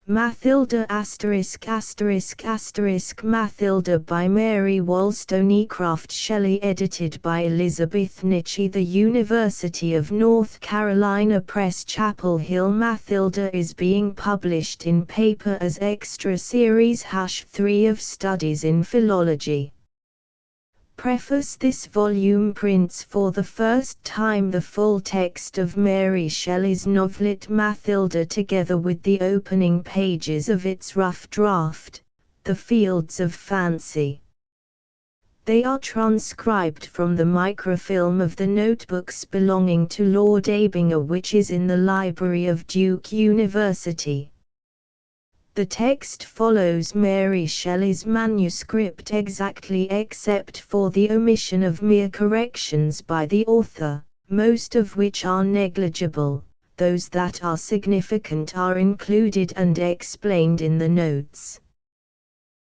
Mathilda Mathilda by Mary Wollstonecraft Shelley, edited by Elizabeth Nichie, The University of North Carolina Press, Chapel Hill. Mathilda is being published in paper as Extra Series #3 of Studies in Philology. Preface: this volume prints for the first time the full text of Mary Shelley's novelet Mathilda, together with the opening pages of its rough draft, The Fields of Fancy. They are transcribed from the microfilm of the notebooks belonging to Lord Abinger, which is in the library of Duke University. The text follows Mary Shelley's manuscript exactly, except for the omission of mere corrections by the author, most of which are negligible. Those that are significant are included and explained in the notes.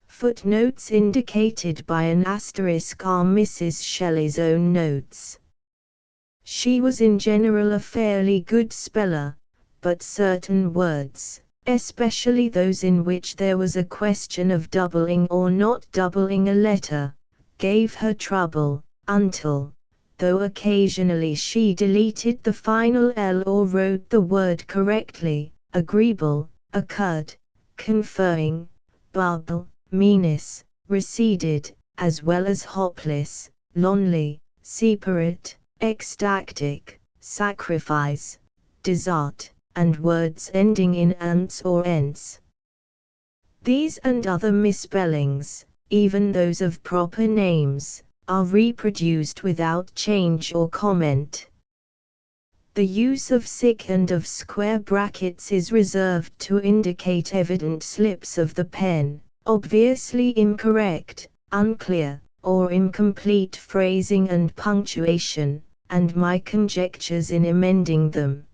Footnotes indicated by an asterisk are Mrs. Shelley's own notes. She was in general a fairly good speller, but certain words, especially those in which there was a question of doubling or not doubling a letter, gave her trouble, until, though occasionally she deleted the final L or wrote the word correctly, agreeable, occurred, conferring, bubble, meanness, receded, as well as hopeless, lonely, separate, ecstatic, sacrifice, desert, and words ending in ants or ents. These and other misspellings, even those of proper names, are reproduced without change or comment. The use of sick and of square brackets is reserved to indicate evident slips of the pen, obviously incorrect, unclear, or incomplete phrasing and punctuation, and my conjectures in amending them.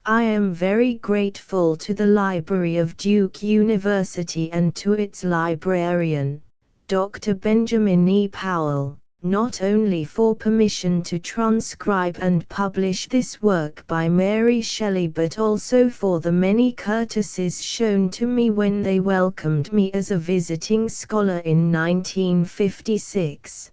I am very grateful to the Library of Duke University and to its librarian, Dr. Benjamin E. Powell, not only for permission to transcribe and publish this work by Mary Shelley, but also for the many courtesies shown to me when they welcomed me as a visiting scholar in 1956.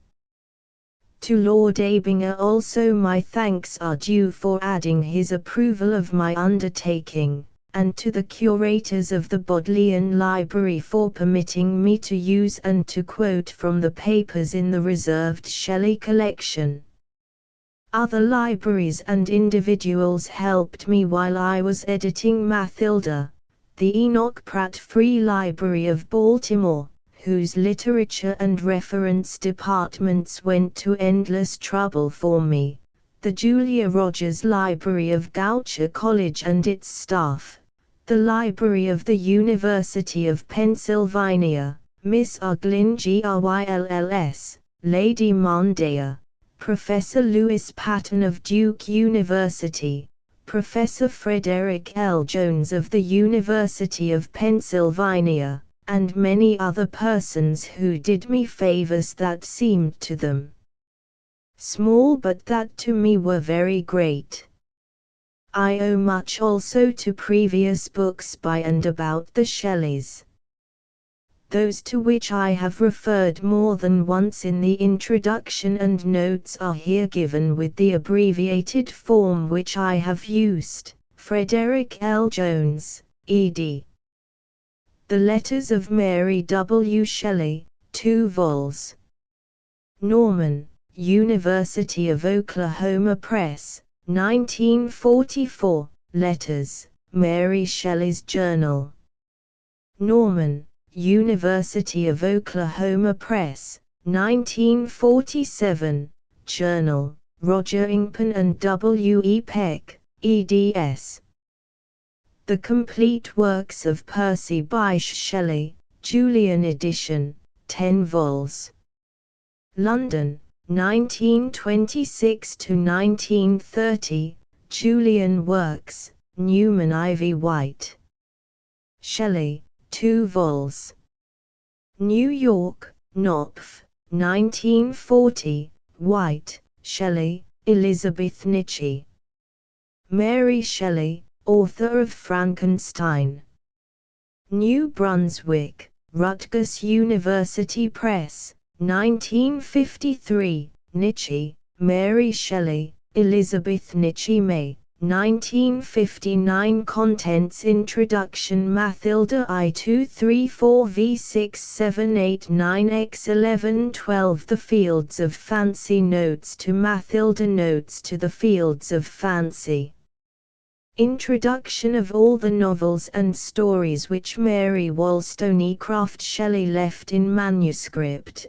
To Lord Abinger also my thanks are due for adding his approval of my undertaking, and to the curators of the Bodleian Library for permitting me to use and to quote from the papers in the reserved Shelley collection. Other libraries and individuals helped me while I was editing Mathilda. The Enoch Pratt Free Library of Baltimore, whose literature and reference departments went to endless trouble for me, the Julia Rogers Library of Goucher College and its staff, the Library of the University of Pennsylvania, Miss Uglin Grylls, Lady Mondea, Professor Lewis Patton of Duke University, Professor Frederick L. Jones of the University of Pennsylvania, and many other persons who did me favors that seemed to them small but that to me were very great. I owe much also to previous books by and about the Shelleys. Those to which I have referred more than once in the introduction and notes are here given with the abbreviated form which I have used. Frederick L. Jones, ed. The Letters of Mary W. Shelley, 2 vols. Norman, University of Oklahoma Press, 1944, Letters, Mary Shelley's Journal. Norman, University of Oklahoma Press, 1947, Journal, Roger Ingpen and W. E. Peck, eds. The Complete Works of Percy Bysshe Shelley, Julian edition, 10 vols. London, 1926–1930, Julian Works, Newman Ivy White. Shelley, 2 vols. New York, Knopf, 1940, White, Shelley, Elizabeth Nichie. Mary Shelley, author of Frankenstein. New Brunswick, Rutgers University Press, 1953, Nichey, Mary Shelley, Elizabeth Nichey May, 1959. Contents: Introduction. Mathilda I 234 v 6789 x 1112. The Fields of Fancy. Notes to Mathilda. Notes to the Fields of Fancy. Introduction of all the novels and stories which Mary Wollstonecraft Shelley left in manuscript.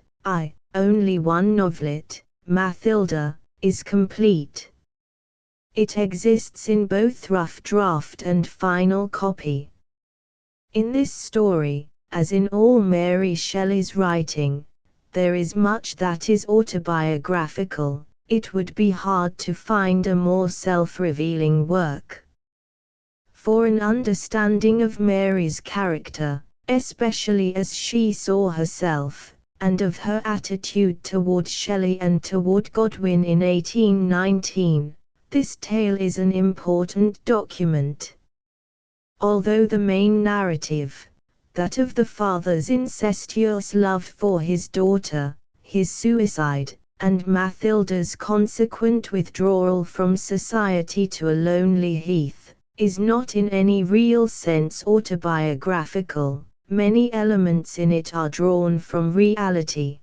Only one novelet, Mathilda, is complete. It exists in both rough draft and final copy. In this story, as in all Mary Shelley's writing, there is much that is autobiographical. It would be hard to find a more self-revealing work. For an understanding of Mary's character, especially as she saw herself, and of her attitude toward Shelley and toward Godwin in 1819, this tale is an important document. Although the main narrative, that of the father's incestuous love for his daughter, his suicide, and Mathilda's consequent withdrawal from society to a lonely heath, is not in any real sense autobiographical, many elements in it are drawn from reality.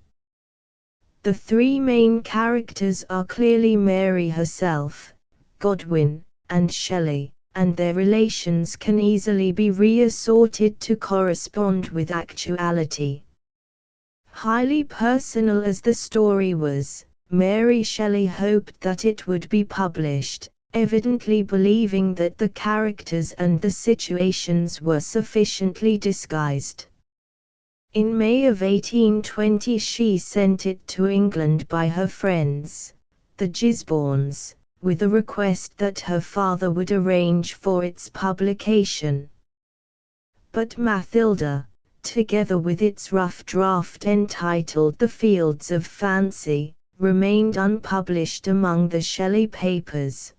The three main characters are clearly Mary herself, Godwin, and Shelley, and their relations can easily be reassorted to correspond with actuality. Highly personal as the story was, Mary Shelley hoped that it would be published, evidently believing that the characters and the situations were sufficiently disguised. In May of 1820 she sent it to England by her friends, the Gisbornes, with a request that her father would arrange for its publication. But Mathilda, together with its rough draft entitled The Fields of Fancy, remained unpublished among the Shelley papers.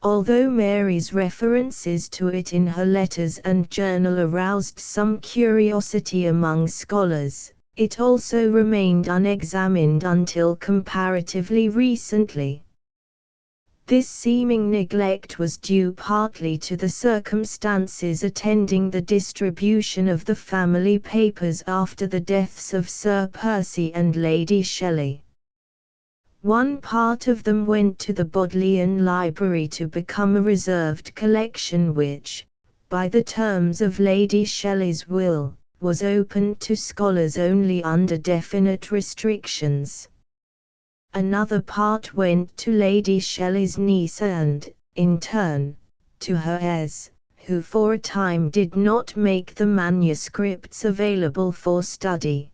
Although Mary's references to it in her letters and journal aroused some curiosity among scholars, it also remained unexamined until comparatively recently. This seeming neglect was due partly to the circumstances attending the distribution of the family papers after the deaths of Sir Percy and Lady Shelley. One part of them went to the Bodleian Library to become a reserved collection which, by the terms of Lady Shelley's will, was opened to scholars only under definite restrictions. Another part went to Lady Shelley's niece and, in turn, to her heirs, who for a time did not make the manuscripts available for study.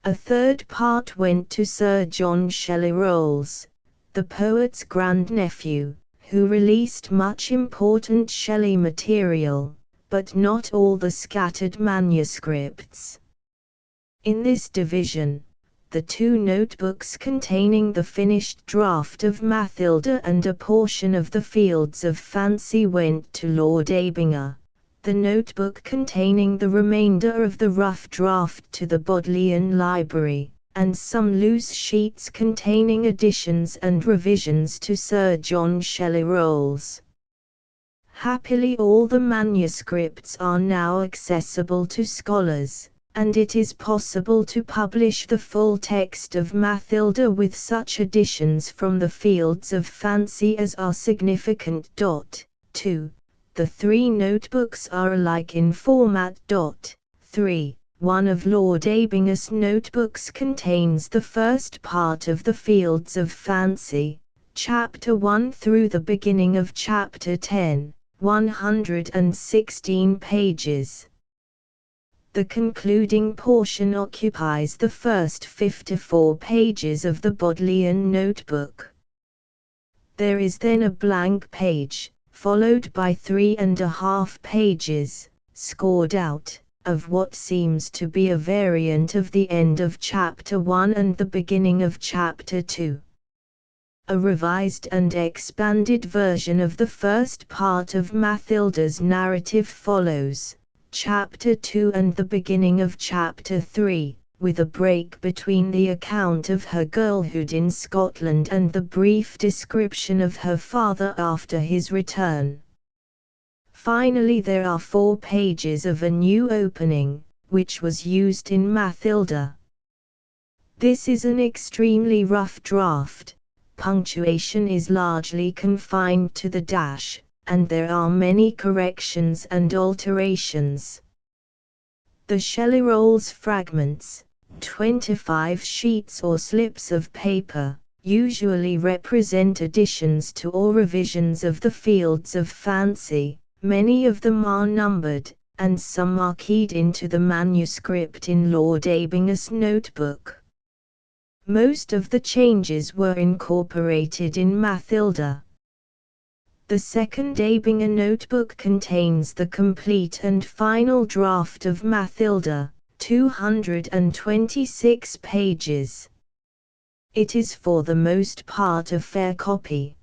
A third part went to Sir John Shelley Rolls, the poet's grandnephew, who released much important Shelley material, but not all the scattered manuscripts. In this division, the two notebooks containing the finished draft of Mathilda and a portion of the Fields of Fancy went to Lord Abinger, the notebook containing the remainder of the rough draft to the Bodleian Library, and some loose sheets containing additions and revisions to Sir John Shelley Rolls. Happily all the manuscripts are now accessible to scholars, and it is possible to publish the full text of Mathilda with such additions from the Fields of Fancy as are significant. 2. The three notebooks are alike in format. 3. One of Lord Abinger's notebooks contains the first part of the Fields of Fancy, Chapter 1 through the beginning of Chapter 10, 116 pages. The concluding portion occupies the first 54 pages of the Bodleian notebook. There is then a blank page, followed by 3.5 pages, scored out, of what seems to be a variant of the end of Chapter 1 and the beginning of Chapter 2. A revised and expanded version of the first part of Mathilda's narrative follows, Chapter 2 and the beginning of Chapter 3, with a break between the account of her girlhood in Scotland and the brief description of her father after his return. Finally, there are 4 pages of a new opening, which was used in Mathilda. This is an extremely rough draft. Punctuation is largely confined to the dash, and there are many corrections and alterations. The Shelley rolls fragments, 25 sheets or slips of paper, usually represent additions to or revisions of the Fields of Fancy. Many of them are numbered, and some are keyed into the manuscript in Lord Abingha's notebook. Most of the changes were incorporated in Mathilda. The second Abingha notebook contains the complete and final draft of Mathilda, 226 pages. It is for the most part a fair copy.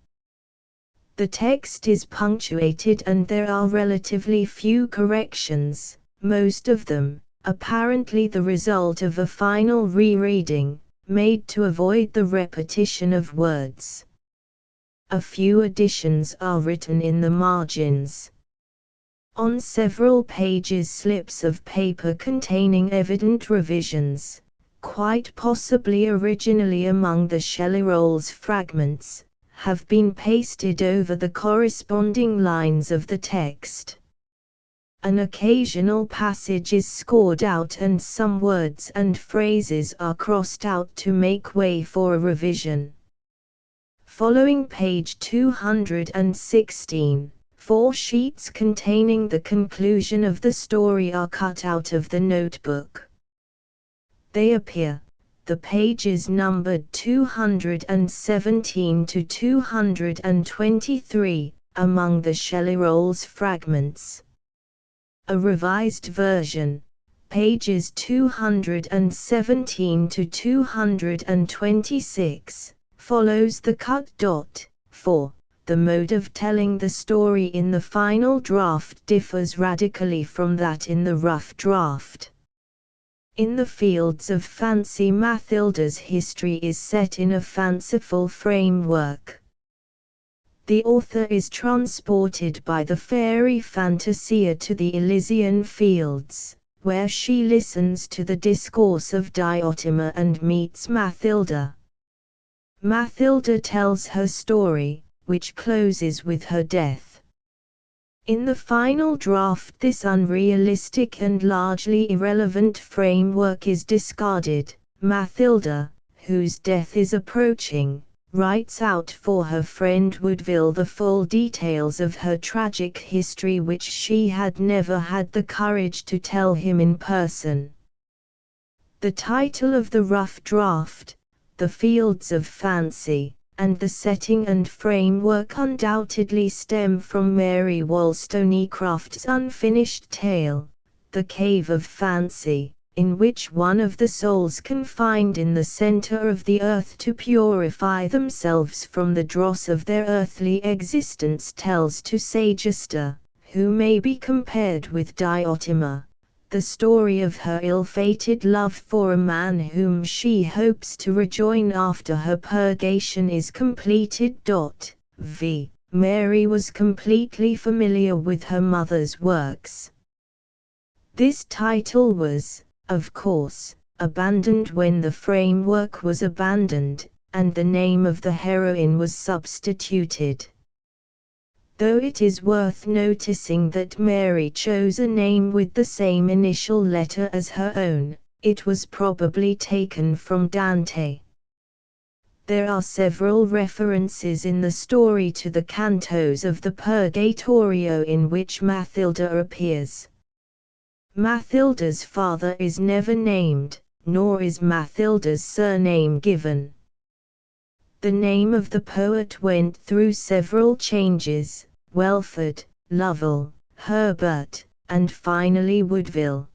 The text is punctuated and there are relatively few corrections, most of them, apparently the result of a final rereading, made to avoid the repetition of words. A few additions are written in the margins. On several pages, slips of paper containing evident revisions, quite possibly originally among the Shelley rolls fragments, have been pasted over the corresponding lines of the text. An occasional passage is scored out and some words and phrases are crossed out to make way for a revision. Following page 216, 4 sheets containing the conclusion of the story are cut out of the notebook. They appear, the pages numbered 217 to 223, among the Shelley rolls fragments. A revised version, pages 217 to 226, follows the cut. 4. The mode of telling the story in the final draft differs radically from that in the rough draft. In the Fields of Fancy, Mathilda's history is set in a fanciful framework. The author is transported by the fairy Fantasia to the Elysian fields, where she listens to the discourse of Diotima and meets Mathilda. Mathilda tells her story, which closes with her death. In the final draft, this unrealistic and largely irrelevant framework is discarded. Mathilda, whose death is approaching, writes out for her friend Woodville the full details of her tragic history, which she had never had the courage to tell him in person. The title of the rough draft, The Fields of Fancy, and the setting and framework undoubtedly stem from Mary Wollstonecraft's unfinished tale, The Cave of Fancy, in which one of the souls confined in the center of the earth to purify themselves from the dross of their earthly existence tells to Sagester, who may be compared with Diotima, the story of her ill-fated love for a man whom she hopes to rejoin after her purgation is completed. V. Mary was completely familiar with her mother's works. This title was, of course, abandoned when the framework was abandoned, and the name of the heroine was substituted. Though it is worth noticing that Mary chose a name with the same initial letter as her own, it was probably taken from Dante. There are several references in the story to the cantos of the Purgatorio in which Mathilda appears. Mathilda's father is never named, nor is Mathilda's surname given. The name of the poet went through several changes: Welford, Lovell, Herbert, and finally Woodville.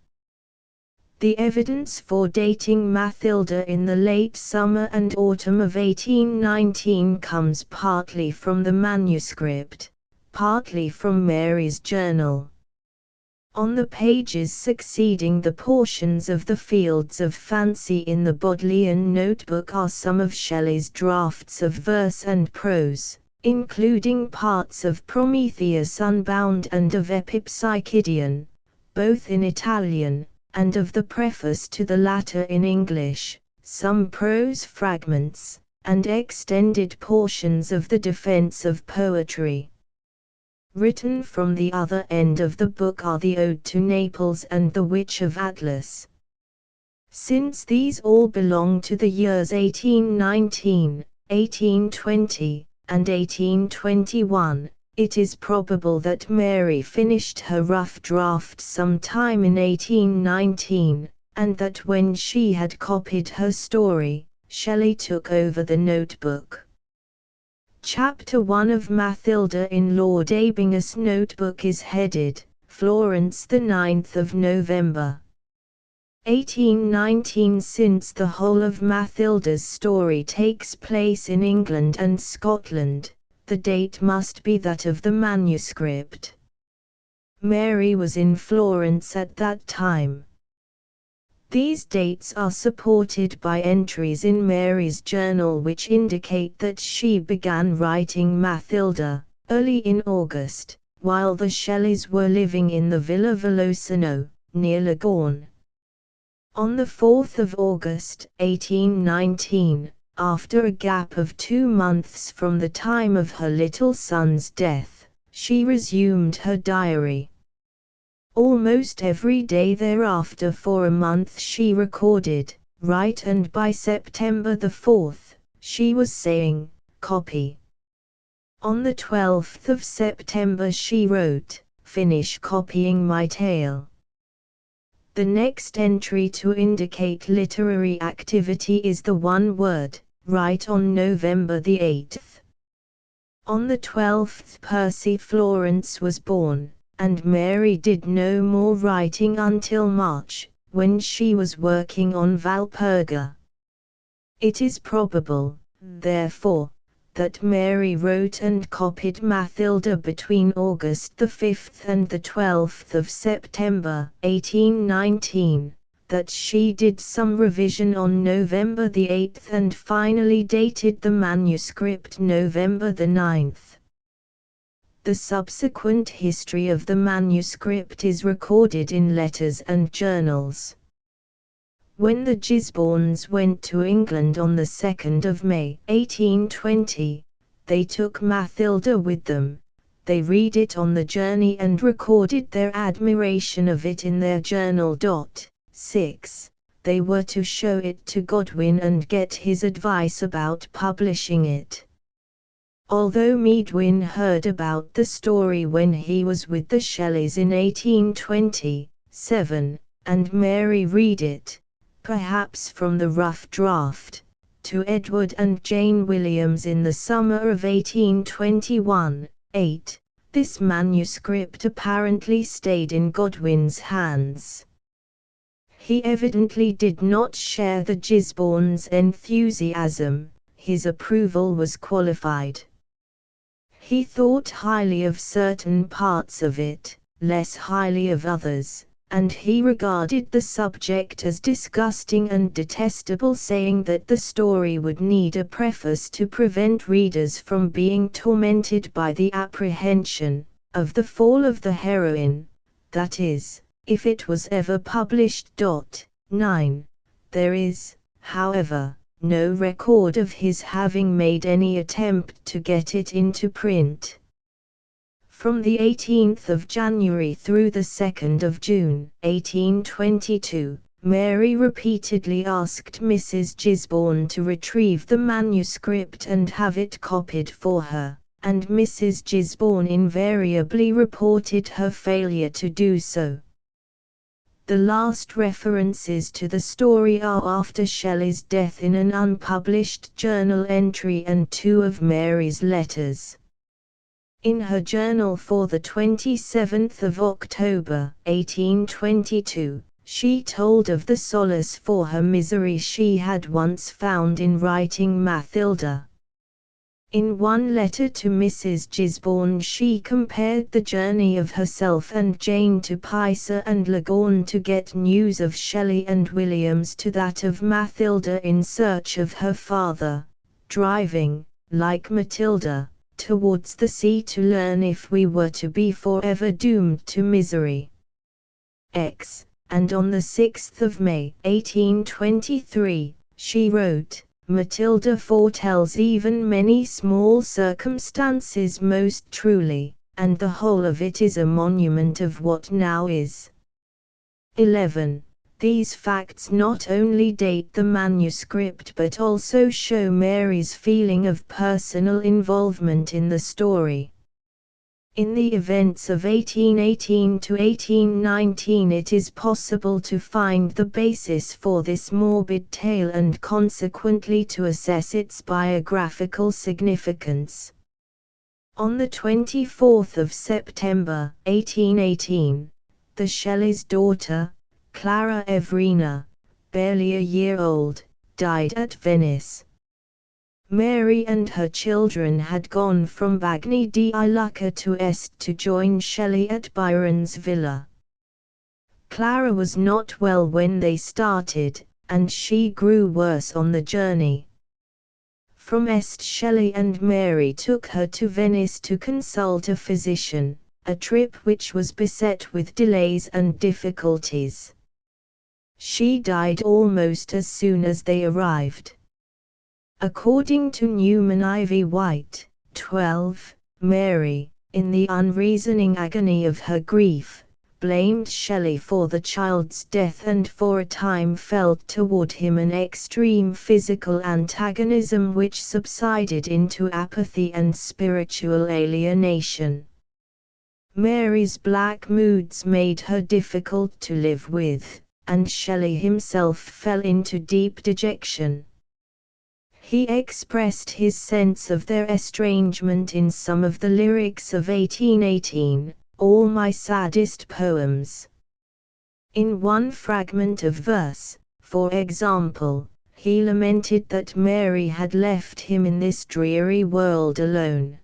The evidence for dating Mathilda in the late summer and autumn of 1819 comes partly from the manuscript, partly from Mary's journal. On the pages succeeding the portions of the Fields of Fancy in the Bodleian Notebook are some of Shelley's drafts of verse and prose, including parts of Prometheus Unbound and of Epipsychidion, both in Italian, and of the preface to the latter in English, some prose fragments, and extended portions of the Defense of Poetry. Written from the other end of the book are the Ode to Naples and the Witch of Atlas. Since these all belong to the years 1819, 1820, and 1821, it is probable that Mary finished her rough draft some time in 1819, and that when she had copied her story, Shelley took over the notebook. Chapter 1 of Mathilda in Lord Abingha's notebook is headed, Florence, the 9th of November, 1819. Since the whole of Mathilda's story takes place in England and Scotland, the date must be that of the manuscript. Mary was in Florence at that time. These dates are supported by entries in Mary's journal which indicate that she began writing Mathilda early in August, while the Shelleys were living in the Villa Velocino, near Leghorn. On the 4th of August, 1819, after a gap of 2 months from the time of her little son's death, she resumed her diary. Almost every day thereafter for a month she recorded, write, and by September the 4th, she was saying, copy. On the 12th of September she wrote, finish copying my tale. The next entry to indicate literary activity is the one word, write, on November the 8th. On the 12th Percy Florence was born, and Mary did no more writing until March, when she was working on Valperga. It is probable, therefore, that Mary wrote and copied Mathilda between August the 5th and the 12th of September, 1819, that she did some revision on November the 8th and finally dated the manuscript November the 9th. The subsequent history of the manuscript is recorded in letters and journals. When the Gisbornes went to England on the 2nd of May, 1820, they took Mathilda with them. They read it on the journey and recorded their admiration of it in their journal. 6. They were to show it to Godwin and get his advice about publishing it. Although Medwin heard about the story when he was with the Shelleys in 1827, and Mary read it, perhaps from the rough draft, to Edward and Jane Williams in the summer of 1821, 8, this manuscript apparently stayed in Godwin's hands. He evidently did not share the Gisbornes' enthusiasm. His approval was qualified. He thought highly of certain parts of it, less highly of others, and he regarded the subject as disgusting and detestable, saying that the story would need a preface to prevent readers from being tormented by the apprehension of the fall of the heroine, that is, if it was ever published. 9. There is, however, no record of his having made any attempt to get it into print. From the 18th of January through the 2nd of June, 1822, Mary repeatedly asked Mrs. Gisborne to retrieve the manuscript and have it copied for her, and Mrs. Gisborne invariably reported her failure to do so. The last references to the story are after Shelley's death in an unpublished journal entry and 2 of Mary's letters. In her journal for the 27th of October, 1822, she told of the solace for her misery she had once found in writing Mathilda. In one letter to Mrs. Gisborne she compared the journey of herself and Jane to Pisa and Lagorne to get news of Shelley and Williams to that of Mathilda in search of her father, driving, like Mathilda, towards the sea to learn if we were to be forever doomed to misery. And on the 6th of May 1823, she wrote, Mathilda foretells even many small circumstances most truly, and the whole of it is a monument of what now is. 11. These facts not only date the manuscript but also show Mary's feeling of personal involvement in the story. In the events of 1818 to 1819 it is possible to find the basis for this morbid tale and consequently to assess its biographical significance. On the 24th of September 1818, the Shelleys' daughter, Clara Evrina, barely a year old, died at Venice. Mary and her children had gone from Bagni di Lucca to Este to join Shelley at Byron's villa. Clara was not well when they started, and she grew worse on the journey. From Este Shelley and Mary took her to Venice to consult a physician, a trip which was beset with delays and difficulties. She died almost as soon as they arrived. According to Newman Ivy White, 12, Mary, in the unreasoning agony of her grief, blamed Shelley for the child's death and for a time felt toward him an extreme physical antagonism which subsided into apathy and spiritual alienation. Mary's black moods made her difficult to live with, and Shelley himself fell into deep dejection. He expressed his sense of their estrangement in some of the lyrics of 1818, all my saddest poems. In one fragment of verse, for example, he lamented that Mary had left him in this dreary world alone.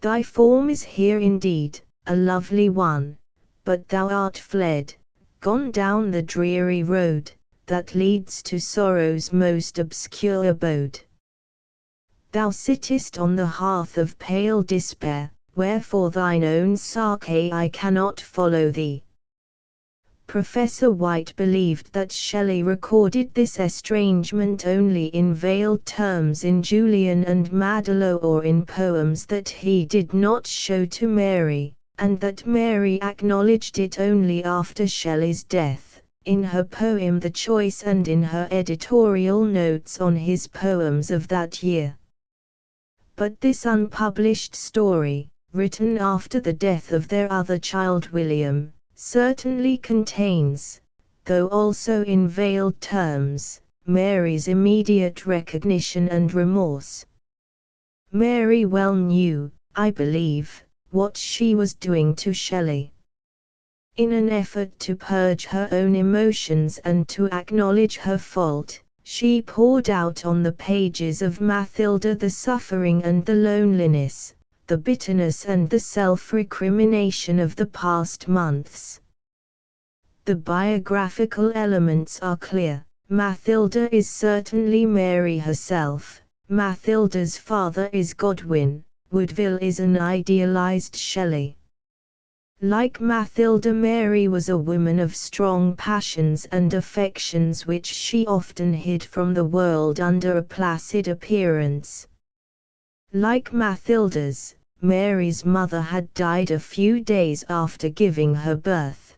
Thy form is here indeed, a lovely one, but thou art fled, gone down the dreary road that leads to sorrow's most obscure abode. Thou sittest on the hearth of pale despair, wherefore thine own Sake I cannot follow thee. Professor White believed that Shelley recorded this estrangement only in veiled terms in Julian and Madelot or in poems that he did not show to Mary, and that Mary acknowledged it only after Shelley's death, in her poem The Choice and in her editorial notes on his poems of that year. But this unpublished story, written after the death of their other child William, certainly contains, though also in veiled terms, Mary's immediate recognition and remorse. Mary well knew, I believe, what she was doing to Shelley. In an effort to purge her own emotions and to acknowledge her fault, she poured out on the pages of Mathilda the suffering and the loneliness, the bitterness and the self-recrimination of the past months. The biographical elements are clear. Mathilda is certainly Mary herself. Mathilda's father is Godwin. Woodville is an idealized Shelley. Like Mathilda, Mary was a woman of strong passions and affections which she often hid from the world under a placid appearance. Like Mathilda's, Mary's mother had died a few days after giving her birth.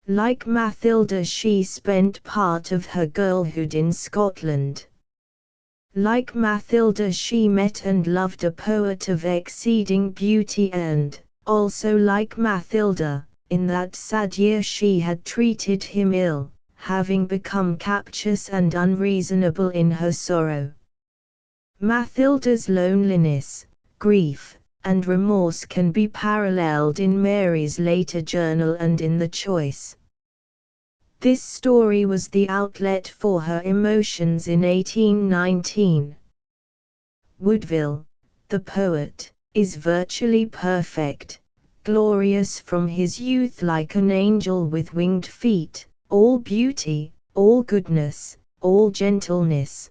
Like Mathilda, she spent part of her girlhood in Scotland. Like Mathilda, she met and loved a poet of exceeding beauty and, also like Mathilda, in that sad year she had treated him ill, having become captious and unreasonable in her sorrow. Mathilda's loneliness, grief, and remorse can be paralleled in Mary's later journal and in The Choice. This story was the outlet for her emotions in 1819. Woodville, the poet, is virtually perfect, glorious from his youth like an angel with winged feet, all beauty, all goodness, all gentleness.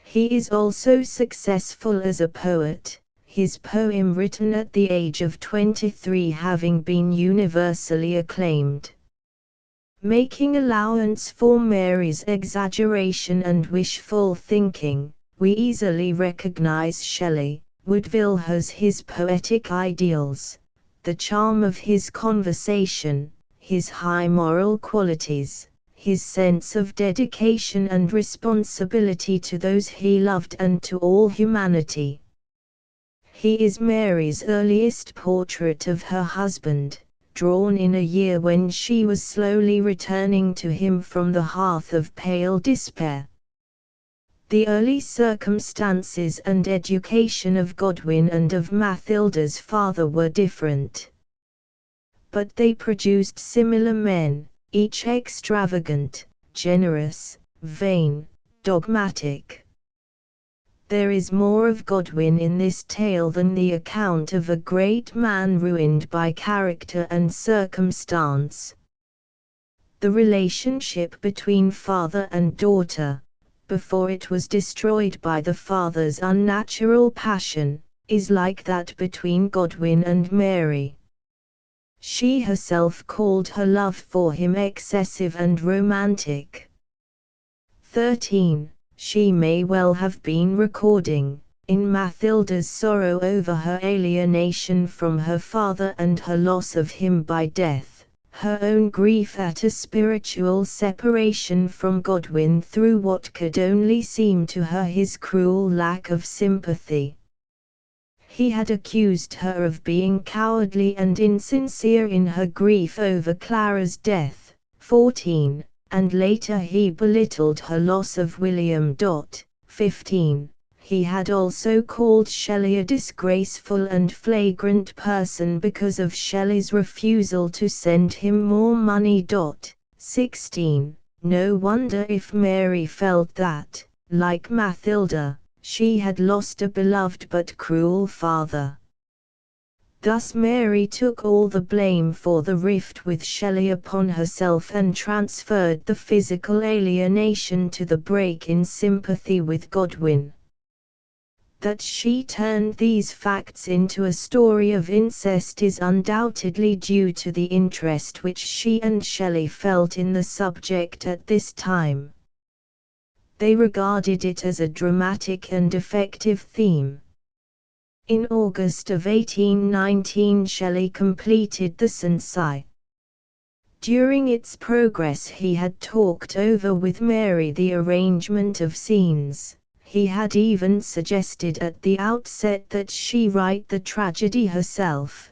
He is also successful as a poet, his poem written at the age of 23 having been universally acclaimed. Making allowance for Mary's exaggeration and wishful thinking, we easily recognize Shelley. Woodville has his poetic ideals, the charm of his conversation, his high moral qualities, his sense of dedication and responsibility to those he loved and to all humanity. He is Mary's earliest portrait of her husband, drawn in a year when she was slowly returning to him from the hearth of pale despair. The early circumstances and education of Godwin and of Mathilda's father were different. But they produced similar men, each extravagant, generous, vain, dogmatic. There is more of Godwin in this tale than the account of a great man ruined by character and circumstance. The relationship between father and daughter, before it was destroyed by the father's unnatural passion, is like that between Godwin and Mary. She herself called her love for him excessive and romantic. 13. She may well have been recording, in Mathilda's sorrow over her alienation from her father and her loss of him by death, her own grief at a spiritual separation from Godwin through what could only seem to her his cruel lack of sympathy. He had accused her of being cowardly and insincere in her grief over Clara's death. 14. And later he belittled her loss of William. 15. He had also called Shelley a disgraceful and flagrant person because of Shelley's refusal to send him more money. 16. No wonder if Mary felt that, like Mathilda, she had lost a beloved but cruel father. Thus Mary took all the blame for the rift with Shelley upon herself and transferred the physical alienation to the break in sympathy with Godwin. That she turned these facts into a story of incest is undoubtedly due to the interest which she and Shelley felt in the subject at this time. They regarded it as a dramatic and effective theme. In August of 1819 Shelley completed the Cenci. During its progress he had talked over with Mary the arrangement of scenes. He had even suggested at the outset that she write the tragedy herself.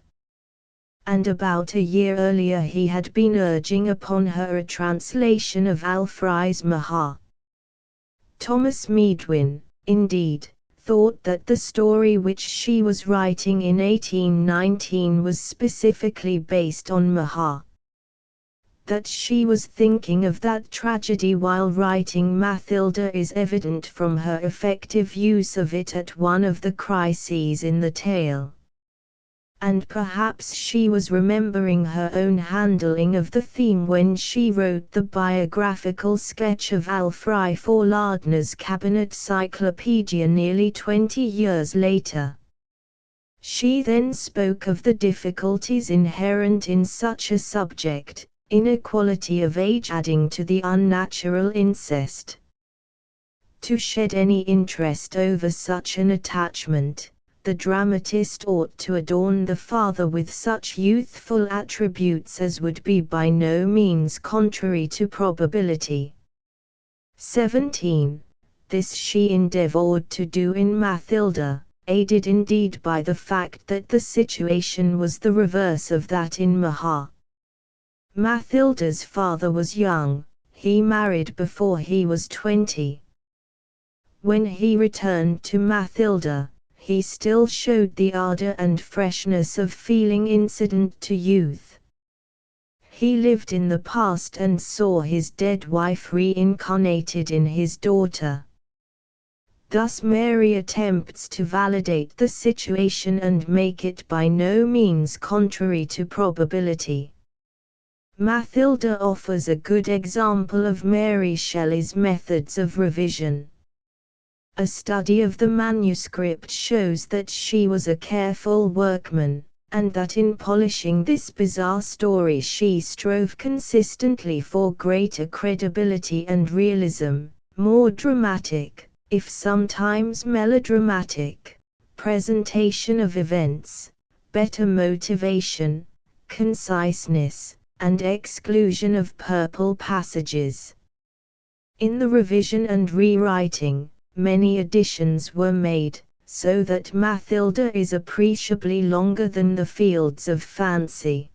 And about a year earlier he had been urging upon her a translation of Alfry's Maha. Thomas Medwin, indeed, thought that the story which she was writing in 1819 was specifically based on Maha. That she was thinking of that tragedy while writing Mathilda is evident from her effective use of it at one of the crises in the tale. And perhaps she was remembering her own handling of the theme when she wrote the biographical sketch of Alfry for Lardner's Cabinet Cyclopedia nearly 20 years later. She then spoke of the difficulties inherent in such a subject, inequality of age adding to the unnatural incest. To shed any interest over such an attachment, the dramatist ought to adorn the father with such youthful attributes as would be by no means contrary to probability. 17. This she endeavored to do in Mathilda, aided indeed by the fact that the situation was the reverse of that in Maha. Mathilda's father was young, he married before he was 20. When he returned to Mathilda, he still showed the ardor and freshness of feeling incident to youth. He lived in the past and saw his dead wife reincarnated in his daughter. Thus Mary attempts to validate the situation and make it by no means contrary to probability. Mathilda offers a good example of Mary Shelley's methods of revision. A study of the manuscript shows that she was a careful workman, and that in polishing this bizarre story she strove consistently for greater credibility and realism, more dramatic, if sometimes melodramatic, presentation of events, better motivation, conciseness, and exclusion of purple passages. In the revision and rewriting, many additions were made, so that Mathilda is appreciably longer than the Fields of Fancy.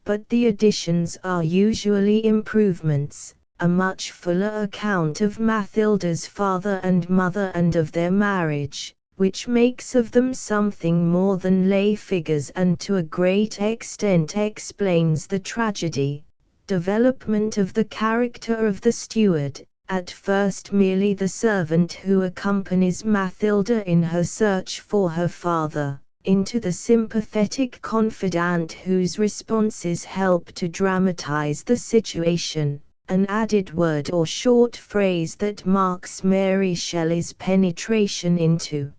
But the additions are usually improvements, a much fuller account of Mathilda's father and mother and of their marriage, which makes of them something more than lay figures and to a great extent explains the tragedy, development of the character of the steward, at first merely the servant who accompanies Mathilda in her search for her father, into the sympathetic confidant whose responses help to dramatize the situation, an added word or short phrase that marks Mary Shelley's penetration into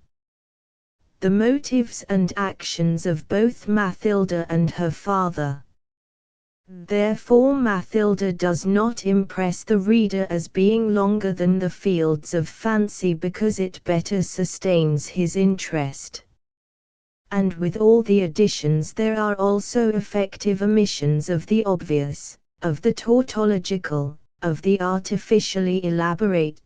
the motives and actions of both Mathilda and her father. Therefore Mathilda does not impress the reader as being longer than the Fields of Fancy because it better sustains his interest. And with all the additions there are also effective omissions of the obvious, of the tautological, of the artificially elaborate.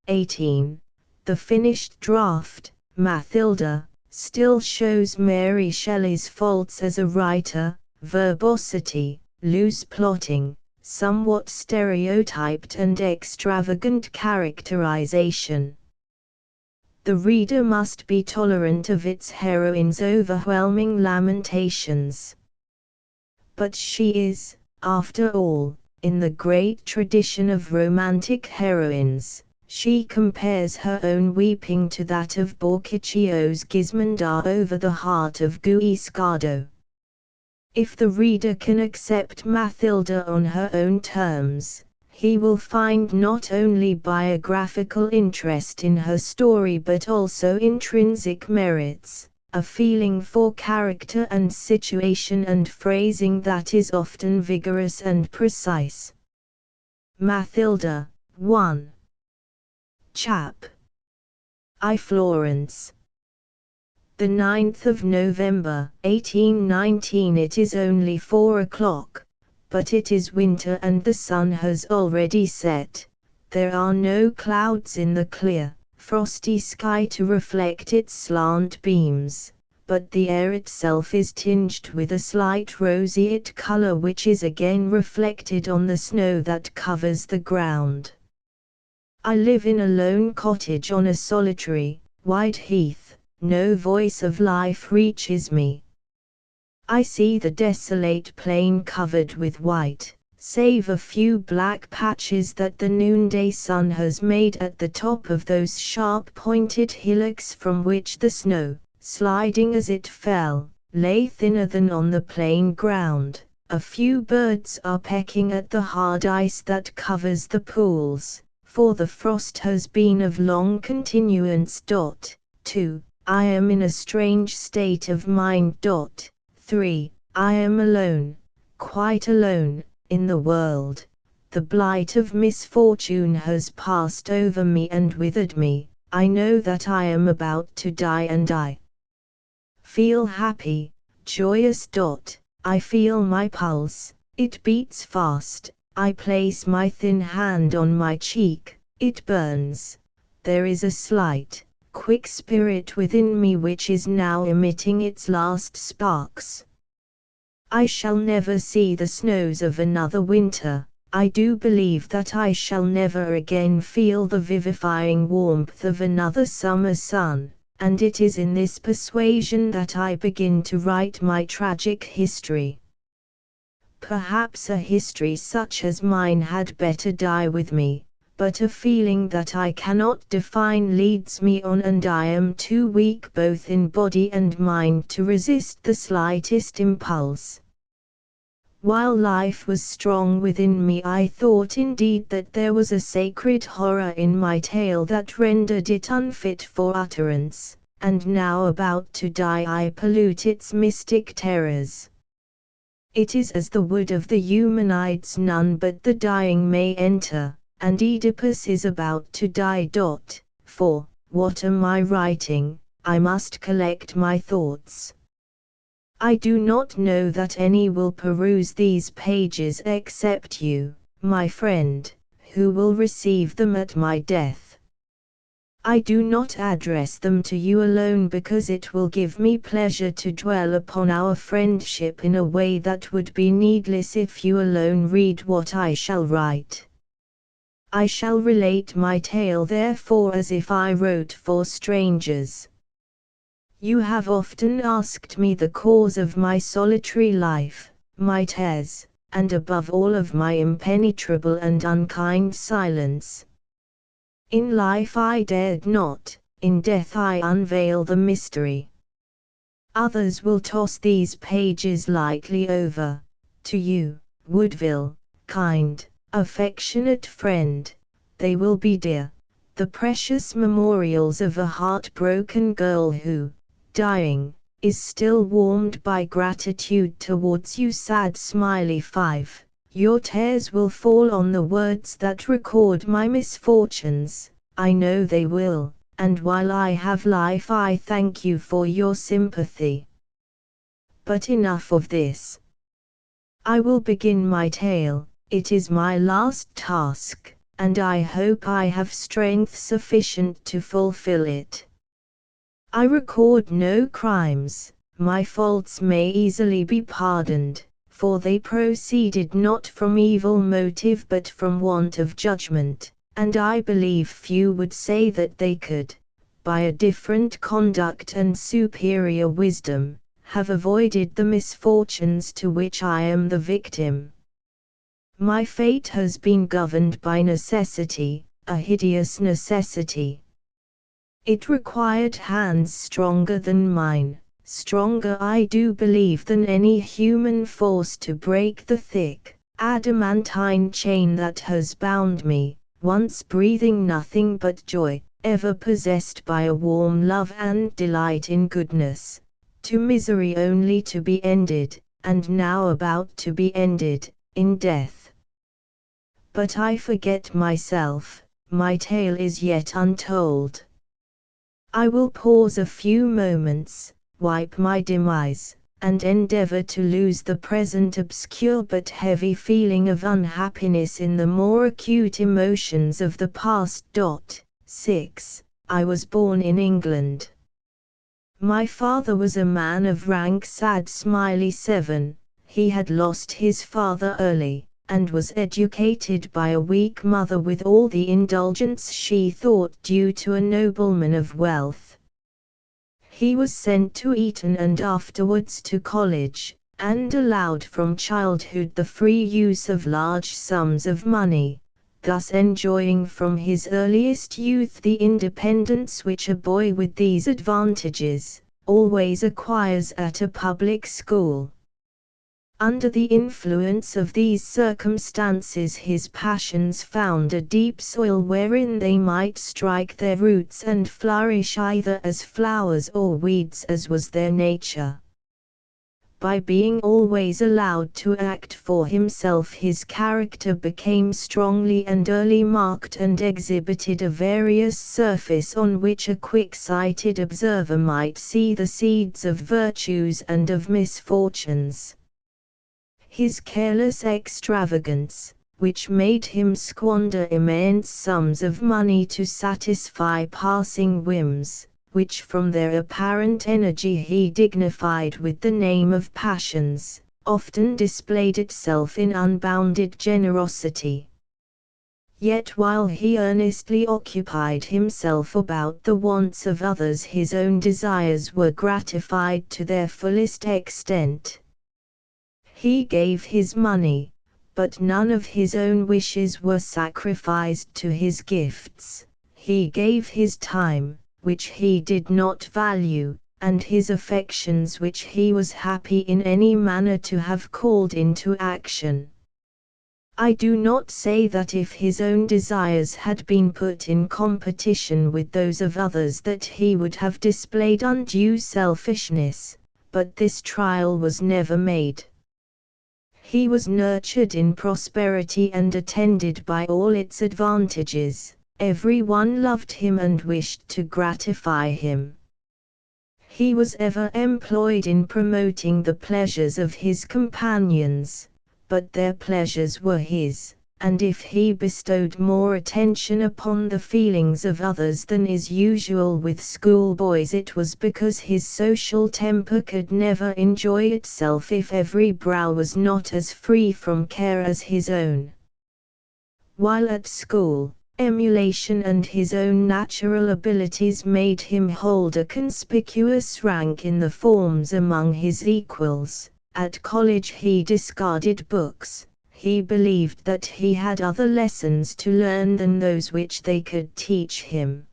18. The finished draft, Mathilda, still shows Mary Shelley's faults as a writer: verbosity, loose plotting, somewhat stereotyped and extravagant characterization. The reader must be tolerant of its heroine's overwhelming lamentations. But she is, after all, in the great tradition of romantic heroines. She compares her own weeping to that of Borchiccio's Gismonda over the heart of Guiscardo. If the reader can accept Mathilda on her own terms, he will find not only biographical interest in her story but also intrinsic merits, a feeling for character and situation and phrasing that is often vigorous and precise. Mathilda, 1. Chap. I. Florence. The 9th of November, 1819. It is only 4 o'clock, but it is winter and the sun has already set. There are no clouds in the clear, frosty sky to reflect its slant beams, but the air itself is tinged with a slight roseate color which is again reflected on the snow that covers the ground. I live in a lone cottage on a solitary, wide heath. No voice of life reaches me. I see the desolate plain covered with white, save a few black patches that the noonday sun has made at the top of those sharp-pointed hillocks from which the snow, sliding as it fell, lay thinner than on the plain ground. A few birds are pecking at the hard ice that covers the pools, for the frost has been of long continuance. 2. I am in a strange state of mind. 3. I am alone, quite alone, in the world. The blight of misfortune has passed over me and withered me. I know that I am about to die and I feel happy, joyous. I feel my pulse, it beats fast. I place my thin hand on my cheek, it burns. There is a slight, quick spirit within me which is now emitting its last sparks. I shall never see the snows of another winter. I do believe that I shall never again feel the vivifying warmth of another summer sun, and it is in this persuasion that I begin to write my tragic history. Perhaps a history such as mine had better die with me, but a feeling that I cannot define leads me on, and I am too weak both in body and mind to resist the slightest impulse. While life was strong within me, I thought indeed that there was a sacred horror in my tale that rendered it unfit for utterance, and now about to die I pollute its mystic terrors. It is as the wood of the Eumenides, none but the dying may enter, and Oedipus is about to die. For, what am I writing? I must collect my thoughts. I do not know that any will peruse these pages except you, my friend, who will receive them at my death. I do not address them to you alone because it will give me pleasure to dwell upon our friendship in a way that would be needless if you alone read what I shall write. I shall relate my tale therefore as if I wrote for strangers. You have often asked me the cause of my solitary life, my tears, and above all of my impenetrable and unkind silence. In life I dared not, in death I unveil the mystery. Others will toss these pages lightly over. To you, Woodville, kind, affectionate friend, they will be dear, the precious memorials of a heartbroken girl who, dying, is still warmed by gratitude towards you. Sad smiley 5. Your tears will fall on the words that record my misfortunes, I know they will, and while I have life I thank you for your sympathy. But enough of this. I will begin my tale. It is my last task, and I hope I have strength sufficient to fulfill it. I record no crimes, my faults may easily be pardoned, for they proceeded not from evil motive but from want of judgment, and I believe few would say that they could, by a different conduct and superior wisdom, have avoided the misfortunes to which I am the victim. My fate has been governed by necessity, a hideous necessity. It required hands stronger than mine, stronger I do believe than any human force to break the thick, adamantine chain that has bound me, once breathing nothing but joy, ever possessed by a warm love and delight in goodness, to misery only to be ended, and now about to be ended, in death. But I forget myself, my tale is yet untold. I will pause a few moments, wipe my dim eyes, and endeavor to lose the present obscure but heavy feeling of unhappiness in the more acute emotions of the past. 6. I was born in England. My father was a man of rank. Sad smiley 7. He had lost his father early, and was educated by a weak mother with all the indulgence she thought due to a nobleman of wealth. He was sent to Eton and afterwards to college, and allowed from childhood the free use of large sums of money, thus enjoying from his earliest youth the independence which a boy with these advantages always acquires at a public school. Under the influence of these circumstances his passions found a deep soil wherein they might strike their roots and flourish either as flowers or weeds as was their nature. By being always allowed to act for himself his character became strongly and early marked and exhibited a various surface on which a quick-sighted observer might see the seeds of virtues and of misfortunes. His careless extravagance, which made him squander immense sums of money to satisfy passing whims, which from their apparent energy he dignified with the name of passions, often displayed itself in unbounded generosity. Yet while he earnestly occupied himself about the wants of others, his own desires were gratified to their fullest extent. He gave his money, but none of his own wishes were sacrificed to his gifts. He gave his time, which he did not value, and his affections which he was happy in any manner to have called into action. I do not say that if his own desires had been put in competition with those of others that he would have displayed undue selfishness, but this trial was never made. He was nurtured in prosperity and attended by all its advantages. Every one loved him and wished to gratify him. He was ever employed in promoting the pleasures of his companions, but their pleasures were his, and if he bestowed more attention upon the feelings of others than is usual with schoolboys, it was because his social temper could never enjoy itself if every brow was not as free from care as his own. While at school, emulation and his own natural abilities made him hold a conspicuous rank in the forms among his equals. At college he discarded books. He believed that he had other lessons to learn than those which they could teach him.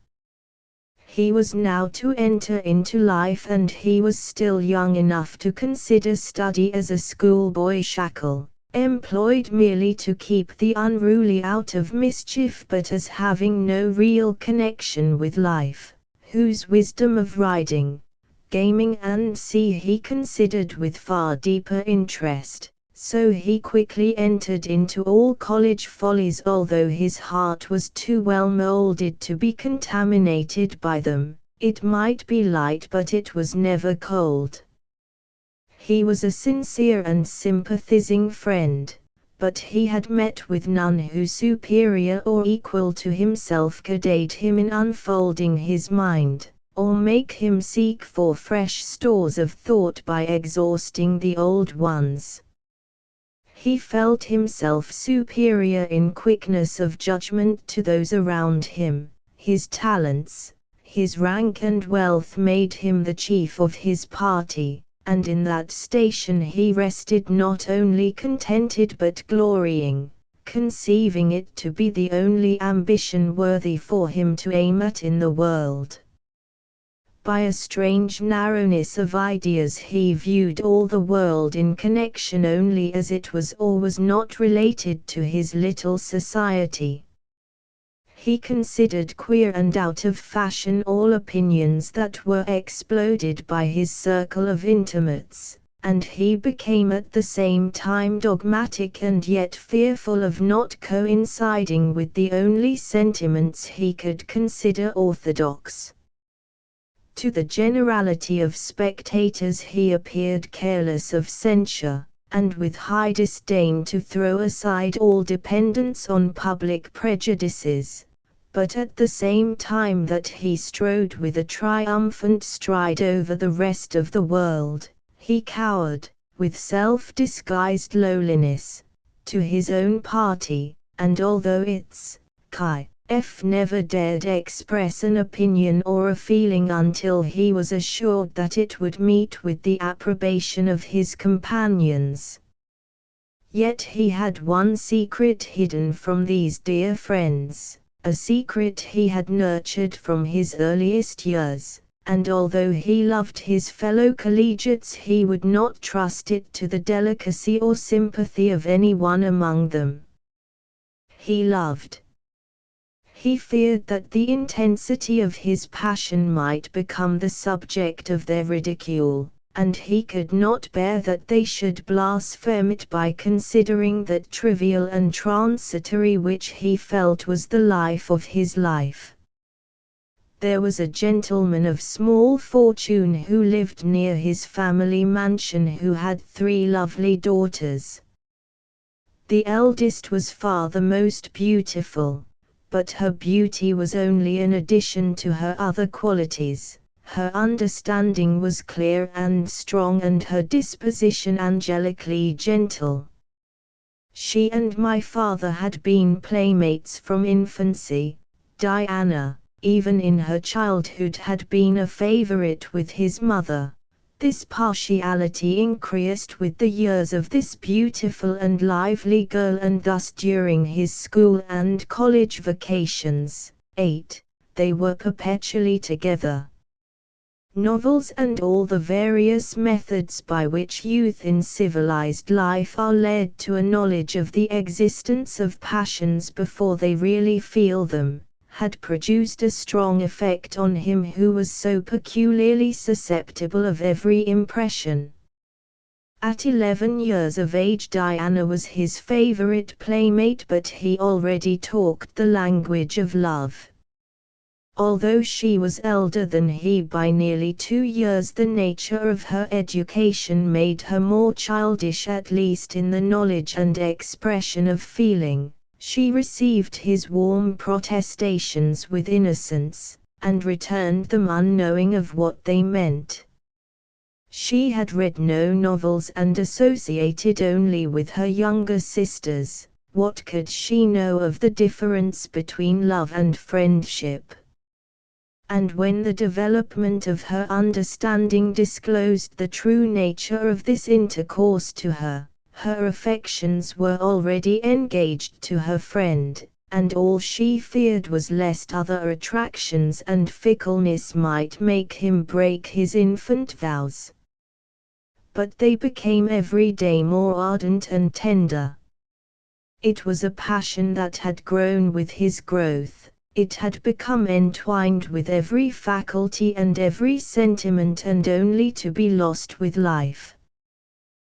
He was now to enter into life, and he was still young enough to consider study as a schoolboy shackle, employed merely to keep the unruly out of mischief, but as having no real connection with life, whose wisdom of riding, gaming and sea he considered with far deeper interest. So he quickly entered into all college follies, although his heart was too well molded to be contaminated by them. It might be light, but it was never cold. He was a sincere and sympathizing friend, but he had met with none who superior or equal to himself could aid him in unfolding his mind, or make him seek for fresh stores of thought by exhausting the old ones. He felt himself superior in quickness of judgment to those around him. His talents, his rank and wealth made him the chief of his party, and in that station he rested, not only contented but glorying, conceiving it to be the only ambition worthy for him to aim at in the world. By a strange narrowness of ideas he viewed all the world in connection only as it was or was not related to his little society. He considered queer and out of fashion all opinions that were exploded by his circle of intimates, and he became at the same time dogmatic and yet fearful of not coinciding with the only sentiments he could consider orthodox. To the generality of spectators he appeared careless of censure, and with high disdain to throw aside all dependence on public prejudices, but at the same time that he strode with a triumphant stride over the rest of the world, he cowered, with self-disguised lowliness, to his own party, and although its never dared express an opinion or a feeling until he was assured that it would meet with the approbation of his companions. Yet he had one secret hidden from these dear friends, a secret he had nurtured from his earliest years, and although he loved his fellow collegiates he would not trust it to the delicacy or sympathy of any one among them. He loved. He feared that the intensity of his passion might become the subject of their ridicule, and he could not bear that they should blaspheme it by considering that trivial and transitory which he felt was the life of his life. There was a gentleman of small fortune who lived near his family mansion who had 3 lovely daughters. The eldest was far the most beautiful, but her beauty was only an addition to her other qualities. Her understanding was clear and strong and her disposition angelically gentle. She and my father had been playmates from infancy. Diana, even in her childhood, had been a favorite with his mother, This partiality increased with the years of this beautiful and lively girl, and thus during his school and college vacations, 8, they were perpetually together. Novels and all the various methods by which youth in civilized life are led to a knowledge of the existence of passions before they really feel them, had produced a strong effect on him who was so peculiarly susceptible of every impression. At 11 years of age Diana was his favorite playmate, but he already talked the language of love. Although she was elder than he by nearly 2 years, the nature of her education made her more childish, at least in the knowledge and expression of feeling. She received his warm protestations with innocence, and returned them unknowing of what they meant. She had read no novels and associated only with her younger sisters. What could she know of the difference between love and friendship? And when the development of her understanding disclosed the true nature of this intercourse to her, her affections were already engaged to her friend, and all she feared was lest other attractions and fickleness might make him break his infant vows. But they became every day more ardent and tender. It was a passion that had grown with his growth. It had become entwined with every faculty and every sentiment, and only to be lost with life.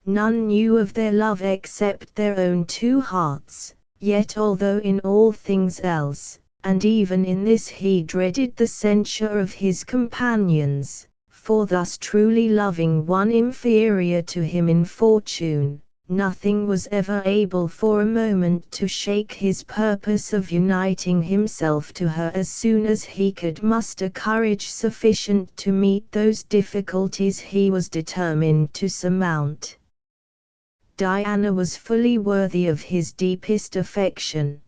None knew of their love except their own two hearts, yet although in all things else, and even in this he dreaded the censure of his companions, for thus truly loving one inferior to him in fortune, nothing was ever able for a moment to shake his purpose of uniting himself to her as soon as he could muster courage sufficient to meet those difficulties he was determined to surmount. Diana was fully worthy of his deepest affection.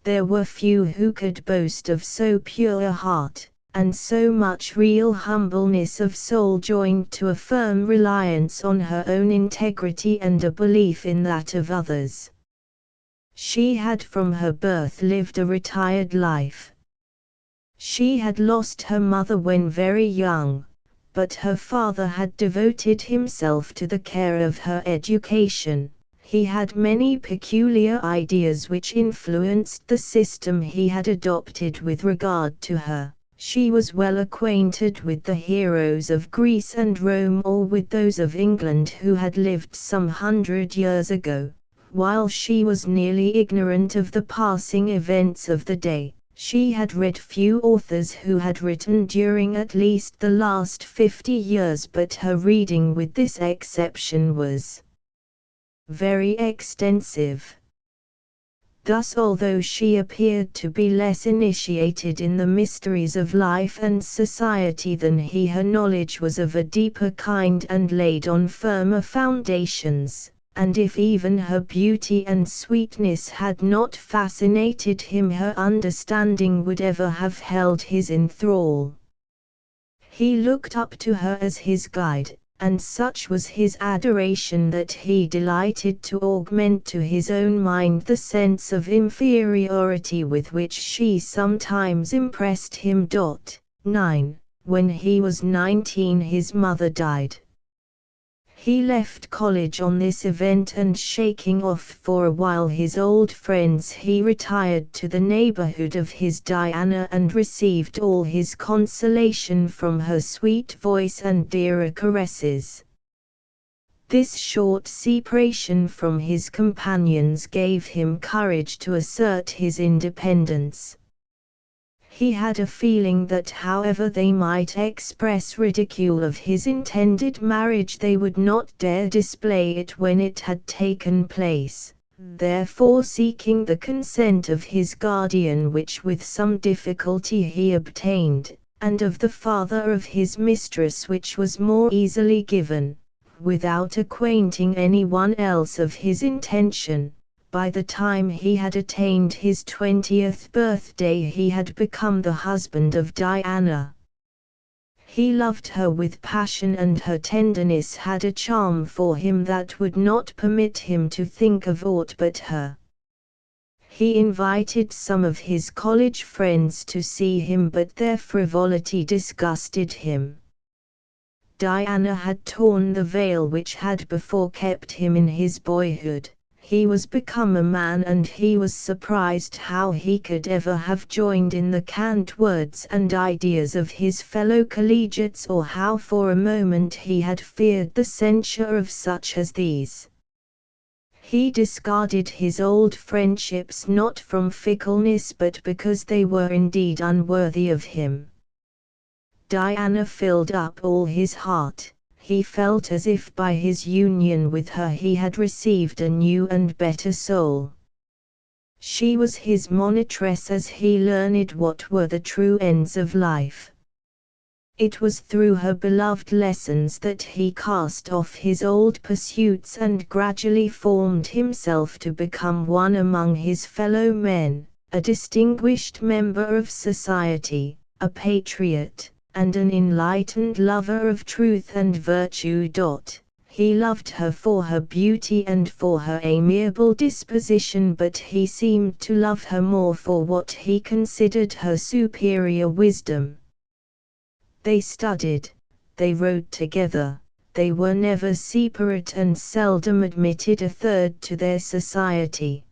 There were few who could boast of so pure a heart, and so much real humbleness of soul joined to a firm reliance on her own integrity and a belief in that of others. She had from her birth lived a retired life. She had lost her mother when very young, but her father had devoted himself to the care of her education. He had many peculiar ideas which influenced the system he had adopted with regard to her. She was well acquainted with the heroes of Greece and Rome, or with those of England who had lived some 100 years ago, while she was nearly ignorant of the passing events of the day. She had read few authors who had written during at least the last 50 years, but her reading with this exception was very extensive. Thus, although she appeared to be less initiated in the mysteries of life and society than he, her knowledge was of a deeper kind and laid on firmer foundations, and if even her beauty and sweetness had not fascinated him, her understanding would ever have held his in thrall. He looked up to her as his guide, and such was his adoration that he delighted to augment to his own mind the sense of inferiority with which she sometimes impressed him. 9. When he was 19 his mother died. He left college on this event, and shaking off for a while his old friends, he retired to the neighborhood of his Diana and received all his consolation from her sweet voice and dearer caresses. This short separation from his companions gave him courage to assert his independence. He had a feeling that however they might express ridicule of his intended marriage, they would not dare display it when it had taken place. Therefore, seeking the consent of his guardian, which with some difficulty he obtained, and of the father of his mistress, which was more easily given, without acquainting anyone else of his intention, by the time he had attained his 20th birthday he had become the husband of Diana. He loved her with passion, and her tenderness had a charm for him that would not permit him to think of aught but her. He invited some of his college friends to see him, but their frivolity disgusted him. Diana had torn the veil which had before kept him in his boyhood. He was become a man, and he was surprised how he could ever have joined in the cant words and ideas of his fellow collegiates, or how for a moment he had feared the censure of such as these. He discarded his old friendships not from fickleness but because they were indeed unworthy of him. Diana filled up all his heart. He felt as if by his union with her he had received a new and better soul. She was his monitress as he learned what were the true ends of life. It was through her beloved lessons that he cast off his old pursuits and gradually formed himself to become one among his fellow men, a distinguished member of society, a patriot, and an enlightened lover of truth and virtue. He loved her for her beauty and for her amiable disposition, but he seemed to love her more for what he considered her superior wisdom. They studied, they rode together, they were never separate and seldom admitted a third to their society.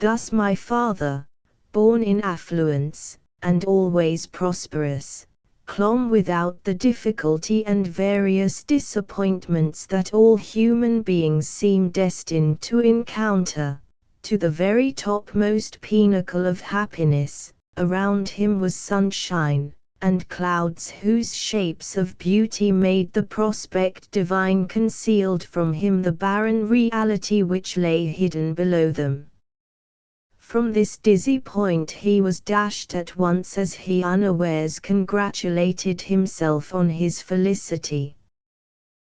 Thus my father, born in affluence, and always prosperous, clomb without the difficulty and various disappointments that all human beings seem destined to encounter, to the very topmost pinnacle of happiness. Around him was sunshine, and clouds whose shapes of beauty made the prospect divine, concealed from him the barren reality which lay hidden below them. From this dizzy point he was dashed at once as he unawares congratulated himself on his felicity.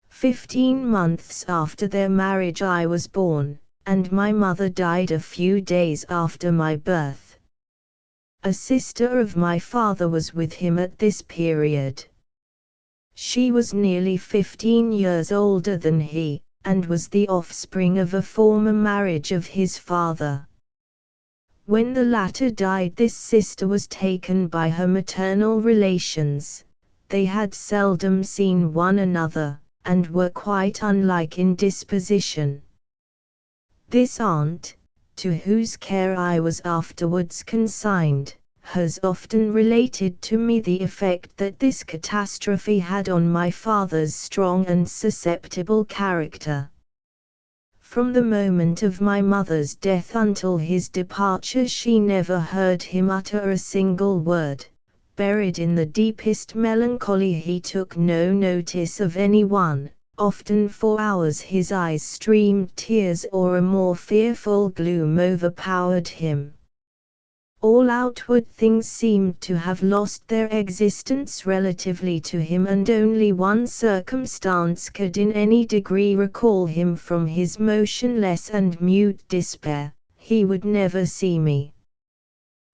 15 months after their marriage I was born, and my mother died a few days after my birth. A sister of my father was with him at this period. She was nearly 15 years older than he, and was the offspring of a former marriage of his father. When the latter died, this sister was taken by her maternal relations. They had seldom seen one another, and were quite unlike in disposition. This aunt, to whose care I was afterwards consigned, has often related to me the effect that this catastrophe had on my father's strong and susceptible character. From the moment of my mother's death until his departure she never heard him utter a single word. Buried in the deepest melancholy, he took no notice of anyone. Often for hours his eyes streamed tears, or a more fearful gloom overpowered him. All outward things seemed to have lost their existence relatively to him, and only one circumstance could in any degree recall him from his motionless and mute despair: he would never see me.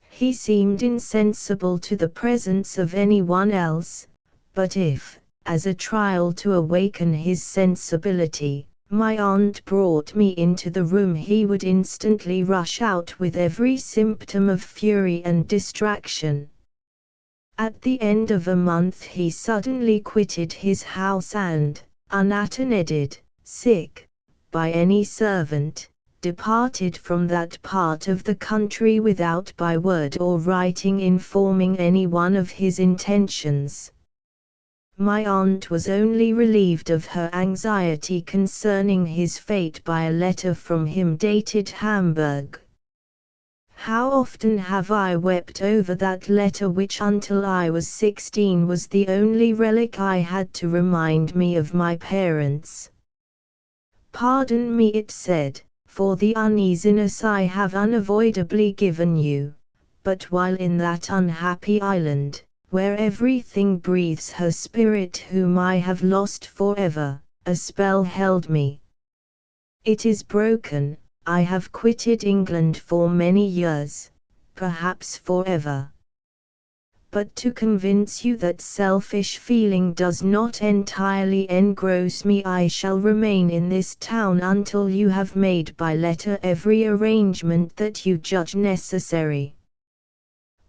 He seemed insensible to the presence of any one else, but if, as a trial to awaken his sensibility, my aunt brought me into the room, he would instantly rush out with every symptom of fury and distraction. At the end of a month he suddenly quitted his house and, unattended, by any servant, departed from that part of the country without by word or writing informing any one of his intentions. My aunt was only relieved of her anxiety concerning his fate by a letter from him dated Hamburg. How often have I wept over that letter, which until I was 16 was the only relic I had to remind me of my parents. Pardon me, it said, for the uneasiness I have unavoidably given you, but while in that unhappy island, where everything breathes her spirit whom I have lost forever, a spell held me. It is broken. I have quitted England for many years, perhaps forever. but to convince you that selfish feeling does not entirely engross me, I shall remain in this town until you have made by letter every arrangement that you judge necessary.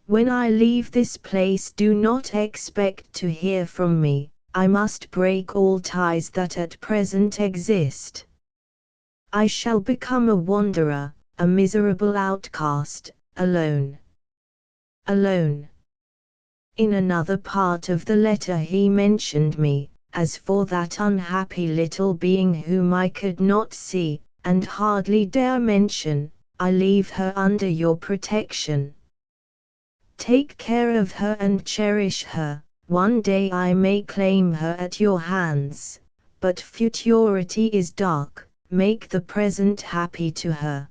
When I leave this place, do not expect to hear from me. I must break all ties that at present exist. I shall become a wanderer, a miserable outcast, alone. Alone. In another part of the letter he mentioned me, as for that unhappy little being whom I could not see, and hardly dare mention. I leave her under your protection. Take care of her and cherish her. One day I may claim her at your hands, but futurity is dark. Make the present happy to her.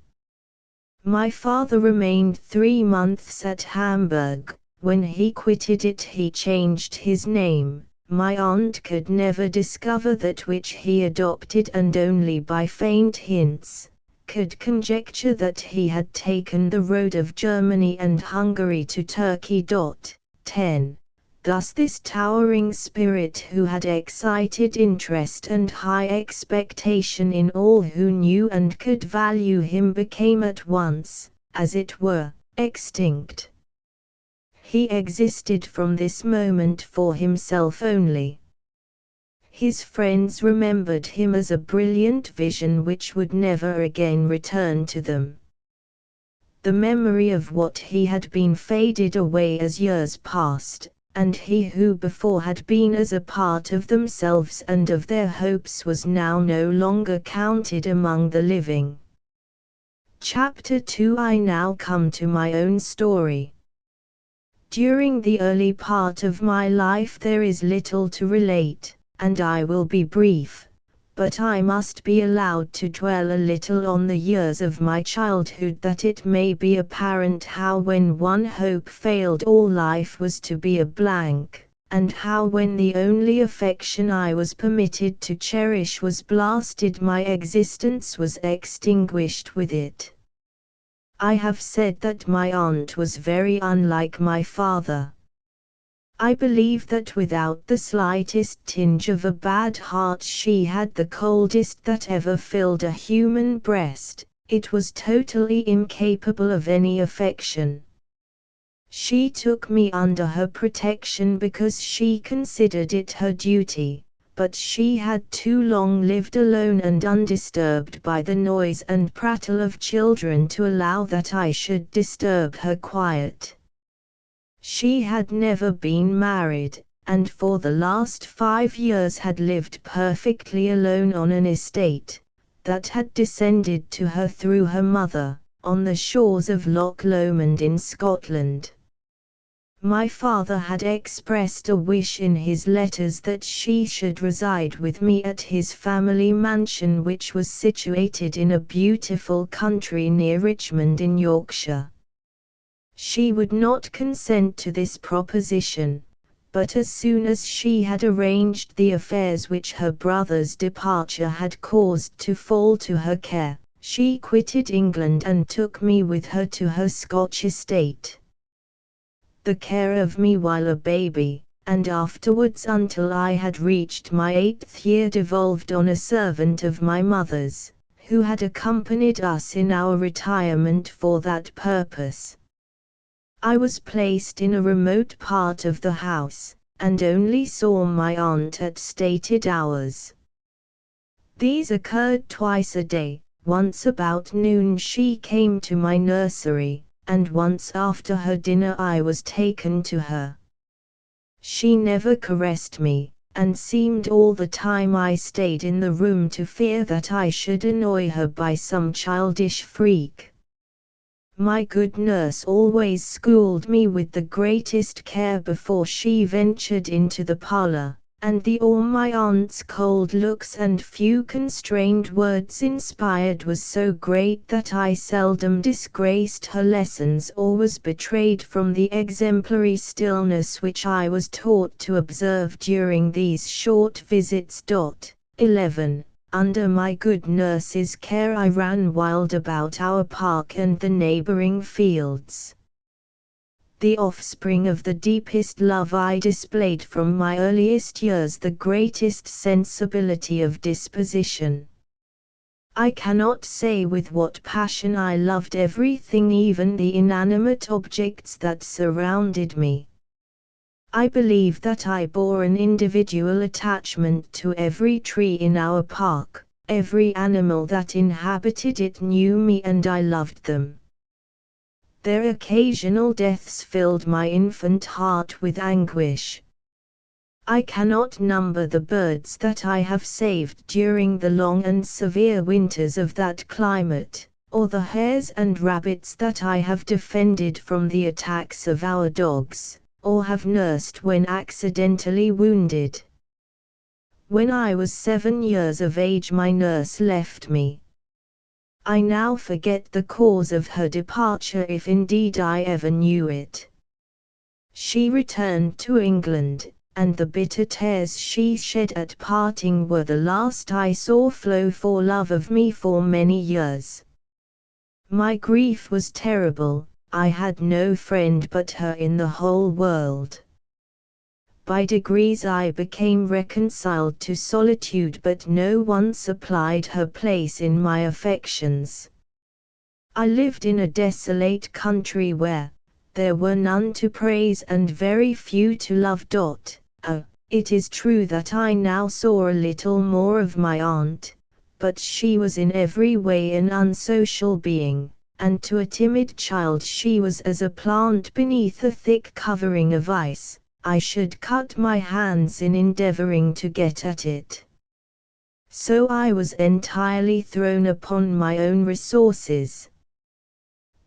My father remained 3 months at Hamburg. When he quitted it he changed his name. My aunt could never discover that which he adopted, and only by faint hints could conjecture that he had taken the road of Germany and Hungary to Turkey. 10. Thus this towering spirit, who had excited interest and high expectation in all who knew and could value him, became at once, as it were, extinct. He existed from this moment for himself only. His friends remembered him as a brilliant vision which would never again return to them. The memory of what he had been faded away as years passed, and he who before had been as a part of themselves and of their hopes was now no longer counted among the living. Chapter 2. I now come to my own story. During the early part of my life there is little to relate, and I will be brief, but I must be allowed to dwell a little on the years of my childhood, that it may be apparent how when one hope failed all life was to be a blank, and how when the only affection I was permitted to cherish was blasted my existence was extinguished with it. I have said that my aunt was very unlike my father. I believe that without the slightest tinge of a bad heart she had the coldest that ever filled a human breast. It was totally incapable of any affection. She took me under her protection because she considered it her duty, but she had too long lived alone and undisturbed by the noise and prattle of children to allow that I should disturb her quiet. She had never been married, and for the last 5 years had lived perfectly alone on an estate that had descended to her through her mother, on the shores of Loch Lomond in Scotland. My father had expressed a wish in his letters that she should reside with me at his family mansion, which was situated in a beautiful country near Richmond in Yorkshire. She would not consent to this proposition, but as soon as she had arranged the affairs which her brother's departure had caused to fall to her care, she quitted England and took me with her to her Scotch estate. The care of me while a baby, and afterwards until I had reached my 8th year, devolved on a servant of my mother's, who had accompanied us in our retirement for that purpose. I was placed in a remote part of the house, and only saw my aunt at stated hours. These occurred twice a day. Once about noon she came to my nursery, and once after her dinner I was taken to her. She never caressed me, and seemed all the time I stayed in the room to fear that I should annoy her by some childish freak. My good nurse always schooled me with the greatest care before she ventured into the parlor, and the awe my aunt's cold looks and few constrained words inspired was so great that I seldom disgraced her lessons or was betrayed from the exemplary stillness which I was taught to observe during these short visits. 11. Under my good nurse's care I ran wild about our park and the neighboring fields. the offspring of the deepest love I displayed from my earliest years, the greatest sensibility of disposition. I cannot say with what passion I loved everything, even the inanimate objects that surrounded me. I believe that I bore an individual attachment to every tree in our park, every animal that inhabited it knew me and I loved them. Their occasional deaths filled my infant heart with anguish. I cannot number the birds that I have saved during the long and severe winters of that climate, or the hares and rabbits that I have defended from the attacks of our dogs, or have nursed when accidentally wounded. When I was 7 years of age my nurse left me. I now forget the cause of her departure, if indeed I ever knew it. She returned to England, and the bitter tears she shed at parting were the last I saw flow for love of me for many years. My grief was terrible. I had no friend but her in the whole world. By degrees I became reconciled to solitude, but no one supplied her place in my affections. I lived in a desolate country where there were none to praise and very few to love. It is true that I now saw a little more of my aunt, but she was in every way an unsocial being, and to a timid child she was as a plant beneath a thick covering of ice. I should cut my hands in endeavoring to get at it. So I was entirely thrown upon my own resources.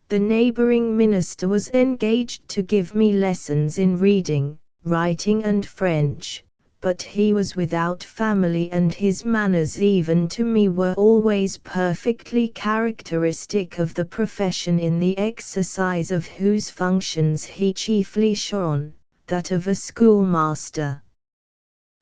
The neighboring minister was engaged to give me lessons in reading, writing and French, but he was without family and his manners even to me were always perfectly characteristic of the profession in the exercise of whose functions he chiefly shone, that of a schoolmaster.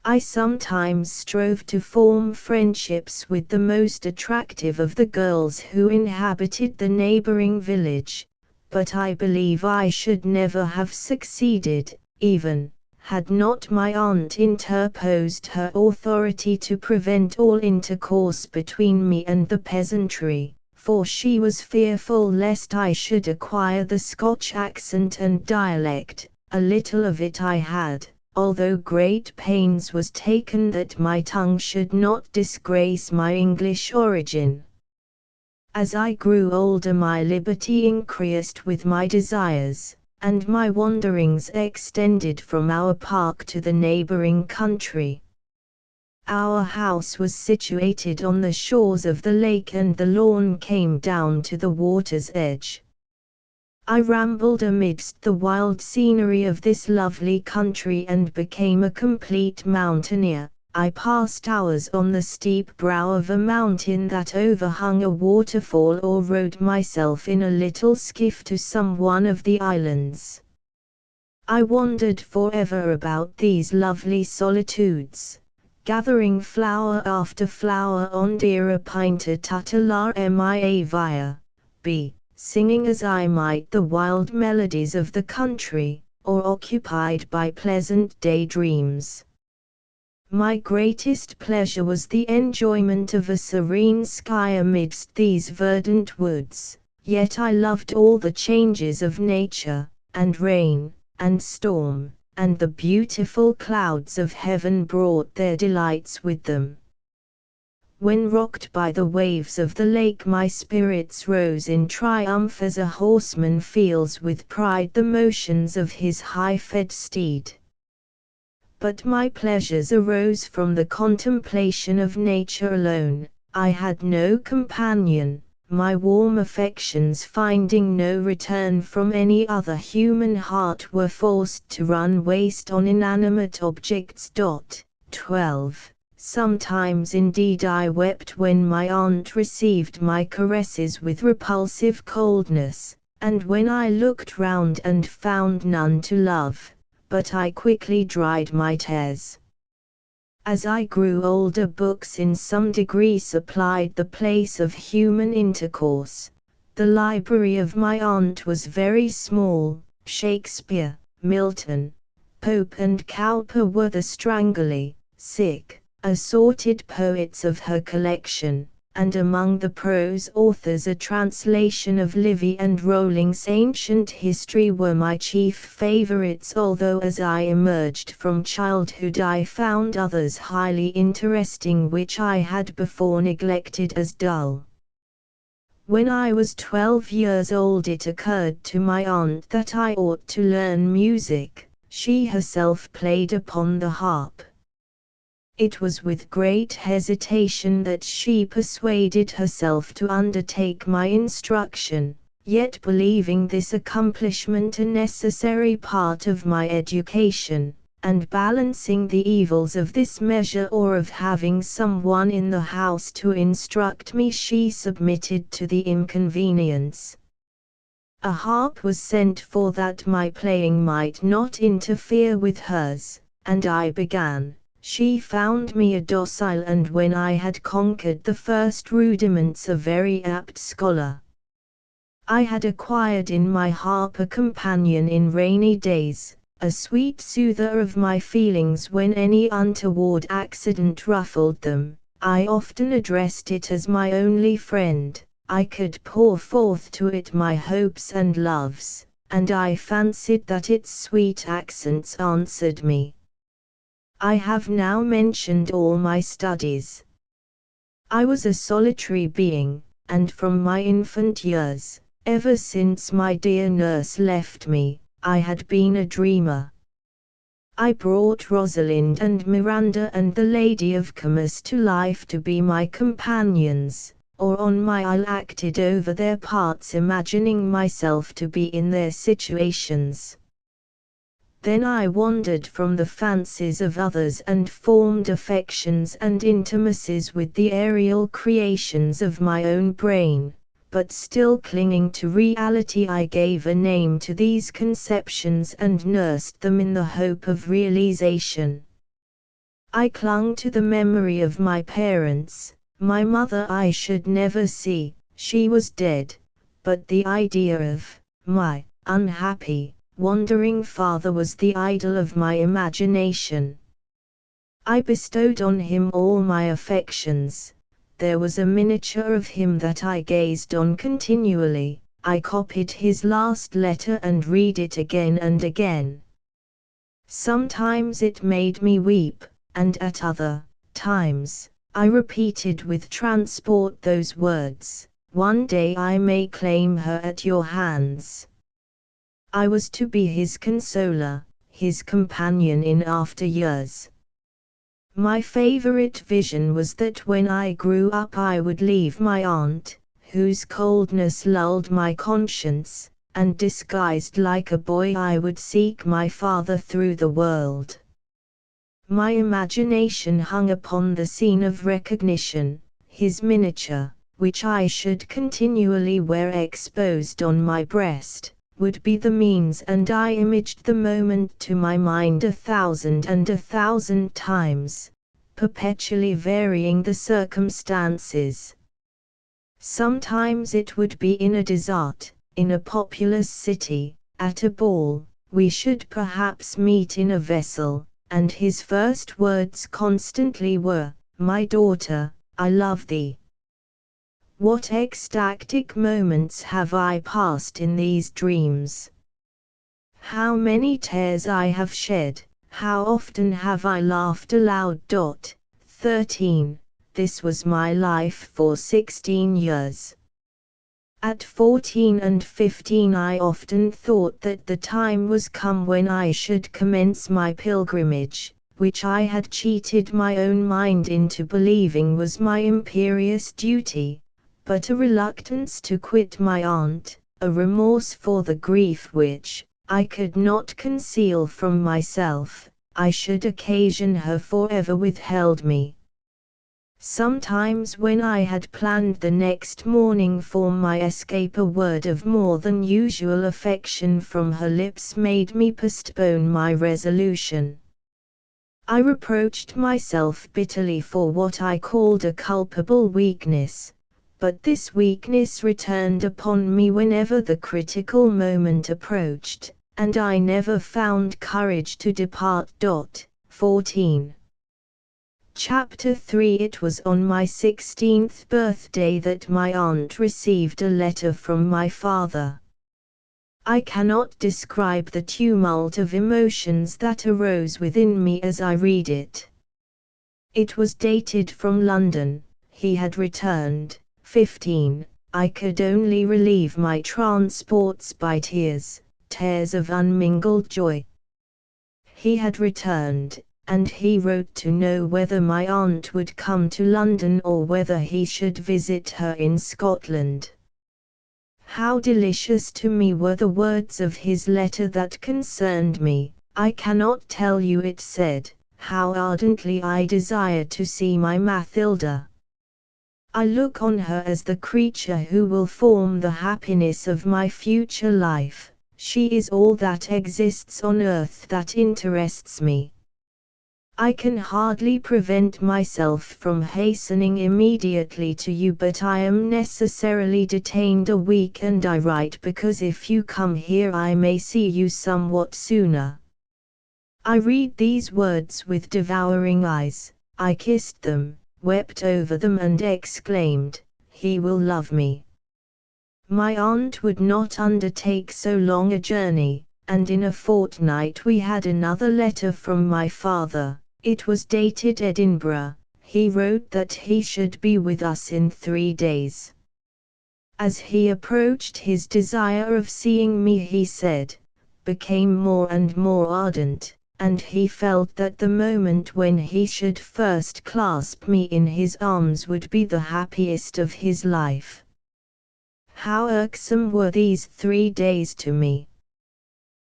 I sometimes strove to form friendships with the most attractive of the girls who inhabited the neighboring village, but I believe I should never have succeeded, even had not my aunt interposed her authority to prevent all intercourse between me and the peasantry, for she was fearful lest I should acquire the Scotch accent and dialect. A little of it I had, although great pains was taken that my tongue should not disgrace my English origin. As I grew older my liberty increased with my desires, and my wanderings extended from our park to the neighboring country. Our house was situated on the shores of the lake and the lawn came down to the water's edge. I rambled amidst the wild scenery of this lovely country and became a complete mountaineer. I passed hours on the steep brow of a mountain that overhung a waterfall or rowed myself in a little skiff to some one of the islands. I wandered forever about these lovely solitudes, gathering flower after flower on dear Pinta tutelar mia via b. Singing as I might the wild melodies of the country, or occupied by pleasant daydreams. My greatest pleasure was the enjoyment of a serene sky amidst these verdant woods, yet I loved all the changes of nature, and rain, and storm, and the beautiful clouds of heaven brought their delights with them. When rocked by the waves of the lake my spirits rose in triumph as a horseman feels with pride the motions of his high-fed steed. But my pleasures arose from the contemplation of nature alone. I had no companion, my warm affections finding no return from any other human heart were forced to run waste on inanimate objects. 12. Sometimes indeed I wept when my aunt received my caresses with repulsive coldness, and when I looked round and found none to love, but I quickly dried my tears. As I grew older books in some degree supplied the place of human intercourse. The library of my aunt was very small, Shakespeare, Milton, Pope and Cowper were the strangely assorted poets of her collection, and among the prose authors a translation of Livy and Rolling's ancient history were my chief favorites, although as I emerged from childhood I found others highly interesting which I had before neglected as dull. When I was 12 years old it occurred to my aunt that I ought to learn music. She herself played upon the harp. It was with great hesitation that she persuaded herself to undertake my instruction, yet believing this accomplishment a necessary part of my education, and balancing the evils of this measure or of having someone in the house to instruct me, she submitted to the inconvenience. A harp was sent for that my playing might not interfere with hers, and I began. She found me a docile and when I had conquered the first rudiments a very apt scholar. I had acquired in my harp a companion in rainy days, a sweet soother of my feelings when any untoward accident ruffled them. I often addressed it as my only friend. I could pour forth to it my hopes and loves, and I fancied that its sweet accents answered me. I have now mentioned all my studies. I was a solitary being, and from my infant years, ever since my dear nurse left me, I had been a dreamer. I brought Rosalind and Miranda and the Lady of Camus to life to be my companions, or on my isle acted over their parts imagining myself to be in their situations. Then I wandered from the fancies of others and formed affections and intimacies with the aerial creations of my own brain, but still clinging to reality I gave a name to these conceptions and nursed them in the hope of realization. I clung to the memory of my parents. My mother I should never see, she was dead, but the idea of my unhappy, wandering father was the idol of my imagination. I bestowed on him all my affections. There was a miniature of him that I gazed on continually. I copied his last letter and read it again and again. Sometimes it made me weep, and at other times, I repeated with transport those words, "One day I may claim her at your hands." I was to be his consoler, his companion in after years. My favorite vision was that when I grew up I would leave my aunt, whose coldness lulled my conscience, and disguised like a boy I would seek my father through the world. My imagination hung upon the scene of recognition, his miniature, which I should continually wear exposed on my breast, would be the means, and I imaged the moment to my mind 1,000 and 1,000 times, perpetually varying the circumstances. Sometimes it would be in a desert, in a populous city, at a ball. We should perhaps meet in a vessel, and his first words constantly were, "My daughter, I love thee." What ecstatic moments have I passed in these dreams! How many tears I have shed, how often have I laughed aloud. 13. This was my life for 16 years. At 14 and 15 I often thought that the time was come when I should commence my pilgrimage, which I had cheated my own mind into believing was my imperious duty, but a reluctance to quit my aunt, a remorse for the grief which, I could not conceal from myself, I should occasion her forever withheld me. Sometimes when I had planned the next morning for my escape a word of more than usual affection from her lips made me postpone my resolution. I reproached myself bitterly for what I called a culpable weakness, but this weakness returned upon me whenever the critical moment approached, and I never found courage to depart. 14. Chapter 3. It was on my 16th birthday that my aunt received a letter from my father. I cannot describe the tumult of emotions that arose within me as I read it. It was dated from London. He had returned. 15. I could only relieve my transports by tears of unmingled joy. He had returned, and he wrote to know whether my aunt would come to London or whether he should visit her in Scotland. How delicious to me were the words of his letter that concerned me. I cannot tell you, it said, how ardently I desire to see my Mathilda. I look on her as the creature who will form the happiness of my future life. She is all that exists on earth that interests me. I can hardly prevent myself from hastening immediately to you, but I am necessarily detained a week, and I write because if you come here I may see you somewhat sooner. I read these words with devouring eyes. I kissed them, wept over them, and exclaimed, "He will love me." My aunt would not undertake so long a journey, and in a fortnight we had another letter from my father. It was dated Edinburgh. He wrote that he should be with us in 3 days. As he approached his desire of seeing me, he said, became more and more ardent, and he felt that the moment when he should first clasp me in his arms would be the happiest of his life. How irksome were these 3 days to me!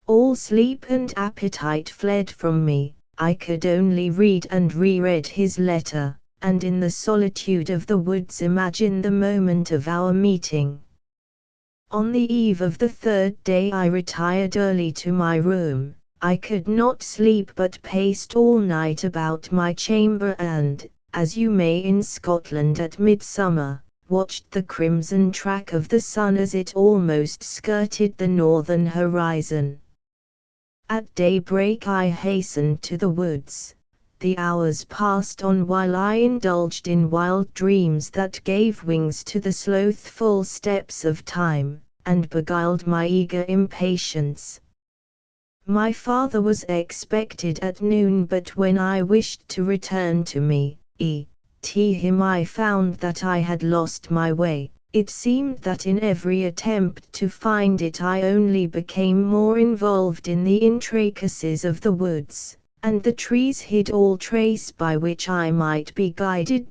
All sleep and appetite fled from me. I could only read and reread his letter, and in the solitude of the woods imagine the moment of our meeting. On the eve of the 3rd day I retired early to my room. I could not sleep but paced all night about my chamber and, as you may in Scotland at midsummer, watched the crimson track of the sun as it almost skirted the northern horizon. At daybreak I hastened to the woods. The hours passed on while I indulged in wild dreams that gave wings to the slothful steps of time, and beguiled my eager impatience. My father was expected at noon, but when I wished to return to him I found that I had lost my way. It seemed that in every attempt to find it I only became more involved in the intricacies of the woods, and the trees hid all trace by which I might be guided.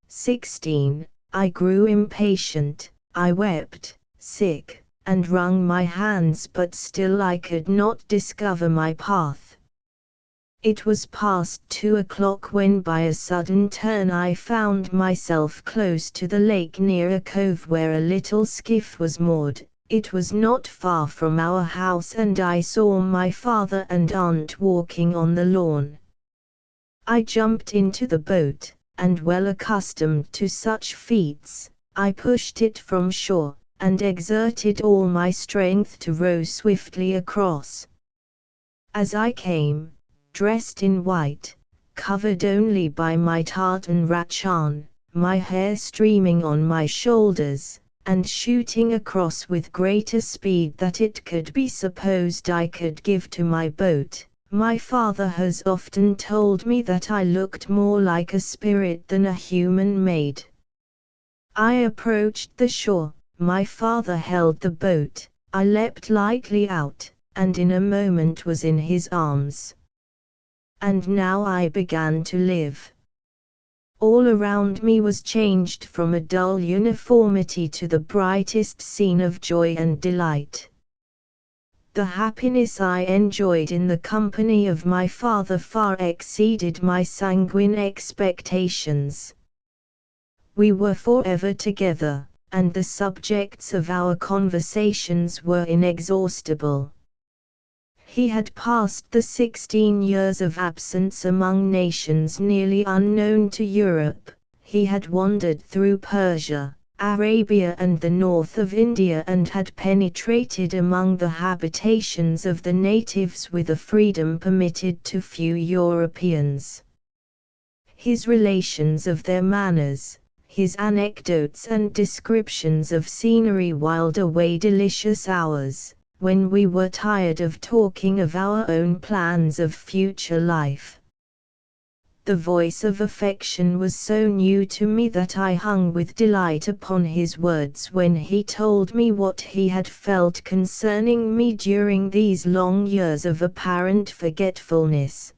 16. I grew impatient, I wept, sick, and wrung my hands, but still I could not discover my path. It was past 2 o'clock when by a sudden turn I found myself close to the lake near a cove where a little skiff was moored. It was not far from our house, and I saw my father and aunt walking on the lawn. I jumped into the boat, and well accustomed to such feats, I pushed it from shore, and exerted all my strength to row swiftly across. As I came, dressed in white, covered only by my tartan rachan, my hair streaming on my shoulders, and shooting across with greater speed than it could be supposed I could give to my boat, my father has often told me that I looked more like a spirit than a human maid. I approached the shore, my father held the boat, I leapt lightly out, and in a moment was in his arms. And now I began to live. All around me was changed from a dull uniformity to the brightest scene of joy and delight. The happiness I enjoyed in the company of my father far exceeded my sanguine expectations. We were forever together, and the subjects of our conversations were inexhaustible. He had passed the 16 years of absence among nations nearly unknown to Europe. He had wandered through Persia, Arabia and the north of India, and had penetrated among the habitations of the natives with a freedom permitted to few Europeans. His relations of their manners, his anecdotes and descriptions of scenery whiled away delicious hours, when we were tired of talking of our own plans of future life. The voice of affection was so new to me that I hung with delight upon his words when he told me what he had felt concerning me during these long years of apparent forgetfulness.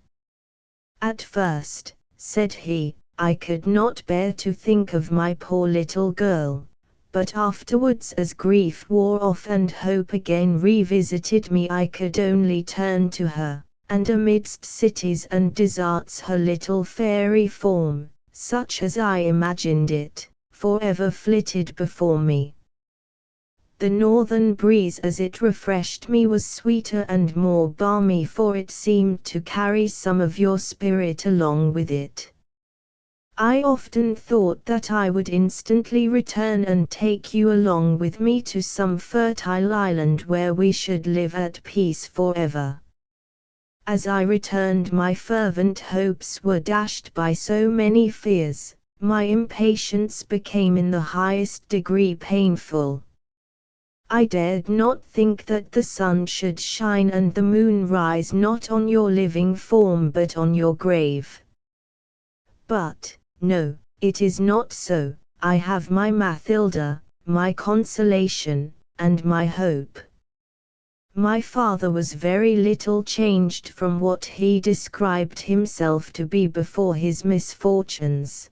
"At first," said he, "I could not bear to think of my poor little girl, but afterwards, as grief wore off and hope again revisited me, I could only turn to her, and amidst cities and deserts her little fairy form, such as I imagined it, forever flitted before me. The northern breeze as it refreshed me was sweeter and more balmy, for it seemed to carry some of your spirit along with it. I often thought that I would instantly return and take you along with me to some fertile island where we should live at peace forever. As I returned, my fervent hopes were dashed by so many fears, my impatience became in the highest degree painful. I dared not think that the sun should shine and the moon rise not on your living form but on your grave. But, no, it is not so. I have my Mathilda, my consolation, and my hope. My father was very little changed from what he described himself to be before his misfortunes.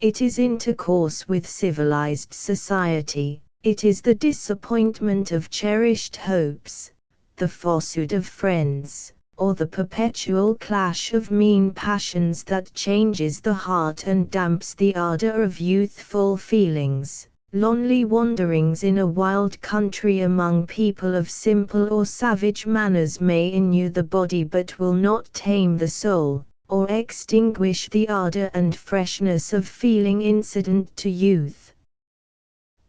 It is intercourse with civilized society, it is the disappointment of cherished hopes, the falsehood of friends, or the perpetual clash of mean passions that changes the heart and damps the ardor of youthful feelings. Lonely wanderings in a wild country among people of simple or savage manners may inure the body but will not tame the soul, or extinguish the ardor and freshness of feeling incident to youth.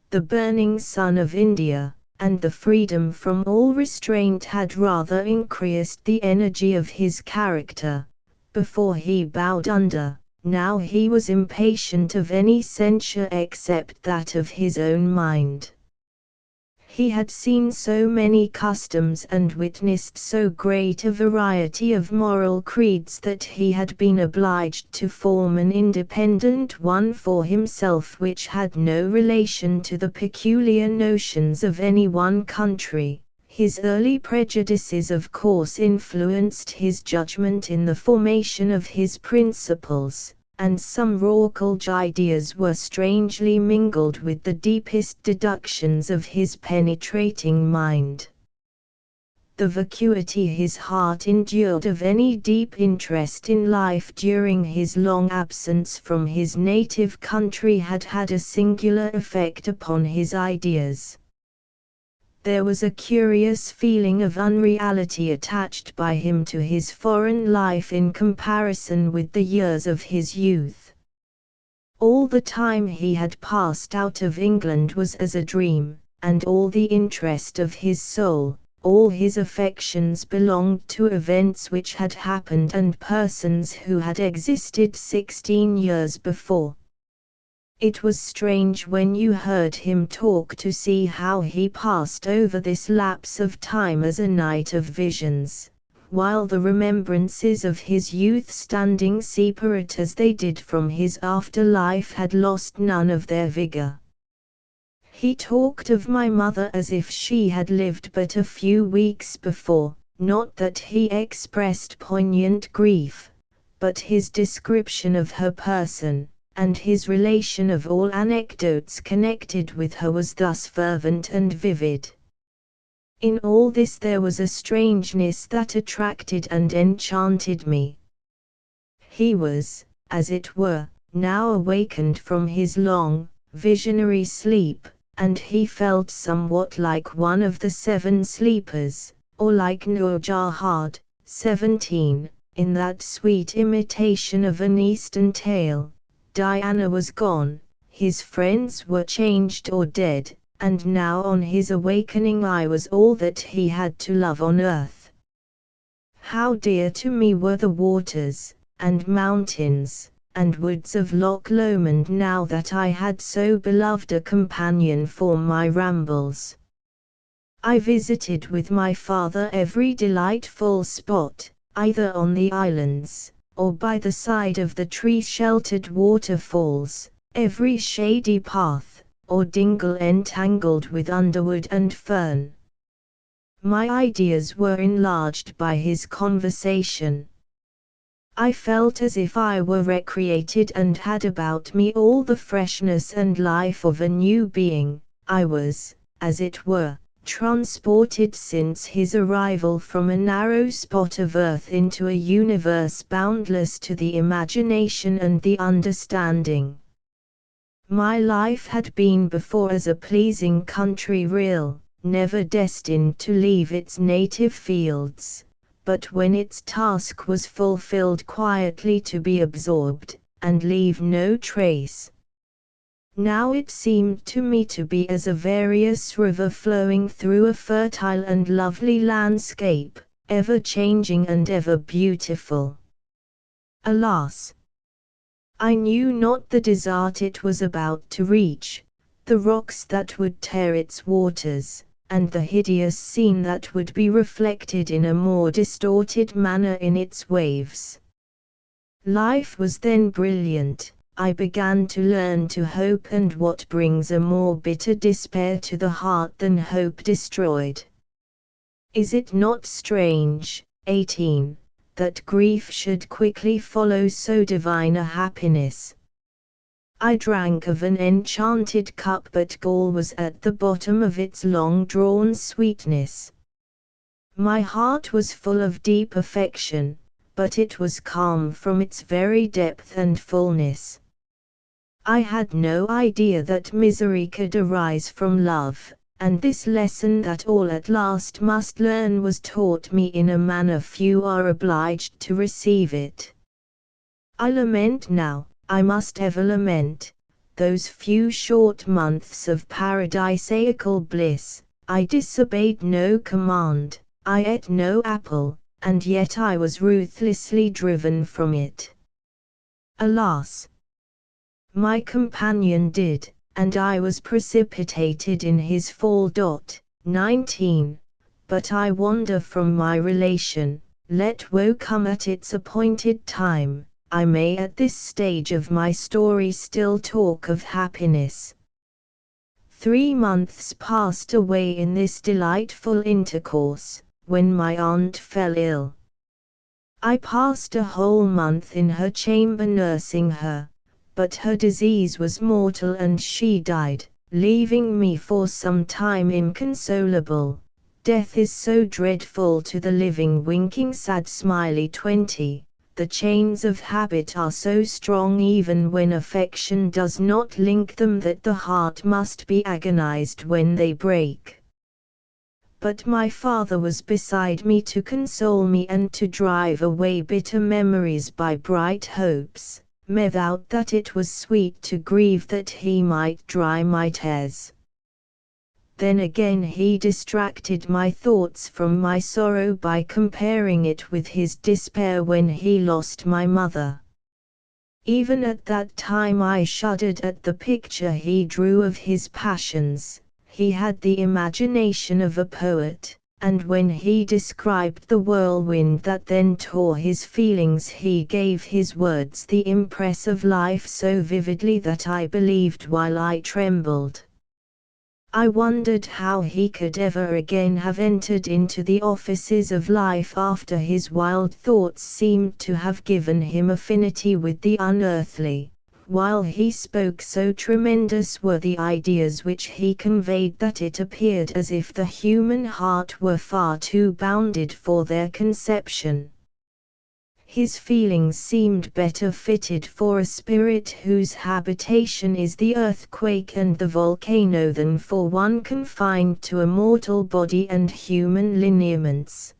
The burning sun of India, and the freedom from all restraint had rather increased the energy of his character. Before he bowed under, now he was impatient of any censure except that of his own mind. He had seen so many customs and witnessed so great a variety of moral creeds that he had been obliged to form an independent one for himself which had no relation to the peculiar notions of any one country. His early prejudices of course influenced his judgment in the formation of his principles, and some raucous ideas were strangely mingled with the deepest deductions of his penetrating mind. The vacuity his heart endured of any deep interest in life during his long absence from his native country had had a singular effect upon his ideas. There was a curious feeling of unreality attached by him to his foreign life in comparison with the years of his youth. All the time he had passed out of England was as a dream, and all the interest of his soul, all his affections belonged to events which had happened and persons who had existed 16 years before. It was strange when you heard him talk to see how he passed over this lapse of time as a night of visions, while the remembrances of his youth standing separate as they did from his afterlife had lost none of their vigor. He talked of my mother as if she had lived but a few weeks before, not that he expressed poignant grief, but his description of her person, and his relation of all anecdotes connected with her was thus fervent and vivid. In all this there was a strangeness that attracted and enchanted me. He was, as it were, now awakened from his long, visionary sleep, and he felt somewhat like one of the 7 sleepers, or like Noor-Jahad, 17, in that sweet imitation of an Eastern tale. Diana was gone, his friends were changed or dead, and now on his awakening I was all that he had to love on earth. How dear to me were the waters, and mountains, and woods of Loch Lomond now that I had so beloved a companion for my rambles. I visited with my father every delightful spot, either on the islands, or by the side of the tree-sheltered waterfalls, every shady path, or dingle entangled with underwood and fern. My ideas were enlarged by his conversation. I felt as if I were recreated and had about me all the freshness and life of a new being. I was, as it were, transported since his arrival from a narrow spot of earth into a universe boundless to the imagination and the understanding. My life had been before as a pleasing country reel, never destined to leave its native fields, but when its task was fulfilled quietly to be absorbed, and leave no trace. Now it seemed to me to be as a various river flowing through a fertile and lovely landscape, ever changing and ever beautiful. Alas! I knew not the desert it was about to reach, the rocks that would tear its waters, and the hideous scene that would be reflected in a more distorted manner in its waves. Life was then brilliant. I began to learn to hope, and what brings a more bitter despair to the heart than hope destroyed? Is it not strange, 18, that grief should quickly follow so divine a happiness? I drank of an enchanted cup, but gall was at the bottom of its long-drawn sweetness. My heart was full of deep affection, but it was calm from its very depth and fullness. I had no idea that misery could arise from love, and this lesson that all at last must learn was taught me in a manner few are obliged to receive it. I lament now, I must ever lament, those few short months of paradisaical bliss. I disobeyed no command, I ate no apple, and yet I was ruthlessly driven from it. Alas! My companion did, and I was precipitated in his fall. 19. But I wander from my relation. Let woe come at its appointed time. I may at this stage of my story still talk of happiness. 3 months passed away in this delightful intercourse, when my aunt fell ill. I passed a whole month in her chamber nursing her, but her disease was mortal and she died, leaving me for some time inconsolable. Death is so dreadful to the living. Winking sad smiley. 20. The chains of habit are so strong even when affection does not link them that the heart must be agonized when they break. But my father was beside me to console me and to drive away bitter memories by bright hopes. Methought that it was sweet to grieve that he might dry my tears. Then again he distracted my thoughts from my sorrow by comparing it with his despair when he lost my mother. Even at that time I shuddered at the picture he drew of his passions. He had the imagination of a poet, and when he described the whirlwind that then tore his feelings he gave his words the impress of life so vividly that I believed while I trembled. I wondered how he could ever again have entered into the offices of life after his wild thoughts seemed to have given him affinity with the unearthly. While he spoke, so tremendous were the ideas which he conveyed that it appeared as if the human heart were far too bounded for their conception. His feelings seemed better fitted for a spirit whose habitation is the earthquake and the volcano than for one confined to a mortal body and human lineaments.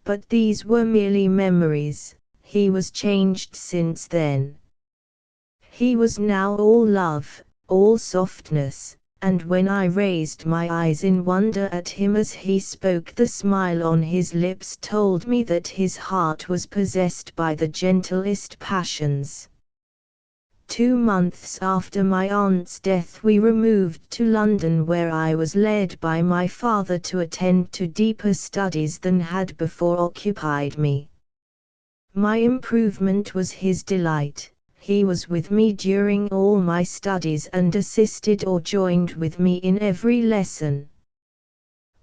But these were merely memories. He was changed since then. He was now all love, all softness, and when I raised my eyes in wonder at him as he spoke, the smile on his lips told me that his heart was possessed by the gentlest passions. 2 months after my aunt's death we removed to London, where I was led by my father to attend to deeper studies than had before occupied me. My improvement was his delight. He was with me during all my studies and assisted or joined with me in every lesson.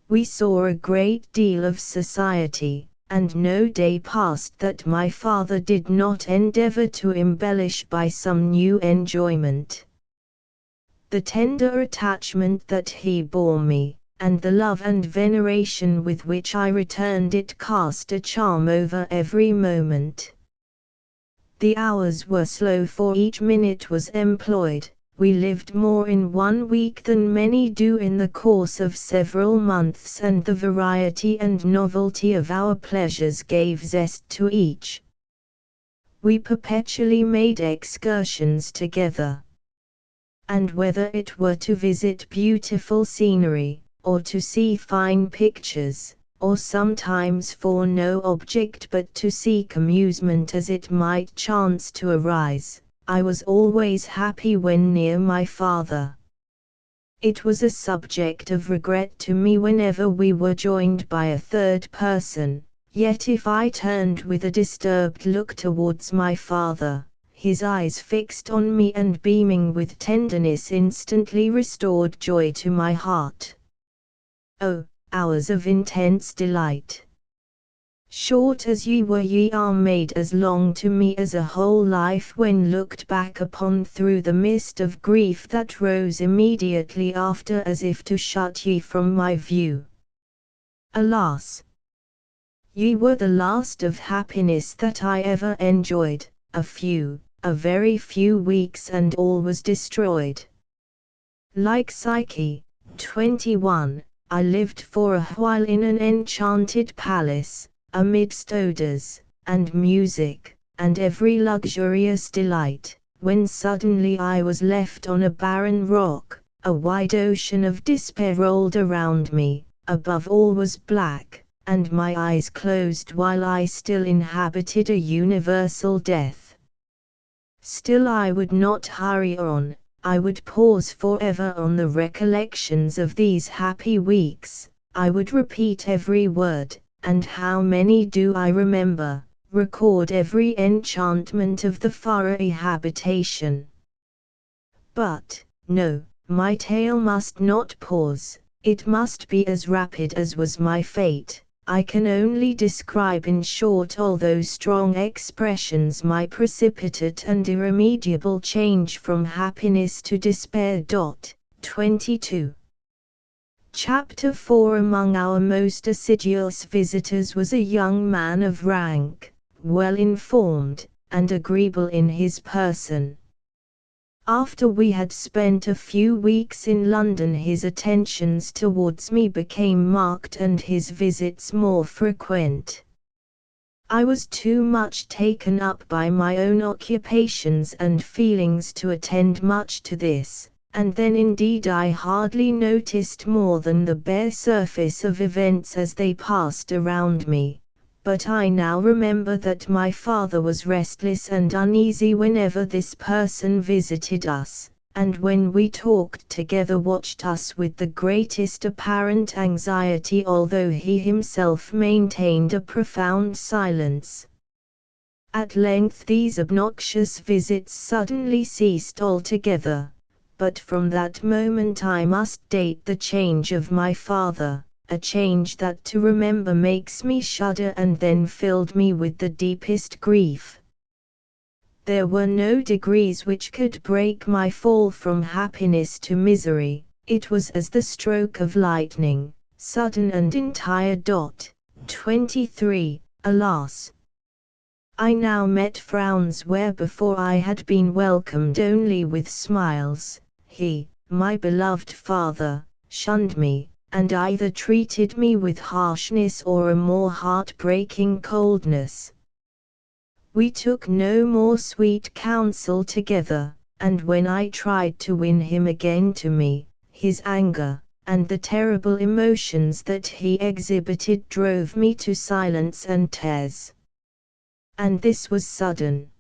We saw a great deal of society, and no day passed that my father did not endeavor to embellish by some new enjoyment. The tender attachment that he bore me, and the love and veneration with which I returned it, cast a charm over every moment. The hours were slow, for each minute was employed. We lived more in 1 week than many do in the course of several months, and the variety and novelty of our pleasures gave zest to each. We perpetually made excursions together. And whether it were to visit beautiful scenery, or to see fine pictures, or sometimes for no object but to seek amusement as it might chance to arise, I was always happy when near my father. It was a subject of regret to me whenever we were joined by a third person, yet if I turned with a disturbed look towards my father, his eyes fixed on me and beaming with tenderness instantly restored joy to my heart. Oh, hours of intense delight! Short as ye were, ye are made as long to me as a whole life when looked back upon through the mist of grief that rose immediately after, as if to shut ye from my view. Alas! Ye were the last of happiness that I ever enjoyed, a very few weeks, and all was destroyed. Like Psyche, 21, I lived for a while in an enchanted palace, amidst odors, and music, and every luxurious delight, when suddenly I was left on a barren rock. A wide ocean of despair rolled around me, above all was black, and my eyes closed while I still inhabited a universal death. Still I would not hurry on. I would pause forever on the recollections of these happy weeks. I would repeat every word, and how many do I remember, record every enchantment of the Faroe habitation. But, no, my tale must not pause, it must be as rapid as was my fate. I can only describe in short all those strong expressions, my precipitate and irremediable change from happiness to despair. 22. Chapter 4. Among our most assiduous visitors was a young man of rank, well informed, and agreeable in his person. After we had spent a few weeks in London, his attentions towards me became marked and his visits more frequent. I was too much taken up by my own occupations and feelings to attend much to this, and then indeed I hardly noticed more than the bare surface of events as they passed around me. But I now remember that my father was restless and uneasy whenever this person visited us, and when we talked together watched us with the greatest apparent anxiety, although he himself maintained a profound silence. At length these obnoxious visits suddenly ceased altogether, but from that moment I must date the change of my father. A change that to remember makes me shudder and then filled me with the deepest grief. There were no degrees which could break my fall from happiness to misery. It was as the stroke of lightning, sudden and entire. 23. Alas! I now met frowns where before I had been welcomed only with smiles. He, my beloved father, shunned me, and either treated me with harshness or a more heart-breaking coldness. We took no more sweet counsel together, and when I tried to win him again to me, his anger, and the terrible emotions that he exhibited drove me to silence and tears. And this was sudden.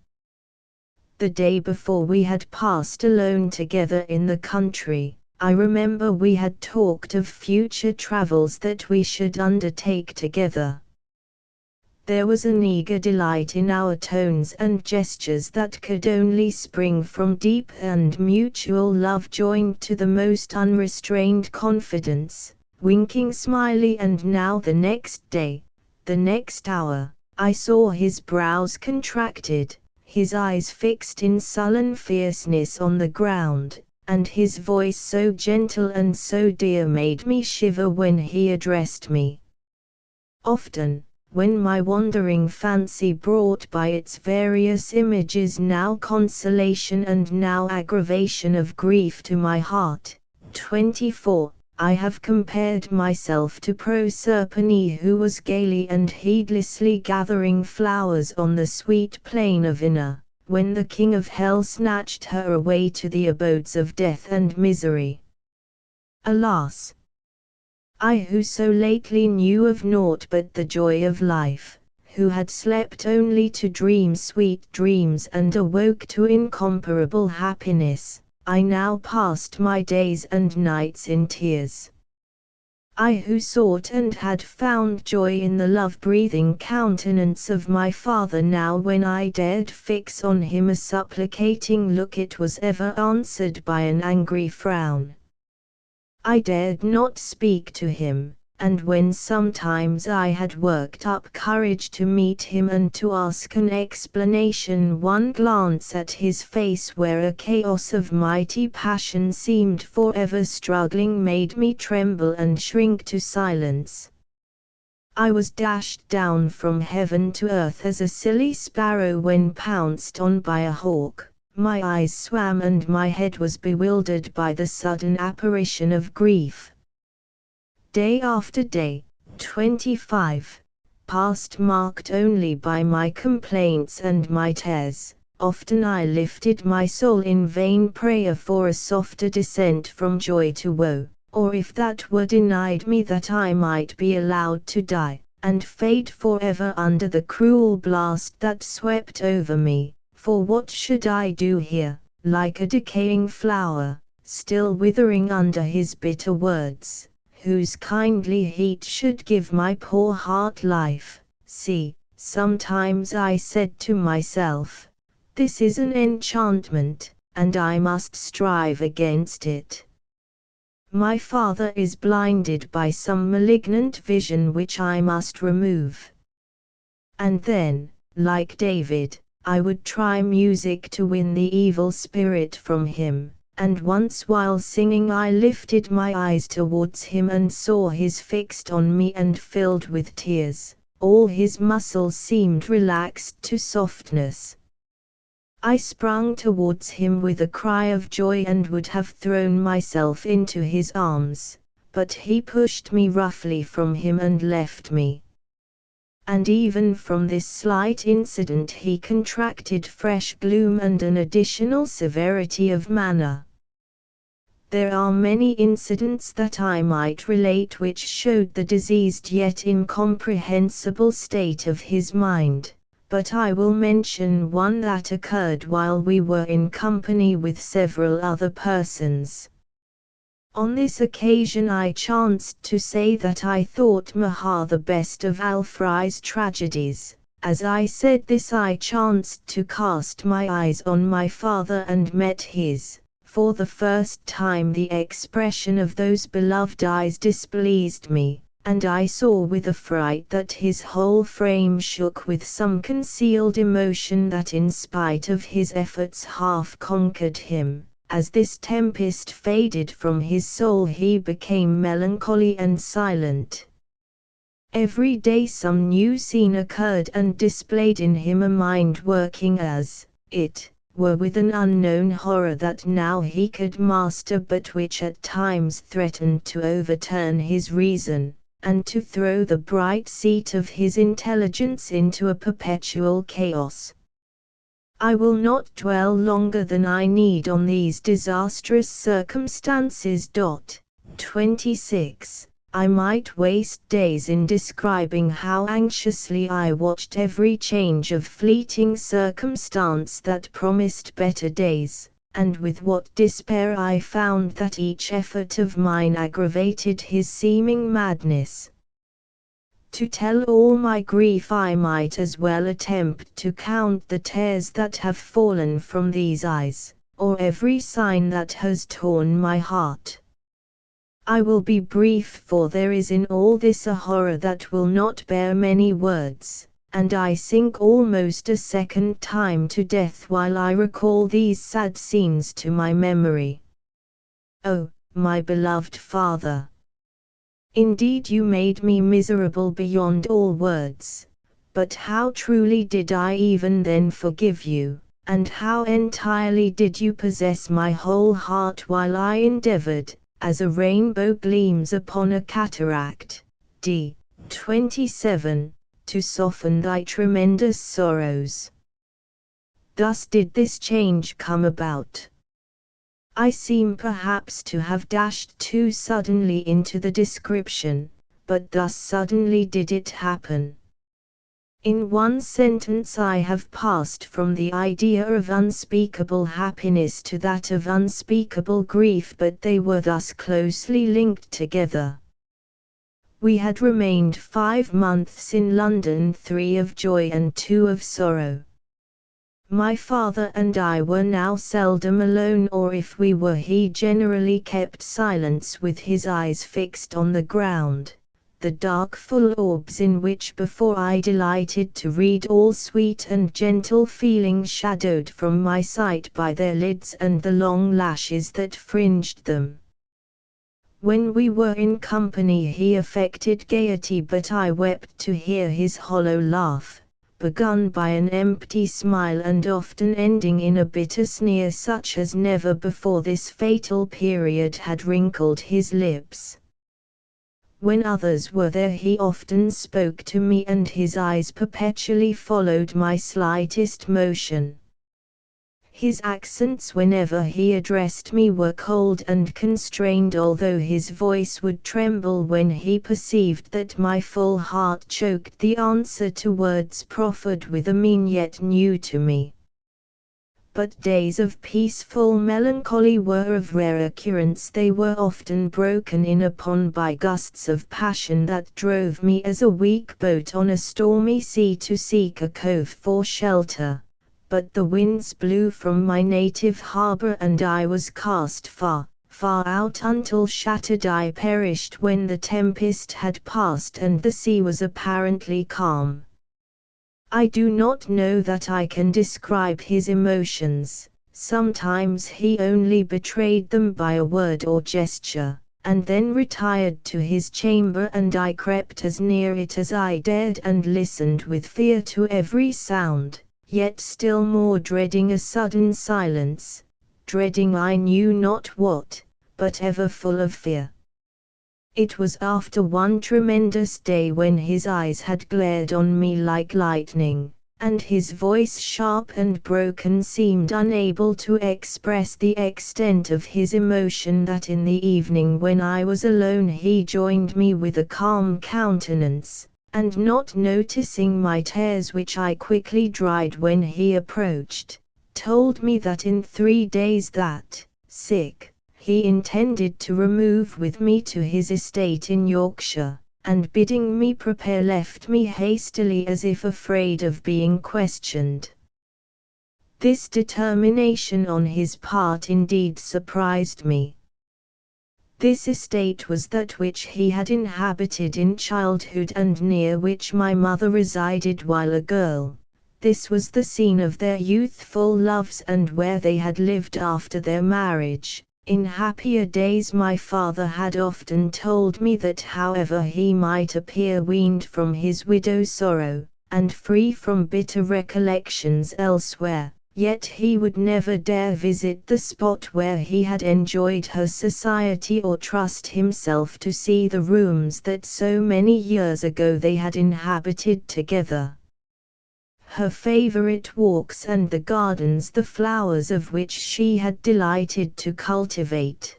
The day before we had passed alone together in the country, I remember we had talked of future travels that we should undertake together. There was an eager delight in our tones and gestures that could only spring from deep and mutual love joined to the most unrestrained confidence, winking slyly, and now the next day, the next hour, I saw his brows contracted, his eyes fixed in sullen fierceness on the ground, and his voice so gentle and so dear made me shiver when he addressed me. Often, when my wandering fancy brought by its various images now consolation and now aggravation of grief to my heart, 24, I have compared myself to Proserpine, who was gaily and heedlessly gathering flowers on the sweet plain of Ina, when the king of hell snatched her away to the abodes of death and misery. Alas! I who so lately knew of naught but the joy of life, who had slept only to dream sweet dreams and awoke to incomparable happiness, I now passed my days and nights in tears. I who sought and had found joy in the love-breathing countenance of my father, now when I dared fix on him a supplicating look, it was ever answered by an angry frown. I dared not speak to him, and when sometimes I had worked up courage to meet him and to ask an explanation, one glance at his face where a chaos of mighty passion seemed forever struggling made me tremble and shrink to silence. I was dashed down from heaven to earth as a silly sparrow when pounced on by a hawk. My eyes swam and my head was bewildered by the sudden apparition of grief. Day after day, 25, passed marked only by my complaints and my tears. Often I lifted my soul in vain prayer for a softer descent from joy to woe, or if that were denied me, that I might be allowed to die, and fade forever under the cruel blast that swept over me. For what should I do here, like a decaying flower, still withering under his bitter words, whose kindly heat should give my poor heart life? See, sometimes I said to myself, this is an enchantment, and I must strive against it. My father is blinded by some malignant vision which I must remove. And then, like David, I would try music to win the evil spirit from him, and once while singing I lifted my eyes towards him and saw his fixed on me and filled with tears, all his muscles seemed relaxed to softness. I sprung towards him with a cry of joy and would have thrown myself into his arms, but he pushed me roughly from him and left me. And even from this slight incident he contracted fresh gloom and an additional severity of manner. There are many incidents that I might relate which showed the diseased yet incomprehensible state of his mind, but I will mention one that occurred while we were in company with several other persons. On this occasion I chanced to say that I thought Maha the best of Alfrei's tragedies. As I said this I chanced to cast my eyes on my father and met his. For the first time the expression of those beloved eyes displeased me, and I saw with affright that his whole frame shook with some concealed emotion that in spite of his efforts half conquered him. As this tempest faded from his soul he became melancholy and silent. Every day some new scene occurred and displayed in him a mind working as it were with an unknown horror that now he could master, but which at times threatened to overturn his reason, and to throw the bright seat of his intelligence into a perpetual chaos. I will not dwell longer than I need on these disastrous circumstances. 26. I might waste days in describing how anxiously I watched every change of fleeting circumstance that promised better days, and with what despair I found that each effort of mine aggravated his seeming madness. To tell all my grief I might as well attempt to count the tears that have fallen from these eyes, or every sign that has torn my heart. I will be brief, for there is in all this a horror that will not bear many words, and I sink almost a second time to death while I recall these sad scenes to my memory. Oh, my beloved father! Indeed you made me miserable beyond all words, but how truly did I even then forgive you, and how entirely did you possess my whole heart while I endeavored, as a rainbow gleams upon a cataract, 27, to soften thy tremendous sorrows. Thus did this change come about. I seem perhaps to have dashed too suddenly into the description, but thus suddenly did it happen. In one sentence I have passed from the idea of unspeakable happiness to that of unspeakable grief, but they were thus closely linked together. We had remained 5 months in London, 3 of joy and 2 of sorrow. My father and I were now seldom alone, or if we were he generally kept silence with his eyes fixed on the ground, the dark full orbs in which before I delighted to read all sweet and gentle feelings shadowed from my sight by their lids and the long lashes that fringed them. When we were in company he affected gaiety, but I wept to hear his hollow laugh, begun by an empty smile and often ending in a bitter sneer such as never before this fatal period had wrinkled his lips. When others were there he often spoke to me, and his eyes perpetually followed my slightest motion. His accents whenever he addressed me were cold and constrained, although his voice would tremble when he perceived that my full heart choked the answer to words proffered with a mien yet new to me. But days of peaceful melancholy were of rare occurrence. They were often broken in upon by gusts of passion that drove me as a weak boat on a stormy sea to seek a cove for shelter. But the winds blew from my native harbor and I was cast far, far out until shattered I perished when the tempest had passed and the sea was apparently calm. I do not know that I can describe his emotions. Sometimes he only betrayed them by a word or gesture, and then retired to his chamber and I crept as near it as I dared and listened with fear to every sound, yet still more dreading a sudden silence, dreading I knew not what, but ever full of fear. It was after one tremendous day when his eyes had glared on me like lightning, and his voice sharp and broken seemed unable to express the extent of his emotion, that in the evening when I was alone he joined me with a calm countenance, and not noticing my tears which I quickly dried when he approached, told me that in 3 days that, he intended to remove with me to his estate in Yorkshire, and bidding me prepare left me hastily as if afraid of being questioned. This determination on his part indeed surprised me. This estate was that which he had inhabited in childhood and near which my mother resided while a girl. This was the scene of their youthful loves and where they had lived after their marriage. In happier days my father had often told me that however he might appear weaned from his widow's sorrow, and free from bitter recollections elsewhere, yet he would never dare visit the spot where he had enjoyed her society or trust himself to see the rooms that so many years ago they had inhabited together. her favourite walks and the gardens the flowers of which she had delighted to cultivate.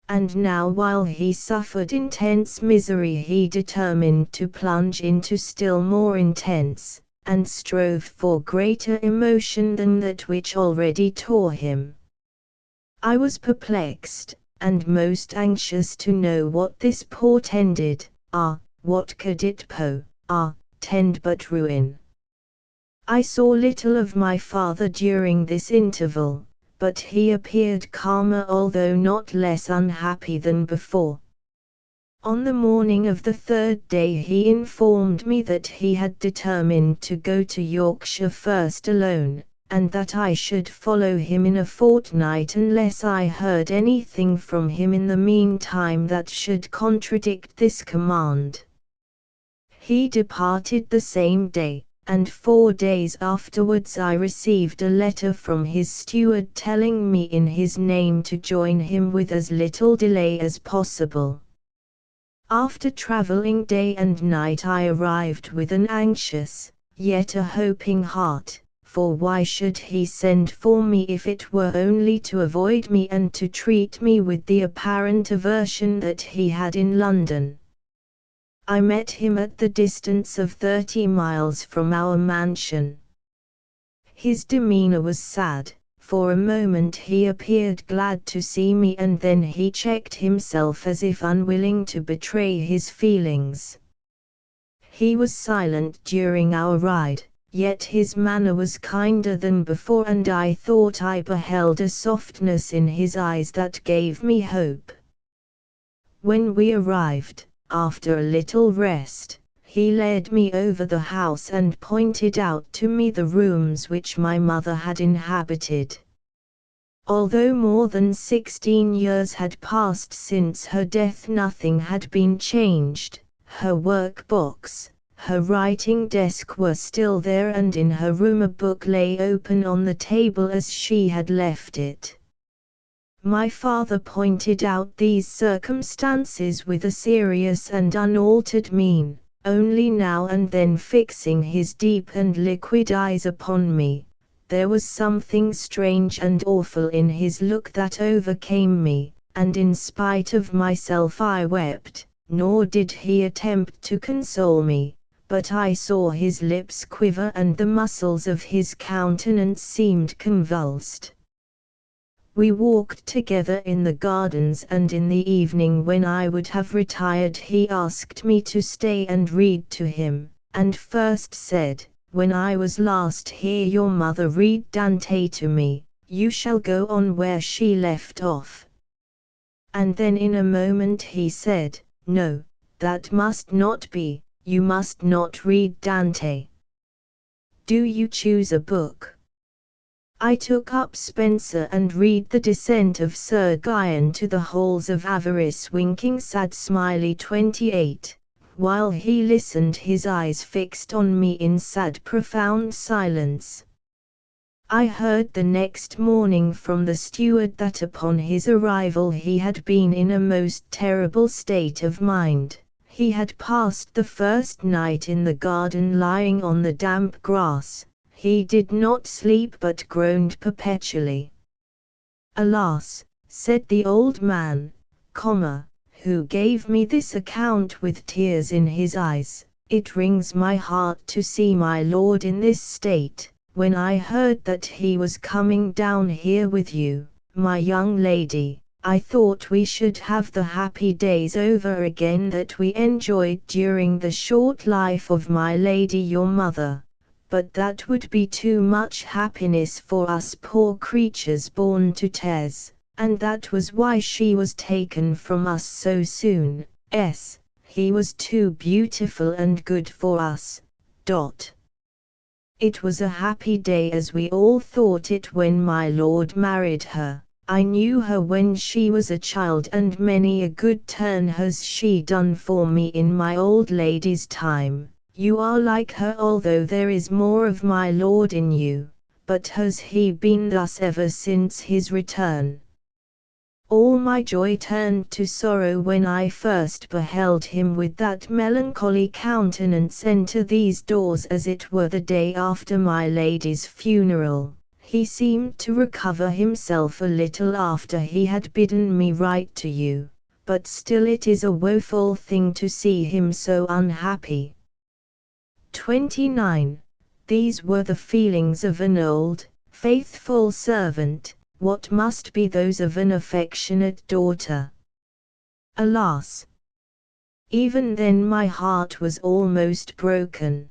And now while he suffered intense misery he determined to plunge into still more intense, and strove for greater emotion than that which already tore him. I was perplexed, and most anxious to know what this portended. What could it tend but ruin? I saw little of my father during this interval, but he appeared calmer although not less unhappy than before. On the morning of the third day he informed me that he had determined to go to Yorkshire first alone, and that I should follow him in a fortnight unless I heard anything from him in the meantime that should contradict this command. He departed the same day, and 4 days afterwards I received a letter from his steward telling me in his name to join him with as little delay as possible. After travelling day and night I arrived with an anxious, yet a hoping heart, for why should he send for me if it were only to avoid me and to treat me with the apparent aversion that he had in London? I met him at the distance of 30 miles from our mansion. His demeanour was sad. For a moment he appeared glad to see me and then he checked himself as if unwilling to betray his feelings. He was silent during our ride, yet his manner was kinder than before and I thought I beheld a softness in his eyes that gave me hope. When we arrived, after a little rest, he led me over the house and pointed out to me the rooms which my mother had inhabited. Although more than 16 years had passed since her death, nothing had been changed. Her work-box, her writing desk were still there, and in her room a book lay open on the table as she had left it. My father pointed out these circumstances with a serious and unaltered mien, only now and then fixing his deep and liquid eyes upon me. There was something strange and awful in his look that overcame me, and in spite of myself I wept, nor did he attempt to console me, but I saw his lips quiver and the muscles of his countenance seemed convulsed. We walked together in the gardens, and in the evening when I would have retired he asked me to stay and read to him, and first said, "When I was last here your mother read Dante to me, you shall go on where she left off." And then in a moment he said, "No, that must not be, you must not read Dante. Do you choose a book?" I took up Spencer and read The Descent of Sir Guyon to the Halls of Avarice, winking sad smiley 28, while he listened, his eyes fixed on me in sad profound silence. I heard the next morning from the steward that upon his arrival he had been in a most terrible state of mind. He had passed the first night in the garden lying on the damp grass. He did not sleep but groaned perpetually. "Alas," said the old man, who gave me this account with tears in his eyes, "it wrings my heart to see my lord in this state. When I heard that he was coming down here with you, my young lady, I thought we should have the happy days over again that we enjoyed during the short life of my lady your mother. But that would be too much happiness for us poor creatures born to tears, and that was why she was taken from us so soon. He was too beautiful and good for us. It was a happy day as we all thought it when my lord married her. I knew her when she was a child, and many a good turn has she done for me in my old lady's time. You are like her, although there is more of my lord in you, but has he been thus ever since his return?" All my joy turned to sorrow when I first beheld him with that melancholy countenance enter these doors as it were the day after my lady's funeral. He seemed to recover himself a little after he had bidden me write to you, but still it is a woeful thing to see him so unhappy. 29. These were the feelings of an old, faithful servant. What must be those of an affectionate daughter? Alas! Even then my heart was almost broken.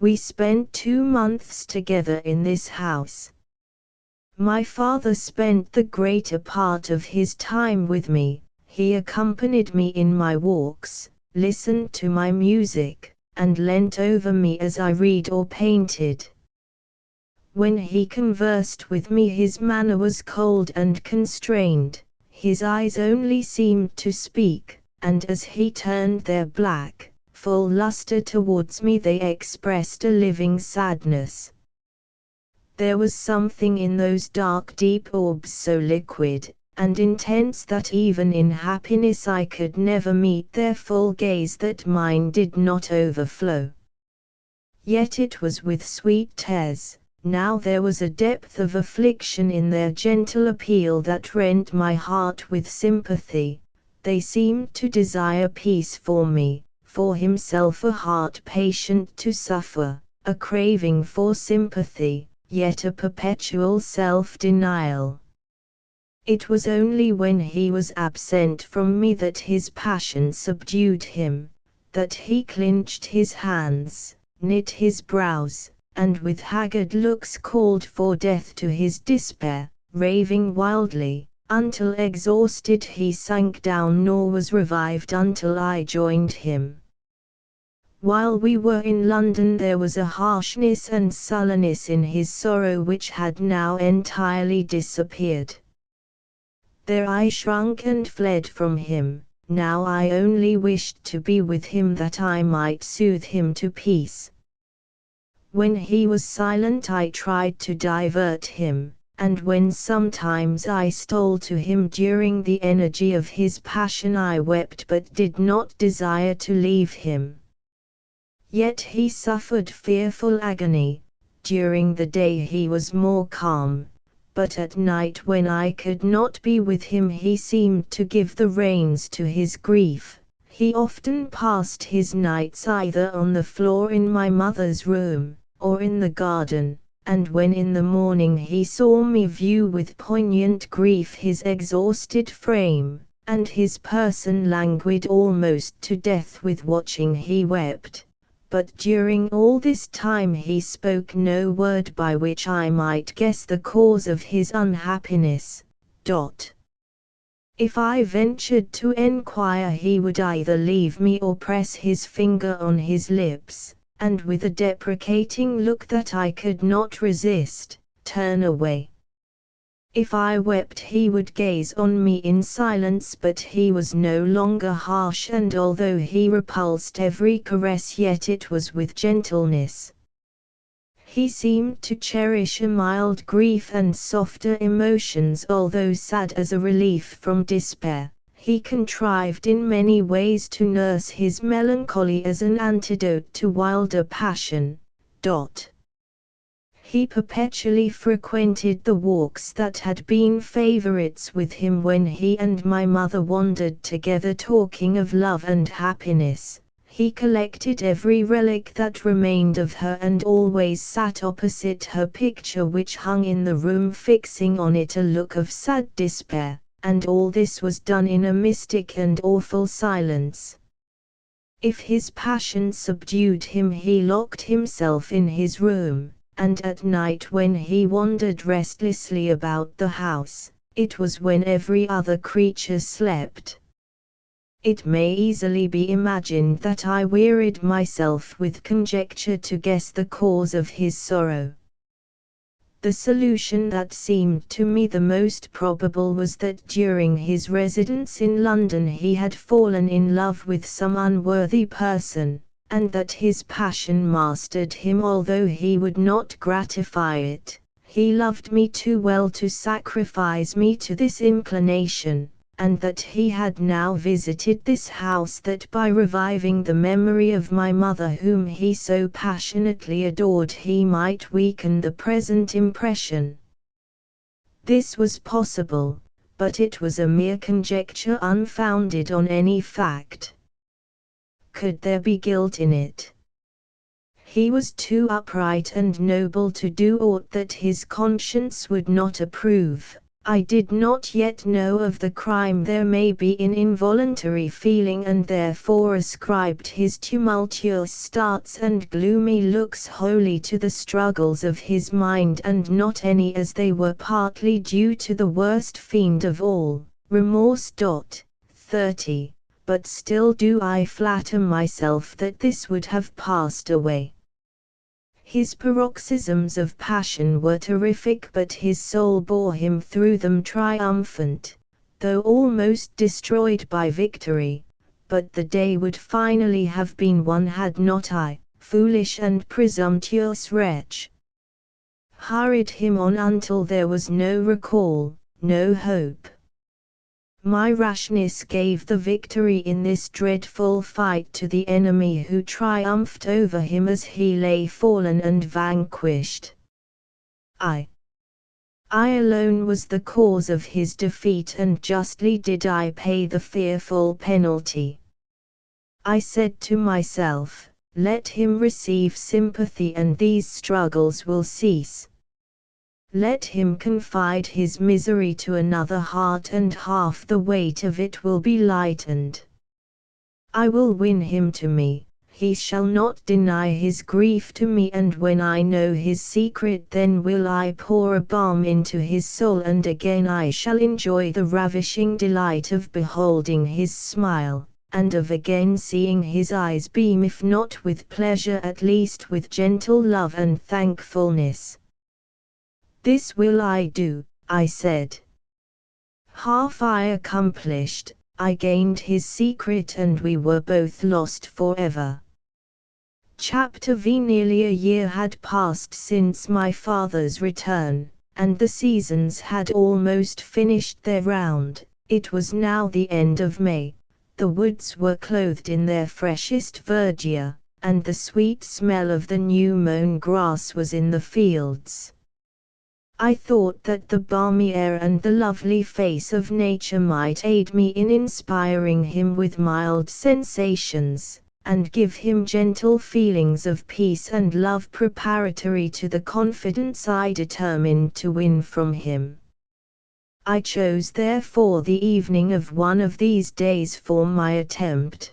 We spent 2 months together in this house. My father spent the greater part of his time with me. He accompanied me in my walks, listened to my music, and leant over me as I read or painted. When he conversed with me his manner was cold and constrained, his eyes only seemed to speak, and as he turned their black, full lustre towards me they expressed a living sadness. There was something in those dark deep orbs so liquid and intense that even in happiness I could never meet their full gaze, that mine did not overflow. Yet it was with sweet tears. Now there was a depth of affliction in their gentle appeal that rent my heart with sympathy. They seemed to desire peace for me, for himself a heart patient to suffer, a craving for sympathy, yet a perpetual self-denial. It was only when he was absent from me that his passion subdued him, that he clenched his hands, knit his brows, and with haggard looks called for death to his despair, raving wildly, until exhausted he sank down nor was revived until I joined him. While we were in London there was a harshness and sullenness in his sorrow which had now entirely disappeared. There I shrunk and fled from him. Now I only wished to be with him that I might soothe him to peace. When he was silent I tried to divert him, and when sometimes I stole to him during the energy of his passion I wept but did not desire to leave him. Yet he suffered fearful agony. During the day he was more calm, but at night when I could not be with him he seemed to give the reins to his grief. He often passed his nights either on the floor in my mother's room, or in the garden, and when in the morning he saw me view with poignant grief his exhausted frame, and his person languid almost to death with watching he wept. But during all this time he spoke no word by which I might guess the cause of his unhappiness. If I ventured to enquire he would either leave me or press his finger on his lips, and with a deprecating look that I could not resist, turn away. If I wept he would gaze on me in silence, but he was no longer harsh, and although he repulsed every caress yet it was with gentleness. He seemed to cherish a mild grief and softer emotions, although sad as a relief from despair. He contrived in many ways to nurse his melancholy as an antidote to wilder passion. He perpetually frequented the walks that had been favorites with him when he and my mother wandered together talking of love and happiness. He collected every relic that remained of her and always sat opposite her picture which hung in the room, fixing on it a look of sad despair. And all this was done in a mystic and awful silence. If his passion subdued him he locked himself in his room, and at night when he wandered restlessly about the house, it was when every other creature slept. It may easily be imagined that I wearied myself with conjecture to guess the cause of his sorrow. The solution that seemed to me the most probable was that during his residence in London he had fallen in love with some unworthy person, and that his passion mastered him although he would not gratify it. he loved me too well to sacrifice me to this inclination, and that he had now visited this house that by reviving the memory of my mother whom he so passionately adored he might weaken the present impression. This was possible, but it was a mere conjecture unfounded on any fact. Could there be guilt in it? He was too upright and noble to do aught that his conscience would not approve. I did not yet know of the crime there may be in involuntary feeling, and therefore ascribed his tumultuous starts and gloomy looks wholly to the struggles of his mind, and not any as they were partly due to the worst fiend of all, remorse. 30. But still do I flatter myself that this would have passed away. His paroxysms of passion were terrific, but his soul bore him through them triumphant, though almost destroyed by victory. But the day would finally have been won had not I, foolish and presumptuous wretch, hurried him on until there was no recall, no hope. My rashness gave the victory in this dreadful fight to the enemy who triumphed over him as he lay fallen and vanquished. I alone was the cause of his defeat, and justly did I pay the fearful penalty. I said to myself, let him receive sympathy and these struggles will cease. Let him confide his misery to another heart and half the weight of it will be lightened. I will win him to me, he shall not deny his grief to me, and when I know his secret then will I pour a balm into his soul, and again I shall enjoy the ravishing delight of beholding his smile, and of again seeing his eyes beam, if not with pleasure at least with gentle love and thankfulness. This will I do, I said. Half I accomplished, I gained his secret, and we were both lost forever. Chapter V. Nearly a year had passed since my father's return, and the seasons had almost finished their round. It was now the end of May. The woods were clothed in their freshest verdure, and the sweet smell of the new mown grass was in the fields. I thought that the balmy air and the lovely face of nature might aid me in inspiring him with mild sensations, and give him gentle feelings of peace and love preparatory to the confidence I determined to win from him. I chose therefore the evening of one of these days for my attempt.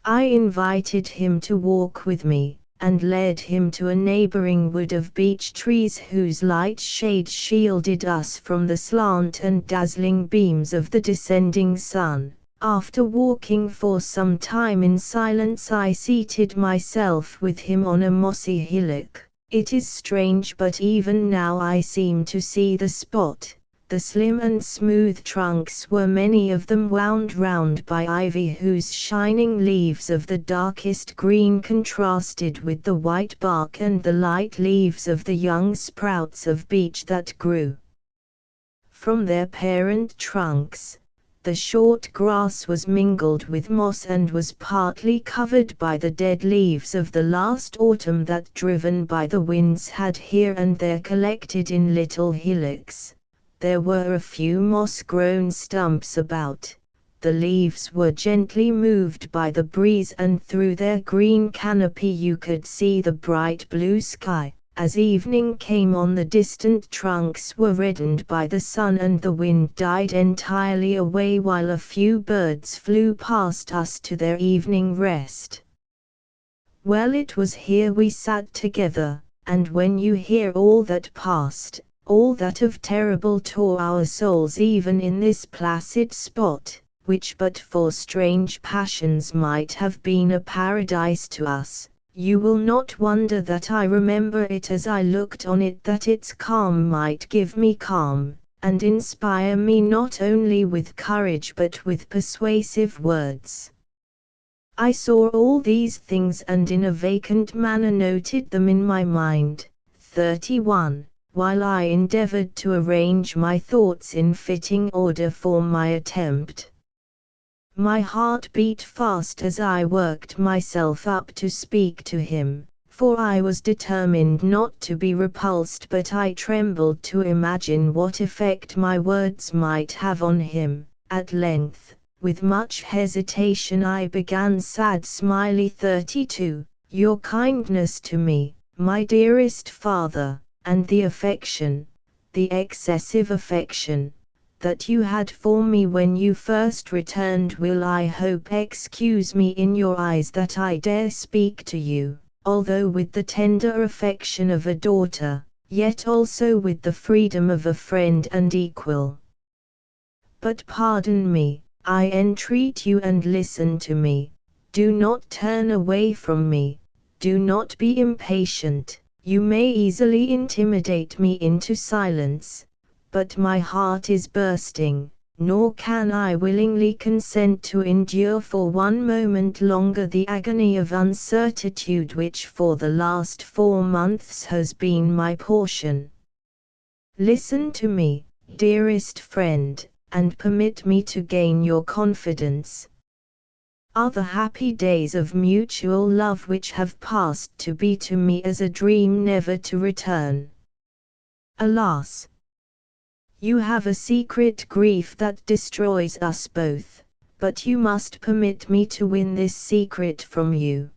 I invited him to walk with me, and led him to a neighboring wood of beech trees whose light shade shielded us from the slant and dazzling beams of the descending sun. After walking for some time in silence, I seated myself with him on a mossy hillock. It is strange, but even now I seem to see the spot. The slim and smooth trunks were many of them wound round by ivy whose shining leaves of the darkest green contrasted with the white bark and the light leaves of the young sprouts of beech that grew from their parent trunks. The short grass was mingled with moss and was partly covered by the dead leaves of the last autumn that, driven by the winds, had here and there collected in little hillocks. There were a few moss-grown stumps about. The leaves were gently moved by the breeze, and through their green canopy you could see the bright blue sky. As evening came on, the distant trunks were reddened by the sun, and the wind died entirely away, while a few birds flew past us to their evening rest. Well, it was here we sat together, and when you hear all that passed, all that of terrible tore our souls even in this placid spot, which but for strange passions might have been a paradise to us, you will not wonder that I remember it as I looked on it, that its calm might give me calm, and inspire me not only with courage but with persuasive words. I saw all these things, and in a vacant manner noted them in my mind. 31. while I endeavored to arrange my thoughts in fitting order for my attempt. My heart beat fast as I worked myself up to speak to him, for I was determined not to be repulsed, but I trembled to imagine what effect my words might have on him. At length, with much hesitation, I began. Sad Smiley 32, your kindness to me, my dearest father, and the affection, the excessive affection, that you had for me when you first returned will, I hope, excuse me in your eyes that I dare speak to you, although with the tender affection of a daughter, yet also with the freedom of a friend and equal. But pardon me, I entreat you, and listen to me. Do not turn away from me. Do not be impatient. You may easily intimidate me into silence, but my heart is bursting, nor can I willingly consent to endure for one moment longer the agony of uncertitude which for the last 4 months has been my portion. Listen to me, dearest friend, and permit me to gain your confidence. Are the happy days of mutual love which have passed to be to me as a dream never to return? Alas! You have a secret grief that destroys us both, but you must permit me to win this secret from you.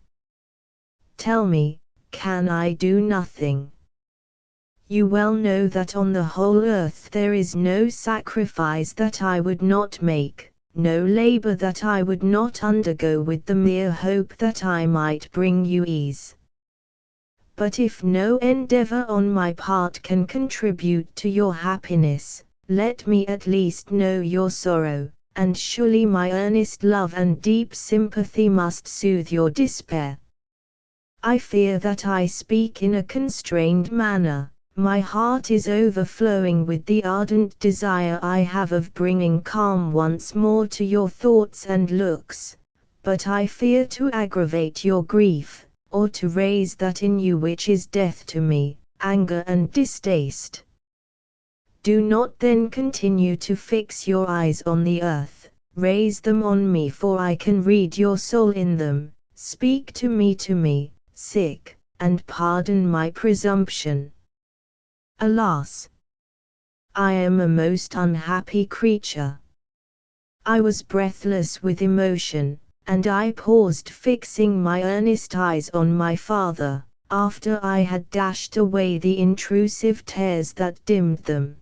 Tell me, can I do nothing? You well know that on the whole earth there is no sacrifice that I would not make, no labor that I would not undergo with the mere hope that I might bring you ease. But if no endeavor on my part can contribute to your happiness, let me at least know your sorrow, and surely my earnest love and deep sympathy must soothe your despair. I fear that I speak in a constrained manner. My heart is overflowing with the ardent desire I have of bringing calm once more to your thoughts and looks, but I fear to aggravate your grief, or to raise that in you which is death to me, anger and distaste. Do not then continue to fix your eyes on the earth, raise them on me, for I can read your soul in them. Speak to me, sick, and pardon my presumption. Alas! I am a most unhappy creature. I was breathless with emotion, and I paused, fixing my earnest eyes on my father, after I had dashed away the intrusive tears that dimmed them.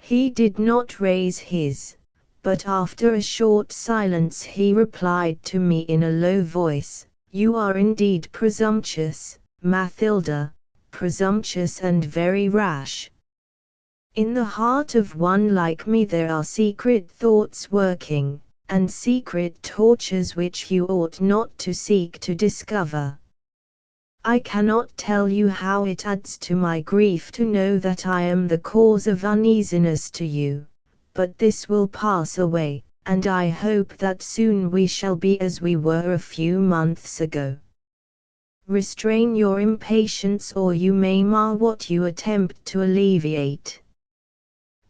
He did not raise his, but after a short silence he replied to me in a low voice, "You are indeed presumptuous, Mathilda, presumptuous and very rash. In the heart of one like me there are secret thoughts working, and secret tortures which you ought not to seek to discover. I cannot tell you how it adds to my grief to know that I am the cause of uneasiness to you, but this will pass away, and I hope that soon we shall be as we were a few months ago. Restrain your impatience, or you may mar what you attempt to alleviate.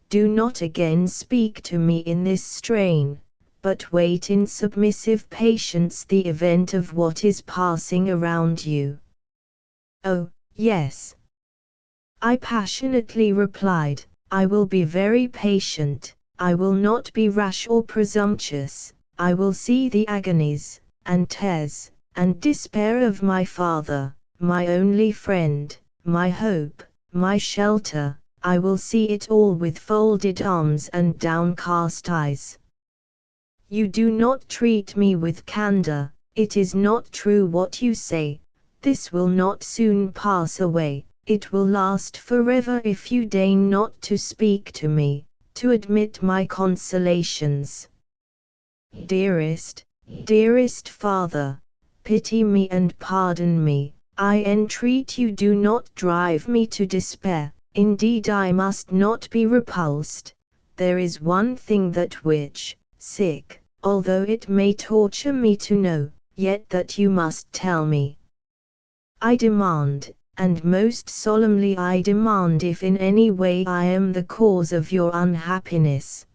Do not again speak to me in this strain, but wait in submissive patience the event of what is passing around you." "Oh, yes," I passionately replied, "I will be very patient. I will not be rash or presumptuous. I will see the agonies, and tears, and despair of my father, my only friend, my hope, my shelter. I will see it all with folded arms and downcast eyes. You do not treat me with candor. It is not true what you say. This will not soon pass away. It will last forever if you deign not to speak to me, to admit my consolations. Dearest, dearest father, pity me and pardon me. I entreat you, do not drive me to despair. Indeed, I must not be repulsed. There is one thing that which, sick, although it may torture me to know, yet that you must tell me. I demand, and most solemnly I demand if in any way I am the cause of your unhappiness.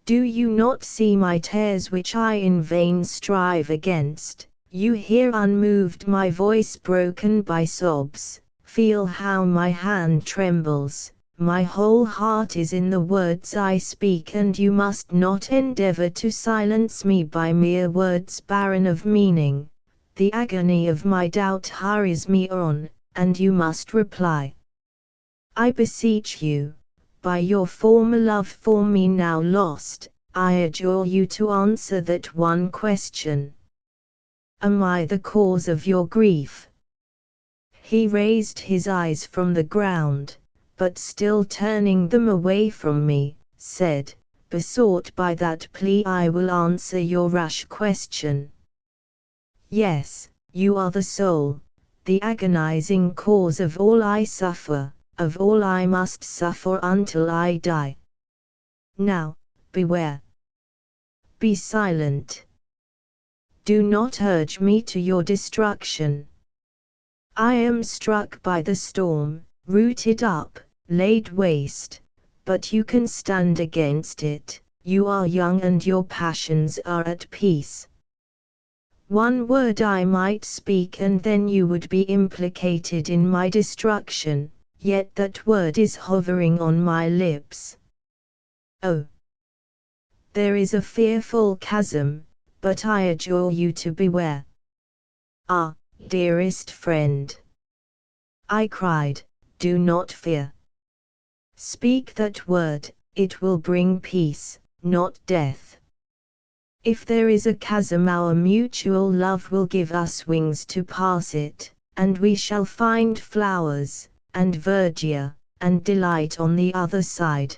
Do you not see my tears which I in vain strive against? You hear unmoved my voice broken by sobs, feel how my hand trembles, my whole heart is in the words I speak, and you must not endeavor to silence me by mere words barren of meaning. The agony of my doubt hurries me on, and you must reply. I beseech you, by your former love for me now lost, I adjure you to answer that one question. Am I the cause of your grief? He raised his eyes from the ground, but still turning them away from me, said, besought by that plea I will answer your rash question. Yes, you are the soul, the agonizing cause of all I suffer, of all I must suffer until I die. Now, beware. Be silent. Do not urge me to your destruction. I am struck by the storm, rooted up, laid waste, but you can stand against it. You are young and your passions are at peace. One word I might speak and then you would be implicated in my destruction, yet that word is hovering on my lips. Oh! There is a fearful chasm, but I adjure you to beware. Ah, dearest friend! I cried, do not fear. Speak that word, it will bring peace, not death. If there is a chasm, our mutual love will give us wings to pass it, and we shall find flowers, and verdure, and delight on the other side.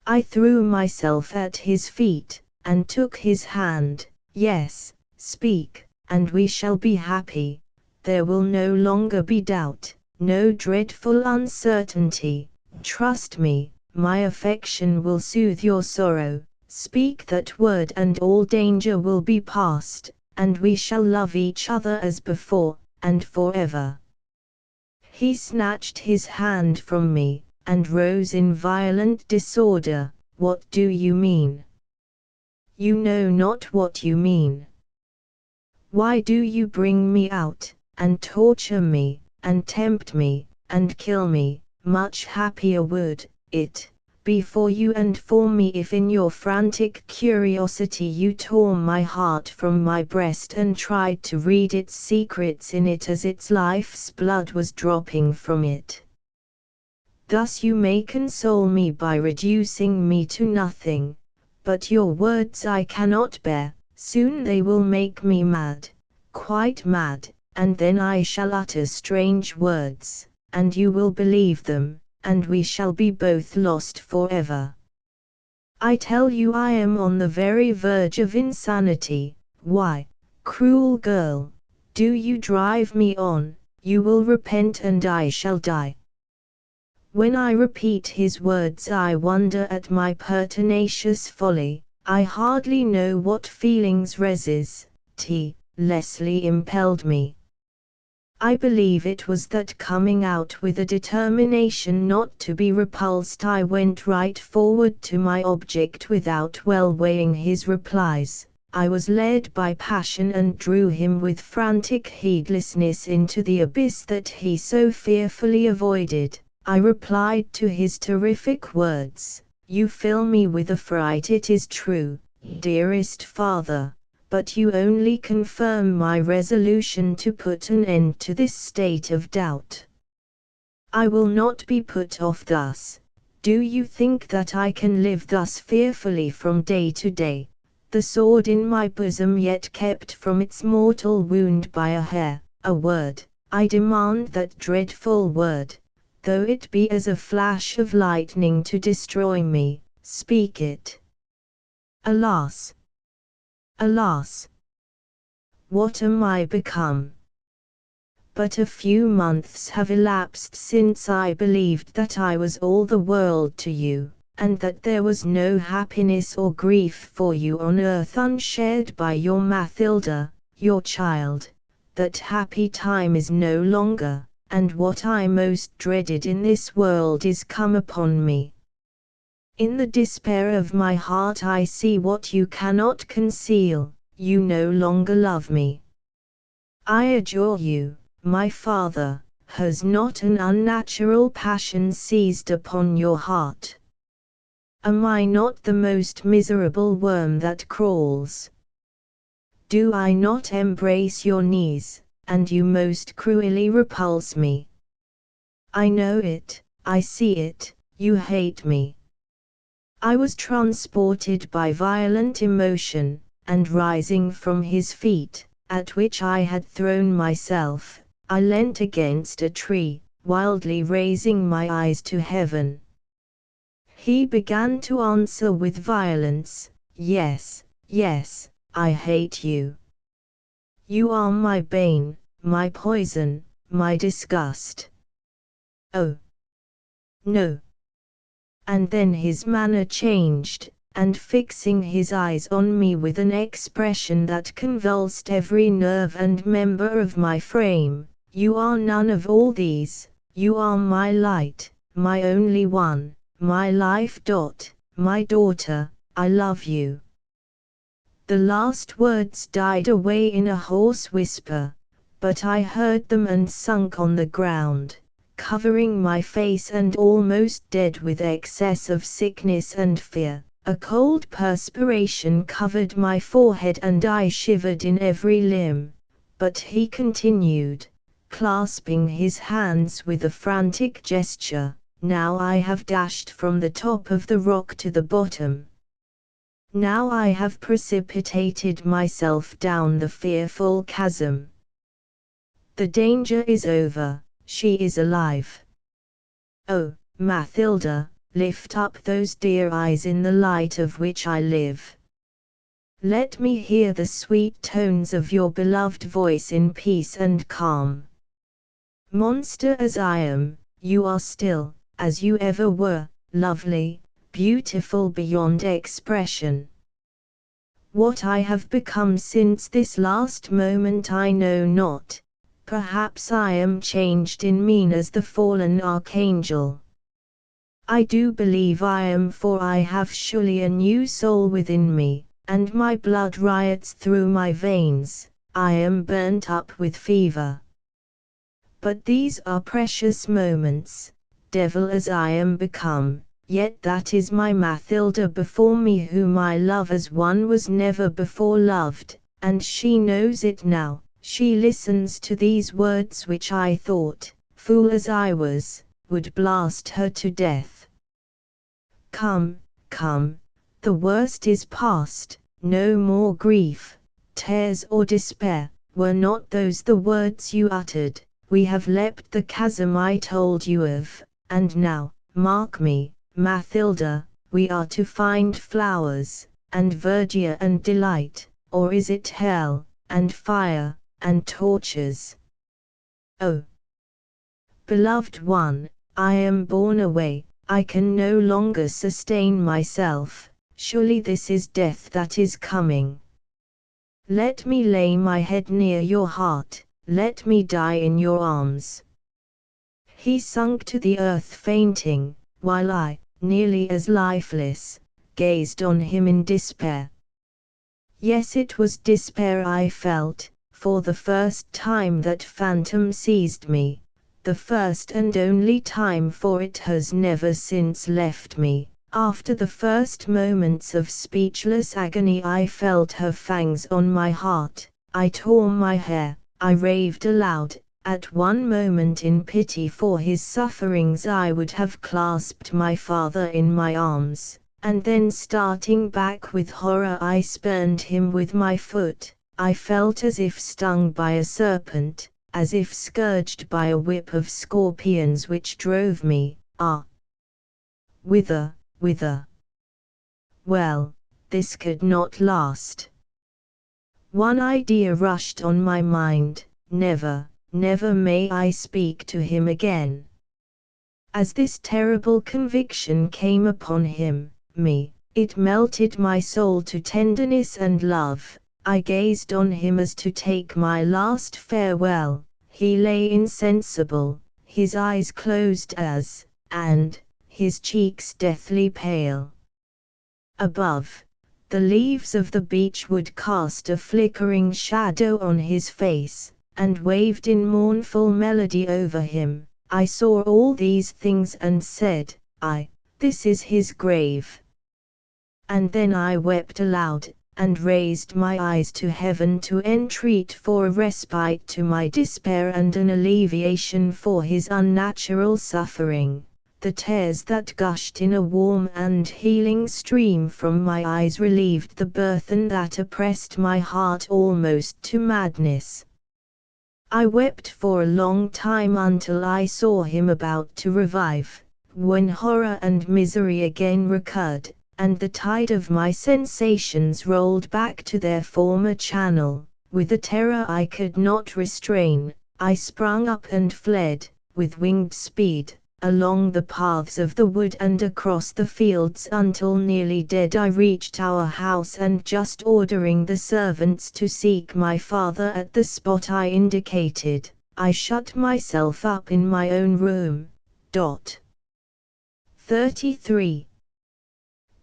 I threw myself at his feet, and took his hand. Yes, speak, and we shall be happy. There will no longer be doubt, no dreadful uncertainty. Trust me, my affection will soothe your sorrow. Speak that word and all danger will be past, and we shall love each other as before, and forever. He snatched his hand from me, and rose in violent disorder. What do you mean? You know not what you mean. Why do you bring me out, and torture me, and tempt me, and kill me? Much happier would it be for you and for me if in your frantic curiosity you tore my heart from my breast and tried to read its secrets in it as its life's blood was dropping from it. Thus you may console me by reducing me to nothing, but your words I cannot bear. Soon they will make me mad, quite mad, and then I shall utter strange words, and you will believe them, and we shall be both lost forever. I tell you I am on the very verge of insanity. Why, cruel girl, do you drive me on? You will repent and I shall die. When I repeat his words I wonder at my pertinacious folly. I hardly know what feelings resistlessly impelled me. I believe it was that coming out with a determination not to be repulsed I went right forward to my object without well weighing his replies. I was led by passion and drew him with frantic heedlessness into the abyss that he so fearfully avoided. I replied to his terrific words, "You fill me with affright, it is true, dearest father, but you only confirm my resolution to put an end to this state of doubt. I will not be put off thus. Do you think that I can live thus fearfully from day to day, the sword in my bosom yet kept from its mortal wound by a hair? A word, I demand that dreadful word, though it be as a flash of lightning to destroy me, speak it. Alas! Alas! What am I become? But a few months have elapsed since I believed that I was all the world to you, and that there was no happiness or grief for you on earth unshared by your Mathilda, your child. That happy time is no longer. and what I most dreaded in this world is come upon me. In the despair of my heart I see what you cannot conceal, you no longer love me. I adjure you, my father, has not an unnatural passion seized upon your heart? Am I not the most miserable worm that crawls? Do I not embrace your knees, and you most cruelly repulse me? I know it, I see it, you hate me. I was transported by violent emotion, and rising from his feet, at which I had thrown myself, I leant against a tree, wildly raising my eyes to heaven. He began to answer with violence, "Yes, yes, I hate you. You are my bane, my poison, my disgust. Oh, no." And then his manner changed, and fixing his eyes on me with an expression that convulsed every nerve and member of my frame, "You are none of all these, you are my light, my only one, my life. My daughter, I love you." The last words died away in a hoarse whisper, but I heard them and sunk on the ground, covering my face and almost dead with excess of sickness and fear. A cold perspiration covered my forehead and I shivered in every limb, but he continued, clasping his hands with a frantic gesture, "Now I have dashed from the top of the rock to the bottom. Now I have precipitated myself down the fearful chasm. The danger is over, she is alive. Oh, Mathilda, lift up those dear eyes in the light of which I live. Let me hear the sweet tones of your beloved voice in peace and calm. Monster as I am, you are still, as you ever were, lovely, beautiful beyond expression. What I have become since this last moment I know not. Perhaps I am changed in mien as the fallen archangel. I do believe I am, for I have surely a new soul within me, and my blood riots through my veins. I am burnt up with fever. But these are precious moments, devil as I am become, yet that is my Mathilda before me whom I love as one was never before loved, and she knows it now. She listens to these words which I thought, fool as I was, would blast her to death. Come, come, the worst is past, no more grief, tears or despair. Were not those the words you uttered? We have leapt the chasm I told you of, and now, mark me, Mathilda, we are to find flowers, and verdure and delight, or is it hell, and fire, and tortures? Oh, beloved one, I am borne away, I can no longer sustain myself, surely this is death that is coming. Let me lay my head near your heart, let me die in your arms. He sunk to the earth fainting, while I, nearly as lifeless, gazed on him in despair. Yes, it was despair I felt, for the first time that phantom seized me, the first and only time, for it has never since left me. After the first moments of speechless agony I felt her fangs on my heart, I tore my hair, I raved aloud. At one moment in pity for his sufferings I would have clasped my father in my arms, and then starting back with horror I spurned him with my foot. I felt as if stung by a serpent, as if scourged by a whip of scorpions which drove me, whither? Well, this could not last. One idea rushed on my mind, never may I speak to him again. As this terrible conviction came upon me, it melted my soul to tenderness and love. I gazed on him as to take my last farewell. he lay insensible, his eyes closed and his cheeks deathly pale. Above, the leaves of the beechwood cast a flickering shadow on his face, and waved in mournful melody over him. I saw all these things and said, "This is his grave." And then I wept aloud, and raised my eyes to heaven to entreat for a respite to my despair and an alleviation for his unnatural suffering. The tears that gushed in a warm and healing stream from my eyes relieved the burthen that oppressed my heart almost to madness. I wept for a long time until I saw him about to revive, when horror and misery again recurred, and the tide of my sensations rolled back to their former channel. With a terror I could not restrain, I sprung up and fled, with winged speed, along the paths of the wood and across the fields until nearly dead I reached our house, and just ordering the servants to seek my father at the spot I indicated, I shut myself up in my own room. 33.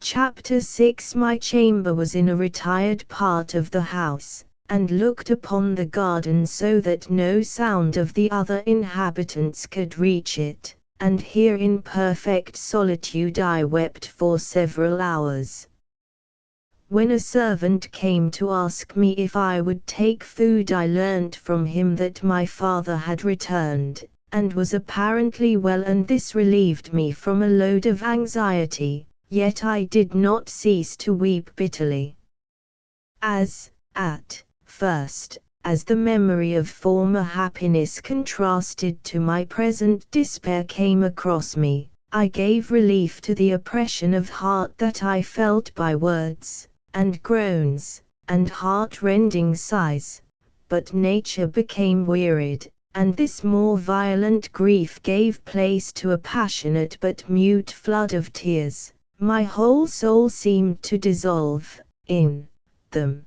Chapter 6. My chamber was in a retired part of the house, and looked upon the garden so that no sound of the other inhabitants could reach it, and here in perfect solitude I wept for several hours. When a servant came to ask me if I would take food, I learnt from him that my father had returned, and was apparently well, and this relieved me from a load of anxiety. Yet I did not cease to weep bitterly. As, at first, as the memory of former happiness contrasted to my present despair came across me, I gave relief to the oppression of heart that I felt by words, and groans, and heart-rending sighs. But nature became wearied, and this more violent grief gave place to a passionate but mute flood of tears. My whole soul seemed to dissolve in them.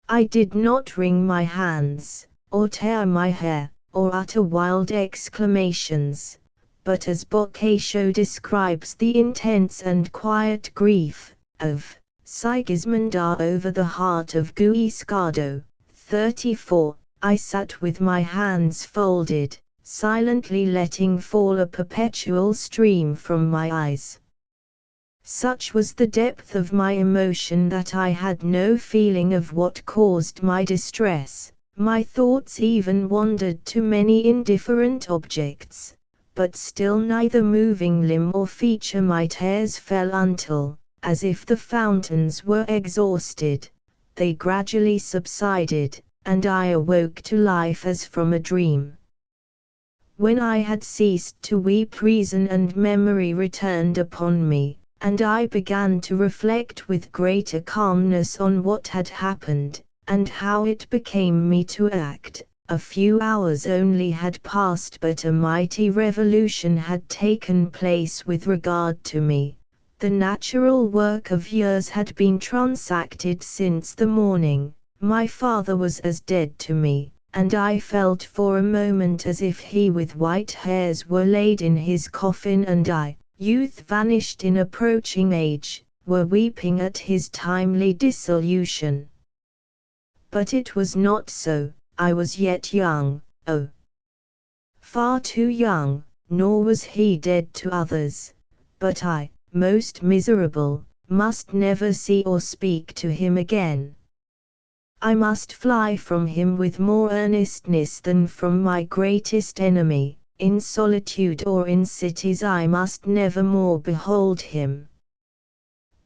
I did not wring my hands, or tear my hair, or utter wild exclamations, but as Boccaccio describes the intense and quiet grief of Sigismunda over the heart of Guiscardo. 34. I sat with my hands folded, silently letting fall a perpetual stream from my eyes. Such was the depth of my emotion that I had no feeling of what caused my distress. My thoughts even wandered to many indifferent objects, but still neither moving limb or feature my tears fell until, as if the fountains were exhausted, they gradually subsided, and I awoke to life as from a dream. When I had ceased to weep, reason and memory returned upon me, and I began to reflect with greater calmness on what had happened, and how it became me to act. A few hours only had passed, but a mighty revolution had taken place with regard to me. The natural work of years had been transacted since the morning. My father was as dead to me, and I felt for a moment as if he with white hairs were laid in his coffin, and I, youth vanished in approaching age, were weeping at his timely dissolution. But it was not so. I was yet young, oh, far too young, nor was he dead to others, but I, most miserable, must never see or speak to him again. I must fly from him with more earnestness than from my greatest enemy. In solitude or in cities I must never more behold him.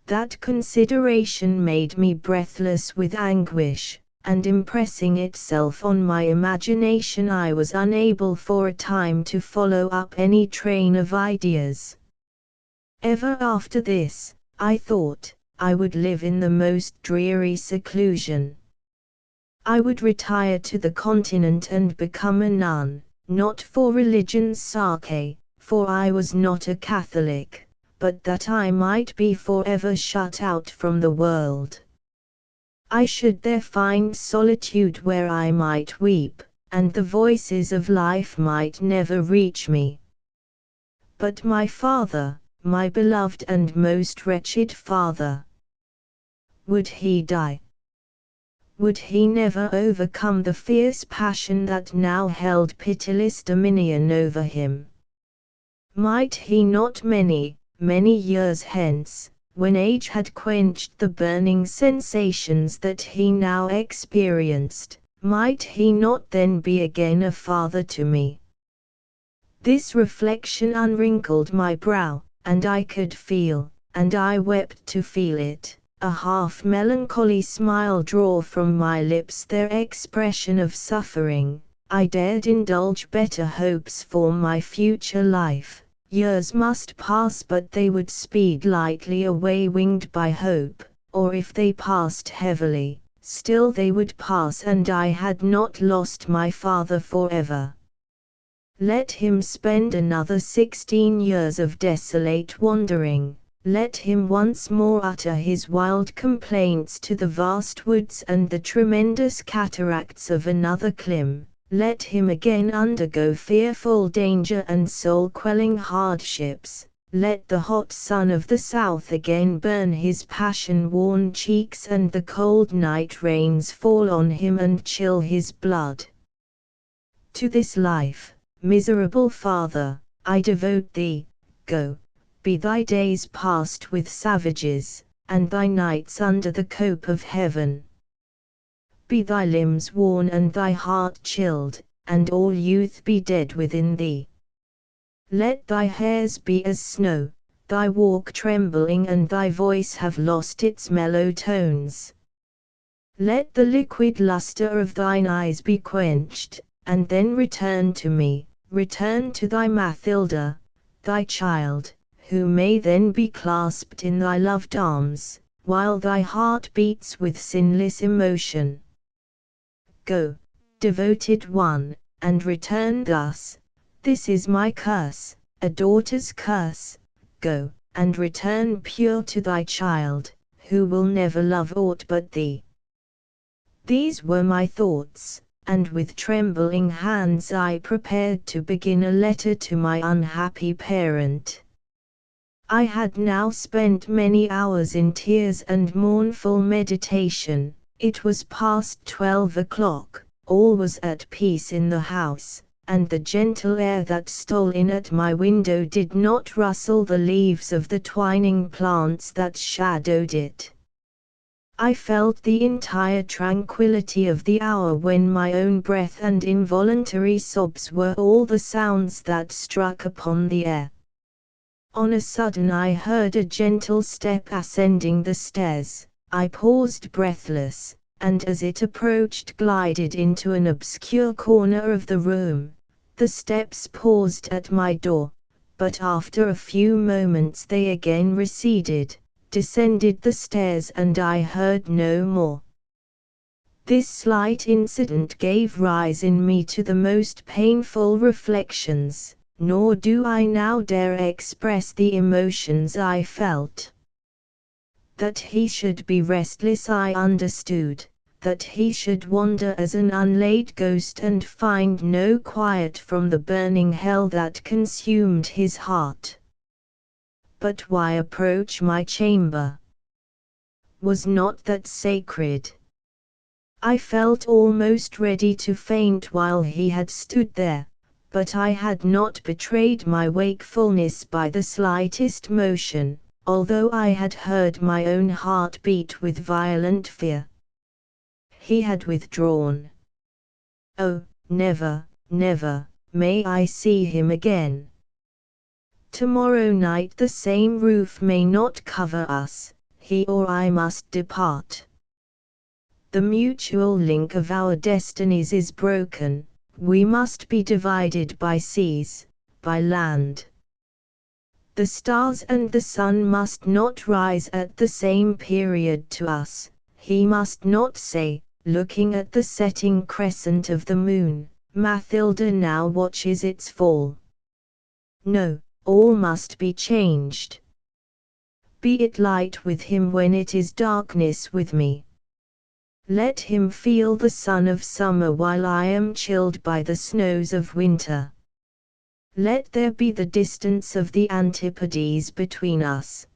That consideration made me breathless with anguish, and impressing itself on my imagination I was unable for a time to follow up any train of ideas. Ever after this, I thought, I would live in the most dreary seclusion. I would retire to the continent and become a nun. Not for religion's sake, for I was not a Catholic, but that I might be forever shut out from the world. I should there find solitude where I might weep, and the voices of life might never reach me. But my father, my beloved and most wretched father, would he die? Would he never overcome the fierce passion that now held pitiless dominion over him? Might he not many, many years hence, when age had quenched the burning sensations that he now experienced, might he not then be again a father to me? This reflection unwrinkled my brow, and I could feel, and I wept to feel it, a half-melancholy smile draw from my lips their expression of suffering. I dared indulge better hopes for my future life. Years must pass, but they would speed lightly away, winged by hope, or if they passed heavily, still they would pass, and I had not lost my father forever. Let him spend another 16 years of desolate wandering, let him once more utter his wild complaints to the vast woods and the tremendous cataracts of another clime. Let him again undergo fearful danger and soul-quelling hardships. Let the hot sun of the south again burn his passion-worn cheeks, and the cold night rains fall on him and chill his blood. To this life, miserable father, I devote thee. Go, be thy days passed with savages, and thy nights under the cope of heaven. Be thy limbs worn and thy heart chilled, and all youth be dead within thee. Let thy hairs be as snow, thy walk trembling, and thy voice have lost its mellow tones. Let the liquid lustre of thine eyes be quenched, and then return to me, return to thy Mathilda, thy child, who may then be clasped in thy loved arms, while thy heart beats with sinless emotion. Go, devoted one, and return thus. This is my curse, a daughter's curse. Go, and return pure to thy child, who will never love aught but thee. These were my thoughts, and with trembling hands I prepared to begin a letter to my unhappy parent. I had now spent many hours in tears and mournful meditation. It was past 12 o'clock, all was at peace in the house, and the gentle air that stole in at my window did not rustle the leaves of the twining plants that shadowed it. I felt the entire tranquillity of the hour when my own breath and involuntary sobs were all the sounds that struck upon the air. On a sudden I heard a gentle step ascending the stairs. I paused breathless, and as it approached glided into an obscure corner of the room. The steps paused at my door, but after a few moments they again receded, descended the stairs, and I heard no more. This slight incident gave rise in me to the most painful reflections, nor do I now dare express the emotions I felt. That he should be restless I understood, that he should wander as an unlaid ghost and find no quiet from the burning hell that consumed his heart. But why approach my chamber? Was not that sacred? I felt almost ready to faint while he had stood there, but I had not betrayed my wakefulness by the slightest motion, although I had heard my own heart beat with violent fear. He had withdrawn. Oh, never, never, may I see him again. Tomorrow night the same roof may not cover us, he or I must depart. The mutual link of our destinies is broken, we must be divided by seas, by land. The stars and the sun must not rise at the same period to us. He must not say, looking at the setting crescent of the moon, Mathilda now watches its fall. No, all must be changed. Be it light with him when it is darkness with me. Let him feel the sun of summer while I am chilled by the snows of winter. Let there be the distance of the antipodes between us.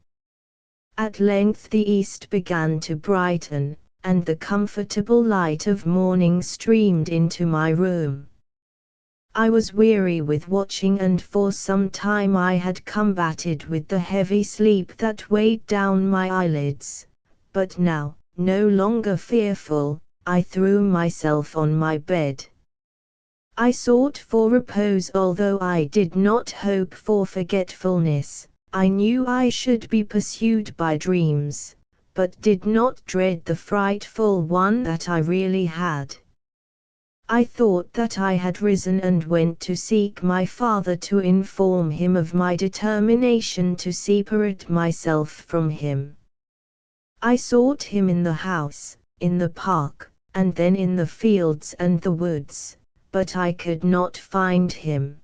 At length the east began to brighten, and the comfortable light of morning streamed into my room. I was weary with watching, and for some time I had combated with the heavy sleep that weighed down my eyelids, but now, no longer fearful, I threw myself on my bed. I sought for repose, although I did not hope for forgetfulness. I knew I should be pursued by dreams, but did not dread the frightful one that I really had. I thought that I had risen and went to seek my father to inform him of my determination to separate myself from him. I sought him in the house, in the park, and then in the fields and the woods, but I could not find him.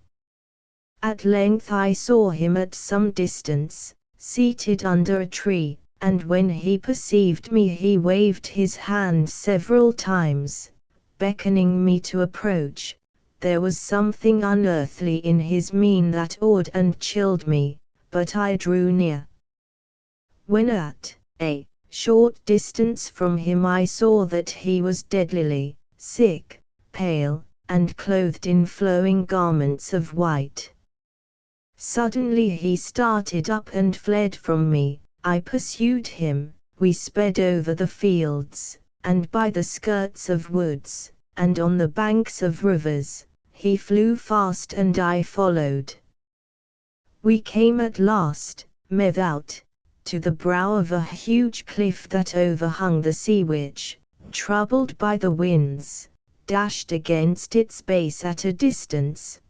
At length I saw him at some distance, seated under a tree, and when he perceived me he waved his hand several times, beckoning me to approach. There was something unearthly in his mien that awed and chilled me, but I drew near. When at a short distance from him I saw that he was deadly sick, pale, and clothed in flowing garments of white. Suddenly he started up and fled from me. I pursued him. We sped over the fields, and by the skirts of woods, and on the banks of rivers. He flew fast and I followed. We came at last, out, to the brow of a huge cliff that overhung the sea, which, troubled by the winds, dashed against its base at a distance.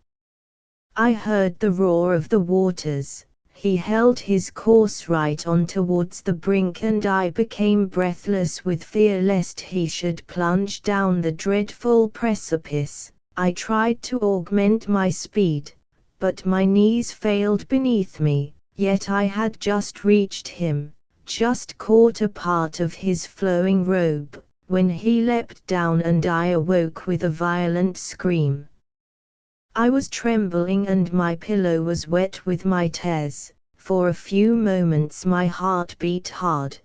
I heard the roar of the waters. He held his course right on towards the brink, and I became breathless with fear lest he should plunge down the dreadful precipice. I tried to augment my speed, but my knees failed beneath me. Yet I had just reached him, just caught a part of his flowing robe, when he leapt down and I awoke with a violent scream. I was trembling and my pillow was wet with my tears. For a few moments my heart beat hard,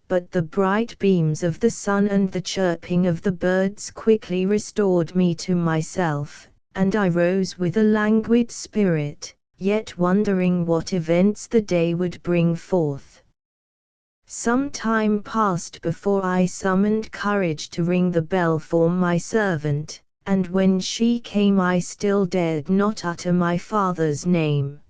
but the bright beams of the sun and the chirping of the birds quickly restored me to myself, and I rose with a languid spirit, yet wondering what events the day would bring forth. Some time passed before I summoned courage to ring the bell for my servant, and when she came I still dared not utter my father's name.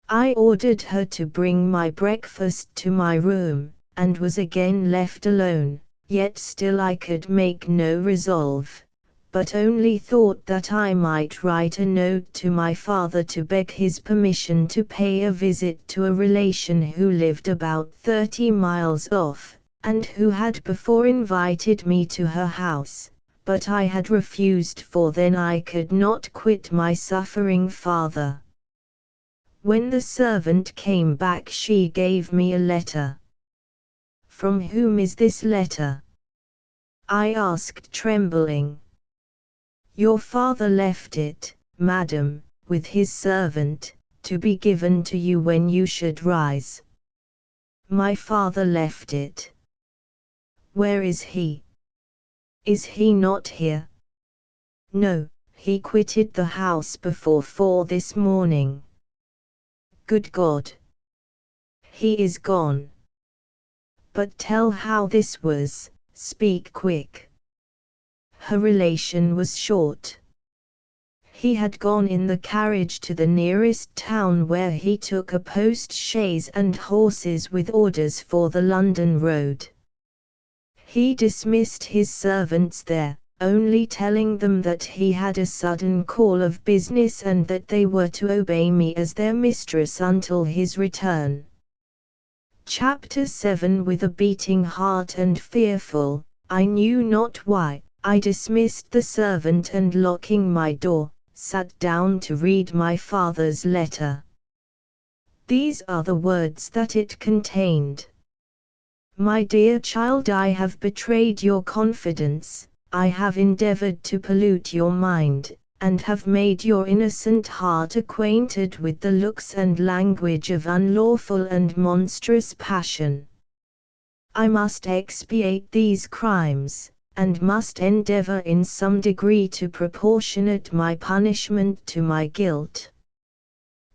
I ordered her to bring my breakfast to my room, and was again left alone, yet still I could make no resolve, but only thought that I might write a note to my father to beg his permission to pay a visit to a relation who lived about 30 miles off, and who had before invited me to her house. But I had refused, for then I could not quit my suffering father. When the servant came back she gave me a letter. "From whom is this letter?" I asked, trembling. "Your father left it, madam, with his servant, to be given to you when you should rise." "My father left it. Where is he? Is he not here?" "No, he quitted the house before 4 this morning." "Good God! He is gone. But tell how this was, speak quick." Her relation was short. He had gone in the carriage to the nearest town, where he took a post-chaise and horses with orders for the London road. He dismissed his servants there, only telling them that he had a sudden call of business and that they were to obey me as their mistress until his return. Chapter 7. With a beating heart and fearful, I knew not why, I dismissed the servant and locking my door, sat down to read my father's letter. These are the words that it contained. My dear child, I have betrayed your confidence, I have endeavored to pollute your mind, and have made your innocent heart acquainted with the looks and language of unlawful and monstrous passion. I must expiate these crimes, and must endeavor in some degree to proportionate my punishment to my guilt.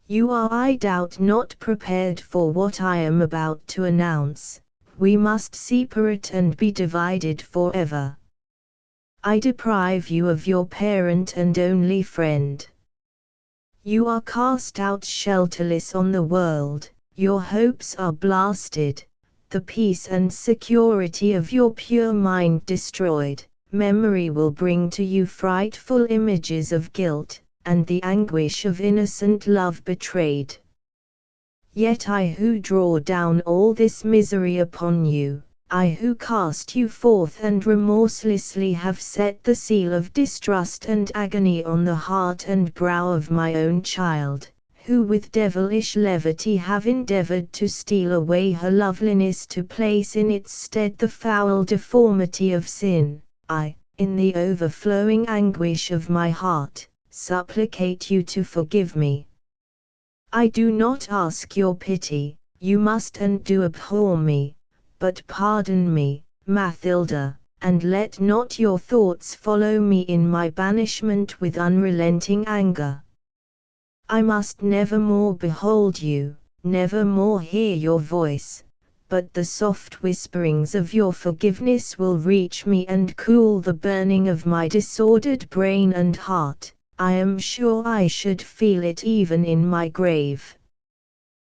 You are, I doubt, not prepared for what I am about to announce. We must separate and be divided forever. I deprive you of your parent and only friend. You are cast out shelterless on the world, your hopes are blasted, the peace and security of your pure mind destroyed. Memory will bring to you frightful images of guilt, and the anguish of innocent love betrayed. Yet I who draw down all this misery upon you, I who cast you forth and remorselessly have set the seal of distrust and agony on the heart and brow of my own child, who with devilish levity have endeavored to steal away her loveliness to place in its stead the foul deformity of sin, I, in the overflowing anguish of my heart, supplicate you to forgive me. I do not ask your pity, you must and do abhor me, but pardon me, Mathilda, and let not your thoughts follow me in my banishment with unrelenting anger. I must never more behold you, never more hear your voice, but the soft whisperings of your forgiveness will reach me and cool the burning of my disordered brain and heart. I am sure I should feel it even in my grave.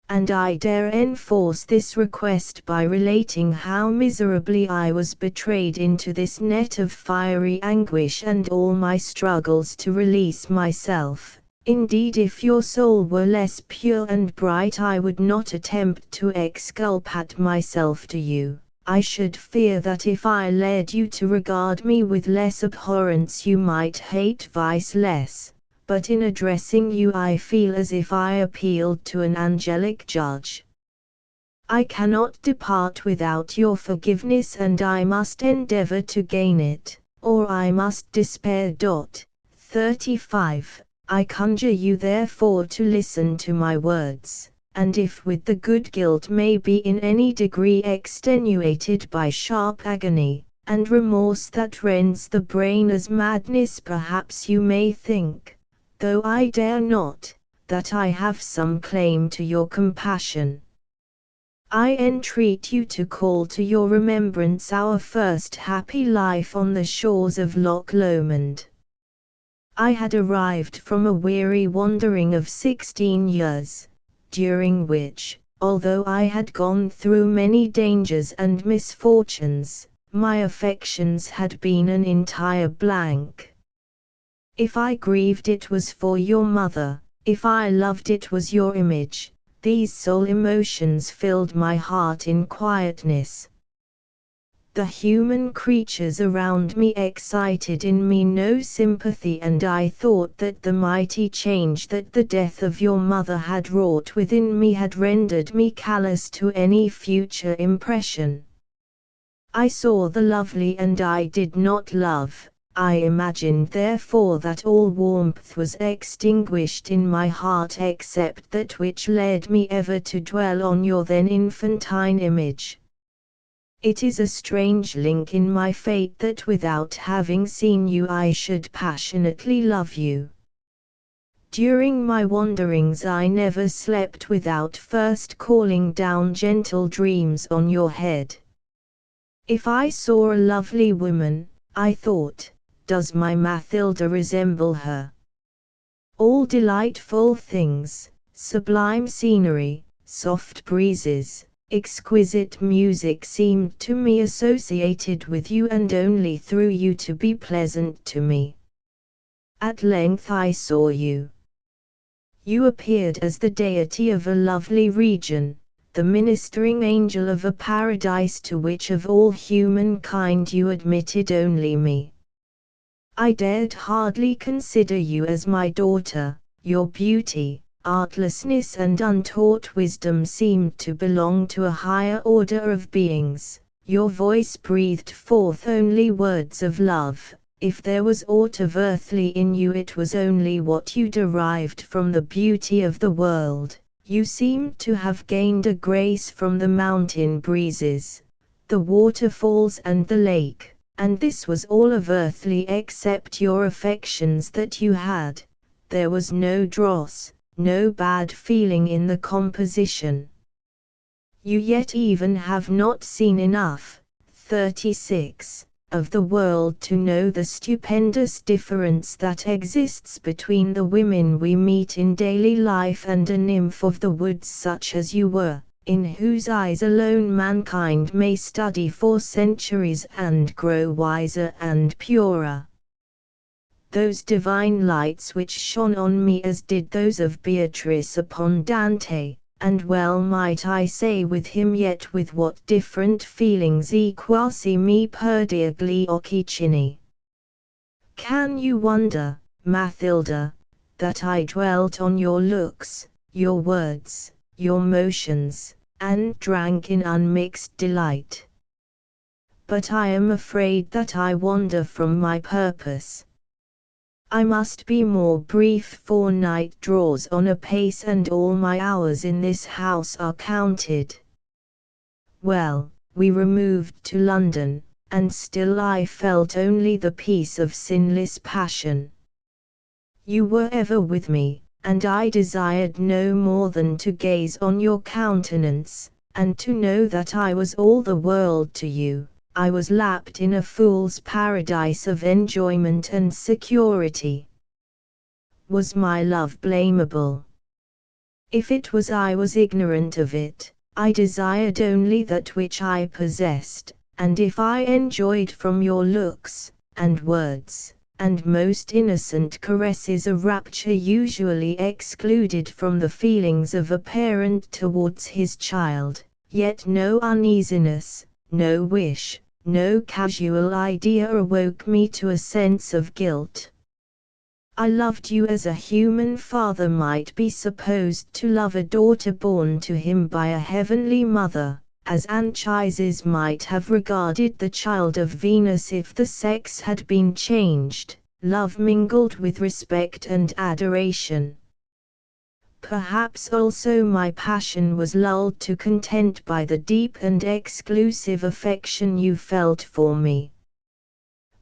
And I dare enforce this request by relating how miserably I was betrayed into this net of fiery anguish and all my struggles to release myself. Indeed, if your soul were less pure and bright, I would not attempt to exculpate myself to you. I should fear that if I led you to regard me with less abhorrence, you might hate vice less. But in addressing you I feel as if I appealed to an angelic judge. I cannot depart without your forgiveness, and I must endeavor to gain it, or I must despair. 35. I conjure you therefore to listen to my words, and if with the good guilt may be in any degree extenuated by sharp agony, and remorse that rends the brain as madness, perhaps you may think, though I dare not, that I have some claim to your compassion. I entreat you to call to your remembrance our first happy life on the shores of Loch Lomond. I had arrived from a weary wandering of 16 years, during which, although I had gone through many dangers and misfortunes, my affections had been an entire blank. If I grieved, it was for your mother; if I loved, it was your image. These sole emotions filled my heart in quietness. The human creatures around me excited in me no sympathy, and I thought that the mighty change that the death of your mother had wrought within me had rendered me callous to any future impression. I saw the lovely and I did not love. I imagined therefore that all warmth was extinguished in my heart except that which led me ever to dwell on your then infantine image. It is a strange link in my fate that without having seen you I should passionately love you. During my wanderings I never slept without first calling down gentle dreams on your head. If I saw a lovely woman, I thought, does my Mathilda resemble her? All delightful things, sublime scenery, soft breezes, exquisite music seemed to me associated with you and only through you to be pleasant to me. At length I saw you. You appeared as the deity of a lovely region, the ministering angel of a paradise to which of all humankind you admitted only me. I dared hardly consider you as my daughter. Your beauty, artlessness and untaught wisdom seemed to belong to a higher order of beings. Your voice breathed forth only words of love. If there was aught of earthly in you, it was only what you derived from the beauty of the world. You seemed to have gained a grace from the mountain breezes, the waterfalls and the lake, and this was all of earthly except your affections that you had. There was no dross, no bad feeling in the composition. You yet even have not seen enough, 36, of the world to know the stupendous difference that exists between the women we meet in daily life and a nymph of the woods such as you were, in whose eyes alone mankind may study for centuries and grow wiser and purer. Those divine lights which shone on me as did those of Beatrice upon Dante, and well might I say with him, yet with what different feelings e quasi mi perdia gli occicini. Can you wonder, Mathilda, that I dwelt on your looks, your words, your motions, and drank in unmixed delight? But I am afraid that I wander from my purpose. I must be more brief, for night draws on apace and all my hours in this house are counted. Well, we removed to London, and still I felt only the peace of sinless passion. You were ever with me, and I desired no more than to gaze on your countenance, and to know that I was all the world to you. I was lapped in a fool's paradise of enjoyment and security. Was my love blamable? If it was, I was ignorant of it. I desired only that which I possessed, and if I enjoyed from your looks, and words, and most innocent caresses a rapture usually excluded from the feelings of a parent towards his child, yet no uneasiness, no wish, no casual idea awoke me to a sense of guilt. I loved you as a human father might be supposed to love a daughter born to him by a heavenly mother, as Anchises might have regarded the child of Venus if the sex had been changed, love mingled with respect and adoration. Perhaps also my passion was lulled to content by the deep and exclusive affection you felt for me.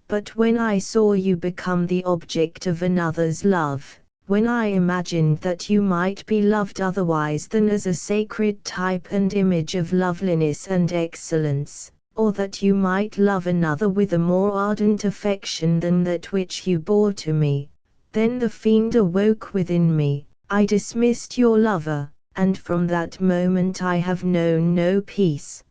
But when I saw you become the object of another's love, when I imagined that you might be loved otherwise than as a sacred type and image of loveliness and excellence, or that you might love another with a more ardent affection than that which you bore to me, then the fiend awoke within me. I dismissed your lover, and from that moment I have known no peace.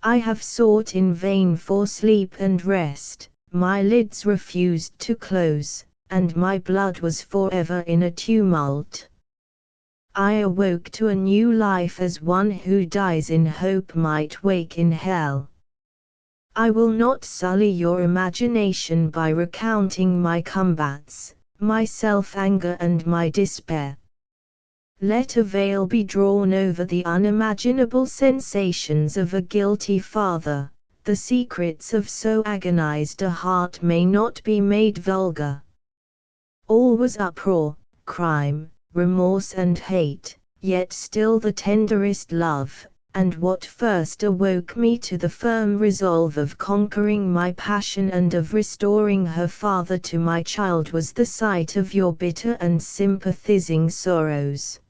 I have sought in vain for sleep and rest, my lids refused to close, and my blood was forever in a tumult. I awoke to a new life as one who dies in hope might wake in hell. I will not sully your imagination by recounting my combats, my self-anger and my despair. Let a veil be drawn over the unimaginable sensations of a guilty father. The secrets of so agonized a heart may not be made vulgar. All was uproar, crime, remorse and hate, yet still the tenderest love, and what first awoke me to the firm resolve of conquering my passion and of restoring her father to my child was the sight of your bitter and sympathizing sorrows.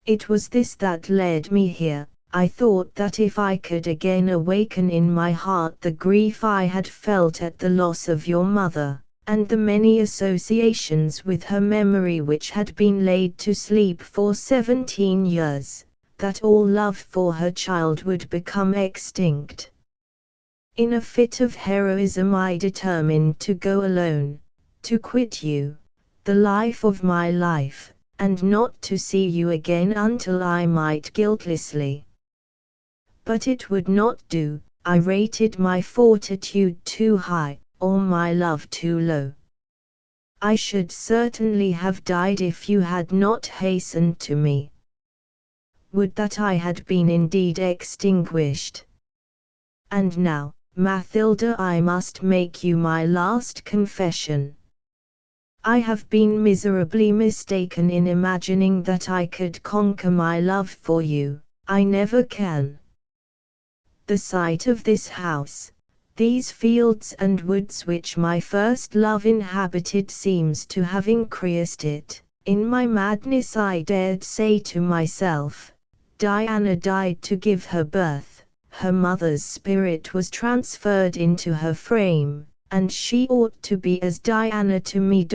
It was this that led me here. I thought that if I could again awaken in my heart the grief I had felt at the loss of your mother, and the many associations with her memory which had been laid to sleep for 17 years, that all love for her child would become extinct. In a fit of heroism I determined to go alone, to quit you, the life of my life, and not to see you again until I might guiltlessly. But it would not do. I rated my fortitude too high, or my love too low. I should certainly have died if you had not hastened to me. Would that I had been indeed extinguished. And now, Mathilda, I must make you my last confession. I have been miserably mistaken in imagining that I could conquer my love for you. I never can. The sight of this house, these fields and woods which my first love inhabited, seems to have increased it. In my madness I dared say to myself, Diana died to give her birth, her mother's spirit was transferred into her frame, and she ought to be as Diana to me.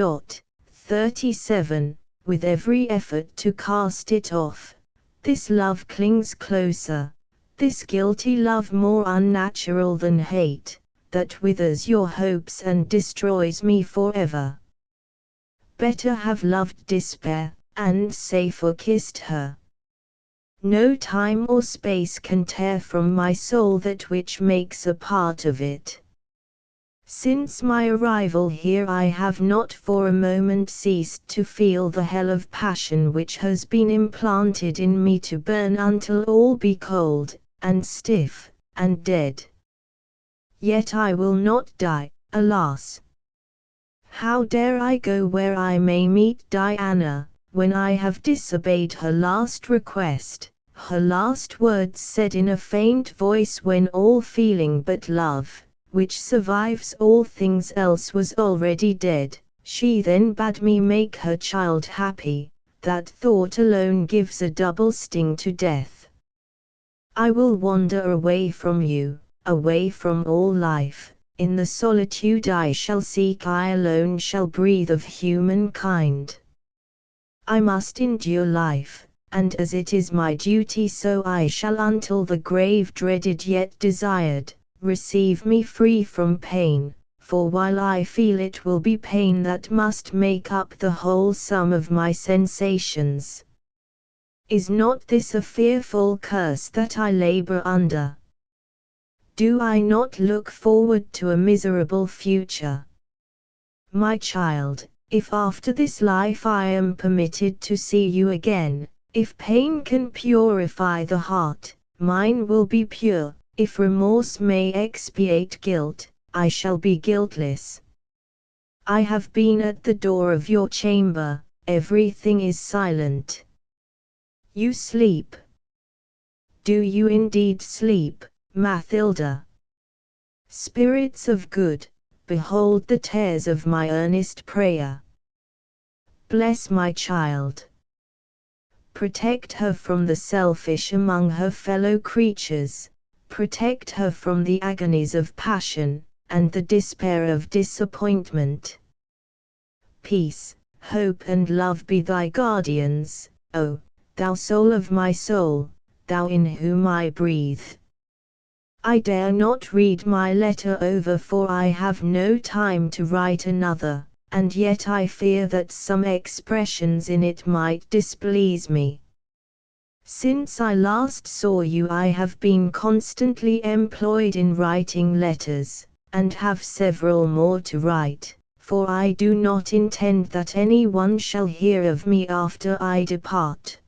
37. With every effort to cast it off, this love clings closer, this guilty love more unnatural than hate, that withers your hopes and destroys me forever. Better have loved despair, and safer kissed her. No time or space can tear from my soul that which makes a part of it. Since my arrival here I have not for a moment ceased to feel the hell of passion which has been implanted in me to burn until all be cold, and stiff, and dead. Yet I will not die, alas! How dare I go where I may meet Diana, when I have disobeyed her last request, her last words said in a faint voice when all feeling but love, which survives all things else, was already dead. She then bade me make her child happy. That thought alone gives a double sting to death. I will wander away from you, away from all life. In the solitude I shall seek, I alone shall breathe of humankind. I must endure life, and as it is my duty so I shall until the grave dreaded yet desired. Receive me free from pain, for while I feel it will be pain that must make up the whole sum of my sensations. Is not this a fearful curse that I labor under? Do I not look forward to a miserable future? My child, if after this life I am permitted to see you again, if pain can purify the heart, mine will be pure. If remorse may expiate guilt, I shall be guiltless. I have been at the door of your chamber, everything is silent. You sleep. Do you indeed sleep, Mathilda? Spirits of good, behold the tears of my earnest prayer. Bless my child. Protect her from the selfish among her fellow creatures. Protect her from the agonies of passion, and the despair of disappointment. Peace, hope and love be thy guardians, O, thou soul of my soul, thou in whom I breathe. I dare not read my letter over, for I have no time to write another, and yet I fear that some expressions in it might displease me. Since I last saw you I have been constantly employed in writing letters, and have several more to write, for I do not intend that any one shall hear of me after I depart.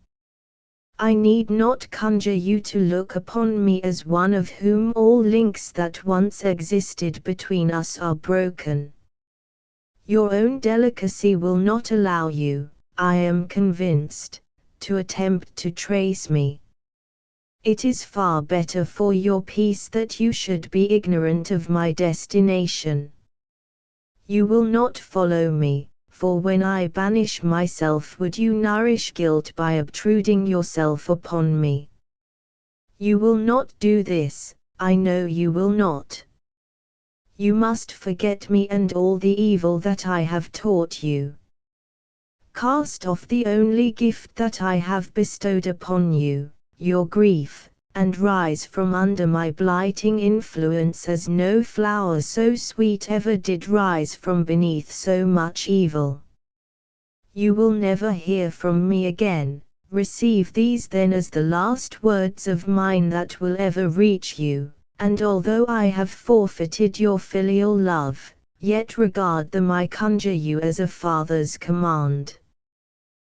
I need not conjure you to look upon me as one of whom all links that once existed between us are broken. Your own delicacy will not allow you, I am convinced, to attempt to trace me. It is far better for your peace that you should be ignorant of my destination. You will not follow me, for when I banish myself would you nourish guilt by obtruding yourself upon me. You will not do this, I know you will not. You must forget me and all the evil that I have taught you. Cast off the only gift that I have bestowed upon you, your grief, and rise from under my blighting influence as no flower so sweet ever did rise from beneath so much evil. You will never hear from me again. Receive these then as the last words of mine that will ever reach you, and although I have forfeited your filial love, yet regard them I conjure you as a father's command.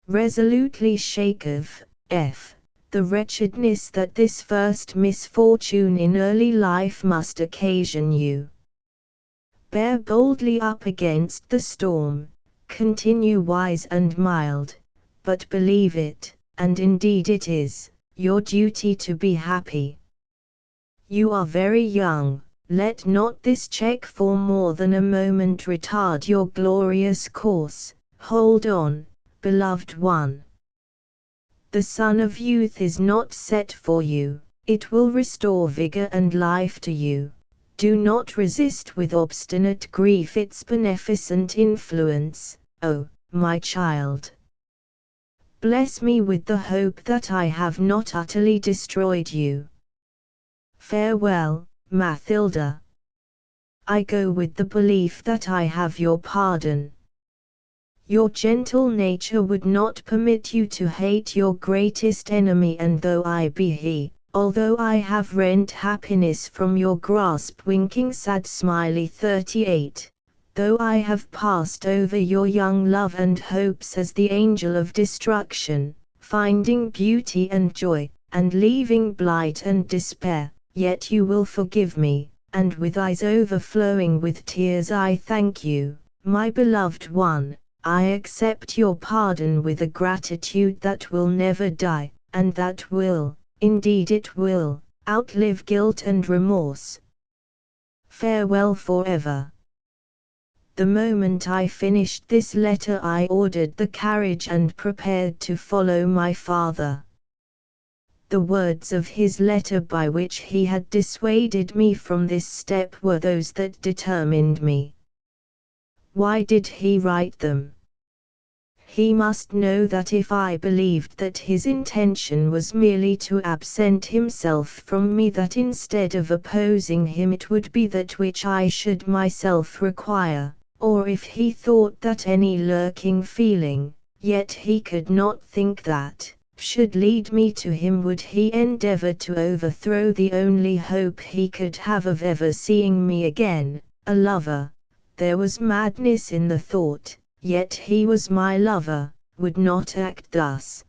Resolutely shake off, the wretchedness that this first misfortune in early life must occasion you. Bear boldly up against the storm, continue wise and mild, but believe it, and indeed it is, your duty to be happy. You are very young, let not this check for more than a moment retard your glorious course. Hold on, beloved one. The sun of youth is not set for you, it will restore vigor and life to you. Do not resist with obstinate grief its beneficent influence, oh, my child. Bless me with the hope that I have not utterly destroyed you. Farewell, Mathilda. I go with the belief that I have your pardon. Your gentle nature would not permit you to hate your greatest enemy, and though I be he, although I have rent happiness from your grasp, winking sad smiley 38, though I have passed over your young love and hopes as the angel of destruction, finding beauty and joy, and leaving blight and despair, yet you will forgive me, and with eyes overflowing with tears I thank you, my beloved one. I accept your pardon with a gratitude that will never die, and that will, indeed it will, outlive guilt and remorse. Farewell forever. The moment I finished this letter I ordered the carriage and prepared to follow my father. The words of his letter by which he had dissuaded me from this step were those that determined me. Why did he write them? He must know that if I believed that his intention was merely to absent himself from me, that instead of opposing him it would be that which I should myself require, or if he thought that any lurking feeling, yet he could not think that, should lead me to him, would he endeavor to overthrow the only hope he could have of ever seeing me again, a lover. There was madness in the thought. Yet he was my lover, would not act thus.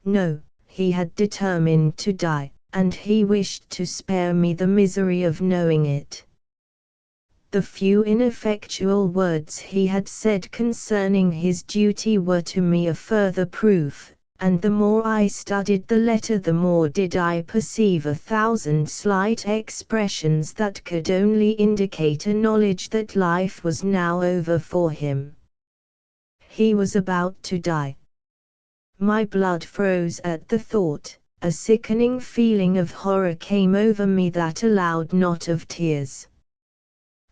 No, he had determined to die, and he wished to spare me the misery of knowing it. The few ineffectual words he had said concerning his duty were to me a further proof, and the more I studied the letter the more did I perceive 1,000 slight expressions that could only indicate a knowledge that life was now over for him. He was about to die. My blood froze at the thought, a sickening feeling of horror came over me that allowed not of tears.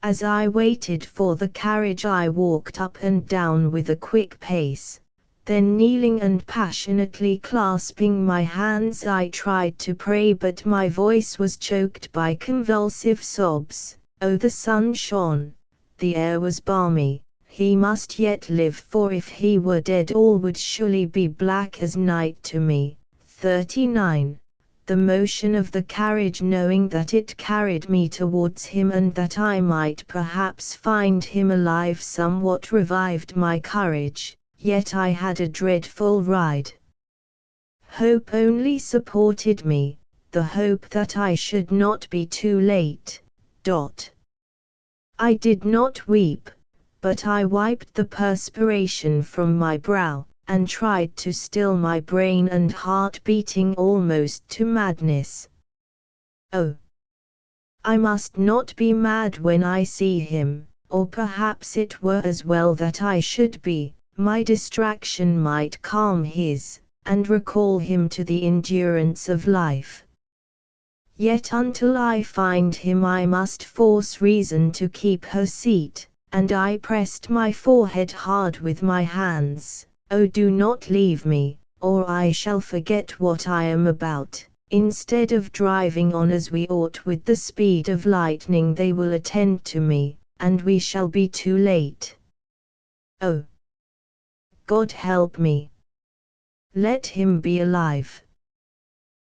As I waited for the carriage I walked up and down with a quick pace, then kneeling and passionately clasping my hands I tried to pray, but my voice was choked by convulsive sobs. Oh, the sun shone, the air was balmy. He must yet live, for if he were dead all would surely be black as night to me. 39. The motion of the carriage, knowing that it carried me towards him and that I might perhaps find him alive, somewhat revived my courage, yet I had a dreadful ride. Hope only supported me, the hope that I should not be too late. I did not weep, but I wiped the perspiration from my brow, and tried to still my brain and heart beating almost to madness. Oh! I must not be mad when I see him, or perhaps it were as well that I should be, my distraction might calm his, and recall him to the endurance of life. Yet until I find him I must force reason to keep her seat, and I pressed my forehead hard with my hands. Oh, do not leave me, or I shall forget what I am about. Instead of driving on as we ought with the speed of lightning, they will attend to me, and we shall be too late. Oh, God help me! Let him be alive.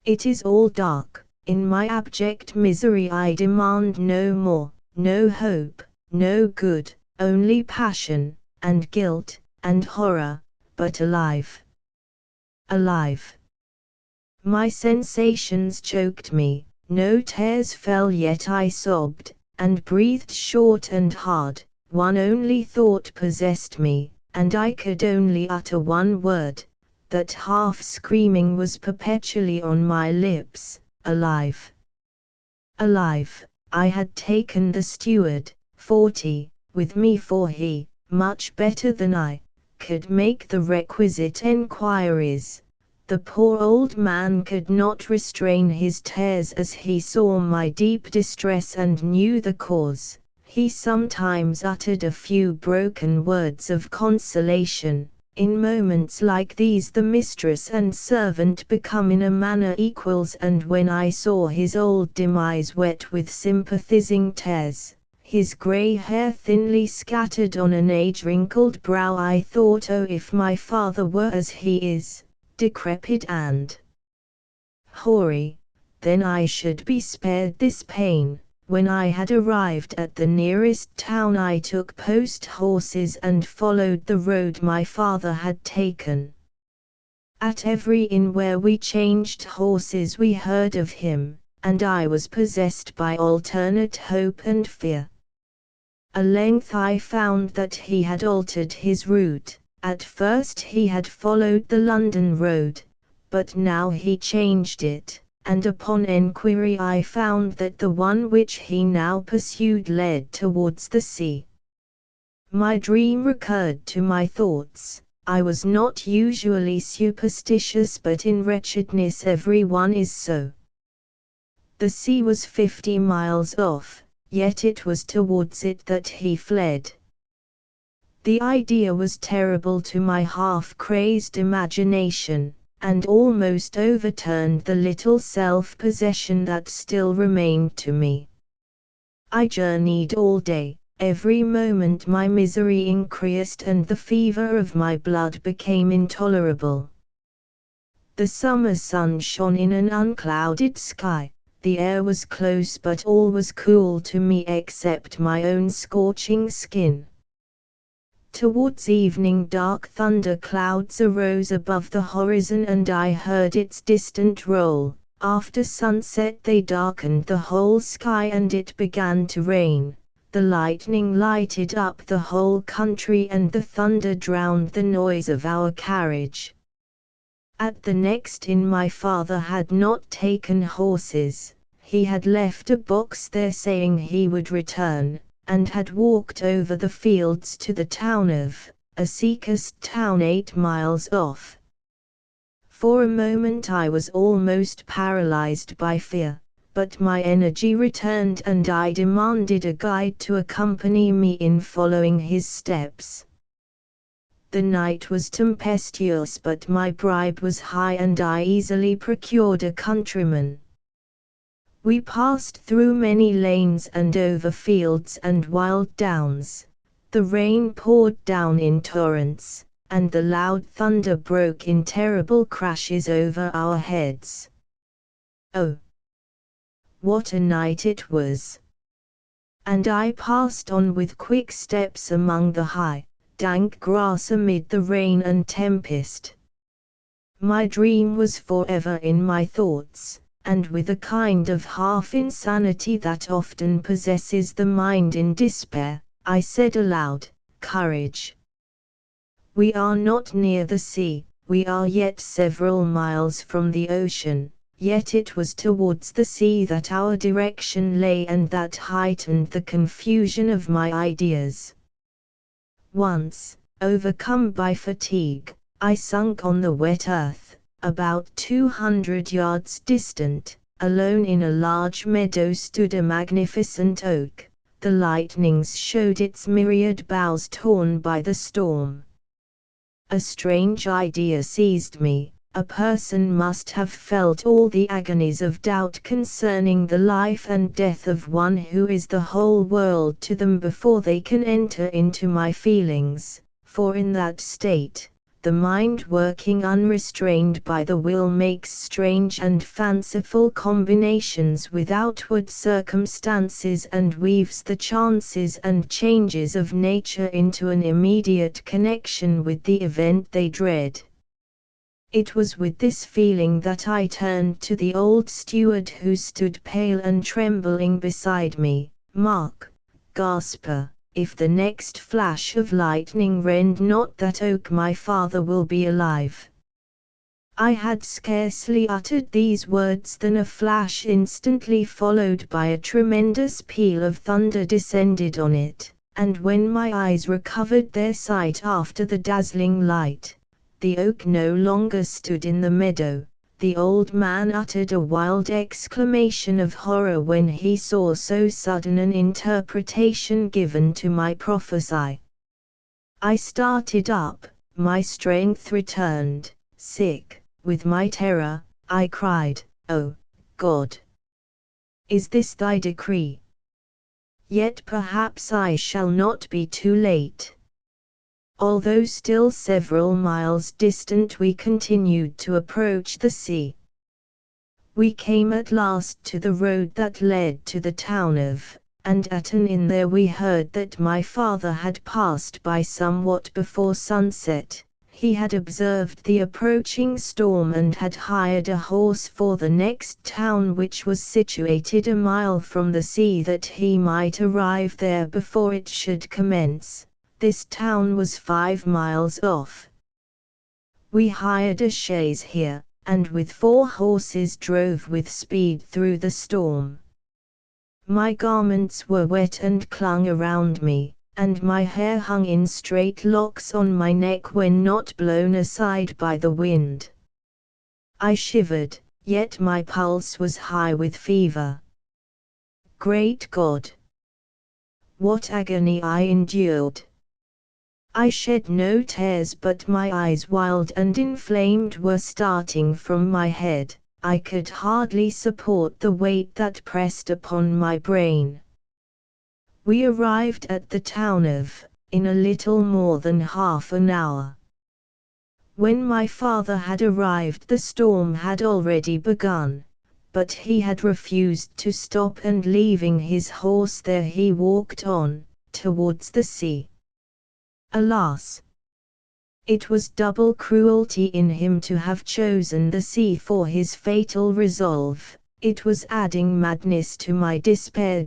It is all dark. In my abject misery I demand no more, no hope, no good, only passion, and guilt, and horror, but alive. Alive. My sensations choked me, no tears fell yet I sobbed, and breathed short and hard, one only thought possessed me, and I could only utter one word, that half screaming was perpetually on my lips, alive. Alive. I had taken the steward, 40, with me for he, much better than I, could make the requisite enquiries. The poor old man could not restrain his tears as he saw my deep distress and knew the cause. He sometimes uttered a few broken words of consolation. In moments like these the mistress and servant become in a manner equals, and when I saw his old demise wet with sympathizing tears, his grey hair thinly scattered on an age-wrinkled brow, I thought, oh, if my father were as he is, decrepit and hoary, then I should be spared this pain. When I had arrived at the nearest town I took post horses and followed the road my father had taken. At every inn where we changed horses we heard of him, and I was possessed by alternate hope and fear. At length I found that he had altered his route. At first he had followed the London road, but now he changed it, and upon enquiry I found that the one which he now pursued led towards the sea. My dream recurred to my thoughts. I was not usually superstitious, but in wretchedness every one is so. The sea was 50 miles off, yet it was towards it that he fled. The idea was terrible to my half-crazed imagination, and almost overturned the little self-possession that still remained to me. I journeyed all day. Every moment my misery increased and the fever of my blood became intolerable. The summer sun shone in an unclouded sky. The air was close, but all was cool to me except my own scorching skin. Towards evening dark thunder clouds arose above the horizon and I heard its distant roll. After sunset they darkened the whole sky and it began to rain. The lightning lighted up the whole country and the thunder drowned the noise of our carriage. At the next inn my father had not taken horses. He had left a box there saying he would return, and had walked over the fields to the town of a seacoast town 8 miles off. For a moment I was almost paralyzed by fear, but my energy returned and I demanded a guide to accompany me in following his steps. The night was tempestuous, but my bribe was high and I easily procured a countryman. We passed through many lanes and over fields and wild downs. The rain poured down in torrents, and the loud thunder broke in terrible crashes over our heads. Oh, what a night it was! And I passed on with quick steps among the high, dank grass amid the rain and tempest. My dream was forever in my thoughts, and with a kind of half-insanity that often possesses the mind in despair, I said aloud, "Courage! We are not near the sea, we are yet several miles from the ocean." Yet it was towards the sea that our direction lay, and that heightened the confusion of my ideas. Once, overcome by fatigue, I sunk on the wet earth. About 200 yards distant, alone in a large meadow stood a magnificent oak. The lightnings showed its myriad boughs torn by the storm. A strange idea seized me. A person must have felt all the agonies of doubt concerning the life and death of one who is the whole world to them before they can enter into my feelings, for in that state, The mind working unrestrained by the will makes strange and fanciful combinations with outward circumstances and weaves the chances and changes of nature into an immediate connection with the event they dread. It was with this feeling that I turned to the old steward who stood pale and trembling beside me. "Mark, Gasper, if the next flash of lightning rend not that oak, my father will be alive." I had scarcely uttered these words than a flash instantly followed by a tremendous peal of thunder descended on it, and when my eyes recovered their sight after the dazzling light, the oak no longer stood in the meadow. The old man uttered a wild exclamation of horror when he saw so sudden an interpretation given to my prophecy. I started up, my strength returned. Sick with my terror, I cried, "O God! Is this thy decree? Yet perhaps I shall not be too late." Although still several miles distant, we continued to approach the sea. We came at last to the road that led to the town of, and at an inn there we heard that my father had passed by somewhat before sunset. He had observed the approaching storm and had hired a horse for the next town, which was situated a mile from the sea, that he might arrive there before it should commence. This town was 5 miles off. We hired a chaise here, and with 4 horses drove with speed through the storm. My garments were wet and clung around me, and my hair hung in straight locks on my neck when not blown aside by the wind. I shivered, yet my pulse was high with fever. Great God! What agony I endured! I shed no tears, but my eyes, wild and inflamed, were starting from my head. I could hardly support the weight that pressed upon my brain. We arrived at the town of, in a little more than half an hour. When my father had arrived, the storm had already begun, but he had refused to stop, and leaving his horse there he walked on, towards the sea. Alas! It was double cruelty in him to have chosen the sea for his fatal resolve. It was adding madness to my despair.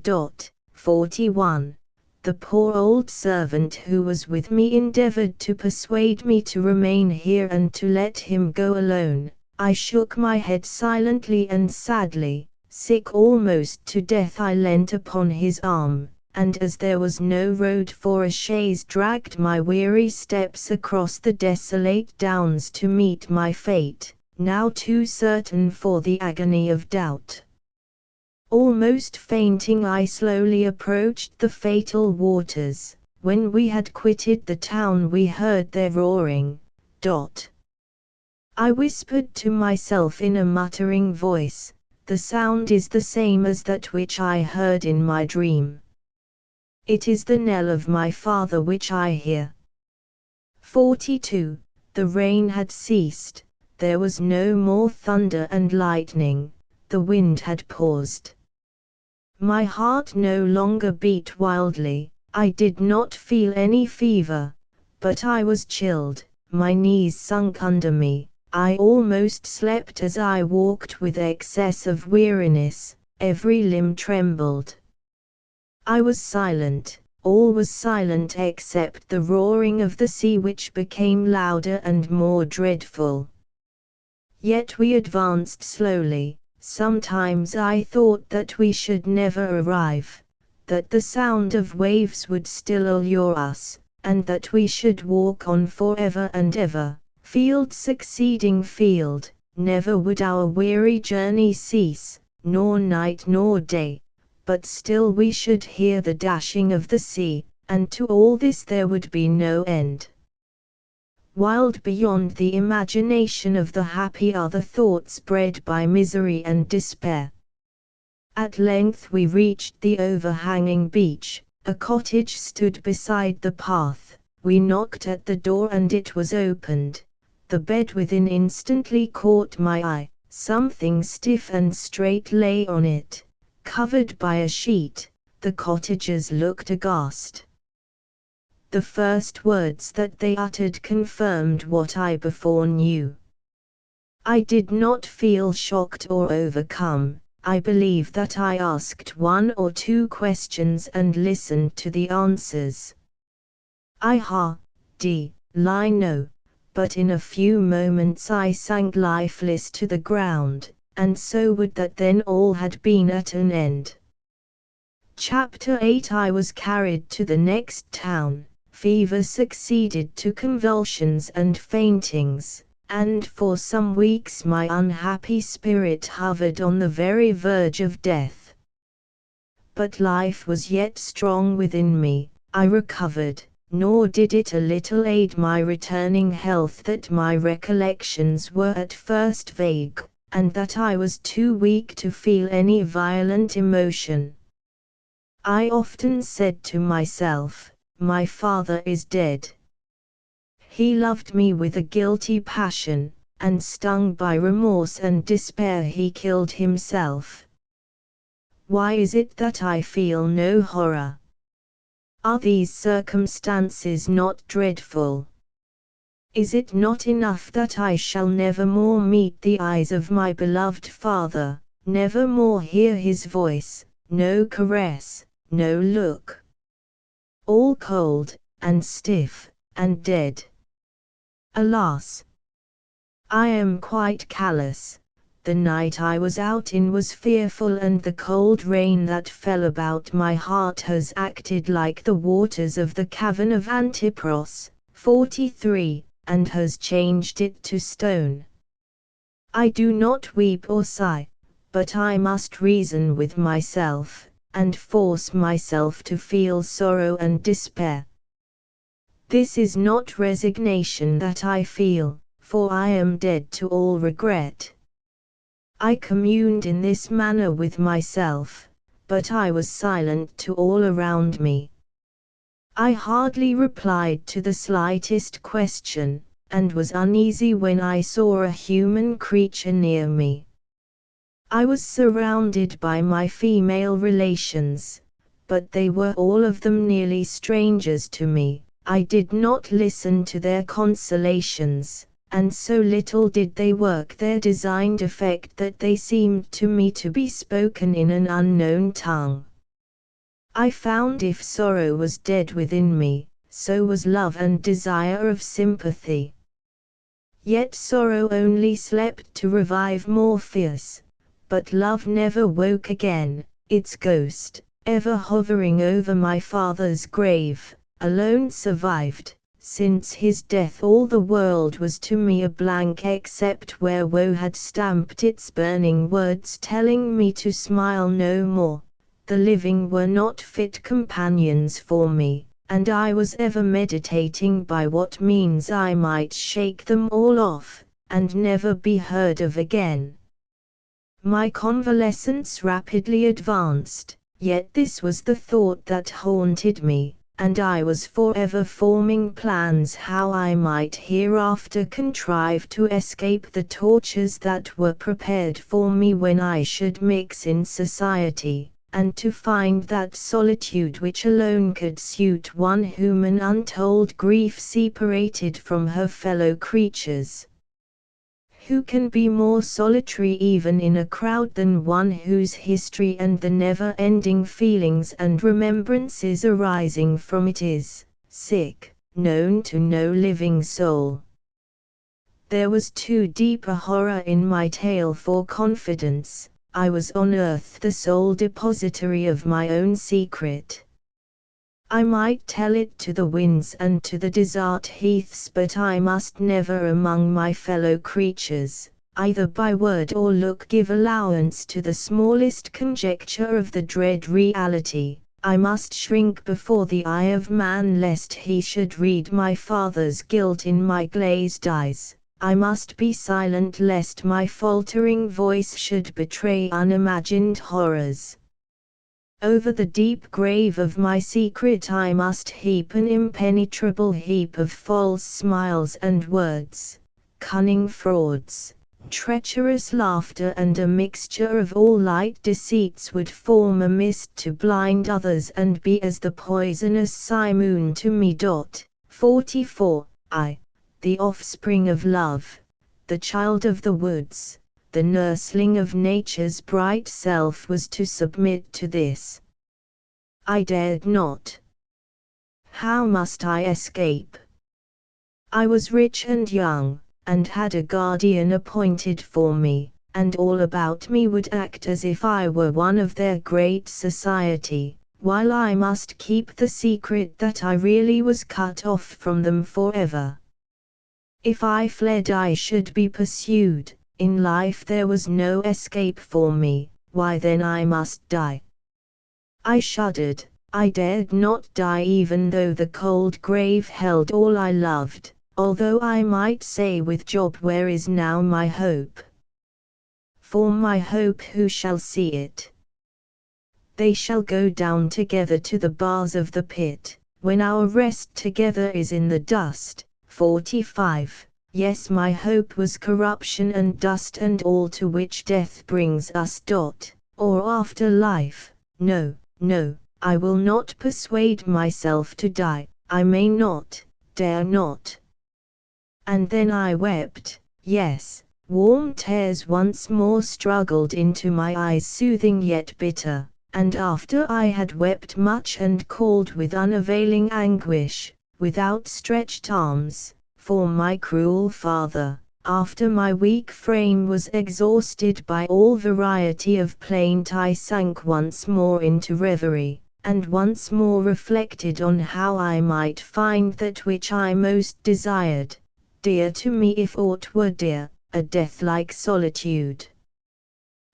41. The poor old servant who was with me endeavored to persuade me to remain here and to let him go alone. I shook my head silently and sadly. Sick almost to death, I leant upon his arm, and as there was no road for a chaise, dragged my weary steps across the desolate downs to meet my fate, now too certain for the agony of doubt. Almost fainting, I slowly approached the fatal waters. When we had quitted the town, we heard their roaring. I whispered to myself in a muttering voice, "The sound is the same as that which I heard in my dream. It is the knell of my father which I hear." 42. The rain had ceased, there was no more thunder and lightning, the wind had paused. My heart no longer beat wildly, I did not feel any fever, but I was chilled, my knees sunk under me, I almost slept as I walked with excess of weariness, every limb trembled. I was silent, all was silent except the roaring of the sea, which became louder and more dreadful. Yet we advanced slowly. Sometimes I thought that we should never arrive, that the sound of waves would still allure us, and that we should walk on forever and ever, field succeeding field. Never would our weary journey cease, nor night nor day, but still we should hear the dashing of the sea, and to all this there would be no end. Wild beyond the imagination of the happy are the thoughts bred by misery and despair. At length we reached the overhanging beach. A cottage stood beside the path, We knocked at the door and it was opened. The bed within instantly caught my eye. Something stiff and straight lay on it, covered by a sheet. The cottagers looked aghast. The first words that they uttered confirmed what I before knew. I did not feel shocked or overcome. I believe that I asked one or two questions and listened to the answers. I hardly know, but in a few moments I sank lifeless to the ground, and so would that then all had been at an end. Chapter 8. I was carried to the next town. Fever succeeded to convulsions and faintings, and for some weeks my unhappy spirit hovered on the very verge of death. But life was yet strong within me. I recovered, nor did it a little aid my returning health that my recollections were at first vague, and that I was too weak to feel any violent emotion. I often said to myself, "My father is dead. He loved me with a guilty passion, and stung by remorse and despair he killed himself. Why is it that I feel no horror? Are these circumstances not dreadful? Is it not enough that I shall never more meet the eyes of my beloved father, never more hear his voice, no caress, no look? All cold, and stiff, and dead. Alas! I am quite callous. The night I was out in was fearful, and the cold rain that fell about my heart has acted like the waters of the cavern of Antipros, 43, and has changed it to stone. I do not weep or sigh, but I must reason with myself, and force myself to feel sorrow and despair. This is not resignation that I feel, for I am dead to all regret. I communed in this manner with myself, but I was silent to all around me. I hardly replied to the slightest question, and was uneasy when I saw a human creature near me. I was surrounded by my female relations, but they were all of them nearly strangers to me. I did not listen to their consolations, and so little did they work their designed effect that they seemed to me to be spoken in an unknown tongue. I found if sorrow was dead within me, so was love and desire of sympathy. Yet sorrow only slept to revive more fierce, but love never woke again. Its ghost, ever hovering over my father's grave, alone survived. Since his death all the world was to me a blank except where woe had stamped its burning words telling me to smile no more. The living were not fit companions for me, and I was ever meditating by what means I might shake them all off, and never be heard of again. My convalescence rapidly advanced, yet this was the thought that haunted me, and I was forever forming plans how I might hereafter contrive to escape the tortures that were prepared for me when I should mix in society, and to find that solitude which alone could suit one whom an untold grief separated from her fellow creatures. Who can be more solitary even in a crowd than one whose history and the never-ending feelings and remembrances arising from it is, known to no living soul? There was too deep a horror in my tale for confidence. I was on earth the sole depositary of my own secret. I might tell it to the winds and to the desert heaths, but I must never among my fellow creatures, either by word or look, give allowance to the smallest conjecture of the dread reality. I must shrink before the eye of man lest he should read my father's guilt in my glazed eyes. I must be silent lest my faltering voice should betray unimagined horrors. Over the deep grave of my secret I must heap an impenetrable heap of false smiles and words, cunning frauds, treacherous laughter, and a mixture of all light deceits would form a mist to blind others and be as the poisonous simoon to me. 44. I, the offspring of love, the child of the woods, the nursling of nature's bright self, was to submit to this. I dared not. How must I escape? I was rich and young, and had a guardian appointed for me, and all about me would act as if I were one of their great society, while I must keep the secret that I really was cut off from them forever. If I fled I should be pursued. In life there was no escape for me, why then I must die. I shuddered. I dared not die even though the cold grave held all I loved, although I might say with Job, where is now my hope? For my hope, who shall see it? They shall go down together to the bars of the pit, when our rest together is in the dust. 45. Yes, my hope was corruption and dust and all to which death brings us. Or after life. No, no, I will not persuade myself to die. I may not, dare not. And then I wept. Yes, warm tears once more struggled into my eyes, soothing yet bitter. And after I had wept much and called with unavailing anguish, with outstretched arms, for my cruel father, after my weak frame was exhausted by all variety of plaint, I sank once more into reverie, and once more reflected on how I might find that which I most desired, dear to me if aught were dear, a death-like solitude.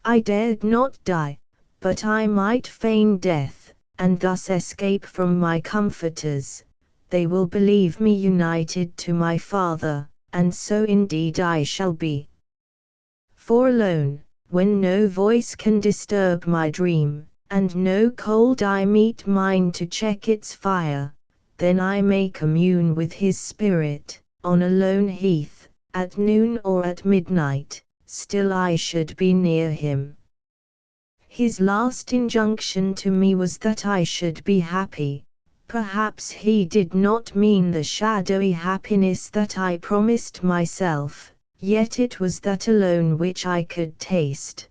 I dared not die, but I might feign death, and thus escape from my comforters. They will believe me united to my father, and so indeed I shall be. For alone, when no voice can disturb my dream, and no cold eye meet mine to check its fire, then I may commune with his spirit, on a lone heath, at noon or at midnight, still I should be near him. His last injunction to me was that I should be happy. Perhaps he did not mean the shadowy happiness that I promised myself, yet it was that alone which I could taste.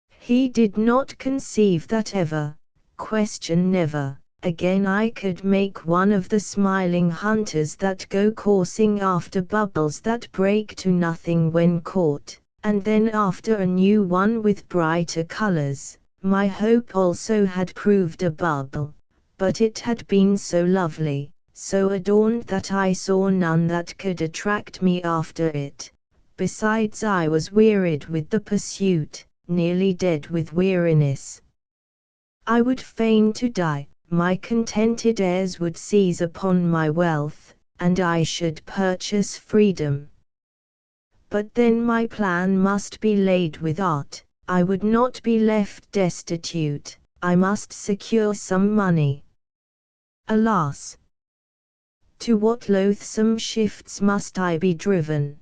He did not conceive that ever, question never, again I could make one of the smiling hunters that go coursing after bubbles that break to nothing when caught, and then after a new one with brighter colors. My hope also had proved a bubble, but it had been so lovely, so adorned that I saw none that could attract me after it. Besides, I was wearied with the pursuit, nearly dead with weariness. I would fain to die, my contented heirs would seize upon my wealth, and I should purchase freedom. But then my plan must be laid with art. I would not be left destitute. I must secure some money. Alas! To what loathsome shifts must I be driven?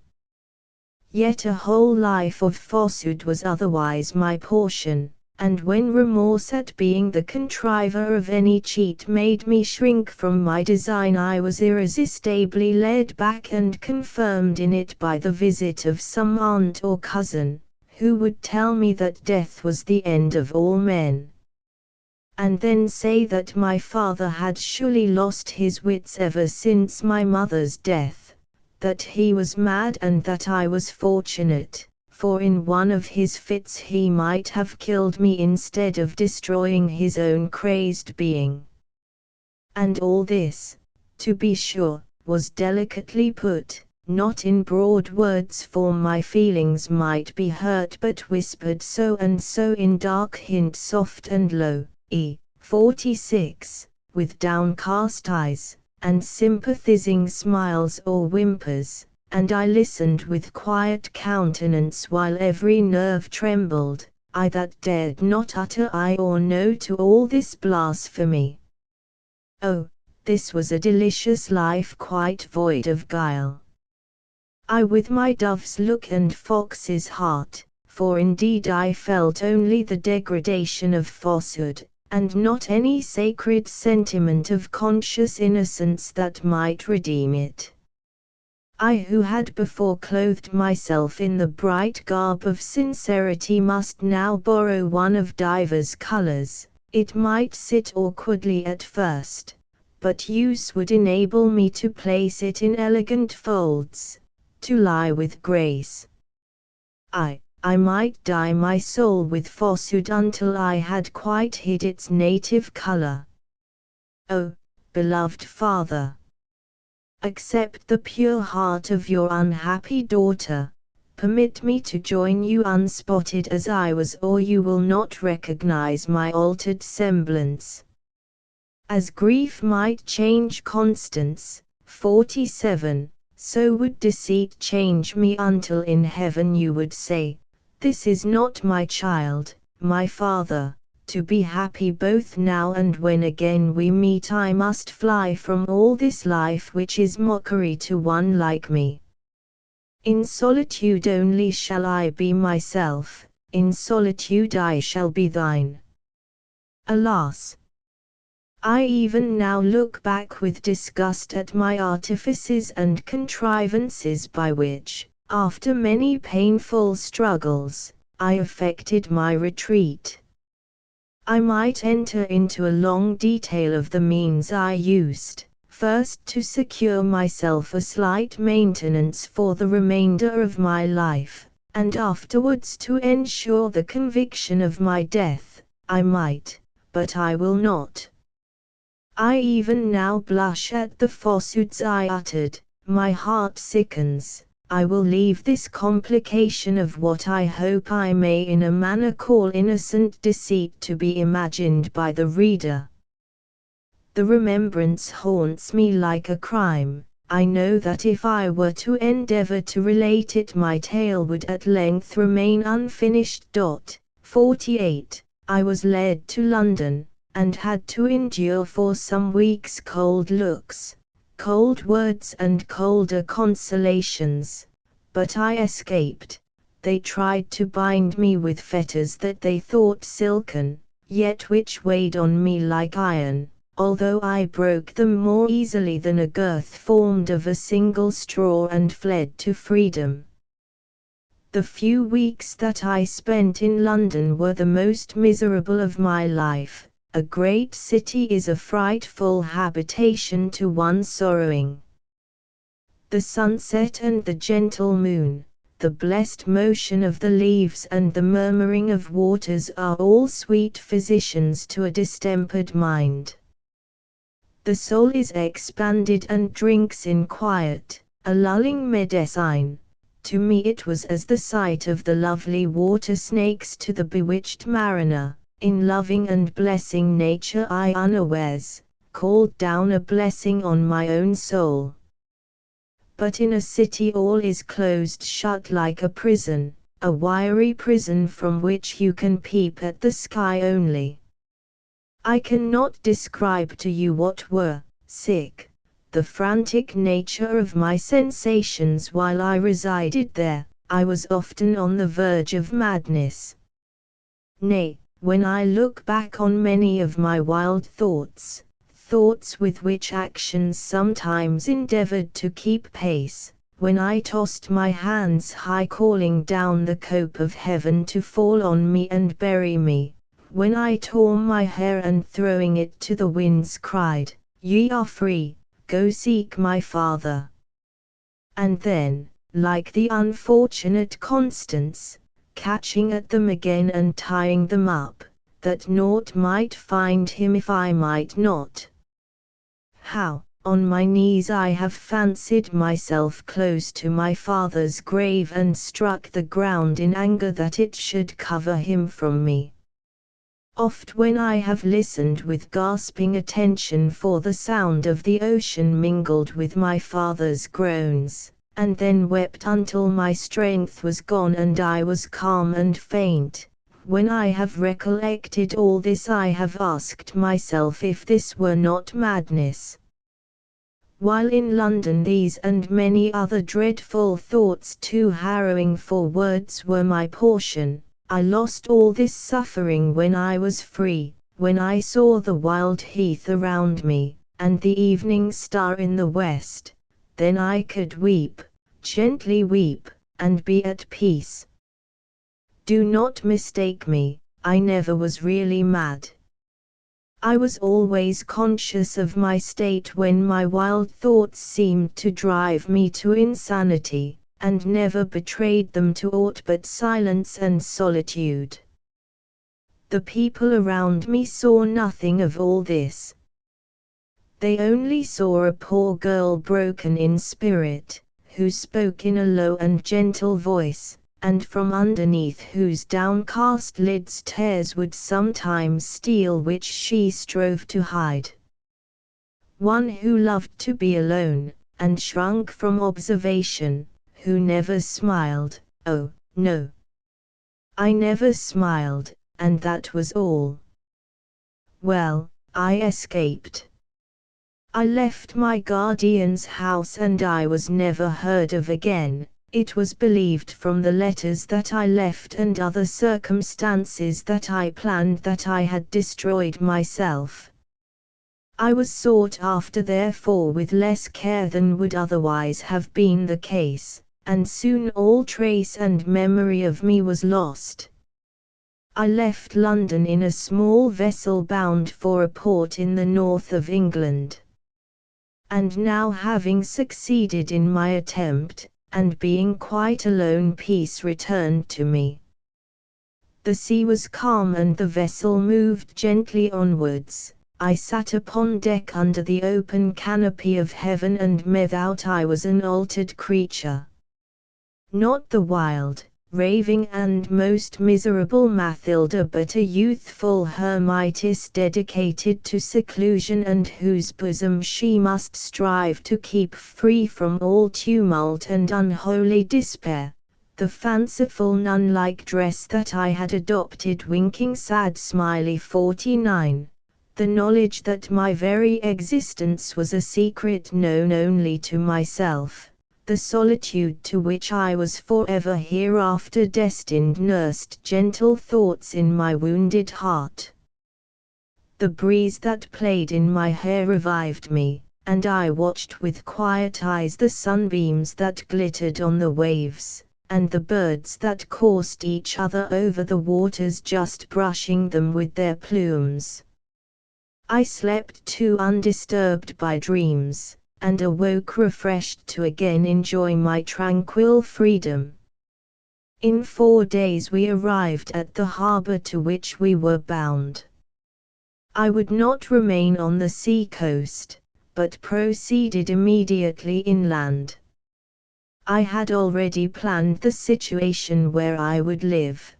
Yet a whole life of falsehood was otherwise my portion, and when remorse at being the contriver of any cheat made me shrink from my design, I was irresistibly led back and confirmed in it by the visit of some aunt or cousin, who would tell me that death was the end of all men, and then say that my father had surely lost his wits ever since my mother's death, that he was mad, and that I was fortunate, for in one of his fits he might have killed me instead of destroying his own crazed being. And all this, to be sure, was delicately put, not in broad words, for my feelings might be hurt, but whispered so and so in dark hint, soft and low. 46, with downcast eyes, and sympathizing smiles or whimpers, and I listened with quiet countenance while every nerve trembled, I that dared not utter aye or no to all this blasphemy. Oh, this was a delicious life quite void of guile. I with my dove's look and fox's heart, for indeed I felt only the degradation of falsehood, and not any sacred sentiment of conscious innocence that might redeem it. I who had before clothed myself in the bright garb of sincerity must now borrow one of divers colors. It might sit awkwardly at first, but use would enable me to place it in elegant folds, to lie with grace. I might dye my soul with falsehood until I had quite hid its native color. Oh, beloved Father! Accept the pure heart of your unhappy daughter, permit me to join you unspotted as I was, or you will not recognize my altered semblance. As grief might change Constance, 47, so would deceit change me until in heaven you would say, "This is not my child, my father." To be happy both now and when again we meet I must fly from all this life which is mockery to one like me. In solitude only shall I be myself, in solitude I shall be thine. Alas! I even now look back with disgust at my artifices and contrivances by which, after many painful struggles, I effected my retreat. I might enter into a long detail of the means I used, first to secure myself a slight maintenance for the remainder of my life, and afterwards to ensure the conviction of my death. I might, but I will not. I even now blush at the falsehoods I uttered, my heart sickens. I will leave this complication of what I hope I may in a manner call innocent deceit to be imagined by the reader. The remembrance haunts me like a crime. I know that if I were to endeavor to relate it my tale would at length remain unfinished. 48. I was led to London, and had to endure for some weeks cold looks, cold words and colder consolations, but I escaped. They tried to bind me with fetters that they thought silken, yet which weighed on me like iron, although I broke them more easily than a girth formed of a single straw and fled to freedom. The few weeks that I spent in London were the most miserable of my life. A great city is a frightful habitation to one sorrowing. The sunset and the gentle moon, the blessed motion of the leaves and the murmuring of waters are all sweet physicians to a distempered mind. The soul is expanded and drinks in quiet, a lulling medicine. To me it was as the sight of the lovely water snakes to the bewitched mariner. In loving and blessing nature I unawares called down a blessing on my own soul. But in a city all is closed shut like a prison, a wiry prison from which you can peep at the sky only. I cannot describe to you what were, the frantic nature of my sensations while I resided there. I was often on the verge of madness. Nay, when I look back on many of my wild thoughts, thoughts with which actions sometimes endeavored to keep pace, when I tossed my hands high calling down the cope of heaven to fall on me and bury me, when I tore my hair and throwing it to the winds cried, "Ye are free, go seek my father." And then, like the unfortunate Constance, catching at them again and tying them up, that naught might find him if I might not. How, on my knees I have fancied myself close to my father's grave and struck the ground in anger that it should cover him from me. Oft when I have listened with gasping attention for the sound of the ocean mingled with my father's groans, and then wept until my strength was gone and I was calm and faint, When I have recollected all this, I have asked myself if this were not madness. While in London, these and many other dreadful thoughts too harrowing for words were my portion. I lost all this suffering when I was free, when I saw the wild heath around me, and the evening star in the west. Then I could weep, gently weep, and be at peace. Do not mistake me, I never was really mad. I was always conscious of my state when my wild thoughts seemed to drive me to insanity, and never betrayed them to aught but silence and solitude. The people around me saw nothing of all this. They only saw a poor girl broken in spirit, who spoke in a low and gentle voice, and from underneath whose downcast lids tears would sometimes steal which she strove to hide. One who loved to be alone, and shrunk from observation, who never smiled. Oh, no. I never smiled, and that was all. Well, I escaped. I left my guardian's house and I was never heard of again. It was believed from the letters that I left and other circumstances that I planned that I had destroyed myself. I was sought after therefore with less care than would otherwise have been the case, and soon all trace and memory of me was lost. I left London in a small vessel bound for a port in the north of England. And now, having succeeded in my attempt, and being quite alone, peace returned to me. The sea was calm and the vessel moved gently onwards. I sat upon deck under the open canopy of heaven and methought I was an altered creature. Not the wild, raving and most miserable Mathilda, but a youthful hermitess dedicated to seclusion and whose bosom she must strive to keep free from all tumult and unholy despair. The fanciful nun-like dress that I had adopted, winking sad smiley 49. The knowledge that my very existence was a secret known only to myself. The solitude to which I was forever hereafter destined nursed gentle thoughts in my wounded heart. The breeze that played in my hair revived me, and I watched with quiet eyes the sunbeams that glittered on the waves, and the birds that coursed each other over the waters, just brushing them with their plumes. I slept too, undisturbed by dreams, and awoke refreshed to again enjoy my tranquil freedom. In 4 days we arrived at the harbour to which we were bound. I would not remain on the sea coast, but proceeded immediately inland. I had already planned the situation where I would live.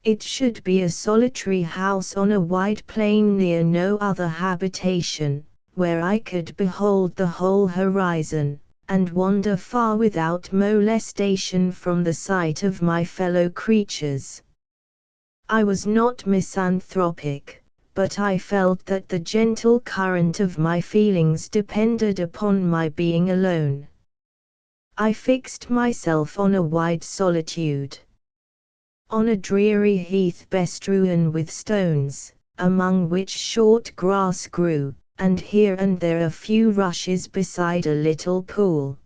It should be a solitary house on a wide plain near no other habitation, where I could behold the whole horizon, and wander far without molestation from the sight of my fellow creatures. I was not misanthropic, but I felt that the gentle current of my feelings depended upon my being alone. I fixed myself on a wide solitude. On a dreary heath bestrewn with stones, among which short grass grew, and here and there a few rushes beside a little pool.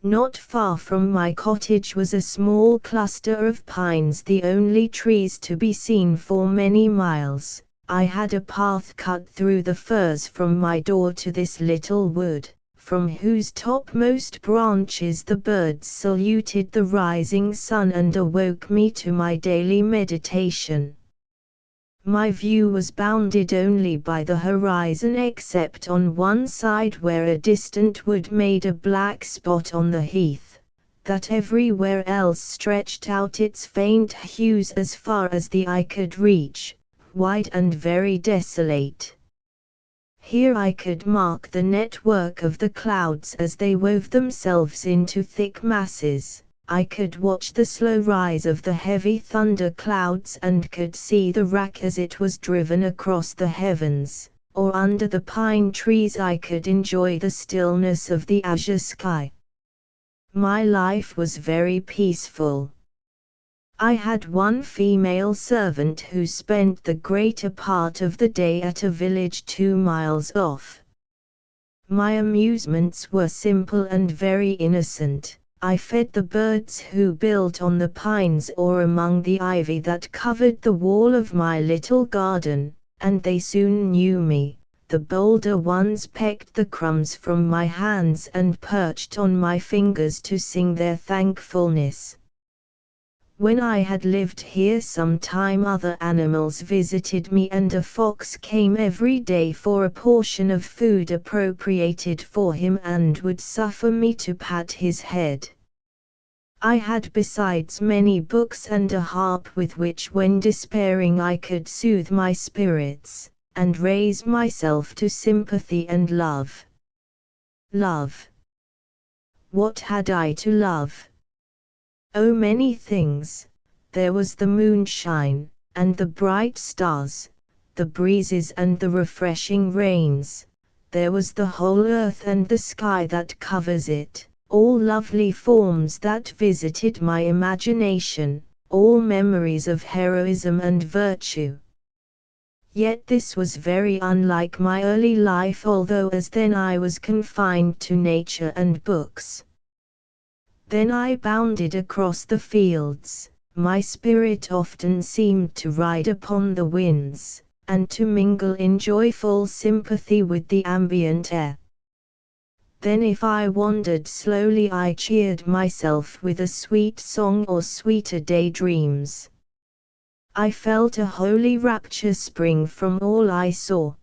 Not far from my cottage was a small cluster of pines, the only trees to be seen for many miles. I had a path cut through the firs from my door to this little wood, from whose topmost branches the birds saluted the rising sun and awoke me to my daily meditation. My view was bounded only by the horizon, except on one side where a distant wood made a black spot on the heath, that everywhere else stretched out its faint hues as far as the eye could reach, white and very desolate. Here I could mark the network of the clouds as they wove themselves into thick masses. I could watch the slow rise of the heavy thunder clouds and could see the rack as it was driven across the heavens, or under the pine trees I could enjoy the stillness of the azure sky. My life was very peaceful. I had one female servant who spent the greater part of the day at a village 2 miles off. My amusements were simple and very innocent. I fed the birds who built on the pines or among the ivy that covered the wall of my little garden, and they soon knew me. The bolder ones pecked the crumbs from my hands and perched on my fingers to sing their thankfulness. When I had lived here some time, other animals visited me, and a fox came every day for a portion of food appropriated for him and would suffer me to pat his head. I had besides many books and a harp with which when despairing I could soothe my spirits, and raise myself to sympathy and love. Love. What had I to love? Oh, many things. There was the moonshine, and the bright stars, the breezes and the refreshing rains. There was the whole earth and the sky that covers it, all lovely forms that visited my imagination, all memories of heroism and virtue. Yet this was very unlike my early life, although as then I was confined to nature and books. Then I bounded across the fields, my spirit often seemed to ride upon the winds, and to mingle in joyful sympathy with the ambient air. Then if I wandered slowly I cheered myself with a sweet song or sweeter daydreams. I felt a holy rapture spring from all I saw.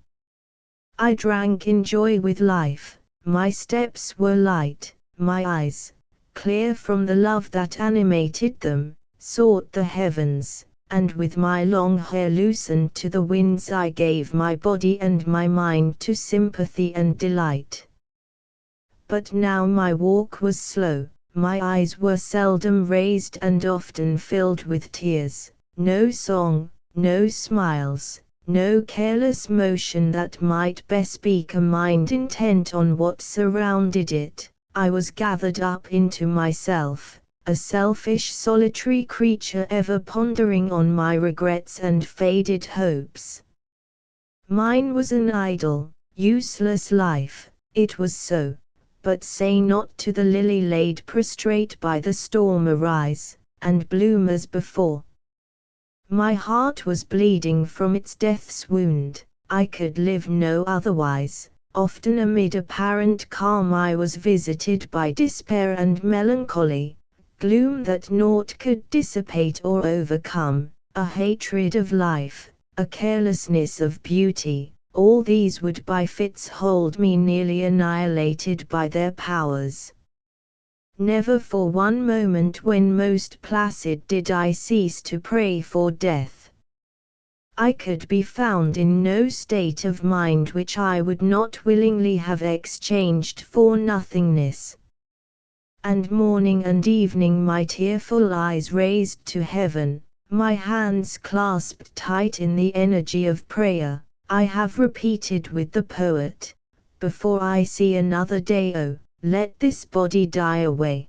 I drank in joy with life, my steps were light, my eyes, clear from the love that animated them, sought the heavens, and with my long hair loosened to the winds I gave my body and my mind to sympathy and delight. But now my walk was slow, my eyes were seldom raised and often filled with tears, no song, no smiles, no careless motion that might bespeak a mind intent on what surrounded it. I was gathered up into myself, a selfish solitary creature ever pondering on my regrets and faded hopes. Mine was an idle, useless life, it was so, but say not to the lily laid prostrate by the storm arise, and bloom as before. My heart was bleeding from its death's wound, I could live no otherwise. Often amid apparent calm I was visited by despair and melancholy, gloom that naught could dissipate or overcome, a hatred of life, a carelessness of beauty. All these would by fits hold me nearly annihilated by their powers. Never for one moment when most placid did I cease to pray for death. I could be found in no state of mind which I would not willingly have exchanged for nothingness. And morning and evening my tearful eyes raised to heaven, my hands clasped tight in the energy of prayer, I have repeated with the poet, before I see another day, oh, let this body die away.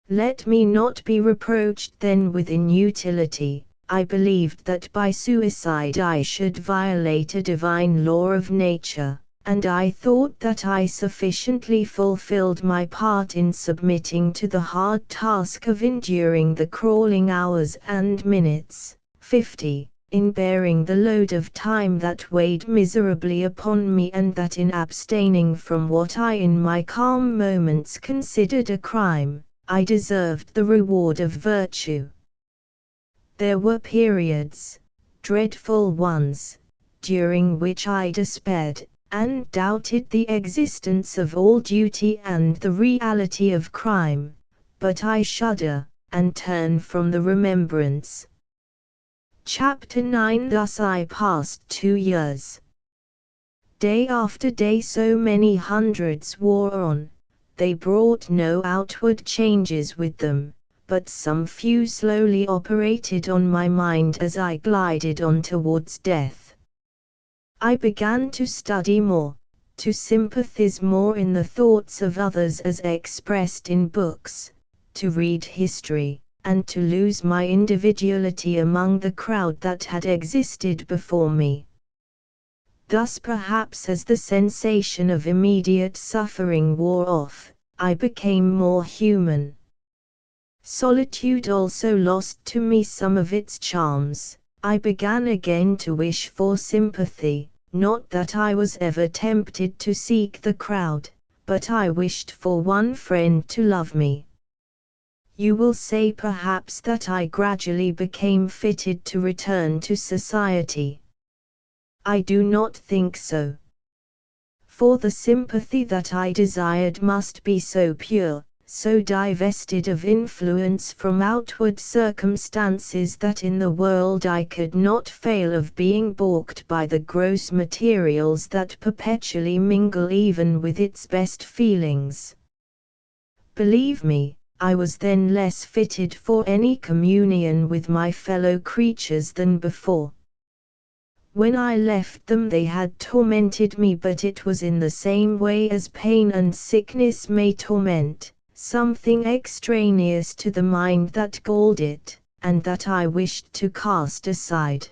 Let me not be reproached then with inutility. I believed that by suicide I should violate a divine law of nature, and I thought that I sufficiently fulfilled my part in submitting to the hard task of enduring the crawling hours and minutes, 50, in bearing the load of time that weighed miserably upon me, and that in abstaining from what I in my calm moments considered a crime, I deserved the reward of virtue. There were periods, dreadful ones, during which I despaired, and doubted the existence of all duty and the reality of crime, but I shudder, and turn from the remembrance. Chapter 9. Thus I passed 2 years. Day after day so many hundreds wore on, They brought no outward changes with them, but some few slowly operated on my mind as I glided on towards death. I began to study more, to sympathize more in the thoughts of others as expressed in books, to read history, and to lose my individuality among the crowd that had existed before me. Thus perhaps as the sensation of immediate suffering wore off, I became more human. Solitude also lost to me some of its charms. I began again to wish for sympathy, not that I was ever tempted to seek the crowd, but I wished for one friend to love me. You will say perhaps that I gradually became fitted to return to society. I do not think so. For the sympathy that I desired must be so pure, so divested of influence from outward circumstances that in the world I could not fail of being balked by the gross materials that perpetually mingle even with its best feelings. Believe me, I was then less fitted for any communion with my fellow creatures than before. When I left them they had tormented me, but it was in the same way as pain and sickness may torment, something extraneous to the mind that galled it, and that I wished to cast aside.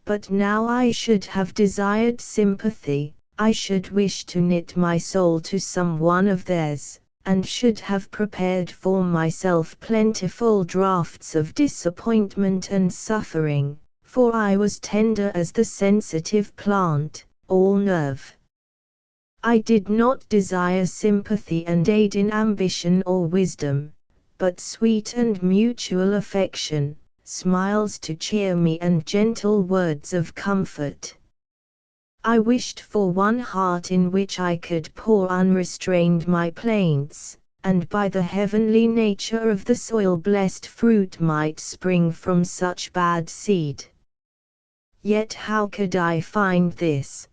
But now I should have desired sympathy, I should wish to knit my soul to some one of theirs, and should have prepared for myself plentiful draughts of disappointment and suffering, for I was tender as the sensitive plant, all nerve. I did not desire sympathy and aid in ambition or wisdom, but sweet and mutual affection, smiles to cheer me and gentle words of comfort. I wished for one heart in which I could pour unrestrained my plaints, and by the heavenly nature of the soil blessed fruit might spring from such bad seed. Yet how could I find this?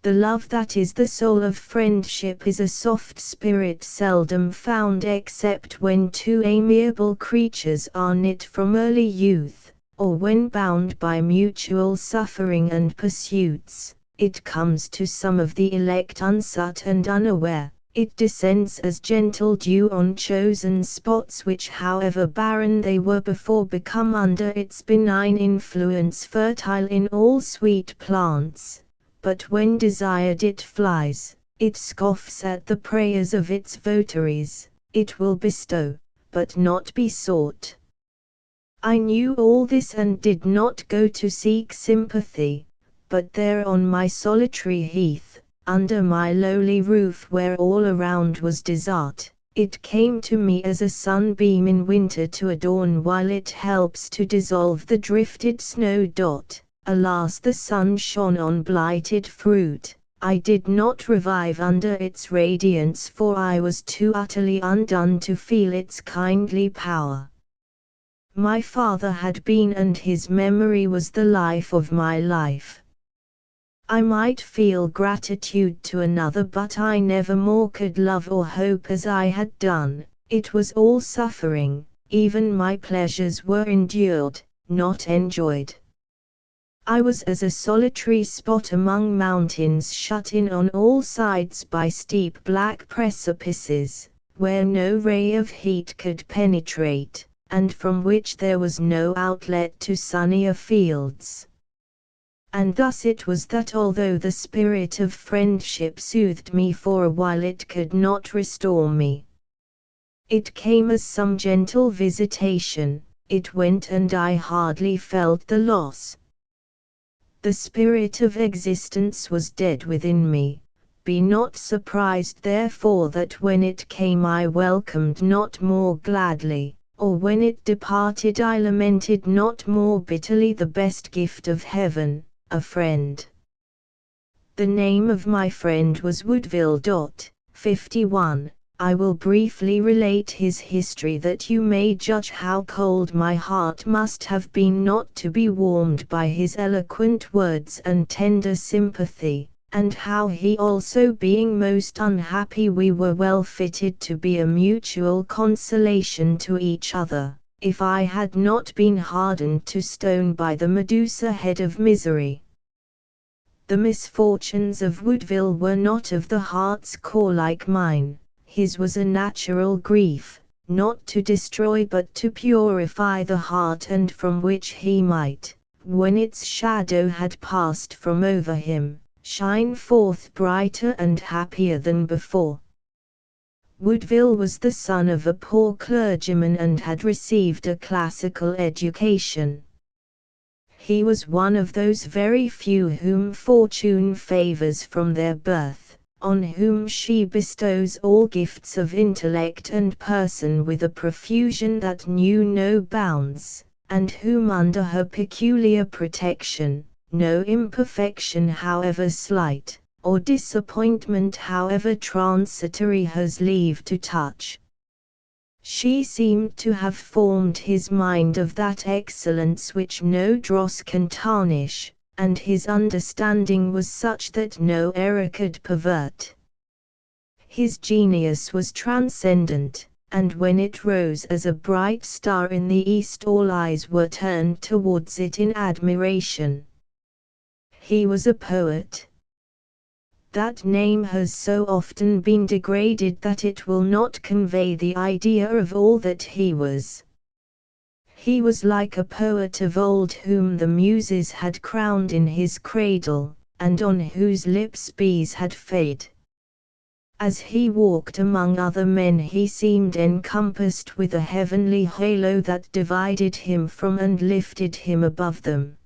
The love that is the soul of friendship is a soft spirit seldom found except when two amiable creatures are knit from early youth, or when bound by mutual suffering and pursuits. It comes to some of the elect unsought and unaware, it descends as gentle dew on chosen spots which however barren they were before become under its benign influence fertile in all sweet plants. But when desired it flies, it scoffs at the prayers of its votaries, it will bestow, but not be sought. I knew all this and did not go to seek sympathy, but there on my solitary heath, under my lowly roof where all around was desert, it came to me as a sunbeam in winter to adorn while it helps to dissolve the drifted snow dot. Alas, the sun shone on blighted fruit, I did not revive under its radiance, for I was too utterly undone to feel its kindly power. My father had been, and his memory was the life of my life. I might feel gratitude to another, but I never more could love or hope as I had done. It was all suffering, even my pleasures were endured, not enjoyed. I was as a solitary spot among mountains shut in on all sides by steep black precipices, where no ray of heat could penetrate, and from which there was no outlet to sunnier fields. And thus it was that although the spirit of friendship soothed me for a while, it could not restore me. It came as some gentle visitation, it went and I hardly felt the loss. The spirit of existence was dead within me. Be not surprised therefore that when it came I welcomed not more gladly, or when it departed I lamented not more bitterly the best gift of heaven, a friend. The name of my friend was Woodville. 51. I will briefly relate his history that you may judge how cold my heart must have been not to be warmed by his eloquent words and tender sympathy, and how he also being most unhappy we were well fitted to be a mutual consolation to each other, if I had not been hardened to stone by the Medusa head of misery. The misfortunes of Woodville were not of the heart's core like mine. His was a natural grief, not to destroy but to purify the heart, and from which he might, when its shadow had passed from over him, shine forth brighter and happier than before. Woodville was the son of a poor clergyman and had received a classical education. He was one of those very few whom fortune favors from their birth, on whom she bestows all gifts of intellect and person with a profusion that knew no bounds, and whom under her peculiar protection, no imperfection however slight, or disappointment however transitory has leave to touch. She seemed to have formed his mind of that excellence which no dross can tarnish, and his understanding was such that no error could pervert. His genius was transcendent, and when it rose as a bright star in the east all eyes were turned towards it in admiration. He was a poet. That name has so often been degraded that it will not convey the idea of all that he was. He was like a poet of old whom the muses had crowned in his cradle, and on whose lips bees had fed. As he walked among other men he seemed encompassed with a heavenly halo that divided him from and lifted him above them.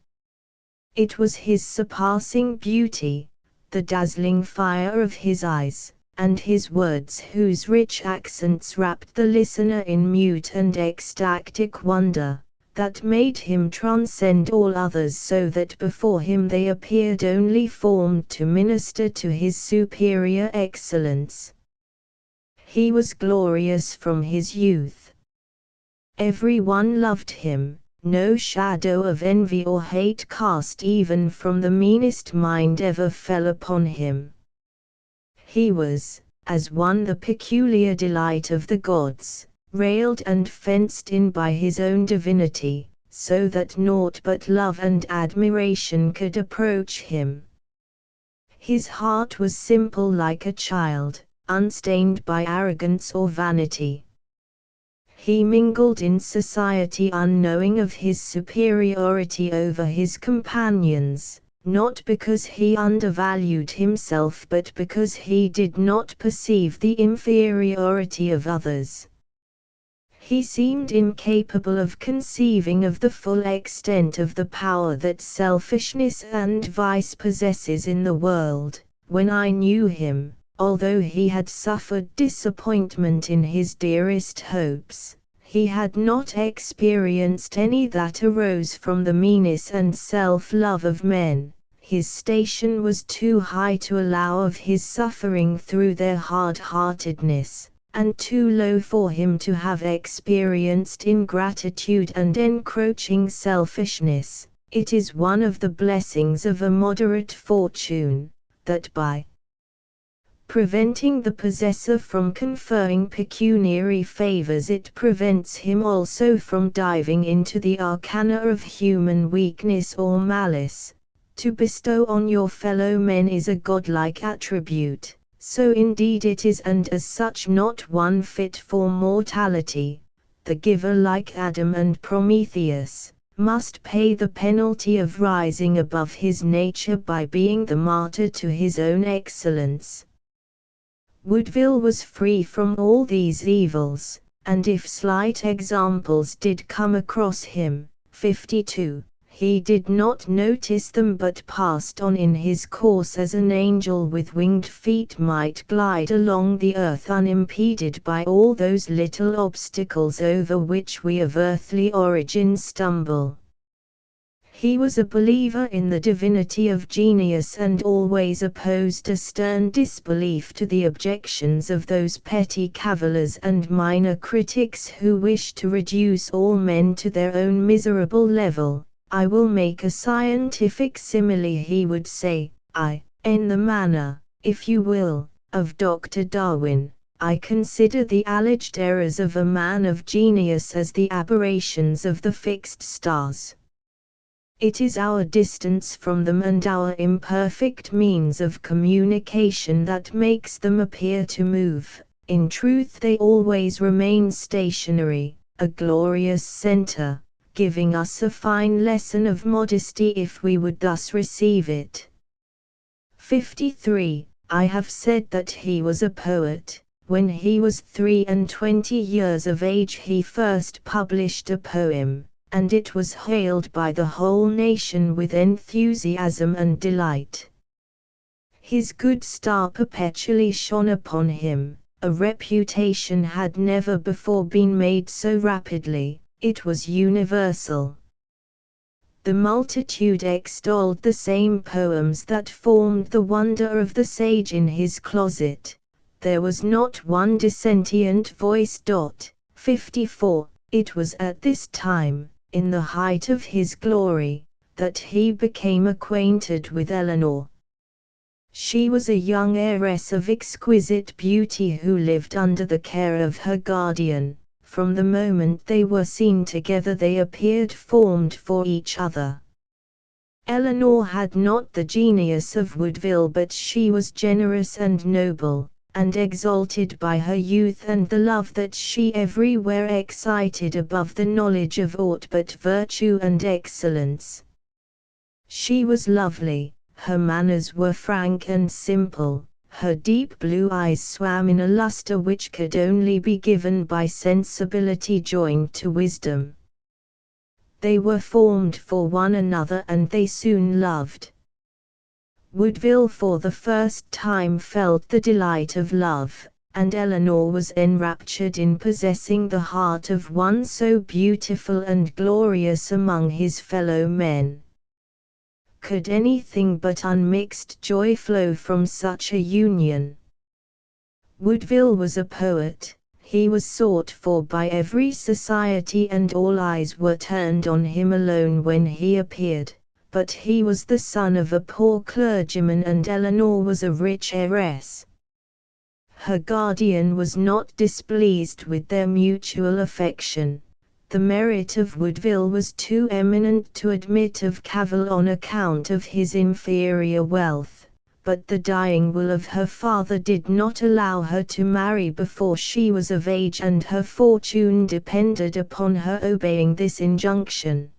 It was his surpassing beauty, the dazzling fire of his eyes, and his words whose rich accents wrapped the listener in mute and ecstatic wonder, that made him transcend all others so that before him they appeared only formed to minister to his superior excellence. He was glorious from his youth. Every one loved him. No shadow of envy or hate cast even from the meanest mind ever fell upon him. He was, as one the peculiar delight of the gods, railed and fenced in by his own divinity, so that naught but love and admiration could approach him. His heart was simple like a child, unstained by arrogance or vanity. He mingled in society unknowing of his superiority over his companions, not because he undervalued himself but because he did not perceive the inferiority of others. He seemed incapable of conceiving of the full extent of the power that selfishness and vice possesses in the world. When I knew him, although he had suffered disappointment in his dearest hopes, he had not experienced any that arose from the meanness and self-love of men. His station was too high to allow of his suffering through their hard-heartedness, and too low for him to have experienced ingratitude and encroaching selfishness. It is one of the blessings of a moderate fortune, that by preventing the possessor from conferring pecuniary favors it prevents him also from diving into the arcana of human weakness or malice. To bestow on your fellow men is a godlike attribute, so indeed it is, and as such not one fit for mortality. The giver, like Adam and Prometheus, must pay the penalty of rising above his nature by being the martyr to his own excellence. Woodville was free from all these evils, and if slight examples did come across him, 52, he did not notice them but passed on in his course as an angel with winged feet might glide along the earth unimpeded by all those little obstacles over which we of earthly origin stumble. He was a believer in the divinity of genius and always opposed a stern disbelief to the objections of those petty cavillers and minor critics who wish to reduce all men to their own miserable level. I will make a scientific simile, he would say. In the manner, if you will, of Dr. Darwin, I consider the alleged errors of a man of genius as the aberrations of the fixed stars. It is our distance from them and our imperfect means of communication that makes them appear to move. In truth they always remain stationary, a glorious center, giving us a fine lesson of modesty if we would thus receive it. 53. I have said that he was a poet. When he was 23 years of age he first published a poem, and it was hailed by the whole nation with enthusiasm and delight. His good star perpetually shone upon him. A reputation had never before been made so rapidly, it was universal. The multitude extolled the same poems that formed the wonder of the sage in his closet. There was not one dissentient voice. 54. It was at this time, in the height of his glory, that he became acquainted with Eleanor. She was a young heiress of exquisite beauty who lived under the care of her guardian. From the moment they were seen together they appeared formed for each other. Eleanor had not the genius of Woodville, but she was generous and noble, and exalted by her youth and the love that she everywhere excited above the knowledge of aught but virtue and excellence. She was lovely, her manners were frank and simple. Her deep blue eyes swam in a luster which could only be given by sensibility joined to wisdom. They were formed for one another and they soon loved. Woodville for the first time felt the delight of love, and Eleanor was enraptured in possessing the heart of one so beautiful and glorious among his fellow men. Could anything but unmixed joy flow from such a union? Woodville was a poet, he was sought for by every society and all eyes were turned on him alone when he appeared, but he was the son of a poor clergyman and Eleanor was a rich heiress. Her guardian was not displeased with their mutual affection. The merit of Woodville was too eminent to admit of cavil on account of his inferior wealth, but the dying will of her father did not allow her to marry before she was of age and her fortune depended upon her obeying this injunction.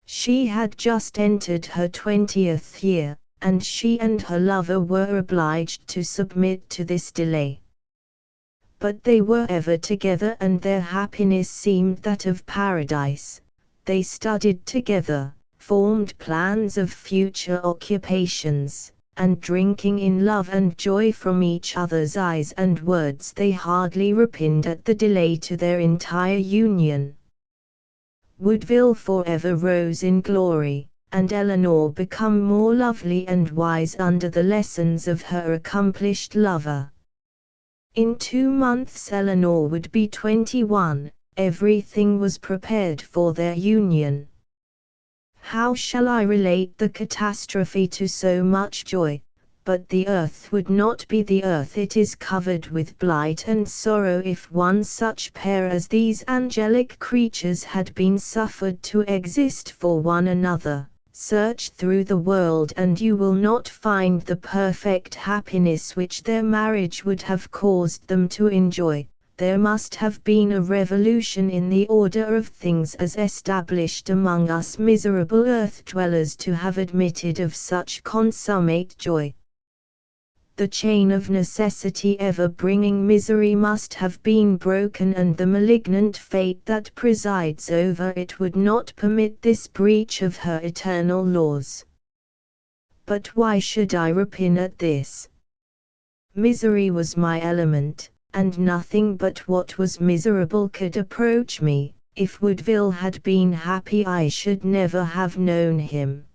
She had just entered her 20th year, and she and her lover were obliged to submit to this delay. But they were ever together and their happiness seemed that of paradise. They studied together, formed plans of future occupations, and drinking in love and joy from each other's eyes and words they hardly repined at the delay to their entire union. Woodville forever rose in glory, and Eleanor become more lovely and wise under the lessons of her accomplished lover. In 2 months Eleanor would be 21, everything was prepared for their union. How shall I relate the catastrophe to so much joy? But the earth would not be the earth, it is covered with blight and sorrow if one such pair as these angelic creatures had been suffered to exist for one another. Search through the world and you will not find the perfect happiness which their marriage would have caused them to enjoy. There must have been a revolution in the order of things as established among us miserable earth-dwellers to have admitted of such consummate joy. The chain of necessity ever bringing misery must have been broken and the malignant fate that presides over it would not permit this breach of her eternal laws. But why should I repine at this? Misery was my element, and nothing but what was miserable could approach me. If Woodville had been happy I should never have known him.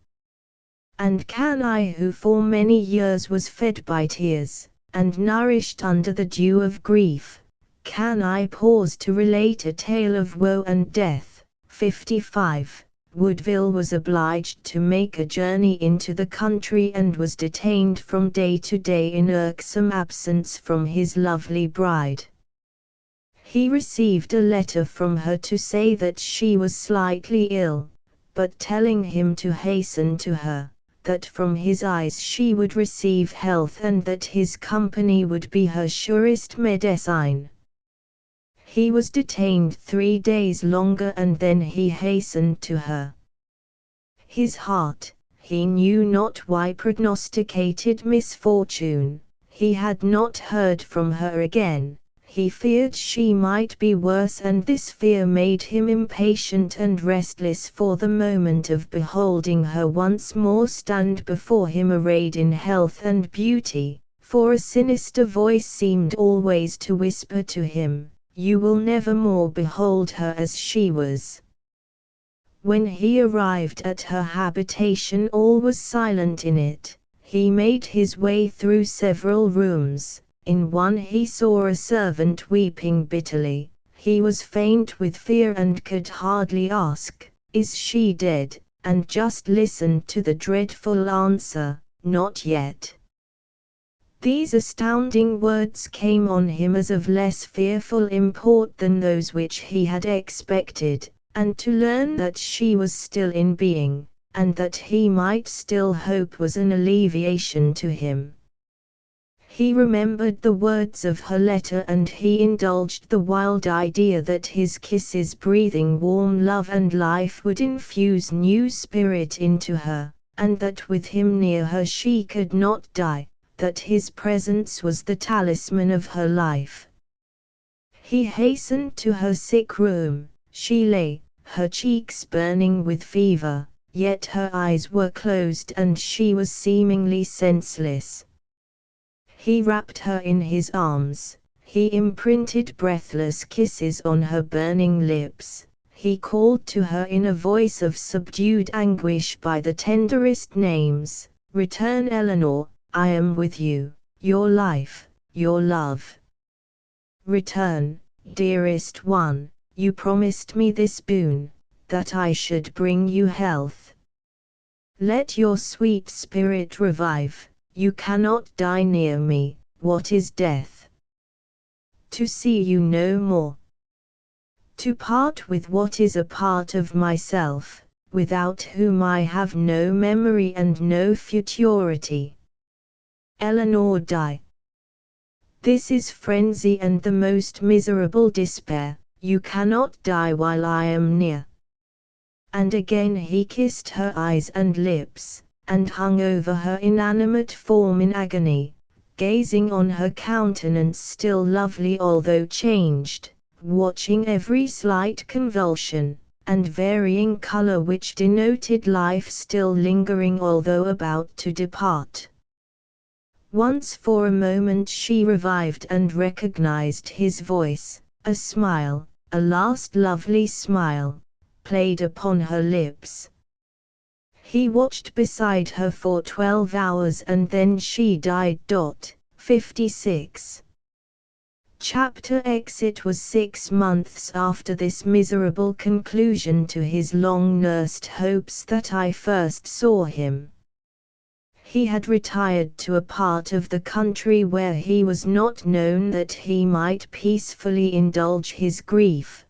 And can I who for many years was fed by tears, and nourished under the dew of grief, can I pause to relate a tale of woe and death? 55. Woodville was obliged to make a journey into the country and was detained from day to day in irksome absence from his lovely bride. He received a letter from her to say that she was slightly ill, but telling him to hasten to her, that from his eyes she would receive health and that his company would be her surest medicine. He was detained 3 days longer and then he hastened to her. His heart, he knew not why, prognosticated misfortune. He had not heard from her again. He feared she might be worse, and this fear made him impatient and restless for the moment of beholding her once more stand before him arrayed in health and beauty, for a sinister voice seemed always to whisper to him, "You will never more behold her as she was." When he arrived at her habitation all was silent in it. He made his way through several rooms. In one he saw a servant weeping bitterly. He was faint with fear and could hardly ask, "Is she dead?" and just listened to the dreadful answer, "Not yet." These astounding words came on him as of less fearful import than those which he had expected, and to learn that she was still in being, and that he might still hope, was an alleviation to him. He remembered the words of her letter and he indulged the wild idea that his kisses breathing warm love and life would infuse new spirit into her, and that with him near her she could not die, that his presence was the talisman of her life. He hastened to her sick room. She lay, her cheeks burning with fever, yet her eyes were closed and she was seemingly senseless. He wrapped her in his arms. He imprinted breathless kisses on her burning lips. He called to her in a voice of subdued anguish by the tenderest names, "Return, Eleanor, I am with you, your life, your love. Return, dearest one, you promised me this boon, that I should bring you health. Let your sweet spirit revive. You cannot die near me. What is death? To see you no more. To part with what is a part of myself, without whom I have no memory and no futurity. Eleanor, die. This is frenzy and the most miserable despair. You cannot die while I am near." And again he kissed her eyes and lips, and hung over her inanimate form in agony, gazing on her countenance still lovely although changed, watching every slight convulsion and varying color which denoted life still lingering although about to depart. Once for a moment she revived and recognized his voice. A smile, a last lovely smile, played upon her lips. He watched beside her for 12 hours and then she died. 56. Chapter X. It was 6 months after this miserable conclusion to his long-nursed hopes that I first saw him. He had retired to a part of the country where he was not known that he might peacefully indulge his grief.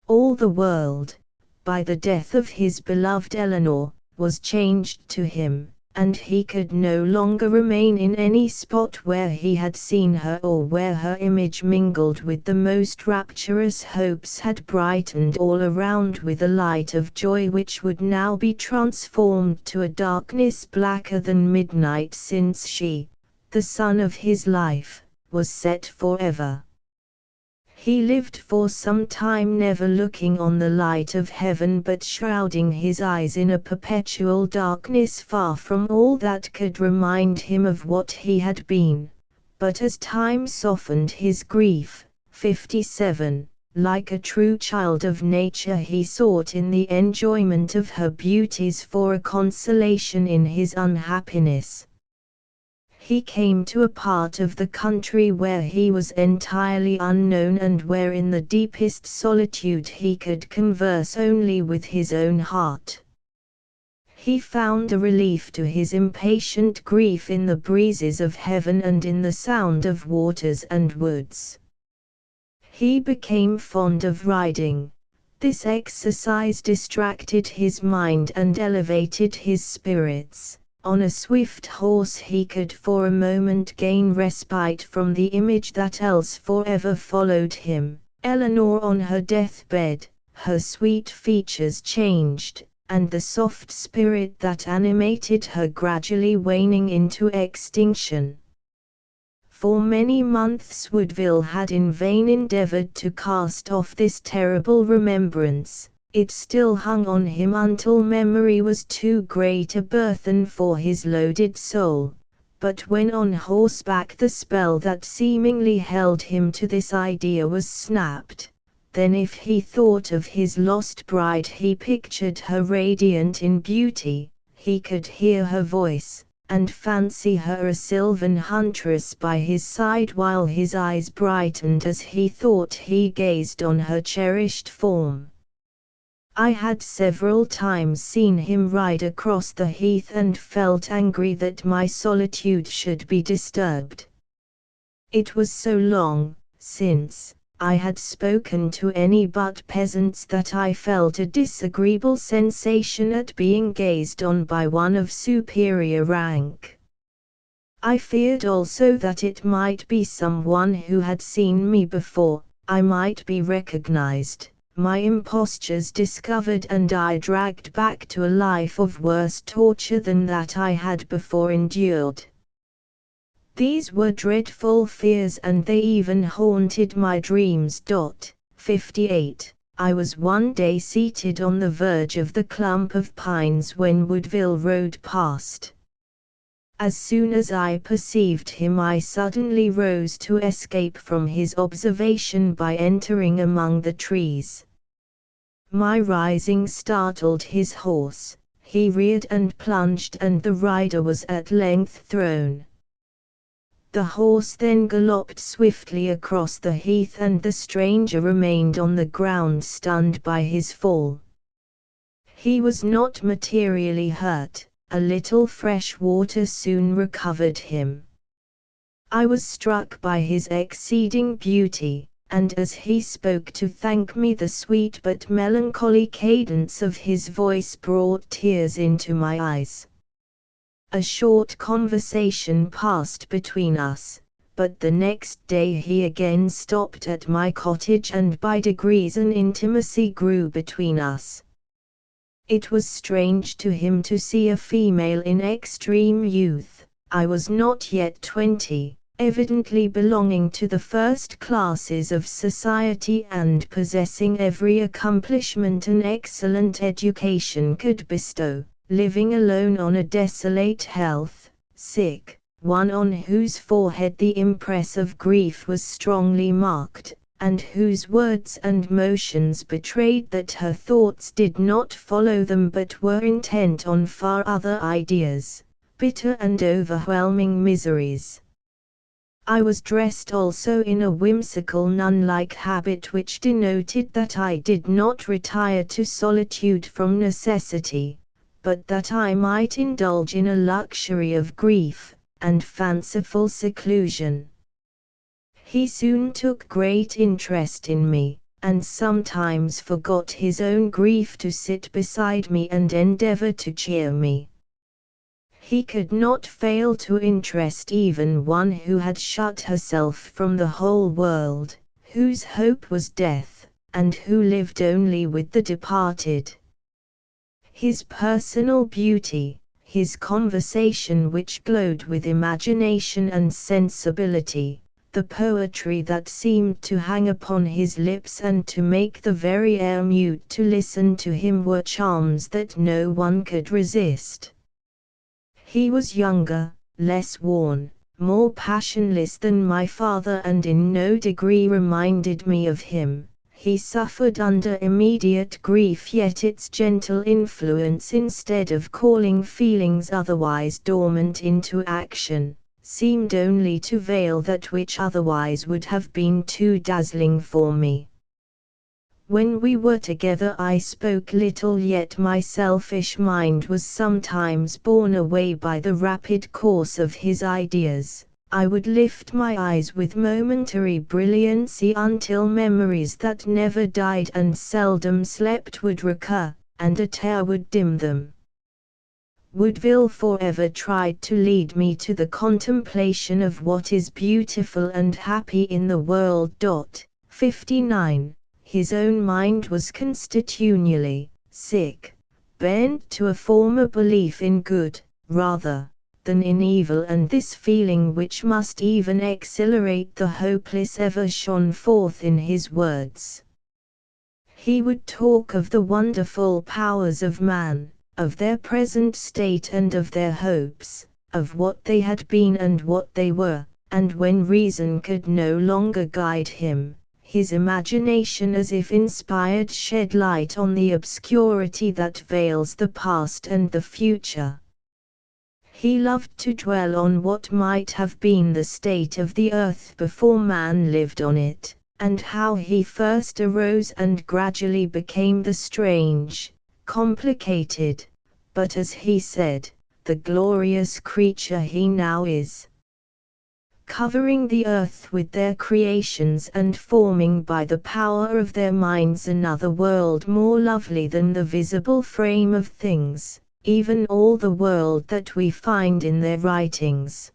All the world, by the death of his beloved Eleanor, was changed to him, and he could no longer remain in any spot where he had seen her or where her image mingled with the most rapturous hopes had brightened all around with a light of joy which would now be transformed to a darkness blacker than midnight, since she, the sun of his life, was set forever. He lived for some time never looking on the light of heaven but shrouding his eyes in a perpetual darkness far from all that could remind him of what he had been. But as time softened his grief, 57, like a true child of nature he sought in the enjoyment of her beauties for a consolation in his unhappiness. He came to a part of the country where he was entirely unknown and where in the deepest solitude he could converse only with his own heart. He found a relief to his impatient grief in the breezes of heaven and in the sound of waters and woods. He became fond of riding. This exercise distracted his mind and elevated his spirits. On a swift horse he could for a moment gain respite from the image that else forever followed him, Eleanor on her deathbed. Her sweet features changed, and the soft spirit that animated her gradually waning into extinction. For many months Woodville had in vain endeavored to cast off this terrible remembrance. It still hung on him until memory was too great a burthen for his loaded soul. But when on horseback the spell that seemingly held him to this idea was snapped. Then if he thought of his lost bride he pictured her radiant in beauty, he could hear her voice, and fancy her a sylvan huntress by his side while his eyes brightened as he thought he gazed on her cherished form. I had several times seen him ride across the heath and felt angry that my solitude should be disturbed. It was so long since I had spoken to any but peasants that I felt a disagreeable sensation at being gazed on by one of superior rank. I feared also that it might be someone who had seen me before. I might be recognized, my impostures discovered, and I dragged back to a life of worse torture than that I had before endured. These were dreadful fears, and they even haunted my dreams. 58. I was one day seated on the verge of the clump of pines when Woodville rode past. As soon as I perceived him I suddenly rose to escape from his observation by entering among the trees. My rising startled his horse. He reared and plunged, and the rider was at length thrown. The horse then galloped swiftly across the heath, and the stranger remained on the ground stunned by his fall. He was not materially hurt. A little fresh water soon recovered him. I was struck by his exceeding beauty, and as he spoke to thank me the sweet but melancholy cadence of his voice brought tears into my eyes. A short conversation passed between us, but the next day he again stopped at my cottage, and by degrees an intimacy grew between us. It was strange to him to see a female in extreme youth. I was not yet 20, evidently belonging to the first classes of society and possessing every accomplishment an excellent education could bestow, living alone on a desolate heath, sick, one on whose forehead the impress of grief was strongly marked, and whose words and motions betrayed that her thoughts did not follow them but were intent on far other ideas, bitter and overwhelming miseries. I was dressed also in a whimsical nun-like habit which denoted that I did not retire to solitude from necessity, but that I might indulge in a luxury of grief and fanciful seclusion. He soon took great interest in me, and sometimes forgot his own grief to sit beside me and endeavor to cheer me. He could not fail to interest even one who had shut herself from the whole world, whose hope was death, and who lived only with the departed. His personal beauty, his conversation which glowed with imagination and sensibility, the poetry that seemed to hang upon his lips and to make the very air mute to listen to him were charms that no one could resist. He was younger, less worn, more passionless than my father, and in no degree reminded me of him. He suffered under immediate grief, yet its gentle influence, instead of calling feelings otherwise dormant into action, seemed only to veil that which otherwise would have been too dazzling for me. When we were together I spoke little, yet my selfish mind was sometimes borne away by the rapid course of his ideas. I would lift my eyes with momentary brilliancy until memories that never died and seldom slept would recur, and a tear would dim them. Woodville forever tried to lead me to the contemplation of what is beautiful and happy in the world. 59. His own mind was constitutionally sick, bent to a former belief in good, rather than in evil, and this feeling, which must even exhilarate the hopeless, ever shone forth in his words. He would talk of the wonderful powers of man, of their present state and of their hopes, of what they had been and what they were, and when reason could no longer guide him, his imagination, as if inspired, shed light on the obscurity that veils the past and the future. He loved to dwell on what might have been the state of the earth before man lived on it, and how he first arose and gradually became the strange, complicated, but, as he said, the glorious creature he now is. Covering the earth with their creations and forming by the power of their minds another world more lovely than the visible frame of things, even all the world that we find in their writings.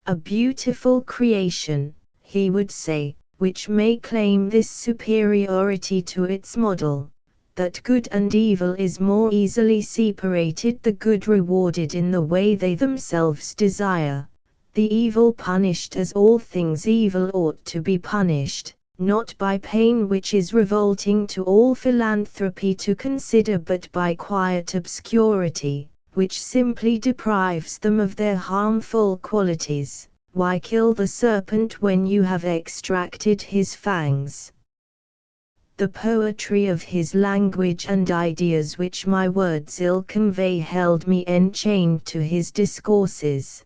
A beautiful creation, he would say, which may claim this superiority to its model, that good and evil is more easily separated, the good rewarded in the way they themselves desire, the evil punished as all things evil ought to be punished, not by pain, which is revolting to all philanthropy to consider, but by quiet obscurity, which simply deprives them of their harmful qualities. Why kill the serpent when you have extracted his fangs? The poetry of his language and ideas, which my words ill convey, held me enchained to his discourses.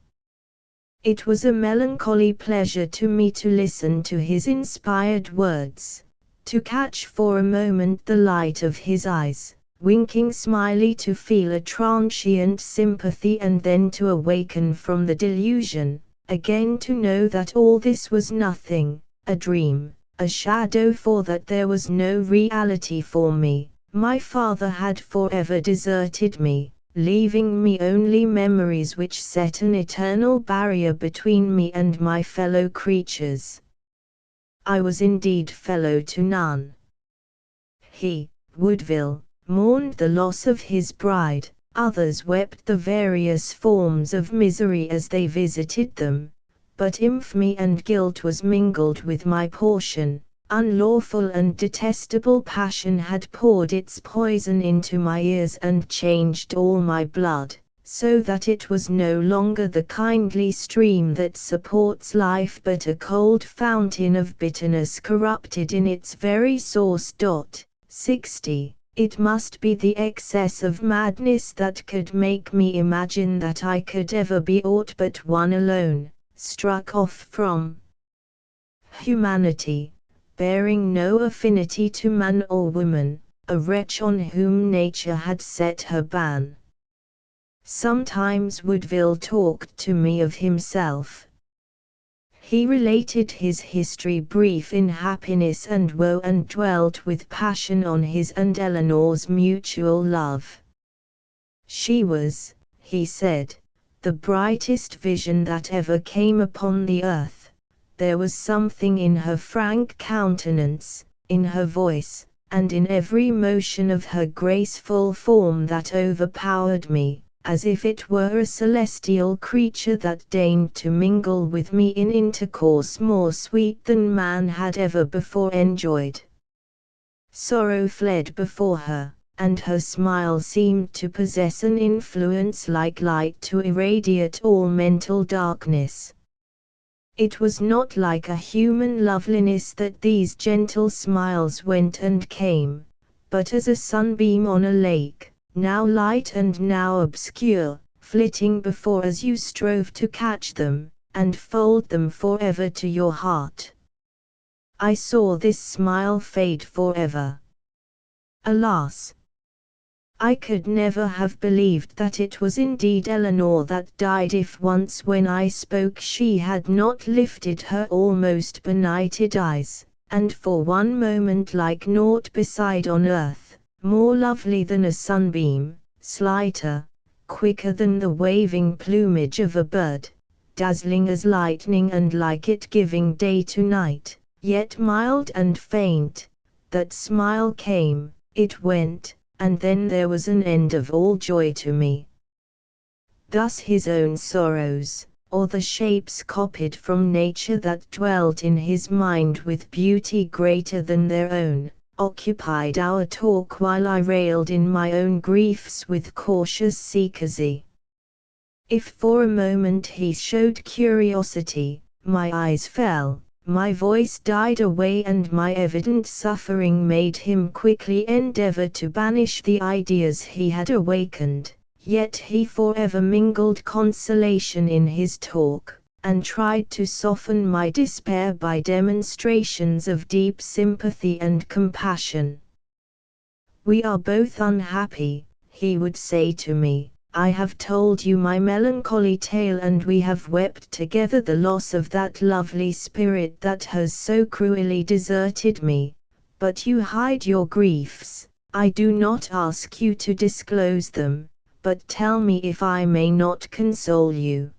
It was a melancholy pleasure to me to listen to his inspired words, to catch for a moment the light of his eyes, winking smiley, to feel a transient sympathy, and then to awaken from the delusion, again to know that all this was nothing, a dream, a shadow, for that there was no reality for me. My father had forever deserted me, leaving me only memories which set an eternal barrier between me and my fellow creatures. I was indeed fellow to none. He, Woodville, mourned the loss of his bride, others wept the various forms of misery as they visited them, but infamy and guilt was mingled with my portion. Unlawful and detestable passion had poured its poison into my ears and changed all my blood, so that it was no longer the kindly stream that supports life, but a cold fountain of bitterness corrupted in its very source. 60. It must be the excess of madness that could make me imagine that I could ever be aught but one alone, struck off from humanity, bearing no affinity to man or woman, a wretch on whom nature had set her ban. Sometimes Woodville talked to me of himself. He related his history, brief in happiness and woe, and dwelt with passion on his and Eleanor's mutual love. She was, he said, the brightest vision that ever came upon the earth. There was something in her frank countenance, in her voice, and in every motion of her graceful form that overpowered me, as if it were a celestial creature that deigned to mingle with me in intercourse more sweet than man had ever before enjoyed. Sorrow fled before her, and her smile seemed to possess an influence like light to irradiate all mental darkness. It was not like a human loveliness that these gentle smiles went and came, but as a sunbeam on a lake, now light and now obscure, flitting before as you strove to catch them, and fold them forever to your heart. I saw this smile fade forever. Alas! I could never have believed that it was indeed Eleanor that died if once when I spoke she had not lifted her almost benighted eyes, and for one moment like naught beside on earth, more lovely than a sunbeam, slighter, quicker than the waving plumage of a bird, dazzling as lightning and like it giving day to night, yet mild and faint, that smile came, it went, and then there was an end of all joy to me. Thus his own sorrows, or the shapes copied from nature that dwelt in his mind with beauty greater than their own, occupied our talk while I railed in my own griefs with cautious secrecy. If for a moment he showed curiosity, my eyes fell, my voice died away and my evident suffering made him quickly endeavor to banish the ideas he had awakened, yet he forever mingled consolation in his talk, and tried to soften my despair by demonstrations of deep sympathy and compassion. "We are both unhappy," he would say to me. "I have told you my melancholy tale and we have wept together the loss of that lovely spirit that has so cruelly deserted me, but you hide your griefs. I do not ask you to disclose them, but tell me if I may not console you.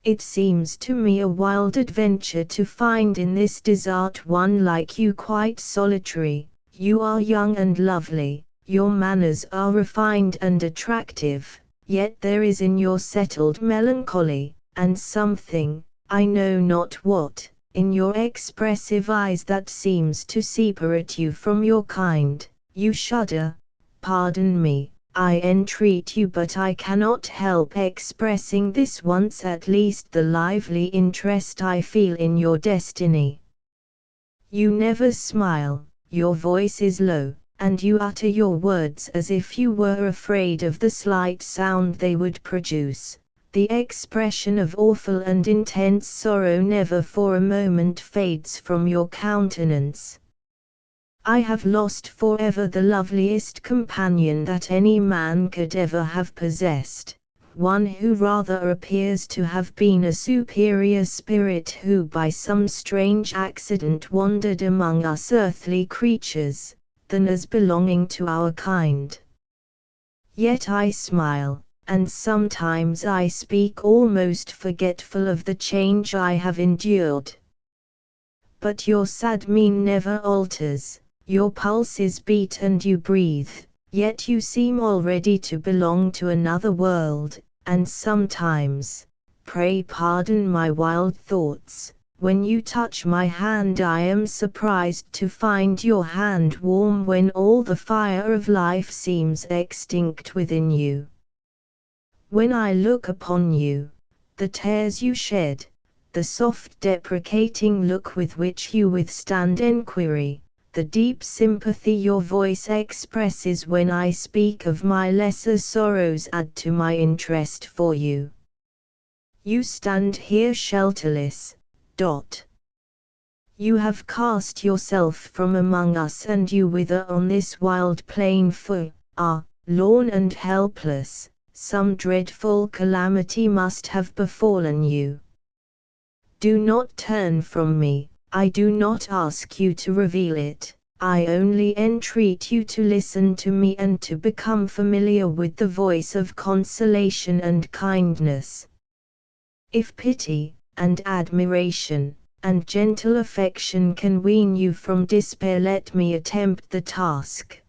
It seems to me a wild adventure to find in this desert one like you quite solitary. You are young and lovely. Your manners are refined and attractive, yet there is in your settled melancholy, and something, I know not what, in your expressive eyes that seems to separate you from your kind. You shudder. Pardon me, I entreat you, but I cannot help expressing this once at least the lively interest I feel in your destiny. You never smile, your voice is low, and you utter your words as if you were afraid of the slight sound they would produce. The expression of awful and intense sorrow never for a moment fades from your countenance. I have lost forever the loveliest companion that any man could ever have possessed, one who rather appears to have been a superior spirit who by some strange accident wandered among us earthly creatures, than as belonging to our kind. Yet I smile, and sometimes I speak almost forgetful of the change I have endured. But your sad mien never alters, your pulses beat and you breathe, yet you seem already to belong to another world, and sometimes, pray pardon my wild thoughts, when you touch my hand I am surprised to find your hand warm when all the fire of life seems extinct within you. When I look upon you, the tears you shed, the soft deprecating look with which you withstand enquiry, the deep sympathy your voice expresses when I speak of my lesser sorrows add to my interest for you. You stand here shelterless. You have cast yourself from among us and you wither on this wild plain lorn and helpless. Some dreadful calamity must have befallen you. Do not turn from me, I do not ask you to reveal it, I only entreat you to listen to me and to become familiar with the voice of consolation and kindness. If pity, and admiration, and gentle affection can wean you from despair, let me attempt the task.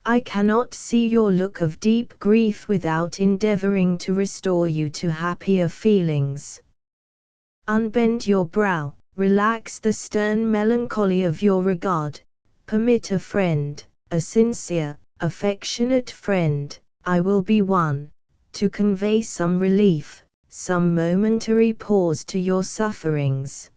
I cannot see your look of deep grief without endeavoring to restore you to happier feelings. Unbend your brow, relax the stern melancholy of your regard, permit a friend, a sincere, affectionate friend, I will be one, to convey some relief, some momentary pause to your sufferings.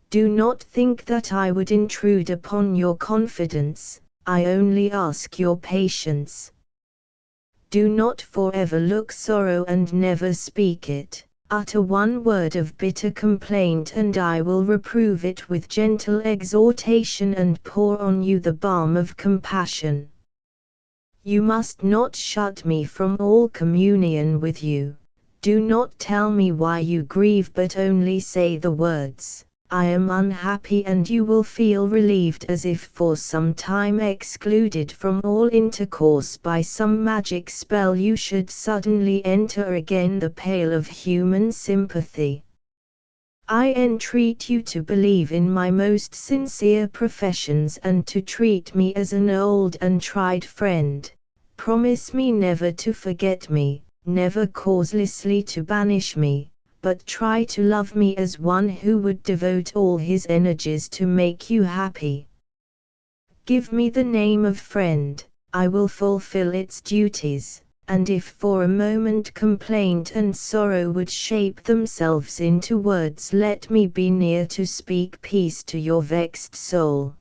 Do not think that I would intrude upon your confidence, I only ask your patience. Do not forever look sorrow and never speak it. Utter one word of bitter complaint and I will reprove it with gentle exhortation and pour on you the balm of compassion. You must not shut me from all communion with you. Do not tell me why you grieve but only say the words, I am unhappy, and you will feel relieved as if for some time excluded from all intercourse by some magic spell you should suddenly enter again the pale of human sympathy. I entreat you to believe in my most sincere professions and to treat me as an old and tried friend. Promise me never to forget me, never causelessly to banish me, but try to love me as one who would devote all his energies to make you happy. Give me the name of friend, I will fulfill its duties, and if for a moment complaint and sorrow would shape themselves into words, let me be near to speak peace to your vexed soul.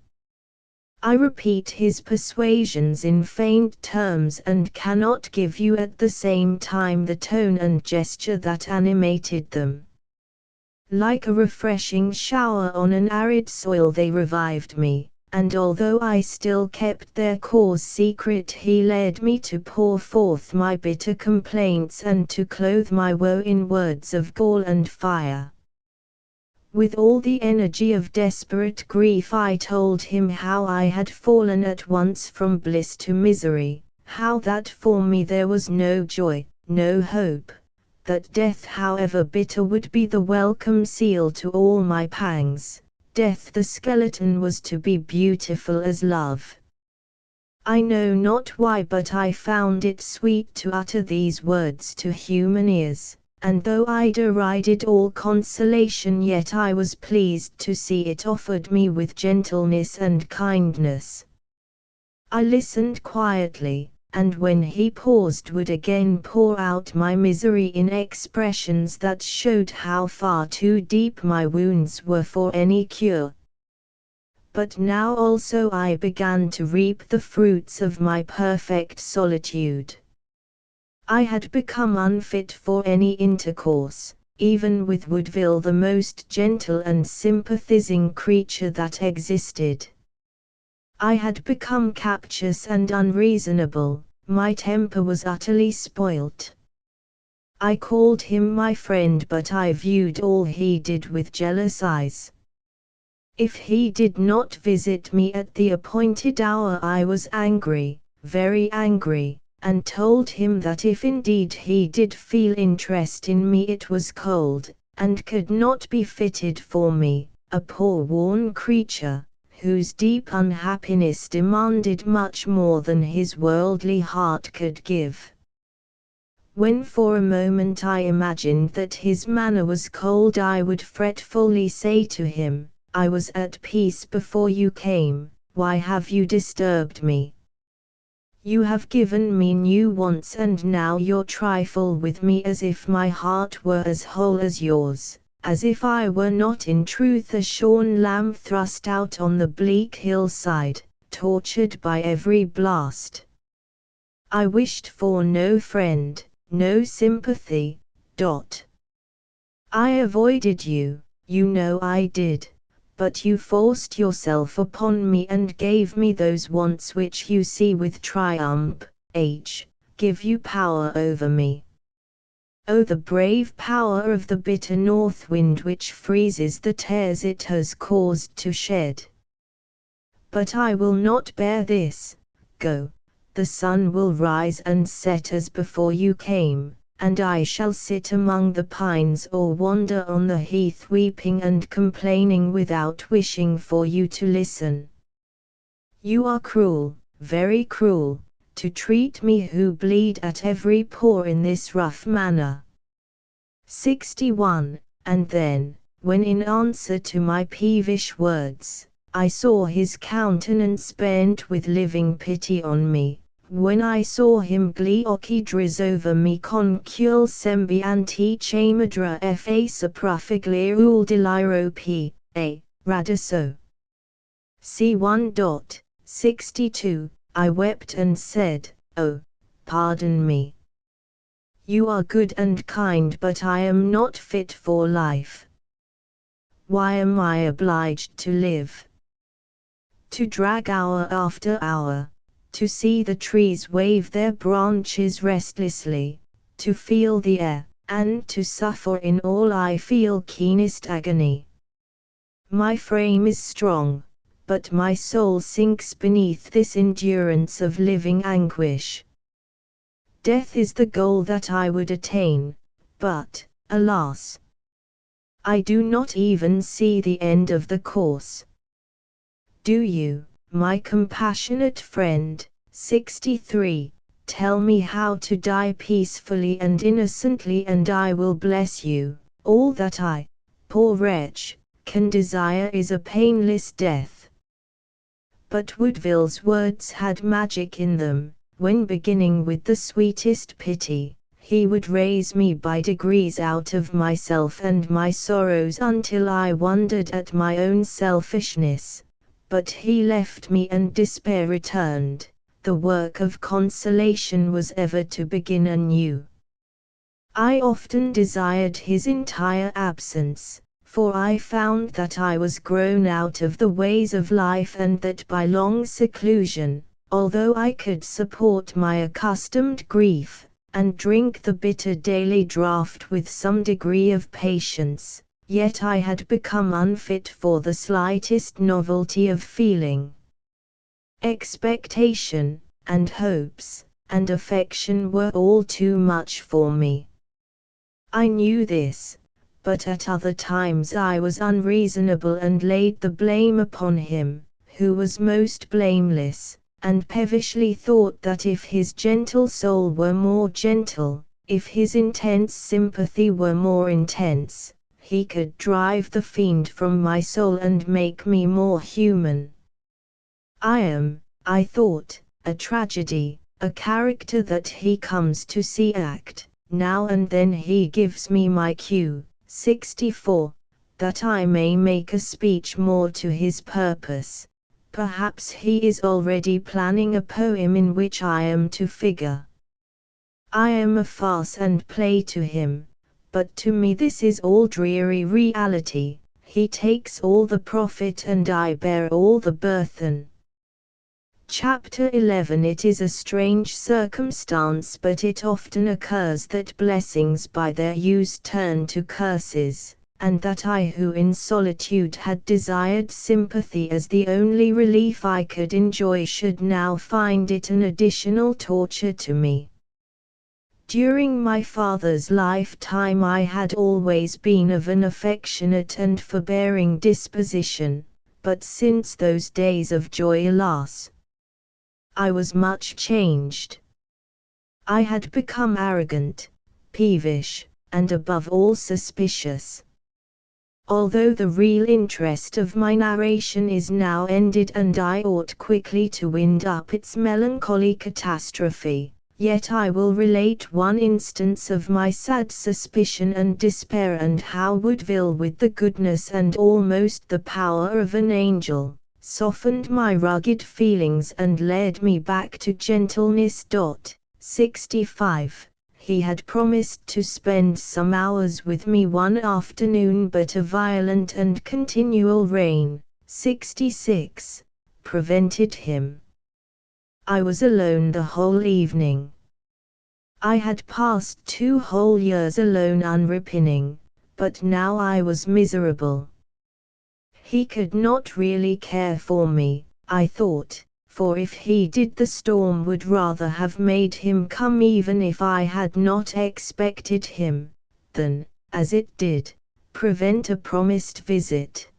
I repeat his persuasions in faint terms and cannot give you at the same time the tone and gesture that animated them. Like a refreshing shower on an arid soil they revived me, and although I still kept their cause secret, he led me to pour forth my bitter complaints and to clothe my woe in words of gall and fire. With all the energy of desperate grief I told him how I had fallen at once from bliss to misery, how that for me there was no joy, no hope, that death however bitter would be the welcome seal to all my pangs, death the skeleton was to be beautiful as love. I know not why but I found it sweet to utter these words to human ears. And though I derided all consolation, yet I was pleased to see it offered me with gentleness and kindness. I listened quietly, and when he paused would again pour out my misery in expressions that showed how far too deep my wounds were for any cure. But now also I began to reap the fruits of my perfect solitude. I had become unfit for any intercourse, even with Woodville, the most gentle and sympathizing creature that existed. I had become captious and unreasonable, my temper was utterly spoilt. I called him my friend, but I viewed all he did with jealous eyes. If he did not visit me at the appointed hour I was angry, very angry, and told him that if indeed he did feel interest in me it was cold, and could not be fitted for me, a poor worn creature, whose deep unhappiness demanded much more than his worldly heart could give. When for a moment I imagined that his manner was cold, I would fretfully say to him, I was at peace before you came, why have you disturbed me? You have given me new wants and now you trifle with me as if my heart were as whole as yours, as if I were not in truth a shorn lamb thrust out on the bleak hillside, tortured by every blast. I wished for no friend, no sympathy. I avoided you, you know I did. But you forced yourself upon me and gave me those wants which you see with triumph, give you power over me. Oh, the brave power of the bitter north wind which freezes the tears it has caused to shed. But I will not bear this, go, the sun will rise and set as before you came, and I shall sit among the pines or wander on the heath weeping and complaining without wishing for you to listen. You are cruel, very cruel, to treat me who bleed at every pore in this rough manner. 61. And then, when in answer to my peevish words, I saw his countenance bent with living pity on me, when I saw him gliocidris over me concul sembianti chamadra fa suprafigliul deliro p.a. radiso. C1.62, I wept and said, oh, pardon me. You are good and kind, but I am not fit for life. Why am I obliged to live? To drag hour after hour, to see the trees wave their branches restlessly, to feel the air, and to suffer in all I feel keenest agony. My frame is strong, but my soul sinks beneath this endurance of living anguish. Death is the goal that I would attain, but, alas, I do not even see the end of the course. Do you, my compassionate friend, 63, tell me how to die peacefully and innocently, and I will bless you. All that I, poor wretch, can desire is a painless death. But Woodville's words had magic in them. When beginning with the sweetest pity, he would raise me by degrees out of myself and my sorrows until I wondered at my own selfishness. But he left me and despair returned. The work of consolation was ever to begin anew. I often desired his entire absence, for I found that I was grown out of the ways of life, and that by long seclusion, although I could support my accustomed grief, and drink the bitter daily draught with some degree of patience, yet I had become unfit for the slightest novelty of feeling. Expectation, and hopes, and affection were all too much for me. I knew this, but at other times I was unreasonable and laid the blame upon him, who was most blameless, and pevishly thought that if his gentle soul were more gentle, if his intense sympathy were more intense, he could drive the fiend from my soul and make me more human. I am, I thought, a tragedy, a character that he comes to see act. Now and then he gives me my cue, 64, that I may make a speech more to his purpose. Perhaps he is already planning a poem in which I am to figure. I am a farce and play to him, but to me this is all dreary reality. He takes all the profit and I bear all the burthen. Chapter 11. It is a strange circumstance, but it often occurs that blessings by their use turn to curses, and that I, who in solitude had desired sympathy as the only relief I could enjoy, should now find it an additional torture to me. During my father's lifetime I had always been of an affectionate and forbearing disposition, but since those days of joy, alas, I was much changed. I had become arrogant, peevish, and above all suspicious. Although the real interest of my narration is now ended and I ought quickly to wind up its melancholy catastrophe, yet I will relate one instance of my sad suspicion and despair, and how Woodville, with the goodness and almost the power of an angel, softened my rugged feelings and led me back to gentleness. 65. He had promised to spend some hours with me one afternoon, but a violent and continual rain, 66, prevented him. I was alone the whole evening. I had passed 2 whole years alone unrepining, but now I was miserable. He could not really care for me, I thought, for if he did the storm would rather have made him come even if I had not expected him, than, as it did, prevent a promised visit.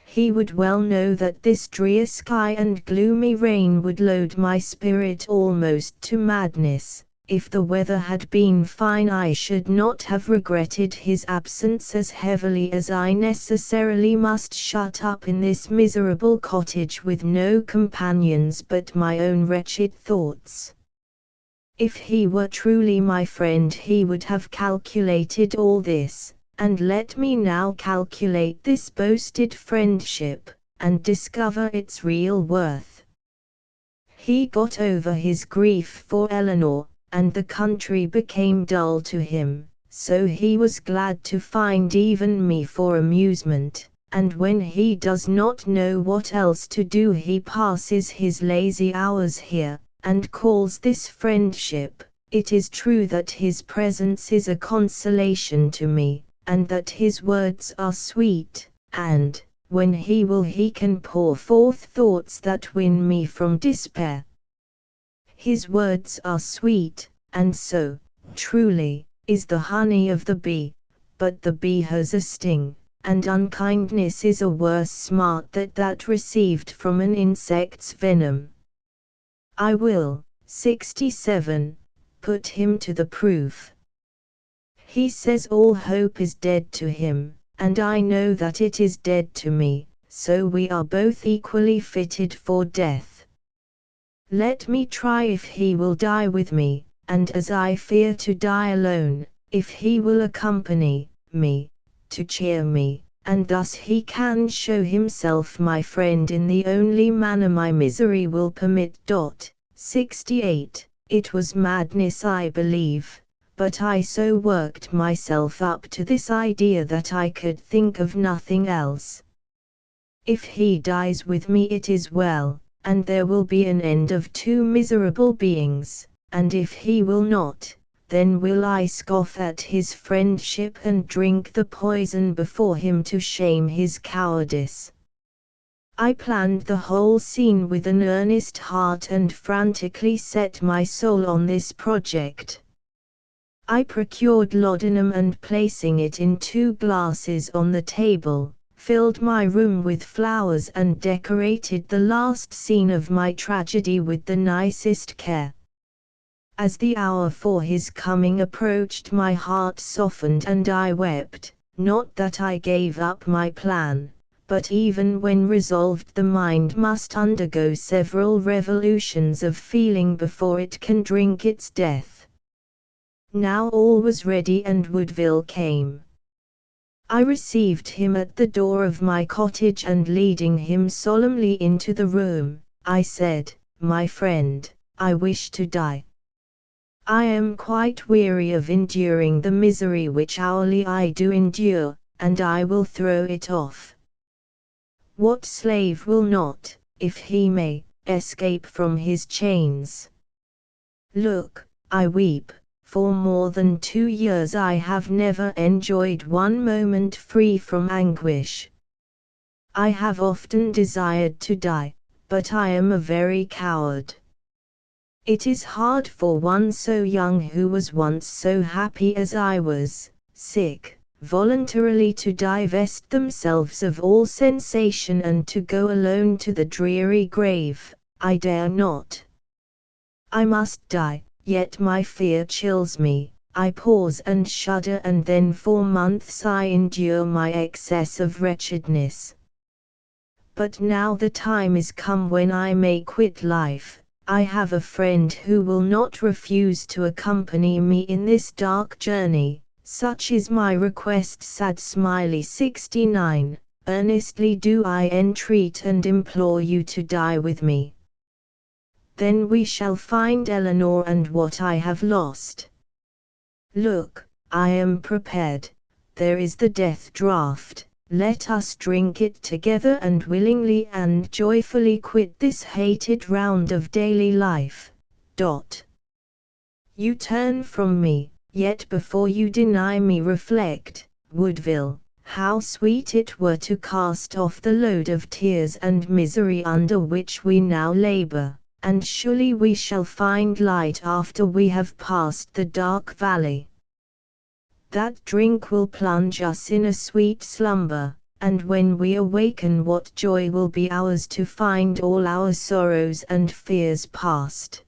He would well know that this drear sky and gloomy rain would load my spirit almost to madness. If the weather had been fine I should not have regretted his absence as heavily as I necessarily must, shut up in this miserable cottage with no companions but my own wretched thoughts. If he were truly my friend he would have calculated all this, and let me now calculate this boasted friendship, and discover its real worth. He got over his grief for Eleanor, and the country became dull to him, so he was glad to find even me for amusement, and when he does not know what else to do he passes his lazy hours here, and calls this friendship. It is true that his presence is a consolation to me, and that his words are sweet, and, when he will he can pour forth thoughts that win me from despair. His words are sweet, and so, truly, is the honey of the bee, but the bee has a sting, and unkindness is a worse smart than that received from an insect's venom. I will, 67, put him to the proof. He says all hope is dead to him, and I know that it is dead to me, so we are both equally fitted for death. Let me try if he will die with me, and as I fear to die alone, if he will accompany me, to cheer me, and thus he can show himself my friend in the only manner my misery will permit. 68. It was madness, I believe, but I so worked myself up to this idea that I could think of nothing else. If he dies with me it is well, and there will be an end of two miserable beings, and if he will not, then will I scoff at his friendship and drink the poison before him to shame his cowardice. I planned the whole scene with an earnest heart and frantically set my soul on this project. I procured laudanum and placing it in 2 glasses on the table, filled my room with flowers and decorated the last scene of my tragedy with the nicest care. As the hour for his coming approached my heart softened and I wept, not that I gave up my plan, but even when resolved the mind must undergo several revolutions of feeling before it can drink its death. Now all was ready and Woodville came. I received him at the door of my cottage and leading him solemnly into the room, I said, "My friend, I wish to die. I am quite weary of enduring the misery which hourly I do endure, and I will throw it off. What slave will not, if he may, escape from his chains? Look, I weep. For more than 2 years I have never enjoyed one moment free from anguish. I have often desired to die, but I am a very coward. It is hard for one so young who was once so happy as I was, sick, voluntarily to divest themselves of all sensation and to go alone to the dreary grave. I dare not. I must die. Yet my fear chills me, I pause and shudder and then for months I endure my excess of wretchedness. But now the time is come when I may quit life. I have a friend who will not refuse to accompany me in this dark journey, such is my request. Sad Smiley 69, earnestly do I entreat and implore you to die with me. Then we shall find Eleanor and what I have lost. Look, I am prepared, there is the death draught, let us drink it together and willingly and joyfully quit this hated round of daily life. You turn from me, yet before you deny me reflect, Woodville, how sweet it were to cast off the load of tears and misery under which we now labor. And surely we shall find light after we have passed the dark valley. That drink will plunge us in a sweet slumber, and when we awaken what joy will be ours to find all our sorrows and fears past.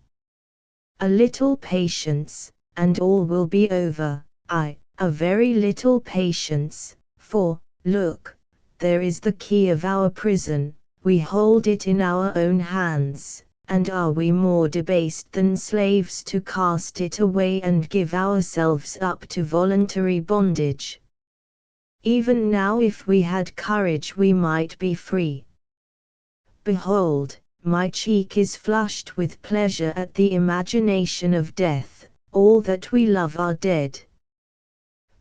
A little patience, and all will be over, a very little patience, for, look, there is the key of our prison, we hold it in our own hands. And are we more debased than slaves to cast it away and give ourselves up to voluntary bondage? Even now if we had courage we might be free. Behold, my cheek is flushed with pleasure at the imagination of death, all that we love are dead.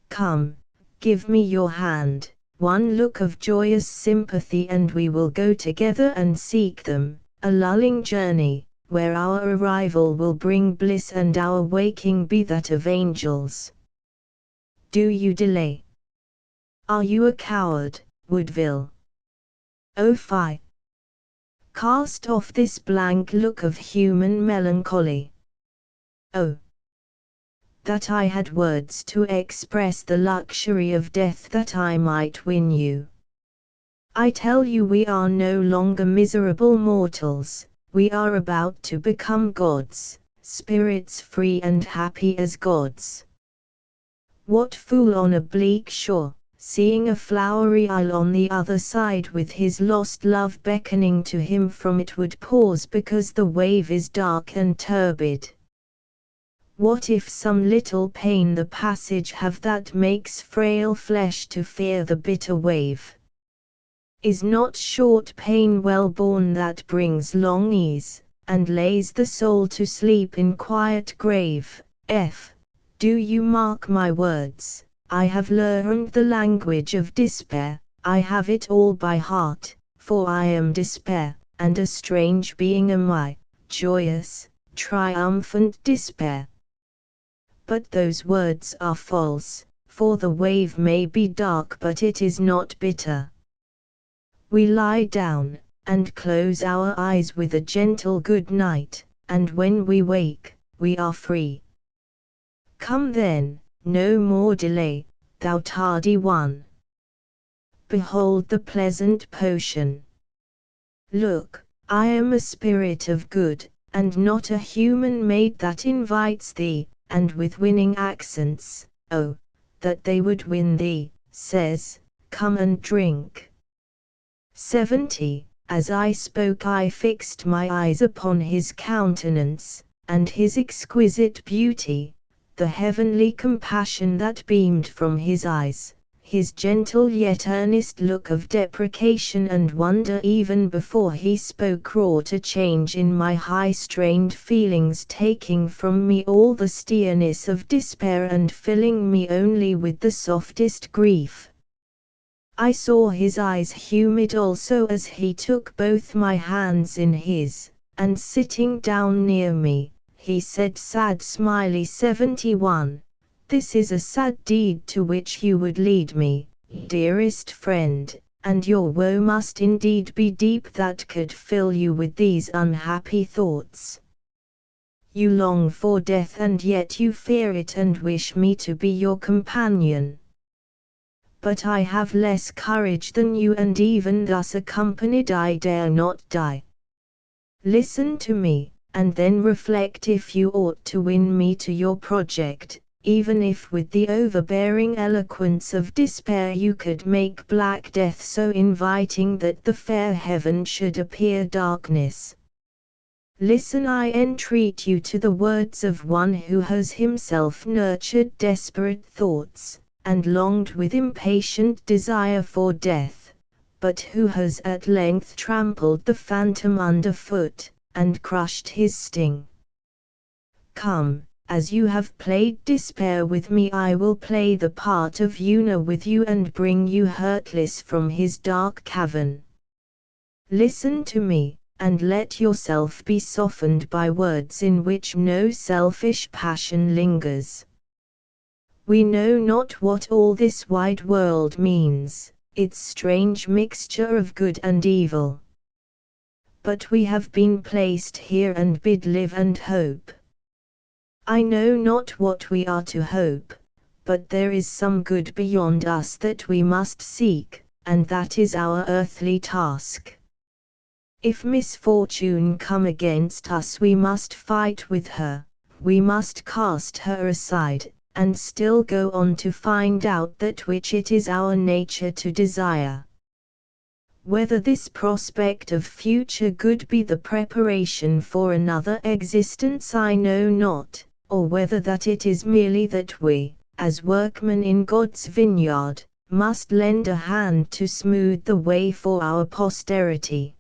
Come, give me your hand, one look of joyous sympathy and we will go together and seek them, a lulling journey, where our arrival will bring bliss and our waking be that of angels. Do you delay? Are you a coward, Woodville? Oh fie! Cast off this blank look of human melancholy. Oh! That I had words to express the luxury of death that I might win you. I tell you we are no longer miserable mortals, we are about to become gods, spirits free and happy as gods. What fool on a bleak shore, seeing a flowery isle on the other side with his lost love beckoning to him from it would pause because the wave is dark and turbid? What if some little pain the passage have that makes frail flesh to fear the bitter wave? Is not short pain well borne that brings long ease, and lays the soul to sleep in quiet grave? Do you mark my words? I have learned the language of despair, I have it all by heart, for I am despair, and a strange being am I, joyous, triumphant despair. But those words are false, for the wave may be dark but it is not bitter. We lie down, and close our eyes with a gentle good night, and when we wake, we are free. Come then, no more delay, thou tardy one. Behold the pleasant potion. Look, I am a spirit of good, and not a human maid that invites thee, and with winning accents, oh, that they would win thee, says, come and drink. 70. As I spoke I fixed my eyes upon his countenance, and his exquisite beauty, the heavenly compassion that beamed from his eyes, his gentle yet earnest look of deprecation and wonder even before he spoke wrought a change in my high-strained feelings, taking from me all the steerness of despair and filling me only with the softest grief. I saw his eyes humid also as he took both my hands in his, and sitting down near me, he said sad smiley 71, this is a sad deed to which you would lead me, dearest friend, and your woe must indeed be deep that could fill you with these unhappy thoughts. You long for death and yet you fear it and wish me to be your companion. But I have less courage than you and even thus accompanied I dare not die. Listen to me, and then reflect if you ought to win me to your project, even if with the overbearing eloquence of despair you could make black death so inviting that the fair heaven should appear darkness. Listen, I entreat you, to the words of one who has himself nurtured desperate thoughts, and longed with impatient desire for death, but who has at length trampled the phantom underfoot, and crushed his sting. Come, as you have played despair with me I will play the part of Una with you and bring you hurtless from his dark cavern. Listen to me, and let yourself be softened by words in which no selfish passion lingers. We know not what all this wide world means, its strange mixture of good and evil. But we have been placed here and bid live and hope. I know not what we are to hope, but there is some good beyond us that we must seek, and that is our earthly task. If misfortune come against us we must fight with her, we must cast her aside, and still go on to find out that which it is our nature to desire. Whether this prospect of future good be the preparation for another existence I know not, or whether that it is merely that we, as workmen in God's vineyard, must lend a hand to smooth the way for our posterity.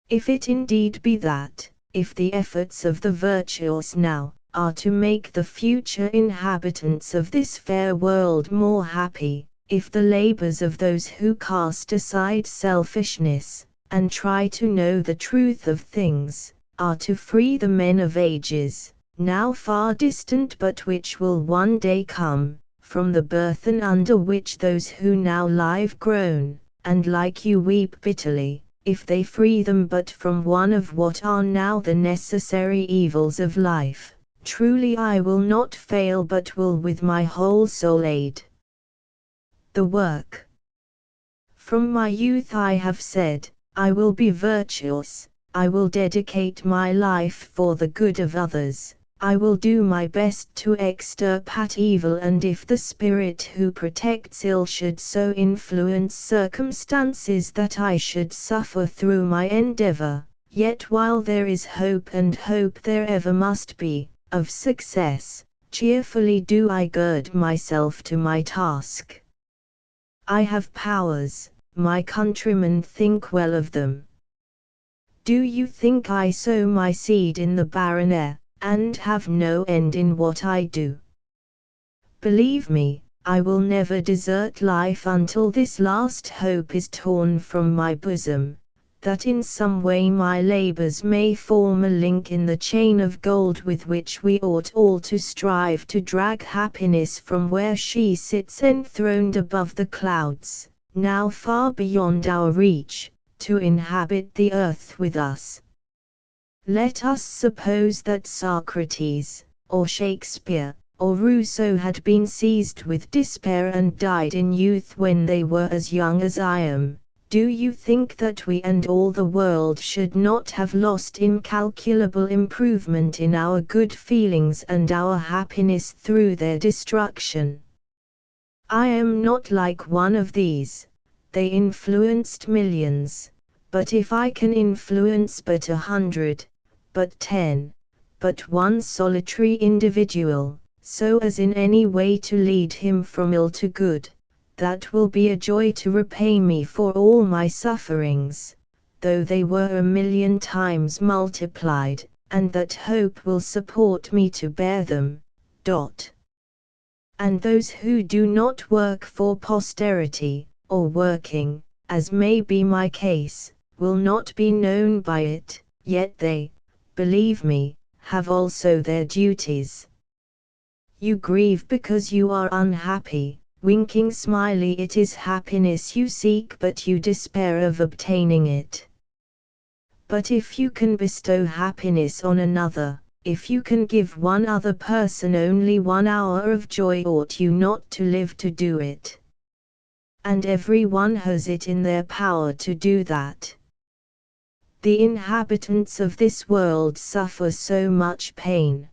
If it indeed be that, if the efforts of the virtuous now are to make the future inhabitants of this fair world more happy, if the labors of those who cast aside selfishness, and try to know the truth of things, are to free the men of ages, now far distant but which will one day come, from the burthen under which those who now live groan, and like you weep bitterly, if they free them but from one of what are now the necessary evils of life, truly I will not fail but will with my whole soul aid the work. From my youth I have said, I will be virtuous, I will dedicate my life for the good of others, I will do my best to extirpate evil, and if the spirit who protects ill should so influence circumstances that I should suffer through my endeavor, yet while there is hope, and hope there ever must be, of success, cheerfully do I gird myself to my task. I have powers, my countrymen think well of them. Do you think I sow my seed in the barren air, and have no end in what I do? Believe me, I will never desert life until this last hope is torn from my bosom, that in some way my labors may form a link in the chain of gold with which we ought all to strive to drag happiness from where she sits enthroned above the clouds, now far beyond our reach, to inhabit the earth with us. Let us suppose that Socrates, or Shakespeare, or Rousseau had been seized with despair and died in youth when they were as young as I am. Do you think that we and all the world should not have lost incalculable improvement in our good feelings and our happiness through their destruction? I am not like one of these. They influenced millions, but if I can influence but 100, but 10, but one solitary individual, so as in any way to lead him from ill to good, that will be a joy to repay me for all my sufferings, though they were 1,000,000 times multiplied, and that hope will support me to bear them. And those who do not work for posterity, or working, as may be my case, will not be known by it, yet they, believe me, have also their duties. You grieve because you are unhappy. Winking smiley, it is happiness you seek but you despair of obtaining it. But if you can bestow happiness on another, if you can give one other person only 1 hour of joy, ought you not to live to do it? And every one has it in their power to do that. The inhabitants of this world suffer so much pain.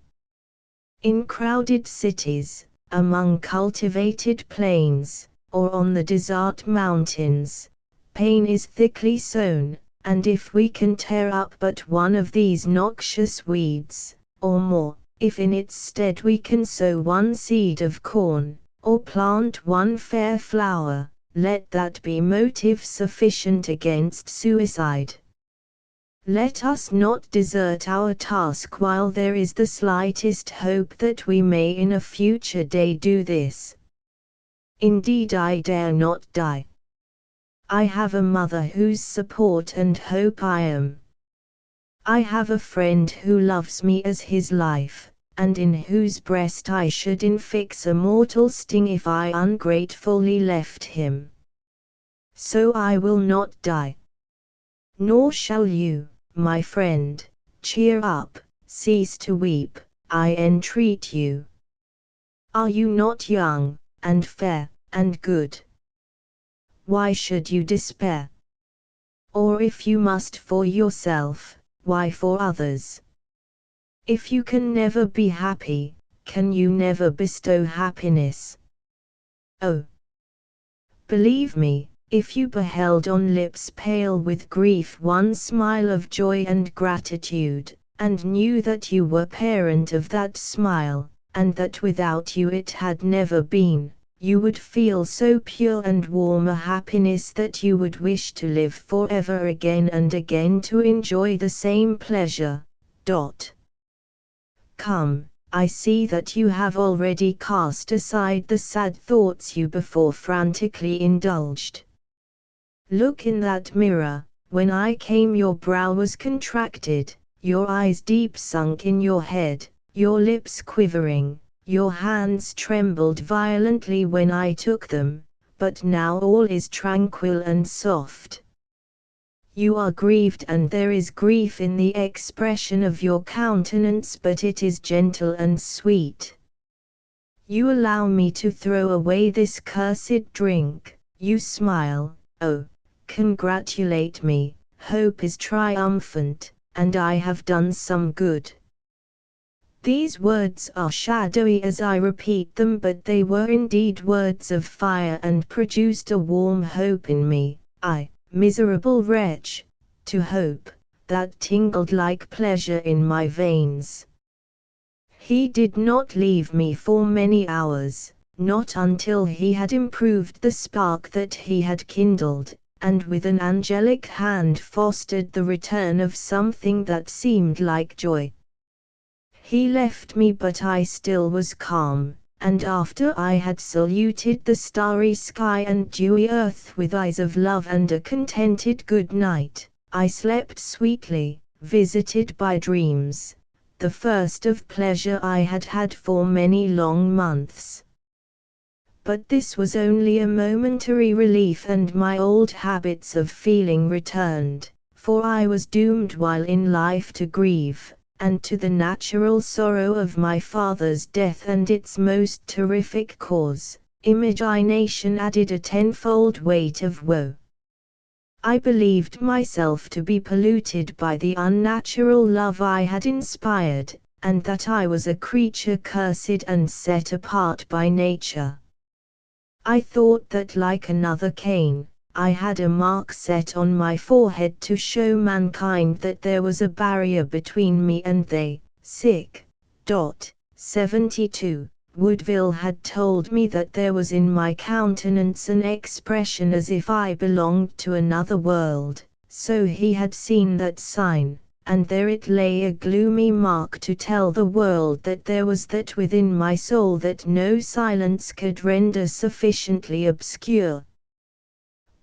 In crowded cities, among cultivated plains, or on the desert mountains, pain is thickly sown, and if we can tear up but one of these noxious weeds, or more, if in its stead we can sow one seed of corn, or plant one fair flower, let that be motive sufficient against suicide. Let us not desert our task while there is the slightest hope that we may in a future day do this. Indeed, I dare not die. I have a mother whose support and hope I am. I have a friend who loves me as his life, and in whose breast I should infix a mortal sting if I ungratefully left him. So I will not die. Nor shall you, my friend. Cheer up, cease to weep, I entreat you. Are you not young, and fair, and good? Why should you despair? Or if you must for yourself, why for others? If you can never be happy, can you never bestow happiness? Oh! Believe me, if you beheld on lips pale with grief one smile of joy and gratitude, and knew that you were parent of that smile, and that without you it had never been, you would feel so pure and warm a happiness that you would wish to live forever again and again to enjoy the same pleasure. Come, I see that you have already cast aside the sad thoughts you before frantically indulged. Look in that mirror. When I came your brow was contracted, your eyes deep sunk in your head, your lips quivering, your hands trembled violently when I took them, but now all is tranquil and soft. You are grieved and there is grief in the expression of your countenance, but it is gentle and sweet. You allow me to throw away this cursed drink, you smile, oh, congratulate me, hope is triumphant, and I have done some good. These words are shadowy as I repeat them, but they were indeed words of fire and produced a warm hope in me. I, miserable wretch, to hope, that tingled like pleasure in my veins. He did not leave me for many hours, not until he had improved the spark that he had kindled, and with an angelic hand fostered the return of something that seemed like joy. He left me, but I still was calm, and after I had saluted the starry sky and dewy earth with eyes of love and a contented good night, I slept sweetly, visited by dreams, the first of pleasure I had had for many long months. But this was only a momentary relief, and my old habits of feeling returned, for I was doomed while in life to grieve, and to the natural sorrow of my father's death and its most terrific cause, imagination added a tenfold weight of woe. I believed myself to be polluted by the unnatural love I had inspired, and that I was a creature cursed and set apart by nature. I thought that, like another Cain, I had a mark set on my forehead to show mankind that there was a barrier between me and they. 72. Woodville had told me that there was in my countenance an expression as if I belonged to another world, so he had seen that sign, and there it lay, a gloomy mark to tell the world that there was that within my soul that no silence could render sufficiently obscure.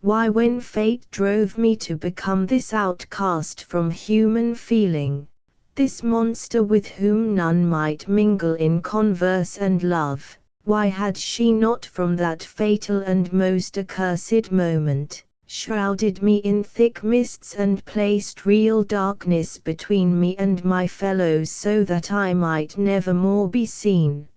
Why, when fate drove me to become this outcast from human feeling, this monster with whom none might mingle in converse and love, why had she not from that fatal and most accursed moment, shrouded me in thick mists and placed real darkness between me and my fellows, so that I might never more be seen,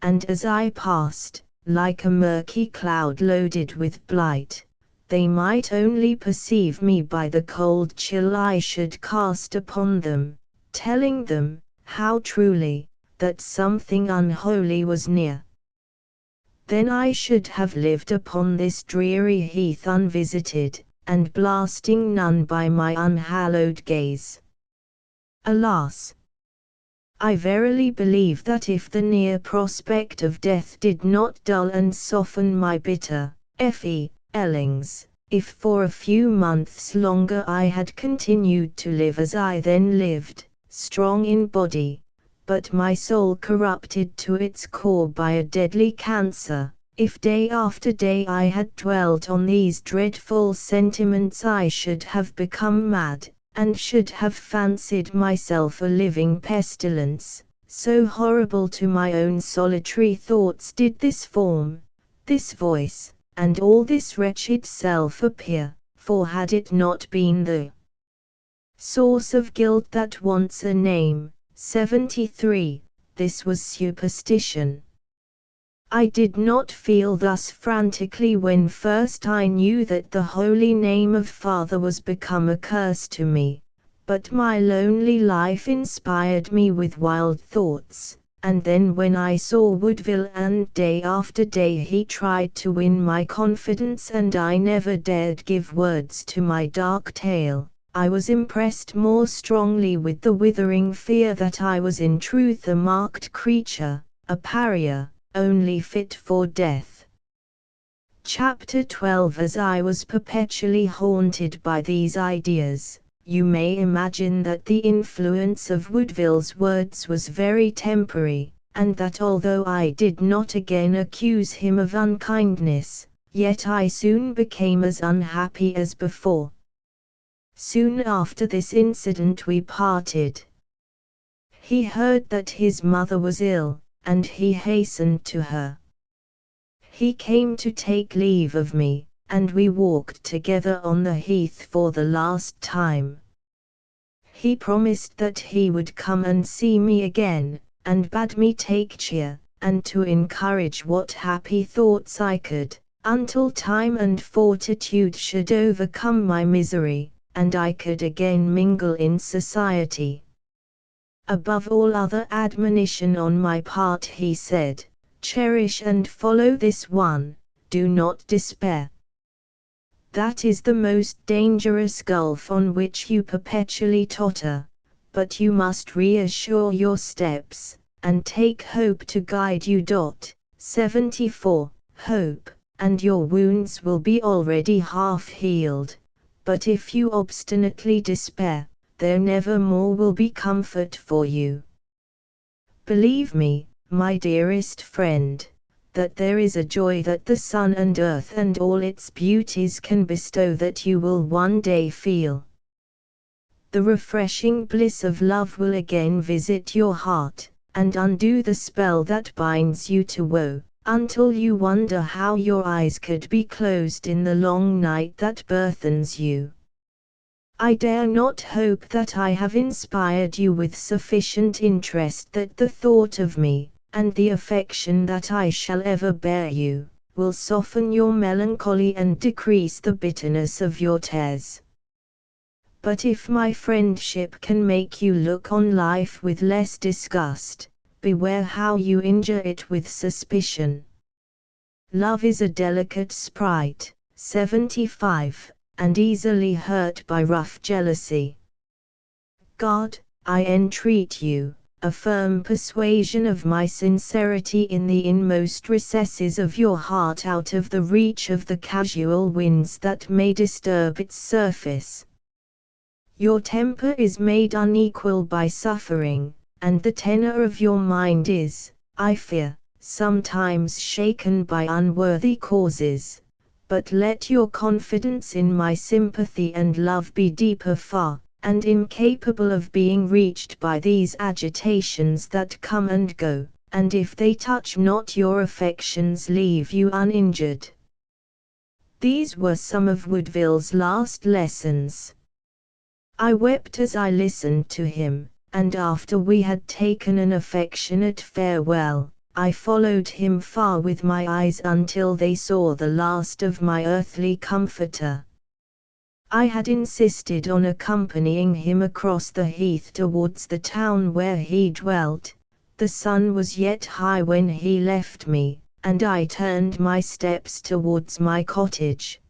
and as I passed, like a murky cloud loaded with blight, they might only perceive me by the cold chill I should cast upon them, telling them, how truly, that something unholy was near. Then I should have lived upon this dreary heath unvisited, and blasting none by my unhallowed gaze. Alas! I verily believe that if the near prospect of death did not dull and soften my bitter feelings, if for a few months longer I had continued to live as I then lived, strong in body, but my soul corrupted to its core by a deadly cancer, if day after day I had dwelt on these dreadful sentiments, I should have become mad, and should have fancied myself a living pestilence, so horrible to my own solitary thoughts did this form, this voice, and all this wretched self appear, for had it not been the source of guilt that wants a name, 73, this was superstition. I did not feel thus frantically when first I knew that the holy name of Father was become a curse to me, but my lonely life inspired me with wild thoughts, and then when I saw Woodville and day after day he tried to win my confidence and I never dared give words to my dark tale, I was impressed more strongly with the withering fear that I was in truth a marked creature, a pariah, only fit for death. Chapter 12. As I was perpetually haunted by these ideas, you may imagine that the influence of Woodville's words was very temporary, and that although I did not again accuse him of unkindness, yet I soon became as unhappy as before. Soon after this incident we parted. He heard that his mother was ill, and he hastened to her. He came to take leave of me, and we walked together on the heath for the last time. He promised that he would come and see me again, and bade me take cheer, and to encourage what happy thoughts I could, until time and fortitude should overcome my misery, and I could again mingle in society. Above all other admonition on my part, he said, cherish and follow this one, do not despair. That is the most dangerous gulf on which you perpetually totter, but you must reassure your steps, and take hope to guide you. 74. Hope, and your wounds will be already half healed, but if you obstinately despair, there never more will be comfort for you. Believe me, my dearest friend, that there is a joy that the sun and earth and all its beauties can bestow that you will one day feel. The refreshing bliss of love will again visit your heart, and undo the spell that binds you to woe, until you wonder how your eyes could be closed in the long night that burthens you. I dare not hope that I have inspired you with sufficient interest that the thought of me, and the affection that I shall ever bear you, will soften your melancholy and decrease the bitterness of your tears. But if my friendship can make you look on life with less disgust, beware how you injure it with suspicion. Love is a delicate sprite, 75, and easily hurt by rough jealousy. God, I entreat you, a firm persuasion of my sincerity in the inmost recesses of your heart, out of the reach of the casual winds that may disturb its surface. Your temper is made unequal by suffering, and the tenor of your mind is, I fear, sometimes shaken by unworthy causes. But let your confidence in my sympathy and love be deeper far, and incapable of being reached by these agitations that come and go, and if they touch not your affections leave you uninjured. These were some of Woodville's last lessons. I wept as I listened to him, and after we had taken an affectionate farewell, I followed him far with my eyes until they saw the last of my earthly comforter. I had insisted on accompanying him across the heath towards the town where he dwelt. The sun was yet high when he left me, and I turned my steps towards my cottage.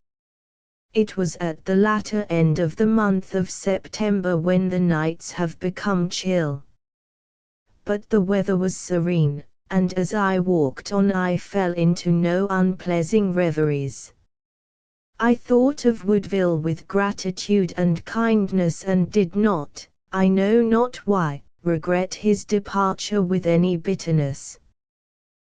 It was at the latter end of the month of September, when the nights have become chill. But the weather was serene, and as I walked on I fell into no unpleasant reveries. I thought of Woodville with gratitude and kindness, and did not, I know not why, regret his departure with any bitterness.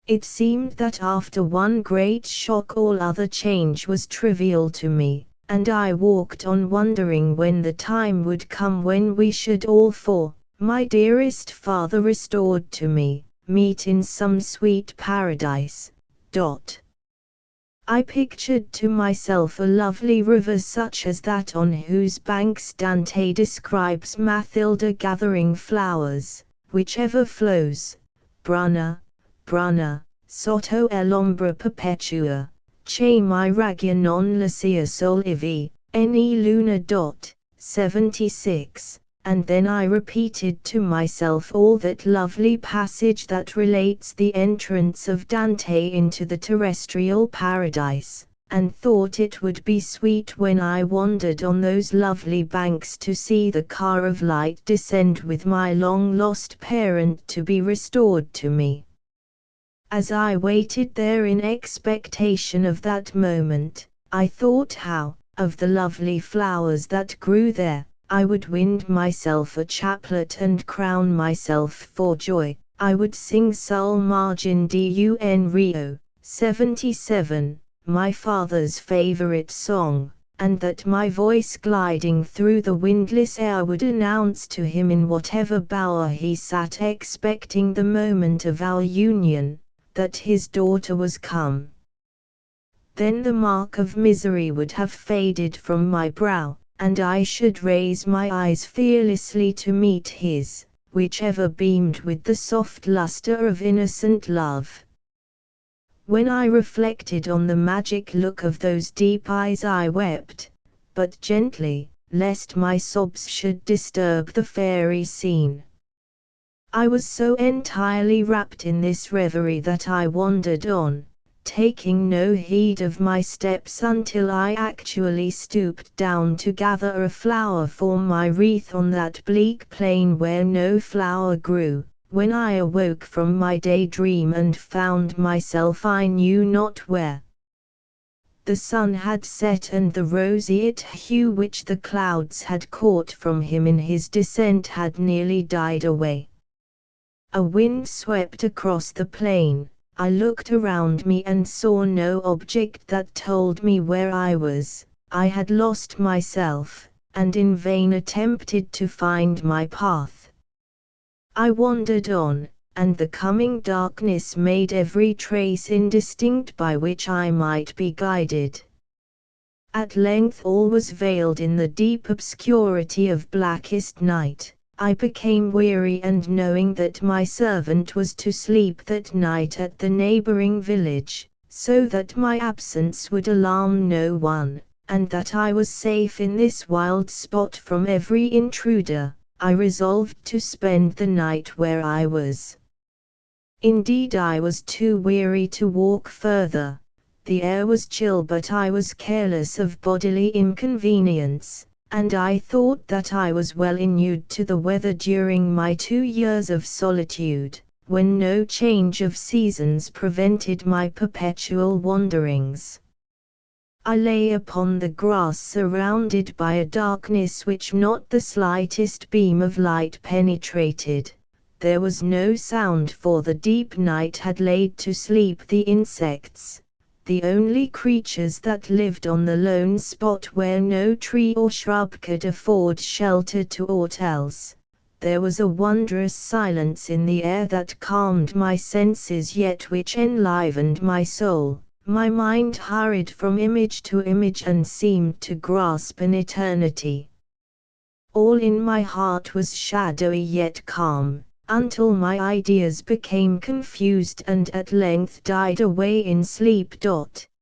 It seemed that after one great shock all other change was trivial to me, and I walked on wondering when the time would come when we should all four, my dearest father restored to me, meet in some sweet paradise. I pictured to myself a lovely river such as that on whose banks Dante describes Mathilda gathering flowers, which ever flows, Bruna, Bruna, sotto l'ombra perpetua, che mi raggio non lascia sol ivi, ne luna. 76. And then I repeated to myself all that lovely passage that relates the entrance of Dante into the terrestrial paradise, and thought it would be sweet when I wandered on those lovely banks to see the car of light descend with my long-lost parent to be restored to me. As I waited there in expectation of that moment, I thought how, of the lovely flowers that grew there, I would wind myself a chaplet and crown myself for joy. I would sing Sul Margin Dun Rio, 77, my father's favorite song, and that my voice gliding through the windless air would announce to him in whatever bower he sat expecting the moment of our union, that his daughter was come. Then the mark of misery would have faded from my brow, and I should raise my eyes fearlessly to meet his, which ever beamed with the soft luster of innocent love. When I reflected on the magic look of those deep eyes I wept, but gently, lest my sobs should disturb the fairy scene. I was so entirely wrapped in this reverie that I wandered on, taking no heed of my steps until I actually stooped down to gather a flower for my wreath on that bleak plain where no flower grew, when I awoke from my daydream and found myself I knew not where. The sun had set and the roseate hue which the clouds had caught from him in his descent had nearly died away. A wind swept across the plain. I looked around me and saw no object that told me where I was. I had lost myself, and in vain attempted to find my path. I wandered on, and the coming darkness made every trace indistinct by which I might be guided. At length all was veiled in the deep obscurity of blackest night. I became weary, and knowing that my servant was to sleep that night at the neighboring village, so that my absence would alarm no one, and that I was safe in this wild spot from every intruder, I resolved to spend the night where I was. Indeed, I was too weary to walk further. The air was chill, but I was careless of bodily inconvenience, and I thought that I was well inured to the weather during my 2 years of solitude, when no change of seasons prevented my perpetual wanderings. I lay upon the grass surrounded by a darkness which not the slightest beam of light penetrated. There was no sound, for the deep night had laid to sleep the insects, the only creatures that lived on the lone spot where no tree or shrub could afford shelter to aught else. There was a wondrous silence in the air that calmed my senses yet which enlivened my soul. My mind hurried from image to image and seemed to grasp an eternity. All in my heart was shadowy yet calm, until my ideas became confused and at length died away in sleep.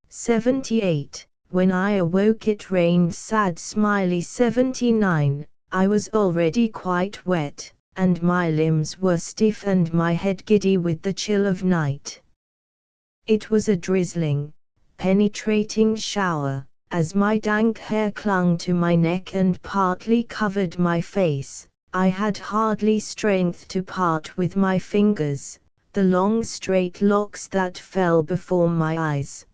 78. When I awoke it rained sad smiley. 79. I was already quite wet, and my limbs were stiff and my head giddy with the chill of night. It was a drizzling, penetrating shower, as my dank hair clung to my neck and partly covered my face. I had hardly strength to part with my fingers, the long straight locks that fell before my eyes.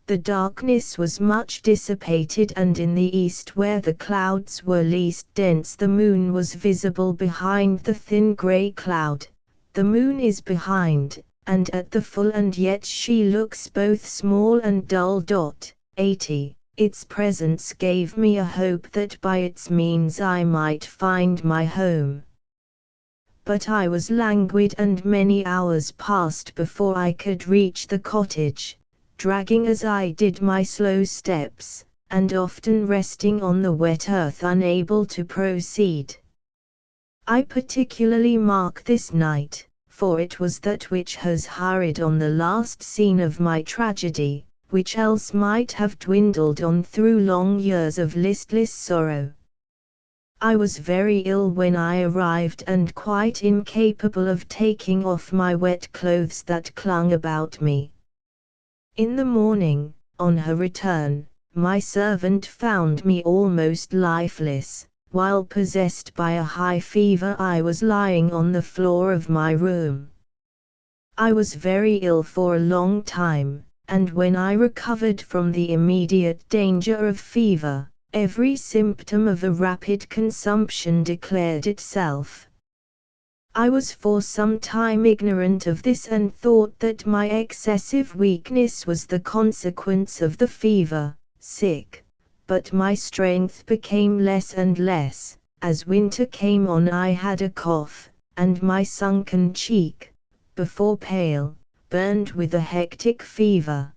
The darkness was much dissipated, and in the east where the clouds were least dense the moon was visible behind the thin grey cloud. The moon is behind, and at the full, and yet she looks both small and dull. 80. Its presence gave me a hope that by its means I might find my home. But I was languid, and many hours passed before I could reach the cottage, dragging as I did my slow steps, and often resting on the wet earth unable to proceed. I particularly mark this night, for it was that which has hurried on the last scene of my tragedy, which else might have dwindled on through long years of listless sorrow. I was very ill when I arrived, and quite incapable of taking off my wet clothes that clung about me. In the morning, on her return, my servant found me almost lifeless. While possessed by a high fever, I was lying on the floor of my room. I was very ill for a long time, and when I recovered from the immediate danger of fever, every symptom of a rapid consumption declared itself. I was for some time ignorant of this and thought that my excessive weakness was the consequence of the fever, but my strength became less and less. As winter came on I had a cough, and my sunken cheek, before pale, burned with a hectic fever.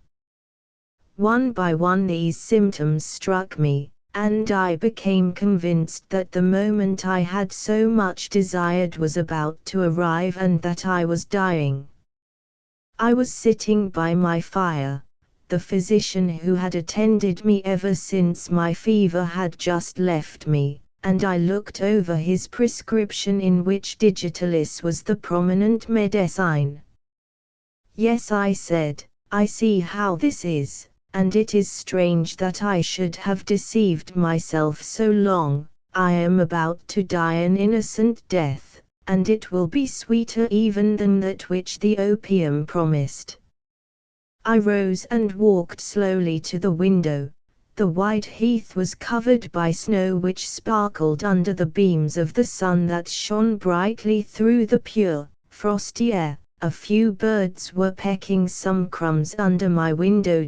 One by one these symptoms struck me, and I became convinced that the moment I had so much desired was about to arrive and that I was dying. I was sitting by my fire. The physician who had attended me ever since my fever had just left me, and I looked over his prescription in which digitalis was the prominent medicine. "Yes," I said, "I see how this is. And it is strange that I should have deceived myself so long. I am about to die an innocent death, and it will be sweeter even than that which the opium promised." I rose and walked slowly to the window. The white heath was covered by snow which sparkled under the beams of the sun that shone brightly through the pure, frosty air. A few birds were pecking some crumbs under my window.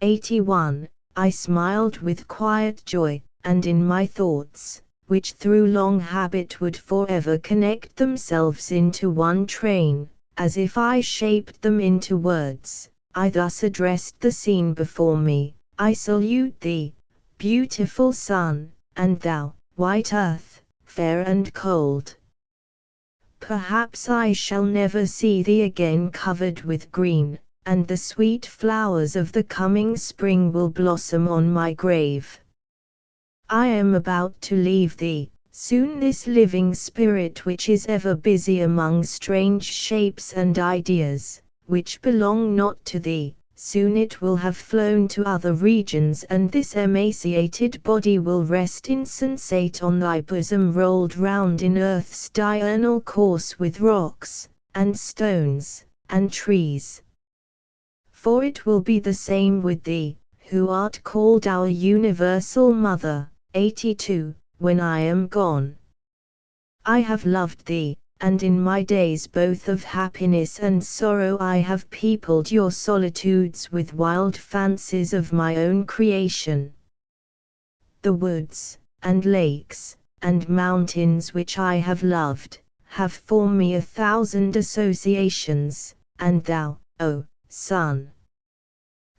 81. I smiled with quiet joy, and in my thoughts, which through long habit would forever connect themselves into one train, as if I shaped them into words, I thus addressed the scene before me: "I salute thee, beautiful sun, and thou, white earth, fair and cold. Perhaps I shall never see thee again covered with green, and the sweet flowers of the coming spring will blossom on my grave. I am about to leave thee, soon this living spirit which is ever busy among strange shapes and ideas, which belong not to thee. Soon it will have flown to other regions, and this emaciated body will rest insensate on thy bosom, rolled round in earth's diurnal course with rocks, and stones, and trees. For it will be the same with thee, who art called our universal mother." 82. When I am gone, I have loved thee, and in my days both of happiness and sorrow I have peopled your solitudes with wild fancies of my own creation. The woods, and lakes, and mountains which I have loved, have for me 1,000 associations, and thou, O sun,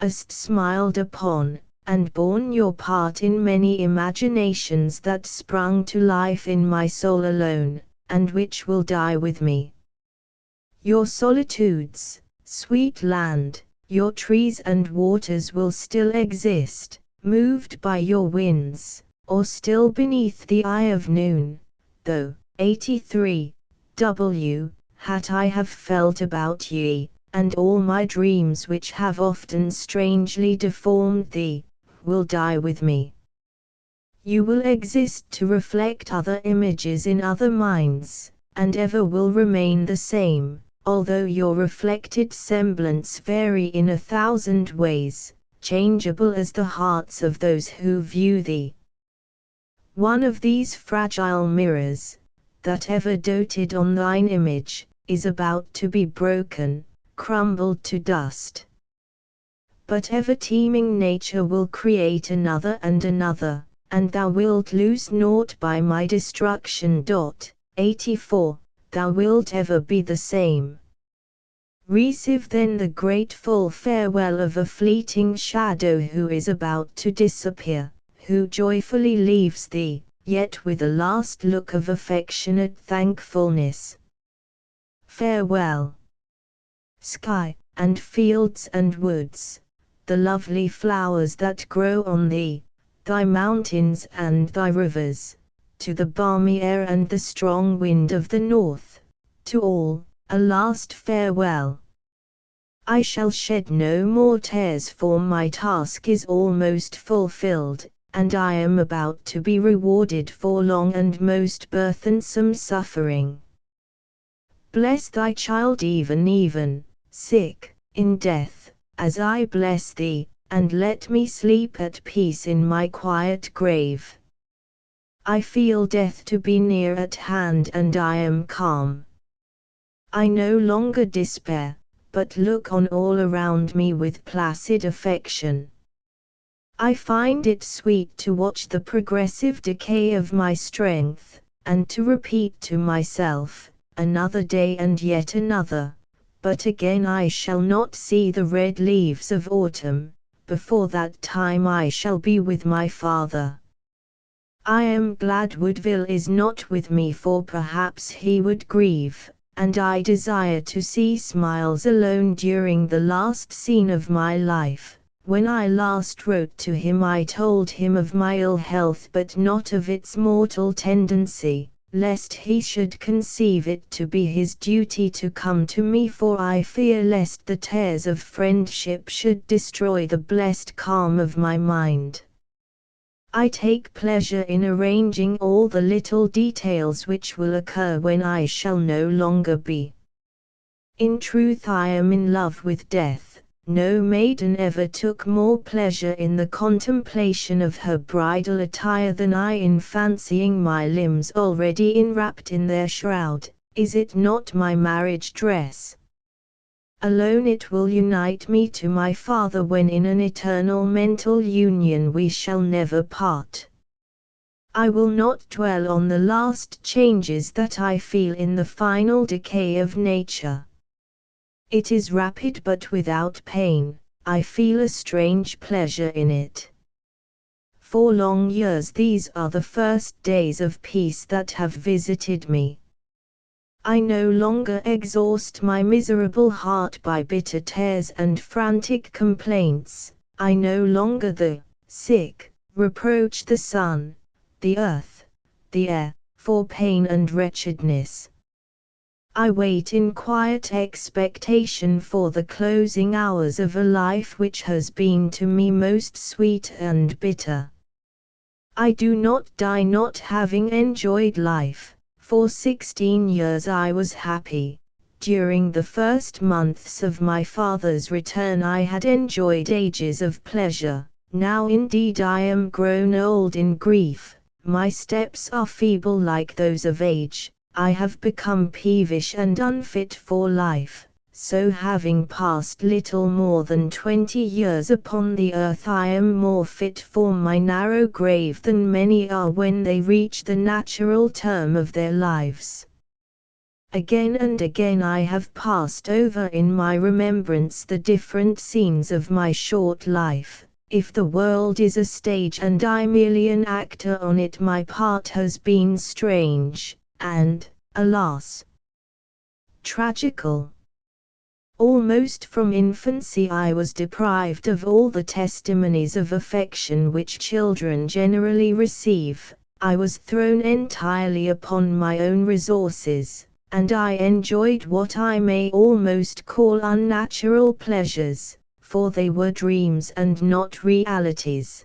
hast smiled upon, and borne your part in many imaginations that sprung to life in my soul alone, and which will die with me. Your solitudes, sweet land, your trees and waters will still exist, moved by your winds, or still beneath the eye of noon, though, 83, had I have felt about ye, and all my dreams which have often strangely deformed thee, will die with me. You will exist to reflect other images in other minds, and ever will remain the same, although your reflected semblance vary in 1,000 ways, changeable as the hearts of those who view thee. One of these fragile mirrors, that ever doted on thine image, is about to be broken, crumbled to dust. But ever-teeming nature will create another and another, and thou wilt lose naught by my destruction. 84. Thou wilt ever be the same. Receive then the grateful farewell of a fleeting shadow who is about to disappear, who joyfully leaves thee, yet with a last look of affectionate thankfulness. Farewell. Sky, and fields and woods, the lovely flowers that grow on thee, thy mountains and thy rivers, to the balmy air and the strong wind of the north, to all, a last farewell. I shall shed no more tears, for my task is almost fulfilled, and I am about to be rewarded for long and most burthensome suffering. Bless thy child even, sick, in death, as I bless thee, and let me sleep at peace in my quiet grave. I feel death to be near at hand and I am calm. I no longer despair, but look on all around me with placid affection. I find it sweet to watch the progressive decay of my strength, and to repeat to myself, another day and yet another, but again I shall not see the red leaves of autumn, before that time I shall be with my Father. I am glad Woodville is not with me, for perhaps he would grieve, and I desire to see smiles alone during the last scene of my life. When I last wrote to him I told him of my ill health but not of its mortal tendency, lest he should conceive it to be his duty to come to me, for I fear lest the tears of friendship should destroy the blessed calm of my mind. I take pleasure in arranging all the little details which will occur when I shall no longer be. In truth I am in love with death. No maiden ever took more pleasure in the contemplation of her bridal attire than I in fancying my limbs already enwrapped in their shroud. Is it not my marriage dress? Alone it will unite me to my Father when in an eternal mental union we shall never part. I will not dwell on the last changes that I feel in the final decay of nature. It is rapid but without pain. I feel a strange pleasure in it. For long years these are the first days of peace that have visited me. I no longer exhaust my miserable heart by bitter tears and frantic complaints. I no longer reproach the sun, the earth, the air, for pain and wretchedness. I wait in quiet expectation for the closing hours of a life which has been to me most sweet and bitter. I do not die not having enjoyed life. For 16 years I was happy. During the first months of my father's return I had enjoyed ages of pleasure. Now indeed I am grown old in grief. My steps are feeble like those of age. I have become peevish and unfit for life, so having passed little more than 20 years upon the earth I am more fit for my narrow grave than many are when they reach the natural term of their lives. Again and again I have passed over in my remembrance the different scenes of my short life. If the world is a stage and I merely an actor on it, my part has been strange, and, alas, tragical. Almost from infancy I was deprived of all the testimonies of affection which children generally receive. I was thrown entirely upon my own resources, and I enjoyed what I may almost call unnatural pleasures, for they were dreams and not realities.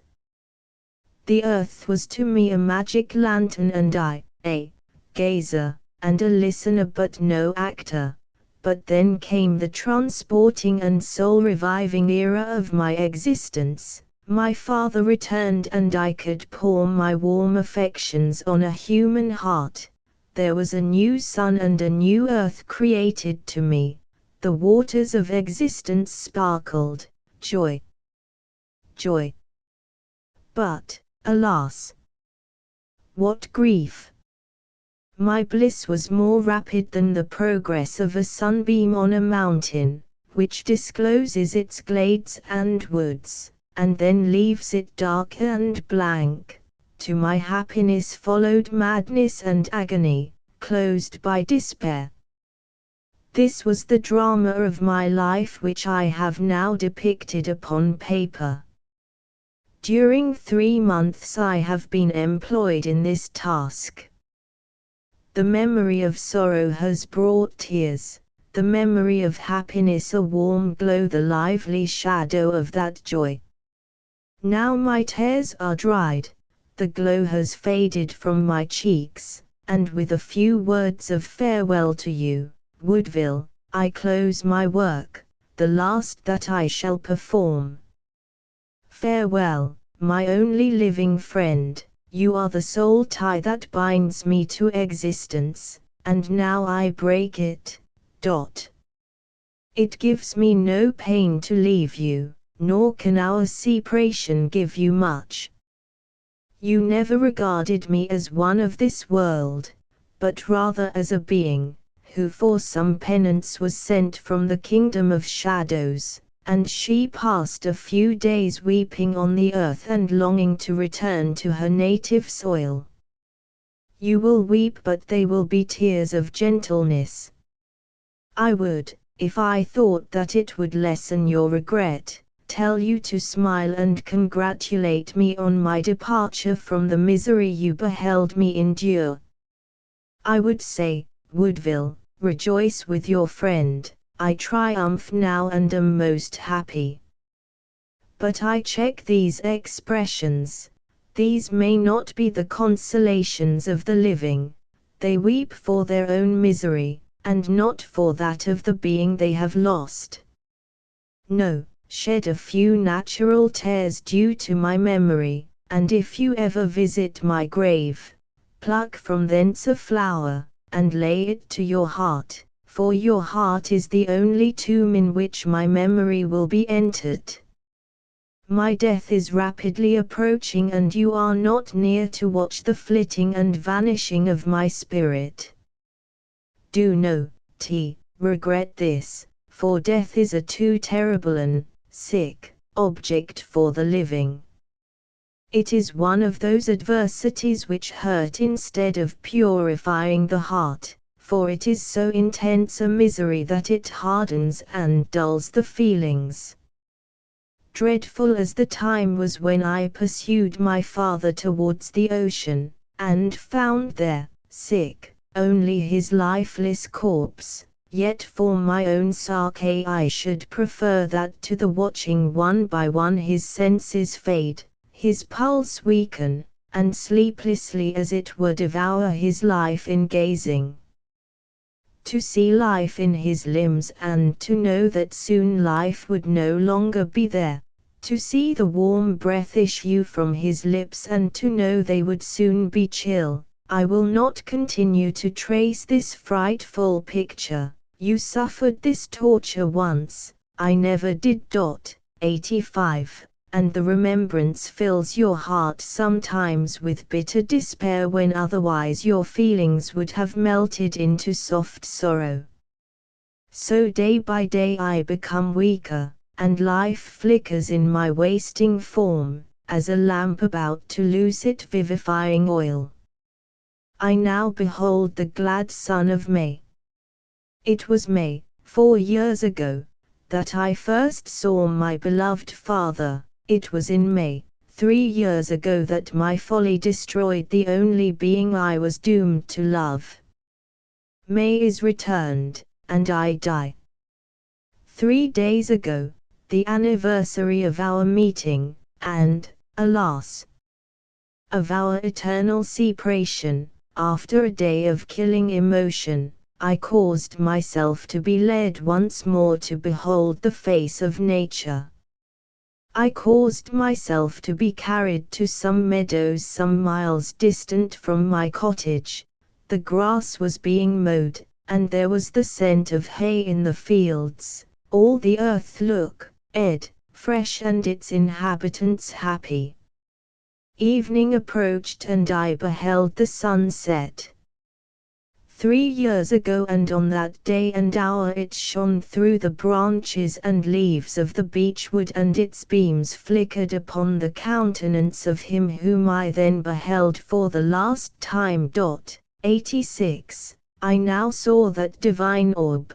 The earth was to me a magic lantern and I, a gazer, and a listener but no actor. But then came the transporting and soul-reviving era of my existence. My father returned and I could pour my warm affections on a human heart. There was a new sun and a new earth created to me. The waters of existence sparkled. Joy! Joy! But, alas! What grief! My bliss was more rapid than the progress of a sunbeam on a mountain, which discloses its glades and woods, and then leaves it dark and blank. To my happiness followed madness and agony, closed by despair. This was the drama of my life which I have now depicted upon paper. During 3 months I have been employed in this task. The memory of sorrow has brought tears, the memory of happiness a warm glow, the lively shadow of that joy. Now my tears are dried, the glow has faded from my cheeks, and with a few words of farewell to you, Woodville, I close my work, the last that I shall perform. Farewell, my only living friend, you are the sole tie that binds me to existence, and now I break it. It gives me no pain to leave you, nor can our separation give you much. You never regarded me as one of this world, but rather as a being, who for some penance was sent from the kingdom of shadows, and she passed a few days weeping on the earth and longing to return to her native soil. You will weep, but they will be tears of gentleness. I would, if I thought that it would lessen your regret, tell you to smile and congratulate me on my departure from the misery you beheld me endure. I would say, Woodville, rejoice with your friend, I triumph now and am most happy. But I check these expressions. These may not be the consolations of the living. They weep for their own misery, and not for that of the being they have lost. No, shed a few natural tears due to my memory, and if you ever visit my grave, pluck from thence a flower, and lay it to your heart, for your heart is the only tomb in which my memory will be entered. My death is rapidly approaching, and you are not near to watch the flitting and vanishing of my spirit. Do not regret this, for death is a too terrible and sick object for the living. It is one of those adversities which hurt instead of purifying the heart, for it is so intense a misery that it hardens and dulls the feelings. Dreadful as the time was when I pursued my father towards the ocean, and found there, sick, only his lifeless corpse, yet for my own sake I should prefer that to the watching one by one his senses fade, his pulse weaken, and sleeplessly as it were devour his life in gazing. To see life in his limbs and to know that soon life would no longer be there, to see the warm breath issue from his lips and to know they would soon be chill. I will not continue to trace this frightful picture. You suffered this torture once, I never did. 85. And the remembrance fills your heart sometimes with bitter despair when otherwise your feelings would have melted into soft sorrow. So day by day I become weaker, and life flickers in my wasting form, as a lamp about to lose its vivifying oil. I now behold the glad sun of May. It was May, 4 years ago, that I first saw my beloved father. It was in May, 3 years ago, that my folly destroyed the only being I was doomed to love. May is returned, and I die. 3 days ago, the anniversary of our meeting, and, alas, of our eternal separation, after a day of killing emotion, I caused myself to be led once more to behold the face of nature. I caused myself to be carried to some meadows some miles distant from my cottage. The grass was being mowed, and there was the scent of hay in the fields. All the earth looked fresh and its inhabitants happy. Evening approached and I beheld the sun set. 3 years ago, and on that day and hour it shone through the branches and leaves of the beechwood, and its beams flickered upon the countenance of him whom I then beheld for the last time. 86. I now saw that divine orb,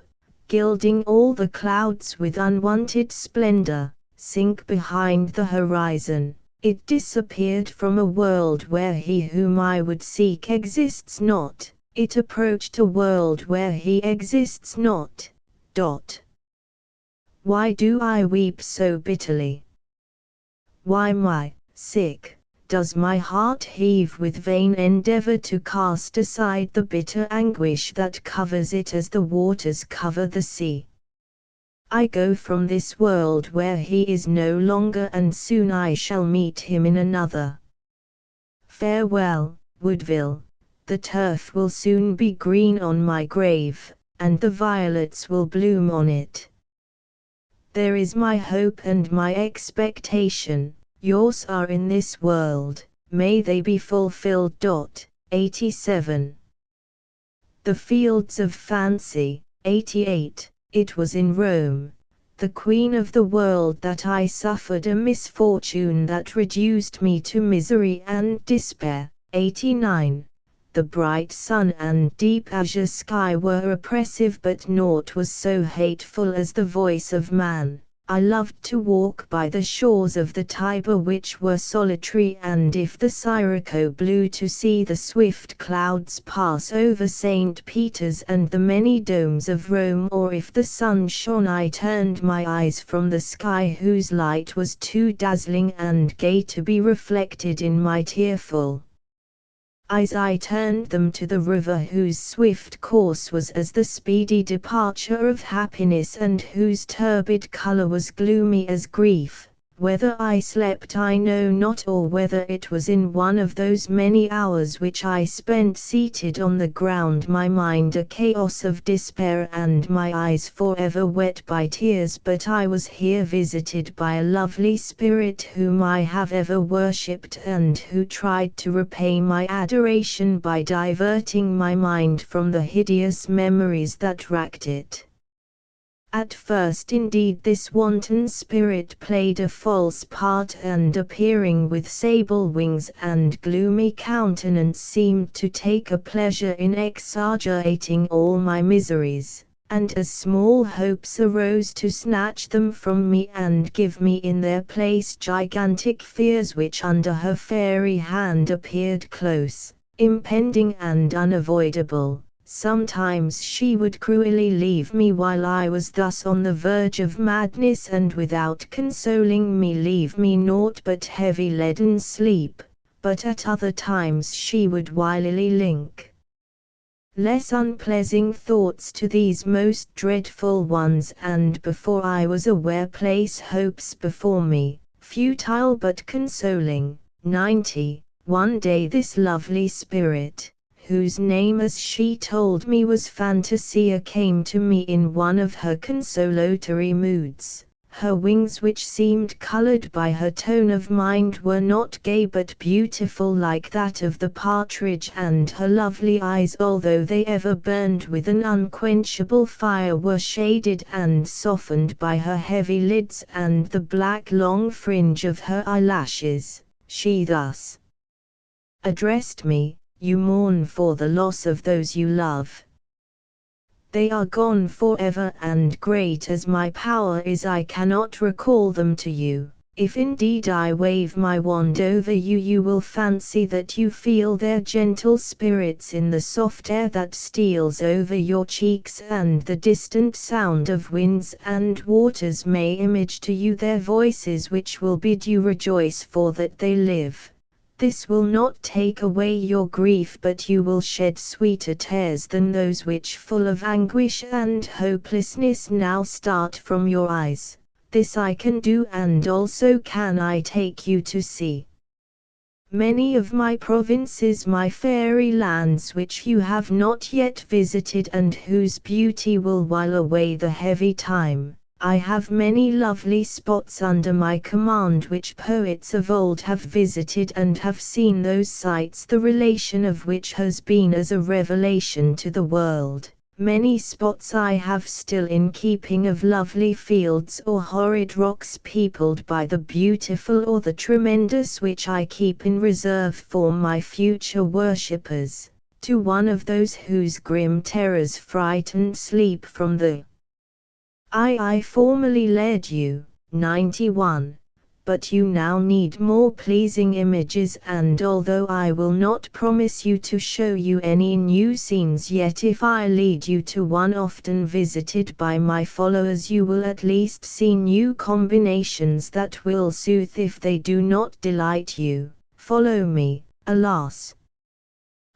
gilding all the clouds with unwonted splendor, sink behind the horizon. It disappeared from a world where he whom I would seek exists not. It approached a world where he exists not. Why do I weep so bitterly? Why my sick, does my heart heave with vain endeavor to cast aside the bitter anguish that covers it as the waters cover the sea. I go from this world where he is no longer, and soon I shall meet him in another. Farewell, Woodville, the turf will soon be green on my grave, and the violets will bloom on it. There is my hope and my expectation, yours are in this world, may they be fulfilled. 87. The Fields of Fancy, 88. It was in Rome, the queen of the world, that I suffered a misfortune that reduced me to misery and despair. 89. The bright sun and deep azure sky were oppressive, but naught was so hateful as the voice of man. I loved to walk by the shores of the Tiber, which were solitary, and if the sirocco blew, to see the swift clouds pass over St. Peter's and the many domes of Rome, or if the sun shone I turned my eyes from the sky, whose light was too dazzling and gay to be reflected in my tearful eyes. I turned them to the river, whose swift course was as the speedy departure of happiness, and whose turbid color was gloomy as grief. Whether I slept I know not, or whether it was in one of those many hours which I spent seated on the ground, my mind a chaos of despair and my eyes forever wet by tears, but I was here visited by a lovely spirit whom I have ever worshipped, and who tried to repay my adoration by diverting my mind from the hideous memories that racked it. At first indeed this wanton spirit played a false part, and appearing with sable wings and gloomy countenance seemed to take a pleasure in exaggerating all my miseries, and as small hopes arose to snatch them from me and give me in their place gigantic fears which under her fairy hand appeared close, impending and unavoidable. Sometimes she would cruelly leave me while I was thus on the verge of madness, and without consoling me leave me naught but heavy leaden sleep, but at other times she would wilily link less unpleasing thoughts to these most dreadful ones, and before I was aware place hopes before me, futile but consoling. 90. One day this lovely spirit, whose name as she told me was Fantasia, came to me in one of her consolatory moods. Her wings, which seemed colored by her tone of mind, were not gay but beautiful like that of the partridge, and her lovely eyes, although they ever burned with an unquenchable fire, were shaded and softened by her heavy lids and the black long fringe of her eyelashes. She thus addressed me: "You mourn for the loss of those you love. They are gone forever, and great as my power is I cannot recall them to you. If indeed I wave my wand over you, you will fancy that you feel their gentle spirits in the soft air that steals over your cheeks, and the distant sound of winds and waters may image to you their voices, which will bid you rejoice for that they live. This will not take away your grief, but you will shed sweeter tears than those which full of anguish and hopelessness now start from your eyes. This I can do, and also can I take you to see many of my provinces, my fairy lands, which you have not yet visited, and whose beauty will while away the heavy time. I have many lovely spots under my command which poets of old have visited, and have seen those sights the relation of which has been as a revelation to the world. Many spots I have still in keeping, of lovely fields or horrid rocks peopled by the beautiful or the tremendous, which I keep in reserve for my future worshippers. To one of those whose grim terrors frightened sleep from the I formerly led you. 91. But you now need more pleasing images, and although I will not promise you to show you any new scenes, yet if I lead you to one often visited by my followers, you will at least see new combinations that will soothe if they do not delight you. follow me, alas.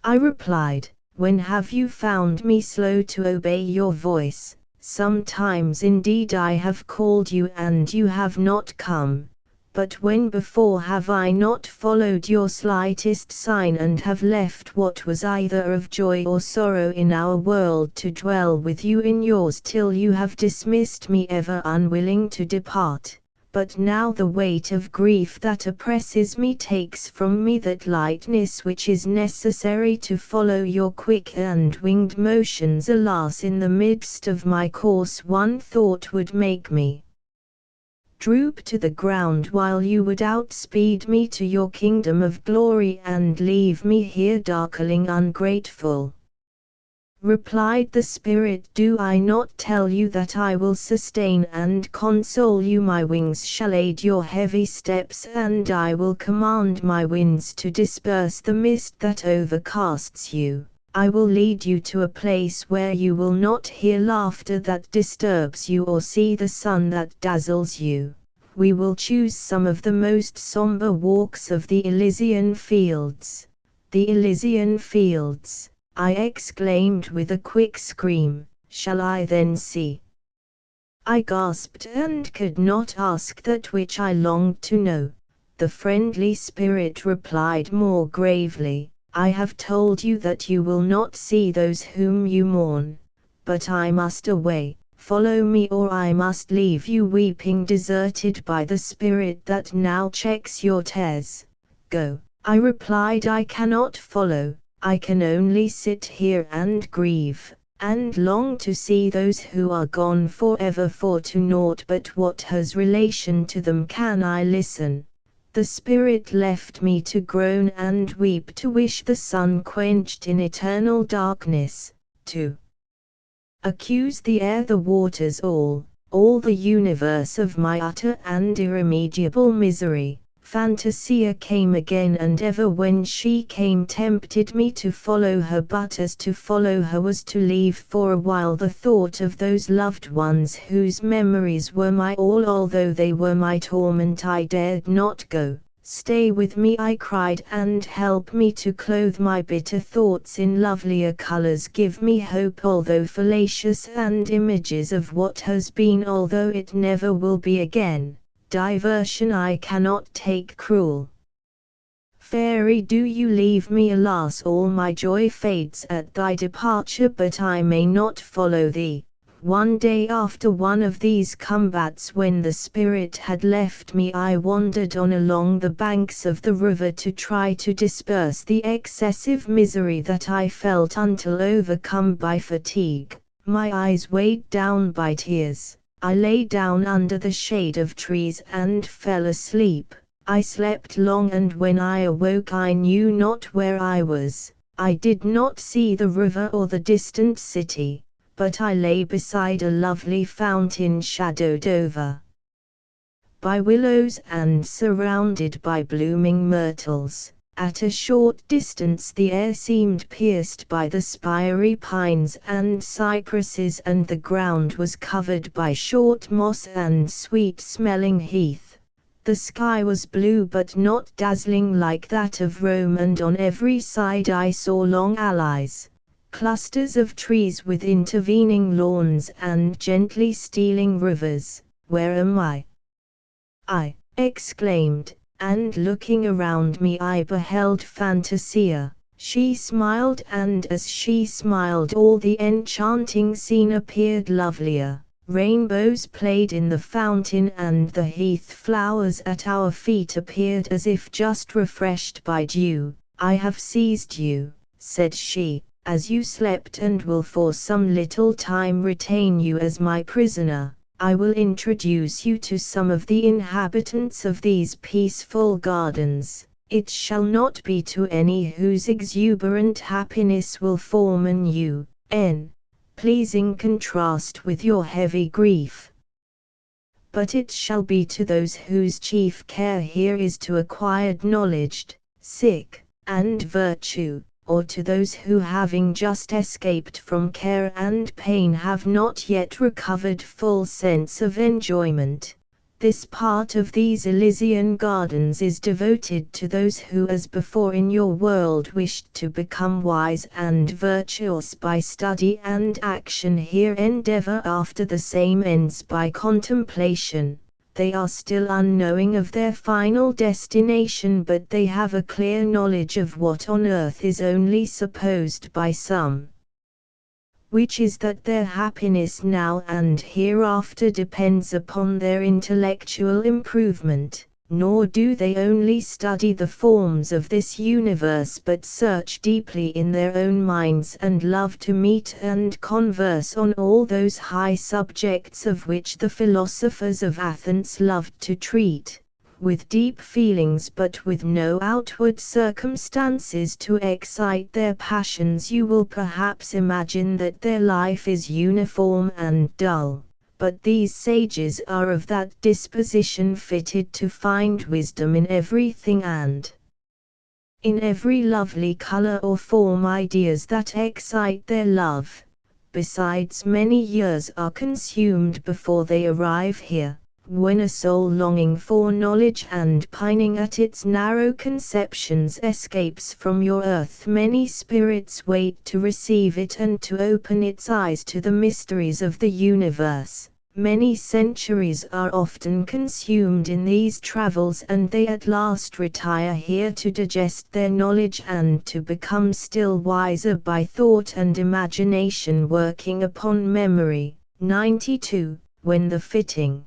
I replied, when have you found me slow to obey your voice? Sometimes indeed I have called you and you have not come, but when before have I not followed your slightest sign and have left what was either of joy or sorrow in our world to dwell with you in yours till you have dismissed me ever unwilling to depart? But now the weight of grief that oppresses me takes from me that lightness which is necessary to follow your quick and winged motions. Alas, in the midst of my course one thought would make me droop to the ground, while you would outspeed me to your kingdom of glory and leave me here darkling ungrateful. Replied the Spirit, do I not tell you that I will sustain and console you? My wings shall aid your heavy steps, and I will command my winds to disperse the mist that overcasts you. I will lead you to a place where you will not hear laughter that disturbs you or see the sun that dazzles you. We will choose some of the most somber walks of the Elysian fields. The Elysian fields, I exclaimed with a quick scream. Shall I then see? I gasped and could not ask that which I longed to know. The friendly Spirit replied more gravely, I have told you that you will not see those whom you mourn. But I must away, follow me or I must leave you weeping, deserted by the spirit that now checks your tears. Go, I replied, I cannot follow. I can only sit here and grieve, and long to see those who are gone forever, for to naught but what has relation to them can I listen. The Spirit left me to groan and weep, to wish the sun quenched in eternal darkness, to accuse the air, the waters, all the universe of my utter and irremediable misery. Fantasia came again, and ever when she came tempted me to follow her, but as to follow her was to leave for a while the thought of those loved ones whose memories were my all. Although they were my torment, I dared not go. Stay with me, I cried, and help me to clothe my bitter thoughts in lovelier colors. Give me hope, although fallacious, and images of what has been, although it never will be again. Diversion I cannot take, cruel fairy, do you leave me? Alas, all my joy fades at thy departure, but I may not follow thee. One day after one of these combats, when the Spirit had left me, I wandered on along the banks of the river to try to disperse the excessive misery that I felt, until, overcome by fatigue, my eyes weighed down by tears, I lay down under the shade of trees and fell asleep. I slept long, and when I awoke I knew not where I was. I did not see the river or the distant city, but I lay beside a lovely fountain, shadowed over by willows and surrounded by blooming myrtles. At a short distance the air seemed pierced by the spiry pines and cypresses, and the ground was covered by short moss and sweet-smelling heath. The sky was blue but not dazzling like that of Rome, and on every side I saw long alleys, clusters of trees with intervening lawns and gently stealing rivers. Where am I? I exclaimed, and looking around me I beheld Fantasia. She smiled, and as she smiled all the enchanting scene appeared lovelier. Rainbows played in the fountain, and the heath flowers at our feet appeared as if just refreshed by dew. I have seized you, said she, as you slept, and will for some little time retain you as my prisoner. I will introduce you to some of the inhabitants of these peaceful gardens. It shall not be to any whose exuberant happiness will form a new, pleasing contrast with your heavy grief. But it shall be to those whose chief care here is to acquired knowledge, and virtue, or to those who, having just escaped from care and pain, have not yet recovered full sense of enjoyment. This part of these Elysian gardens is devoted to those who as before in your world wished to become wise and virtuous by study and action here endeavor after the same ends by contemplation. They are still unknowing of their final destination, but they have a clear knowledge of what on earth is only supposed by some, which is that their happiness now and hereafter depends upon their intellectual improvement. Nor do they only study the forms of this universe but search deeply in their own minds and love to meet and converse on all those high subjects of which the philosophers of Athens loved to treat, with deep feelings but with no outward circumstances to excite their passions. You will perhaps imagine that their life is uniform and dull, but these sages are of that disposition fitted to find wisdom in everything and in every lovely color or form. Ideas that excite their love, besides many years are consumed before they arrive here. When a soul longing for knowledge and pining at its narrow conceptions escapes from your earth, many spirits wait to receive it and to open its eyes to the mysteries of the universe. Many centuries are often consumed in these travels, and they at last retire here to digest their knowledge and to become still wiser by thought and imagination working upon memory. 92. When the fitting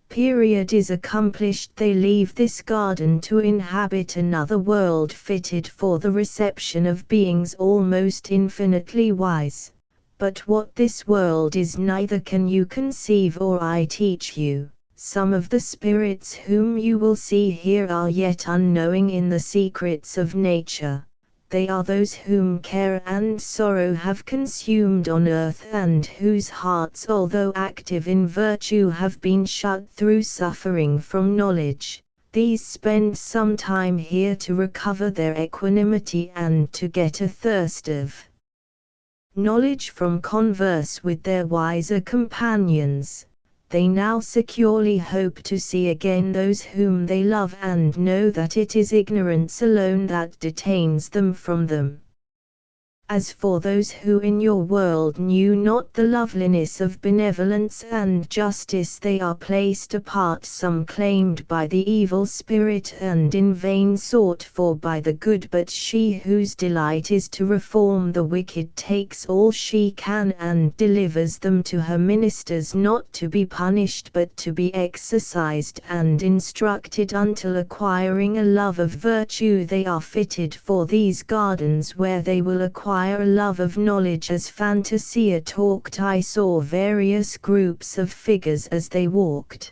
period is accomplished, they leave this garden to inhabit another world fitted for the reception of beings almost infinitely wise. But what this world is neither can you conceive or I teach you. Some of the spirits whom you will see here are yet unknowing in the secrets of nature. They are those whom care and sorrow have consumed on earth, and whose hearts, although active in virtue, have been shut through suffering from knowledge. These spend some time here to recover their equanimity and to get a thirst of knowledge from converse with their wiser companions. They now securely hope to see again those whom they love, and know that it is ignorance alone that detains them from them. As for those who in your world knew not the loveliness of benevolence and justice, they are placed apart, some claimed by the evil spirit and in vain sought for by the good. But she whose delight is to reform the wicked takes all she can and delivers them to her ministers, not to be punished but to be exercised and instructed until acquiring a love of virtue. They are fitted for these gardens where they will acquire a love of knowledge. As Fantasia talked, I saw various groups of figures as they walked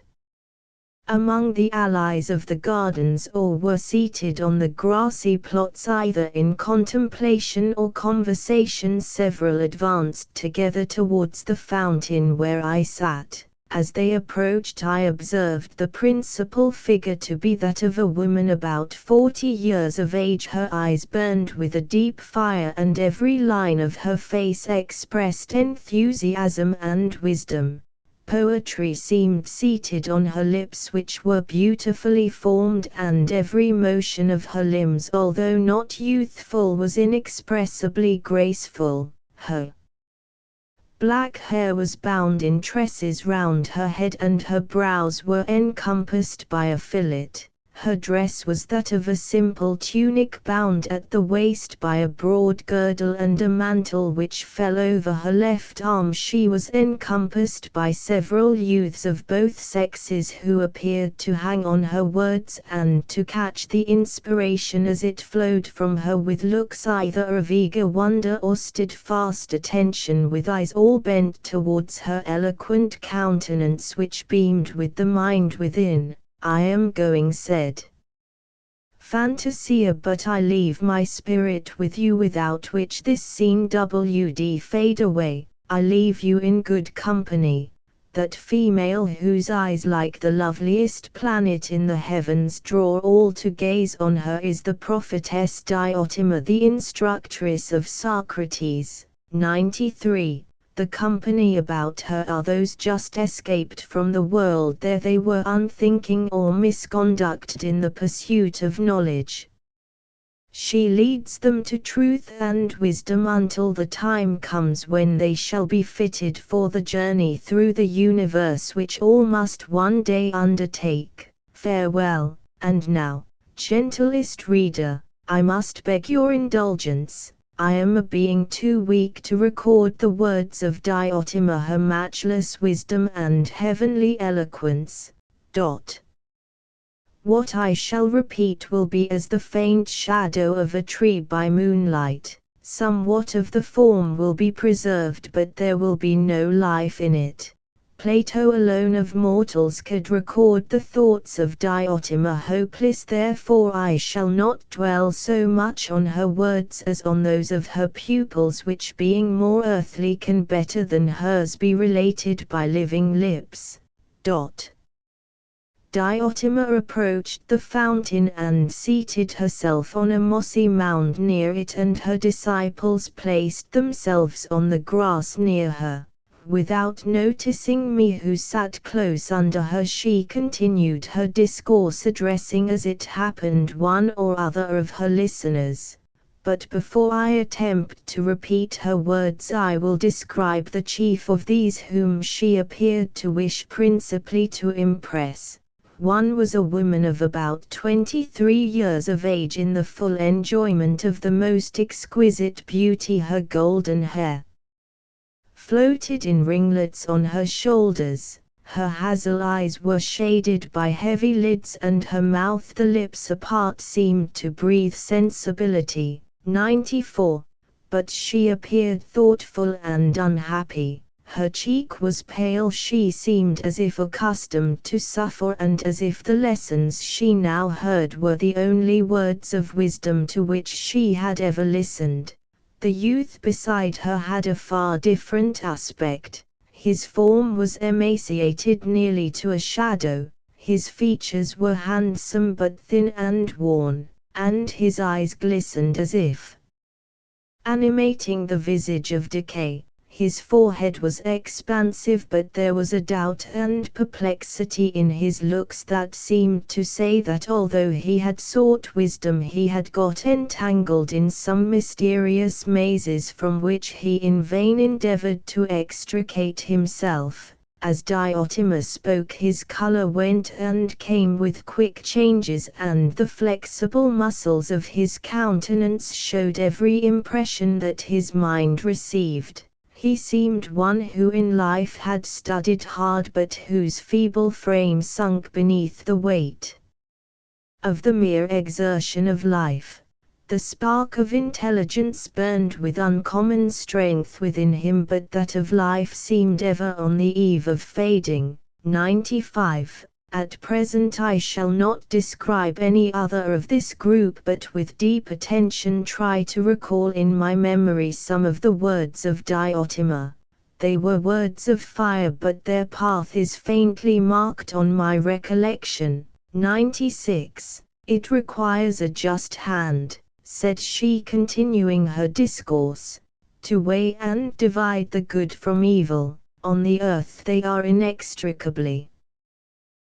among the alleys of the gardens, or were seated on the grassy plots either in contemplation or conversation. Several advanced together towards the fountain where I sat. As they approached, I observed the principal figure to be that of a woman about 40 years of age. Her eyes burned with a deep fire, and every line of her face expressed enthusiasm and wisdom. Poetry seemed seated on her lips, which were beautifully formed, and every motion of her limbs, although not youthful, was inexpressibly graceful. Her black hair was bound in tresses round her head, and her brows were encompassed by a fillet. Her dress was that of a simple tunic bound at the waist by a broad girdle and a mantle which fell over her left arm. She was encompassed by several youths of both sexes who appeared to hang on her words and to catch the inspiration as it flowed from her with looks either of eager wonder or steadfast attention, with eyes all bent towards her eloquent countenance which beamed with the mind within. I am going, said Fantasia, but I leave my spirit with you, without which this scene would fade away. I leave you in good company. That female whose eyes like the loveliest planet in the heavens draw all to gaze on her is the prophetess Diotima, the instructress of Socrates. 93. The company about her are those just escaped from the world there they were unthinking or misconducted in the pursuit of knowledge. She leads them to truth and wisdom until the time comes when they shall be fitted for the journey through the universe which all must one day undertake. Farewell, and now, gentlest reader, I must beg your indulgence. I am a being too weak to record the words of Diotima, her matchless wisdom and heavenly eloquence. What I shall repeat will be as the faint shadow of a tree by moonlight. Somewhat of the form will be preserved, but there will be no life in it. Plato alone of mortals could record the thoughts of Diotima hopeless, therefore I shall not dwell so much on her words as on those of her pupils, which being more earthly can better than hers be related by living lips. Diotima approached the fountain and seated herself on a mossy mound near it, and her disciples placed themselves on the grass near her. Without noticing me, who sat close under her, she continued her discourse, addressing as it happened one or other of her listeners. But before I attempt to repeat her words, I will describe the chief of these whom she appeared to wish principally to impress. One was a woman of about 23 years of age, in the full enjoyment of the most exquisite beauty. Her golden hair floated in ringlets on her shoulders, her hazel eyes were shaded by heavy lids, and her mouth, the lips apart, seemed to breathe sensibility. 94. But she appeared thoughtful and unhappy. Her cheek was pale, she seemed as if accustomed to suffer, and as if the lessons she now heard were the only words of wisdom to which she had ever listened. The youth beside her had a far different aspect. His form was emaciated nearly to a shadow, his features were handsome but thin and worn, and his eyes glistened as if animating the visage of decay. His forehead was expansive, but there was a doubt and perplexity in his looks that seemed to say that although he had sought wisdom, he had got entangled in some mysterious mazes from which he in vain endeavored to extricate himself. As Diotima spoke, his color went and came with quick changes, and the flexible muscles of his countenance showed every impression that his mind received. He seemed one who in life had studied hard, but whose feeble frame sunk beneath the weight of the mere exertion of life. The spark of intelligence burned with uncommon strength within him, but that of life seemed ever on the eve of fading. 95. At present I shall not describe any other of this group, but with deep attention try to recall in my memory some of the words of Diotima. They were words of fire, but their path is faintly marked on my recollection. 96. It requires a just hand, said she, continuing her discourse, to weigh and divide the good from evil. On the earth they are inextricably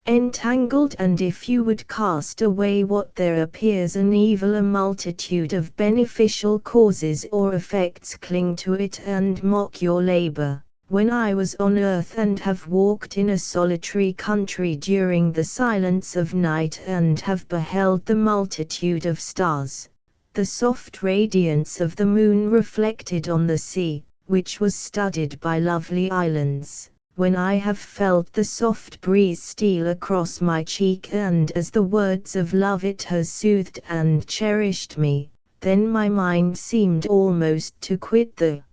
entangled, and if you would cast away what there appears an evil, a multitude of beneficial causes or effects cling to it and mock your labor. When I was on earth and have walked in a solitary country during the silence of night, and have beheld the multitude of stars, the soft radiance of the moon reflected on the sea, which was studded by lovely islands, when I have felt the soft breeze steal across my cheek, and as the words of love it has soothed and cherished me, then my mind seemed almost to quit the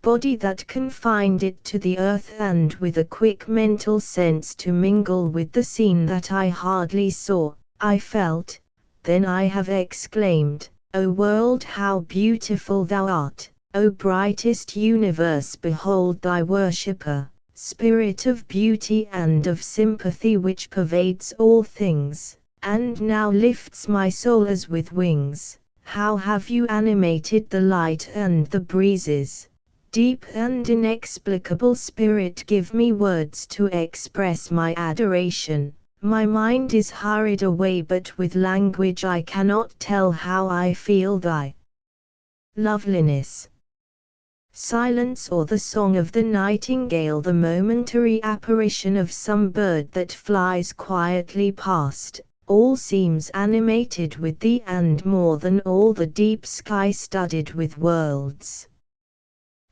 body that confined it to the earth, and with a quick mental sense to mingle with the scene that I hardly saw, I felt. Then I have exclaimed, O world, how beautiful thou art! O brightest universe, behold thy worshipper, spirit of beauty and of sympathy which pervades all things, and now lifts my soul as with wings. How have you animated the light and the breezes! Deep and inexplicable spirit, give me words to express my adoration. My mind is hurried away, but with language I cannot tell how I feel thy loveliness. Silence, or the song of the nightingale, the momentary apparition of some bird that flies quietly past, all seems animated with thee, and more than all the deep sky studded with worlds.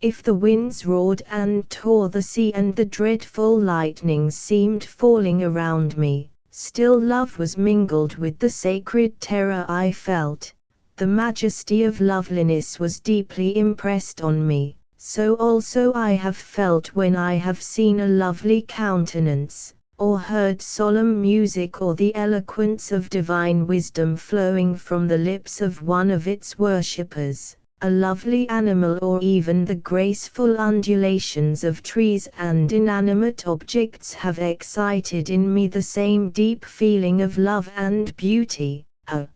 If the winds roared and tore the sea, and the dreadful lightnings seemed falling around me, still love was mingled with the sacred terror I felt. The majesty of loveliness was deeply impressed on me, so also I have felt when I have seen a lovely countenance, or heard solemn music, or the eloquence of divine wisdom flowing from the lips of one of its worshippers. A lovely animal, or even the graceful undulations of trees and inanimate objects, have excited in me the same deep feeling of love and beauty, a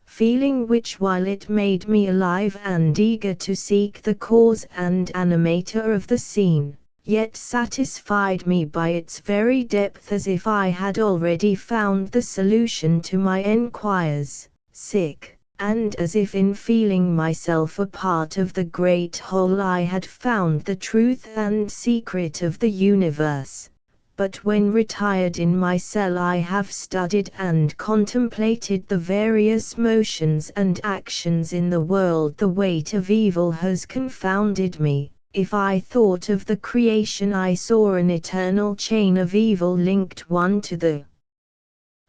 feeling which, while it made me alive and eager to seek the cause and animator of the scene, yet satisfied me by its very depth, as if I had already found the solution to my enquiries. And as if in feeling myself a part of the great whole I had found the truth and secret of the universe. But when retired in my cell I have studied and contemplated the various motions and actions in the world, the weight of evil has confounded me. If I thought of the creation I saw an eternal chain of evil linked one to the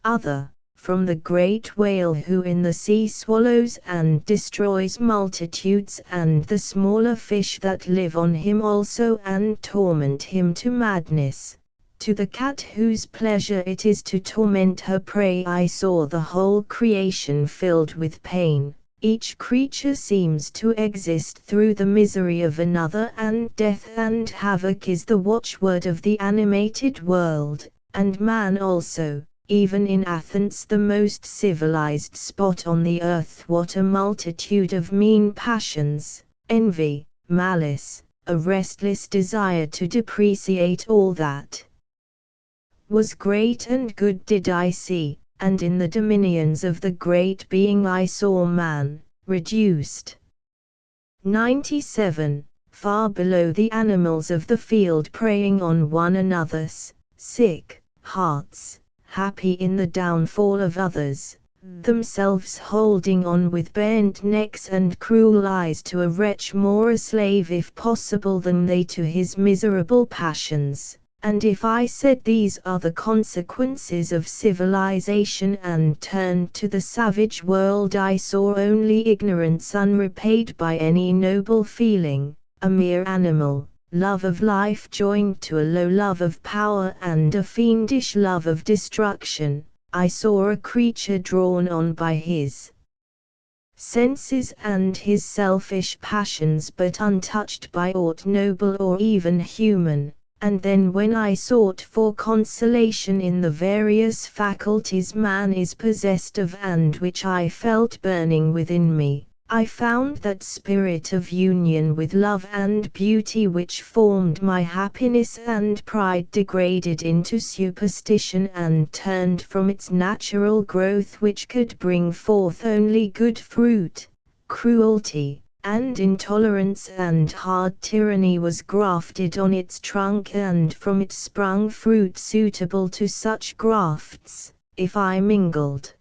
other. From the great whale who in the sea swallows and destroys multitudes, and the smaller fish that live on him also and torment him to madness, to the cat whose pleasure it is to torment her prey, I saw the whole creation filled with pain. Each creature seems to exist through the misery of another, and death and havoc is the watchword of the animated world, and man also. Even in Athens, the most civilized spot on the earth, what a multitude of mean passions, envy, malice, a restless desire to depreciate all that was great and good did I see, and in the dominions of the great being I saw man, reduced 97, far below the animals of the field, preying on one another's sick hearts, happy in the downfall of others, themselves holding on with bent necks and cruel eyes to a wretch more a slave if possible than they to his miserable passions. And if I said these are the consequences of civilization and turned to the savage world, I saw only ignorance unrepaid by any noble feeling, a mere animal love of life joined to a low love of power and a fiendish love of destruction. I saw a creature drawn on by his senses and his selfish passions, but untouched by aught noble or even human. And then when I sought for consolation in the various faculties man is possessed of and which I felt burning within me, I found that spirit of union with love and beauty which formed my happiness and pride degraded into superstition and turned from its natural growth, which could bring forth only good fruit. Cruelty and intolerance and hard tyranny was grafted on its trunk, and from it sprung fruit suitable to such grafts. If I mingled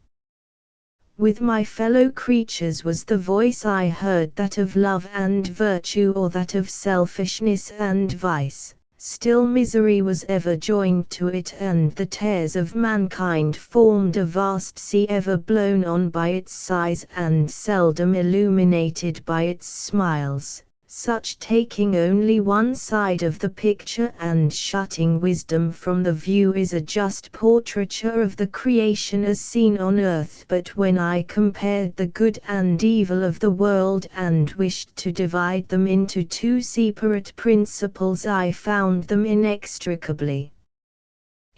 with my fellow creatures, was the voice I heard that of love and virtue, or that of selfishness and vice, still misery was ever joined to it, and the tares of mankind formed a vast sea, ever blown on by its sighs and seldom illuminated by its smiles, such taking only one side of the picture and shutting wisdom from the view is a just portraiture of the creation as seen on earth. But when I compared the good and evil of the world and wished to divide them into two separate principles, I found them inextricably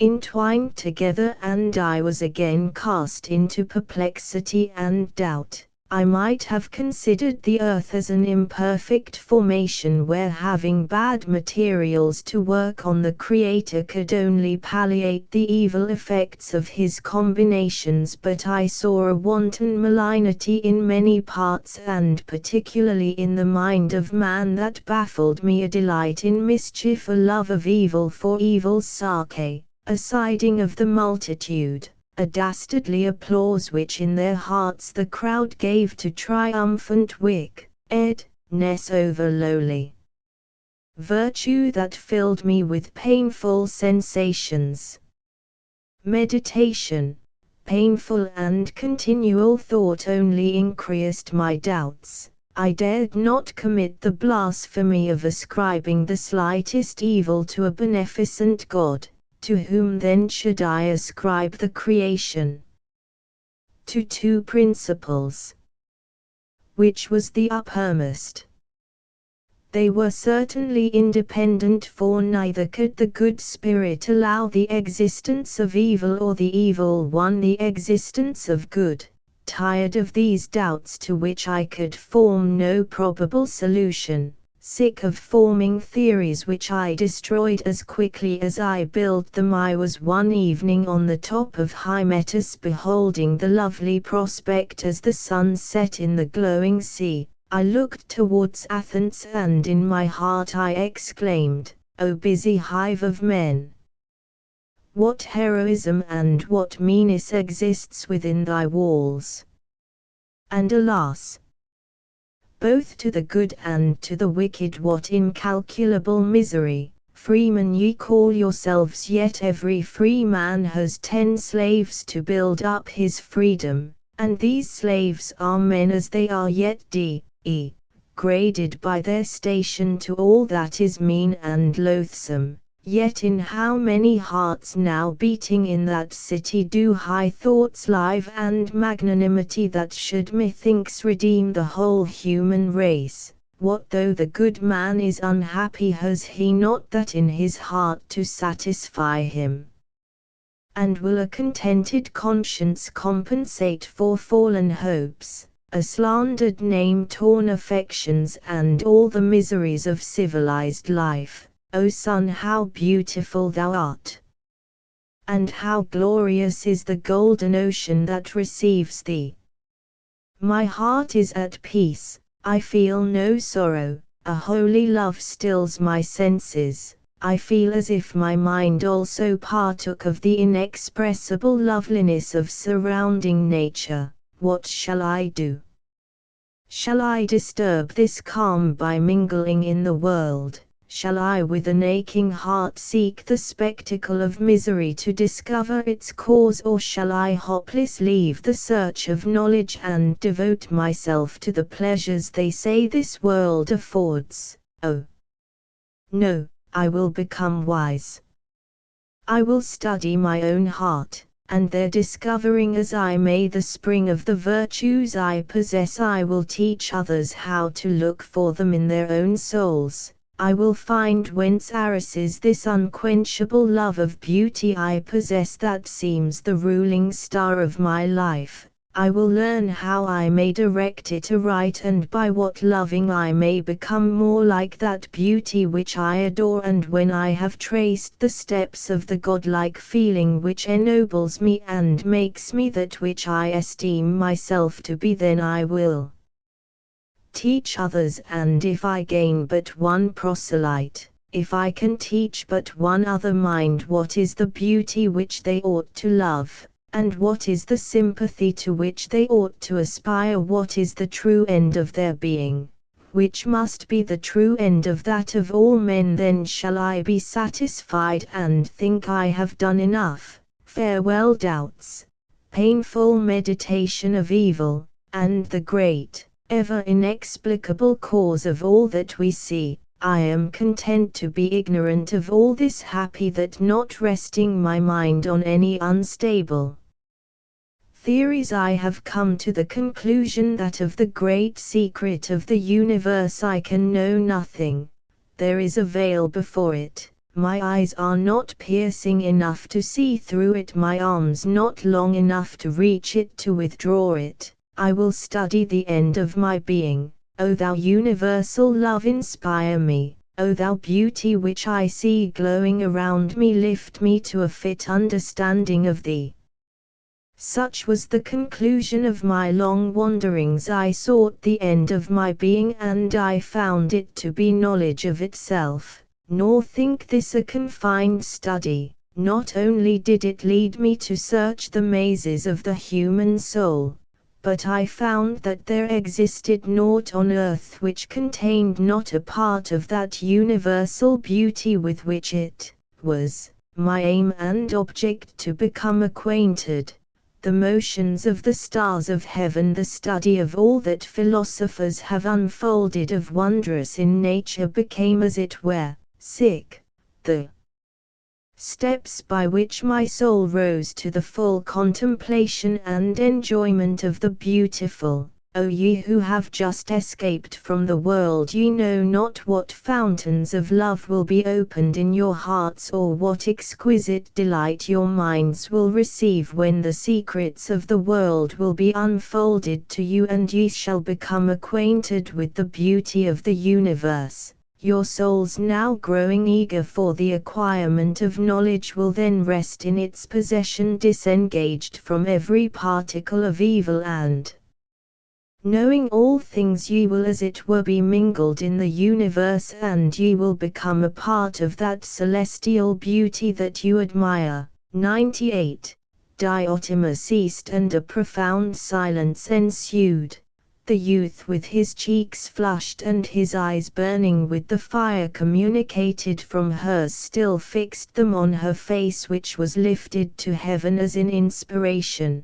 entwined together, and I was again cast into perplexity and doubt. I might have considered the earth as an imperfect formation where having bad materials to work on, the Creator could only palliate the evil effects of his combinations, but I saw a wanton malignity in many parts, and particularly in the mind of man, that baffled me, a delight in mischief, a love of evil for evil's sake, a siding of the multitude, a dastardly applause which in their hearts the crowd gave to triumphant wickedness over lowly virtue, that filled me with painful sensations. Meditation, painful and continual thought, only increased my doubts. I dared not commit the blasphemy of ascribing the slightest evil to a beneficent God. To whom then should I ascribe the creation? To two principles. Which was the uppermost? They were certainly independent, for neither could the good spirit allow the existence of evil, or the evil one the existence of good. Tired of these doubts, to which I could form no probable solution, sick of forming theories which I destroyed as quickly as I built them, I was one evening on the top of Hymettus, beholding the lovely prospect as the sun set in the glowing sea. I looked towards Athens, and in my heart I exclaimed, "O busy hive of men! What heroism and what meanness exists within thy walls!" And alas! both to the good and to the wicked what incalculable misery! Freemen ye call yourselves, yet every free man has 10 slaves to build up his freedom, and these slaves are men as they are, yet degraded by their station to all that is mean and loathsome. Yet in how many hearts now beating in that city do high thoughts live, and magnanimity that should methinks redeem the whole human race! What though the good man is unhappy, has he not that in his heart to satisfy him? And will a contented conscience compensate for fallen hopes, a slandered name, torn affections, and all the miseries of civilized life? O sun, how beautiful thou art! And how glorious is the golden ocean that receives thee! My heart is at peace, I feel no sorrow, a holy love stills my senses. I feel as if my mind also partook of the inexpressible loveliness of surrounding nature. What shall I do? Shall I disturb this calm by mingling in the world? Shall I with an aching heart seek the spectacle of misery to discover its cause, or shall I hopeless leave the search of knowledge and devote myself to the pleasures they say this world affords? Oh, no, I will become wise. I will study my own heart, and there discovering as I may the spring of the virtues I possess, I will teach others how to look for them in their own souls. I will find whence arises this unquenchable love of beauty I possess, that seems the ruling star of my life. I will learn how I may direct it aright, and by what loving I may become more like that beauty which I adore. And when I have traced the steps of the godlike feeling which ennobles me and makes me that which I esteem myself to be, then I will teach others. And if I gain but one proselyte, if I can teach but one other mind what is the beauty which they ought to love, and what is the sympathy to which they ought to aspire, what is the true end of their being, which must be the true end of that of all men, then shall I be satisfied and think I have done enough. Farewell doubts, painful meditation of evil, and the great, ever inexplicable cause of all that we see. I am content to be ignorant of all this, happy that not resting my mind on any unstable theories, I have come to the conclusion that of the great secret of the universe I can know nothing. There is a veil before it, my eyes are not piercing enough to see through it, my arms not long enough to reach it, to withdraw it. I will study the end of my being. O thou universal love, inspire me. O thou beauty which I see glowing around me, lift me to a fit understanding of thee. Such was the conclusion of my long wanderings. I sought the end of my being, and I found it to be knowledge of itself. Nor think this a confined study. Not only did it lead me to search the mazes of the human soul, but I found that there existed naught on earth which contained not a part of that universal beauty with which it was my aim and object to become acquainted. The motions of the stars of heaven, the study of all that philosophers have unfolded of wondrous in nature, became as it were, the steps by which my soul rose to the full contemplation and enjoyment of the beautiful. O ye who have just escaped from the world, ye know not what fountains of love will be opened in your hearts, or what exquisite delight your minds will receive when the secrets of the world will be unfolded to you, and ye shall become acquainted with the beauty of the universe. Your souls, now growing eager for the acquirement of knowledge, will then rest in its possession, disengaged from every particle of evil, and knowing all things, ye will as it were be mingled in the universe, and ye will become a part of that celestial beauty that you admire. 98. Diotima ceased, and a profound silence ensued. The youth, with his cheeks flushed and his eyes burning with the fire communicated from hers, still fixed them on her face, which was lifted to heaven as in inspiration.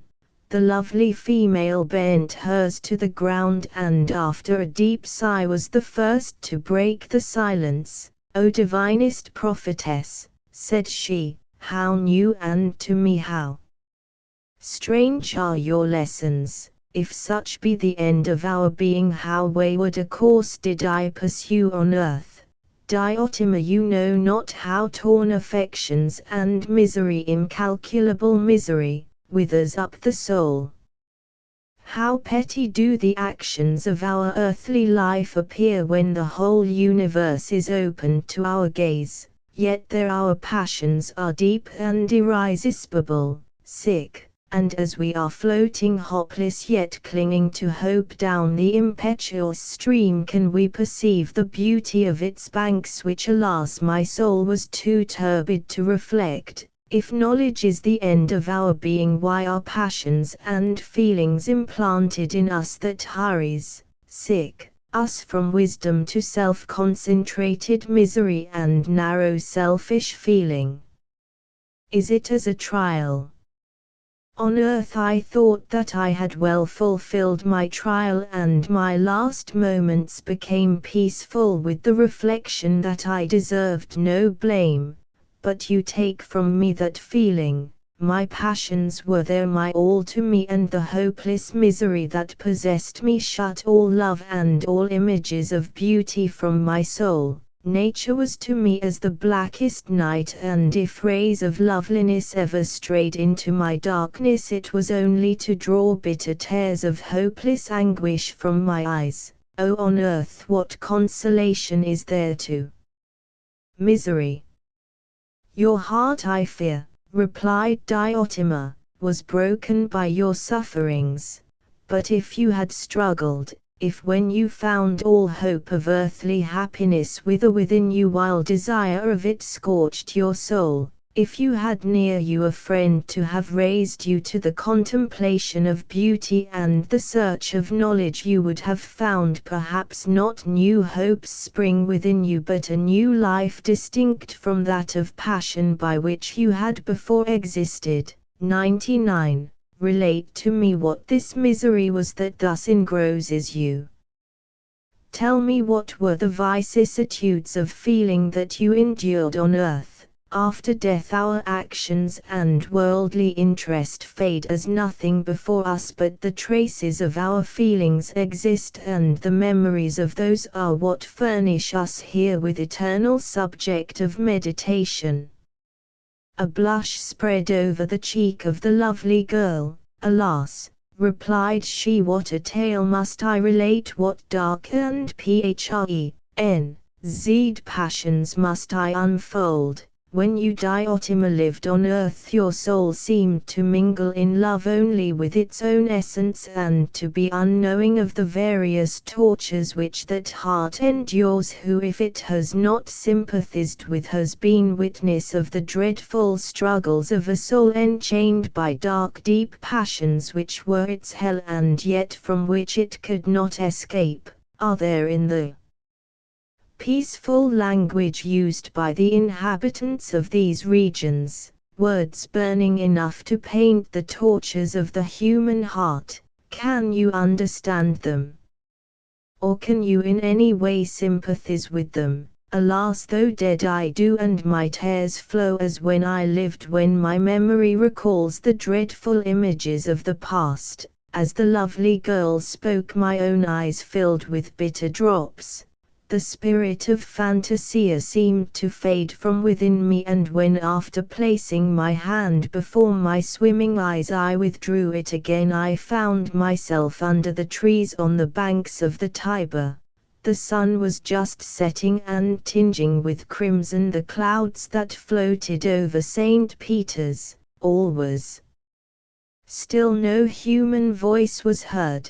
The lovely female bent hers to the ground, and after a deep sigh was the first to break the silence. "O divinest prophetess," said she, "how new, and to me how strange are your lessons! If such be the end of our being, how wayward a course did I pursue on earth! Diotima, you know not how torn affections and misery, incalculable misery, withers up the soul. How petty do the actions of our earthly life appear when the whole universe is opened to our gaze, yet there our passions are deep and irresistible. And as we are floating hopeless yet clinging to hope down the impetuous stream, can we perceive the beauty of its banks, which alas my soul was too turbid to reflect. If knowledge is the end of our being, why are passions and feelings implanted in us that hurries us from wisdom to self-concentrated misery and narrow selfish feeling? Is it as a trial? On earth I thought that I had well fulfilled my trial, and my last moments became peaceful with the reflection that I deserved no blame. But you take from me that feeling. My passions were there my all to me, and the hopeless misery that possessed me shut all love and all images of beauty from my soul. Nature was to me as the blackest night, and if rays of loveliness ever strayed into my darkness, it was only to draw bitter tears of hopeless anguish from my eyes. Oh, on earth what consolation is there to misery? Your heart, I fear, replied Diotima, was broken by your sufferings. But if you had struggled, if when you found all hope of earthly happiness wither within you while desire of it scorched your soul, if you had near you a friend to have raised you to the contemplation of beauty and the search of knowledge, you would have found perhaps not new hopes spring within you, but a new life distinct from that of passion by which you had before existed. 99. Relate to me what this misery was that thus engrosses you. Tell me what were the vicissitudes of feeling that you endured on earth. After death our actions and worldly interest fade as nothing before us, but the traces of our feelings exist, and the memories of those are what furnish us here with eternal subject of meditation. A blush spread over the cheek of the lovely girl. Alas, Replied she, what a tale must I relate, what dark and phrenz passions must I unfold. When you Diotima lived on earth, your soul seemed to mingle in love only with its own essence, and to be unknowing of the various tortures which that heart endures, who, if it has not sympathized with, has been witness of the dreadful struggles of a soul enchained by dark deep passions which were its hell, and yet from which it could not escape. Are there in the peaceful language used by the inhabitants of these regions words burning enough to paint the tortures of the human heart? Can you understand them? Or can you in any way sympathize with them? Alas, though dead I do, and my tears flow as when I lived, when my memory recalls the dreadful images of the past. As the lovely girl spoke, my own eyes filled with bitter drops. The spirit of Fantasia seemed to fade from within me, and when, after placing my hand before my swimming eyes, I withdrew it again, I found myself under the trees on the banks of the Tiber. The sun was just setting and tinging with crimson the clouds that floated over St. Peter's. All was still, no human voice was heard.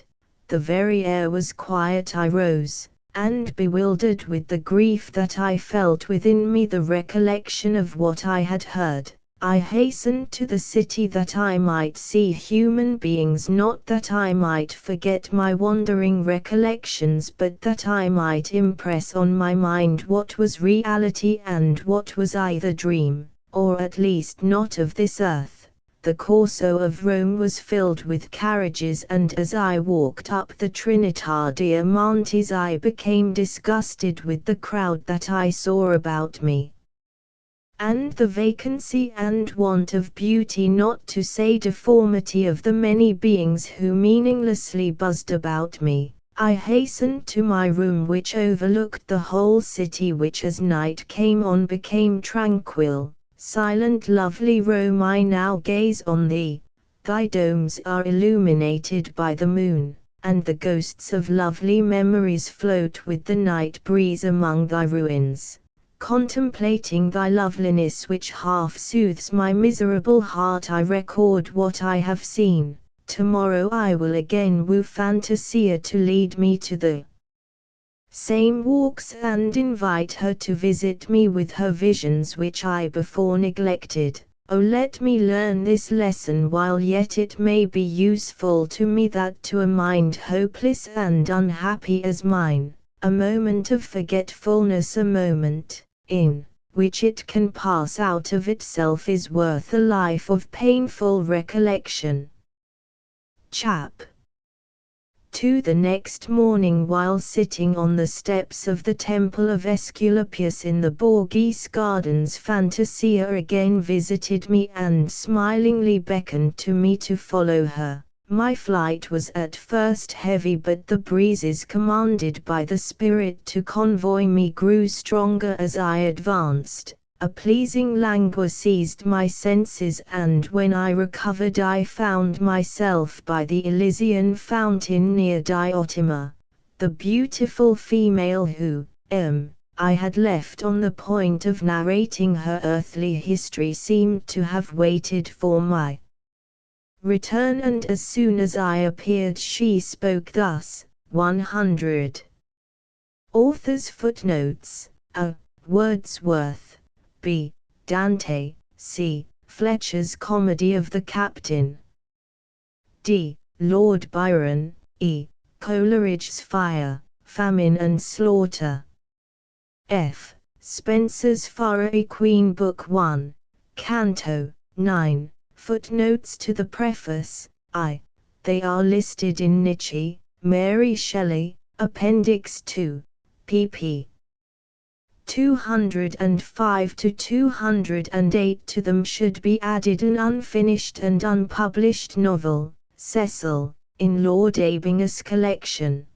The very air was quiet. I rose, and bewildered with the grief that I felt within me the recollection of what I had heard, I hastened to the city that I might see human beings, not that I might forget my wandering recollections, but that I might impress on my mind what was reality and what was either dream, or at least not of this earth. The Corso of Rome was filled with carriages, and as I walked up the Trinità Diamantis I became disgusted with the crowd that I saw about me, and the vacancy and want of beauty, not to say deformity, of the many beings who meaninglessly buzzed about me. I hastened to my room, which overlooked the whole city, which as night came on became tranquil. Silent, lovely Rome, I now gaze on thee. Thy domes are illuminated by the moon, and the ghosts of lovely memories float with the night breeze among thy ruins. Contemplating thy loveliness, which half soothes my miserable heart, I record what I have seen. Tomorrow I will again woo Fantasia to lead me to the same walks, and invite her to visit me with her visions which I before neglected. Oh, let me learn this lesson while yet it may be useful to me, that to a mind hopeless and unhappy as mine, a moment of forgetfulness, a moment in which it can pass out of itself, is worth a life of painful recollection. Chap. 2. The next morning, while sitting on the steps of the temple of Aesculapius in the Borghese gardens, Fantasia again visited me and smilingly beckoned to me to follow her. My flight was at first heavy, but the breezes commanded by the spirit to convoy me grew stronger as I advanced. A pleasing languor seized my senses, and when I recovered I found myself by the Elysian fountain near Diotima. The beautiful female who, I had left on the point of narrating her earthly history seemed to have waited for my return, and as soon as I appeared she spoke thus. 100. Author's footnotes. A. Wordsworth. B. Dante. C. Fletcher's Comedy of the Captain. D. Lord Byron. E. Coleridge's Fire, Famine and Slaughter. F. Spencer's Faerie Queene, Book 1, Canto 9. Footnotes to the preface. I. They are listed in Nietzsche, Mary Shelley, Appendix 2, pp. 205 to 208. To them should be added an unfinished and unpublished novel, Cecil, in Lord Abingha's collection.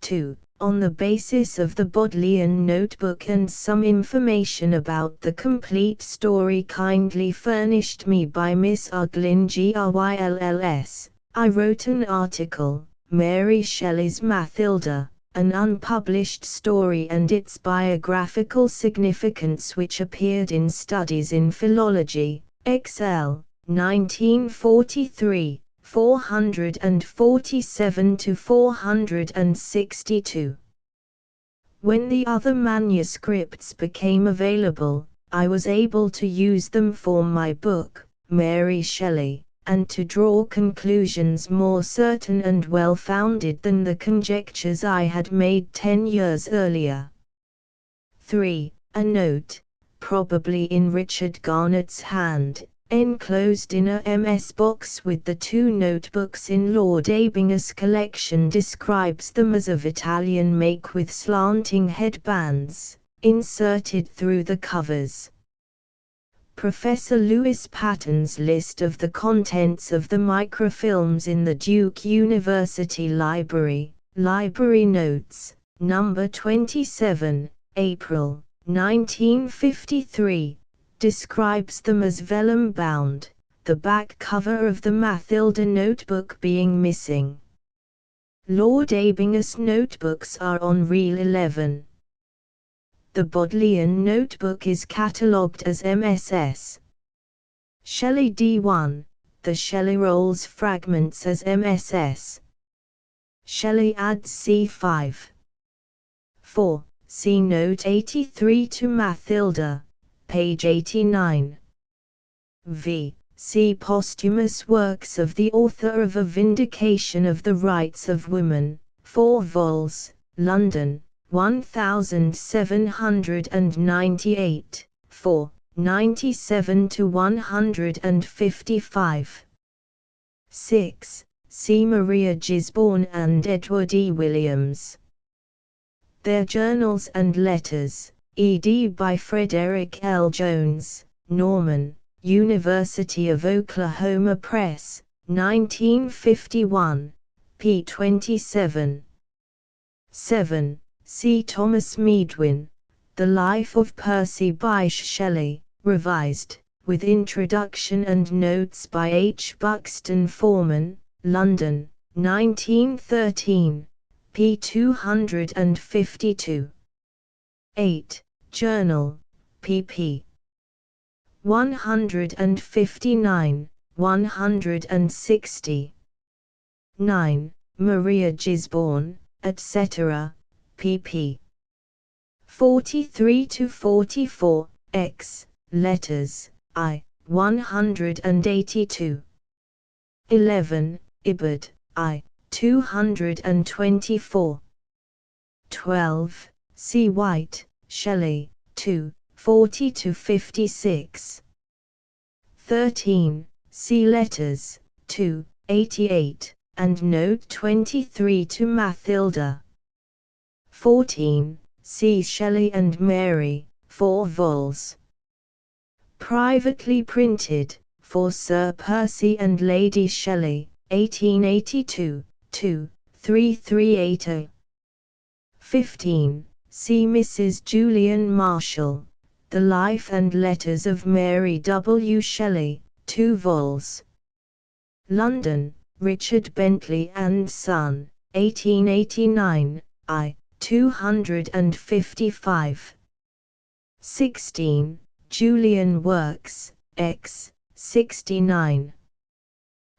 2. On the basis of the Bodleian Notebook and some information about the complete story kindly furnished me by Miss Uglin Grylls, I wrote an article, Mary Shelley's Mathilda, an unpublished story and its biographical significance, which appeared in Studies in Philology, XL, 1943, 447 to 462. When the other manuscripts became available, I was able to use them for my book, Mary Shelley, and to draw conclusions more certain and well-founded than the conjectures I had made 10 years earlier. 3. A note, probably in Richard Garnett's hand, enclosed in a MS box with the 2 notebooks in Lord Abingha's collection, describes them as of Italian make with slanting headbands, inserted through the covers. Professor Lewis Patton's list of the contents of the microfilms in the Duke University Library, Library Notes, number 27, April, 1953, describes them as vellum-bound, the back cover of the Mathilda notebook being missing. Lord Abingha's notebooks are on reel 11. The Bodleian notebook is catalogued as MSS. Shelley D1, the Shelley Rolls fragments as MSS. Shelley adds C5. 4. See note 83 to Mathilda, page 89. V. See posthumous works of the author of A Vindication of the Rights of Women, 4 vols, London, 1798, 4, 97 to 155. 6. See Maria Gisborne and Edward E. Williams. Their Journals and Letters, ed. by Frederick L. Jones, Norman, University of Oklahoma Press, 1951, p. 27. 7. See Thomas Medwin, The Life of Percy Bysshe Shelley, revised, with introduction and notes by H. Buxton Forman, London, 1913, p. 252. 8. Journal, pp. 159, 160. 9. Maria Gisborne, etc., pp. 43 to 44, X, Letters, I, 182. 11. Ibid, I, 224. 12. C. White, Shelley, 2, 40 to 56. 13. See Letters, 2, 88, and Note 23 to Mathilda. 14. See Shelley and Mary, 4 vols. Privately printed, for Sir Percy and Lady Shelley, 1882, 2, 3380. 15. See Mrs. Julian Marshall, The Life and Letters of Mary W. Shelley, 2 vols. London, Richard Bentley and Son, 1889, I, 255. 16. Julian Works, X, 69.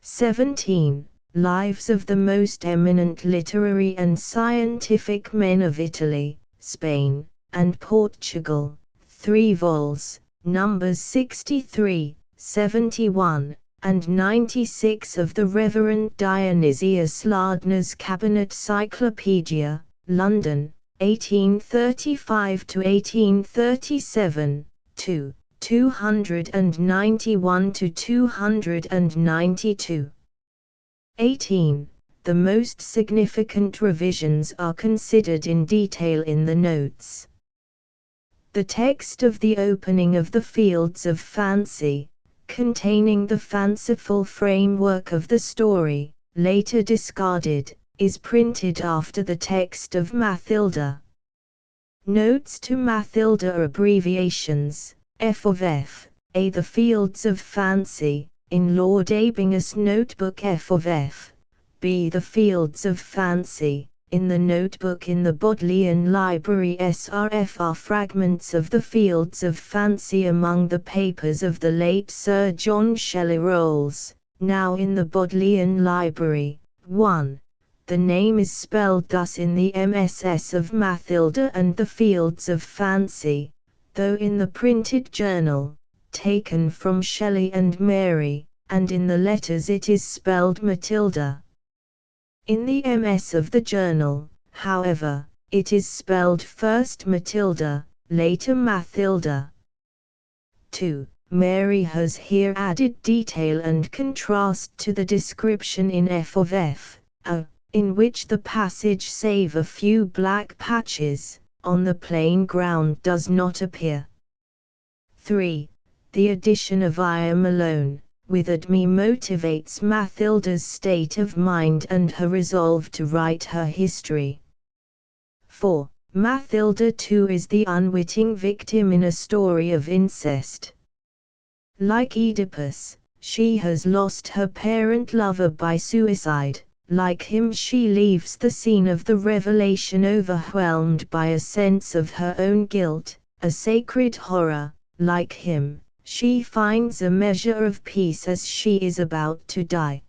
17. Lives of the most eminent literary and scientific men of Italy, Spain, and Portugal, 3 vols, numbers 63, 71, and 96 of the Reverend Dionysius Lardner's Cabinet Cyclopedia, London, 1835 to 1837, 2, 291 to 292. 18. The most significant revisions are considered in detail in the notes. The text of the opening of the Fields of Fancy, containing the fanciful framework of the story, later discarded, is printed after the text of Mathilda. Notes to Mathilda are abbreviations, F of F, A. The Fields of Fancy, in Lord Abing's notebook F of F. B. The Fields of Fancy. In the notebook in the Bodleian Library SRF are fragments of the Fields of Fancy among the papers of the late Sir John Shelley Rolls, now in the Bodleian Library. 1. The name is spelled thus in the MSS of Mathilda and the Fields of Fancy, though in the printed journal, taken from Shelley and Mary, and in the letters it is spelled Matilda. In the MS of the journal, however, it is spelled first Matilda, later Mathilda. 2. Mary has here added detail and contrast to the description in F of F, in which the passage save a few black patches, on the plain ground does not appear. 3. The addition of I am alone, with me motivates Mathilda's state of mind and her resolve to write her history. 4. Mathilda too is the unwitting victim in a story of incest. Like Oedipus, she has lost her parent lover by suicide. Like him, she leaves the scene of the revelation overwhelmed by a sense of her own guilt, a sacred horror. Like him, she finds a measure of peace as she is about to die.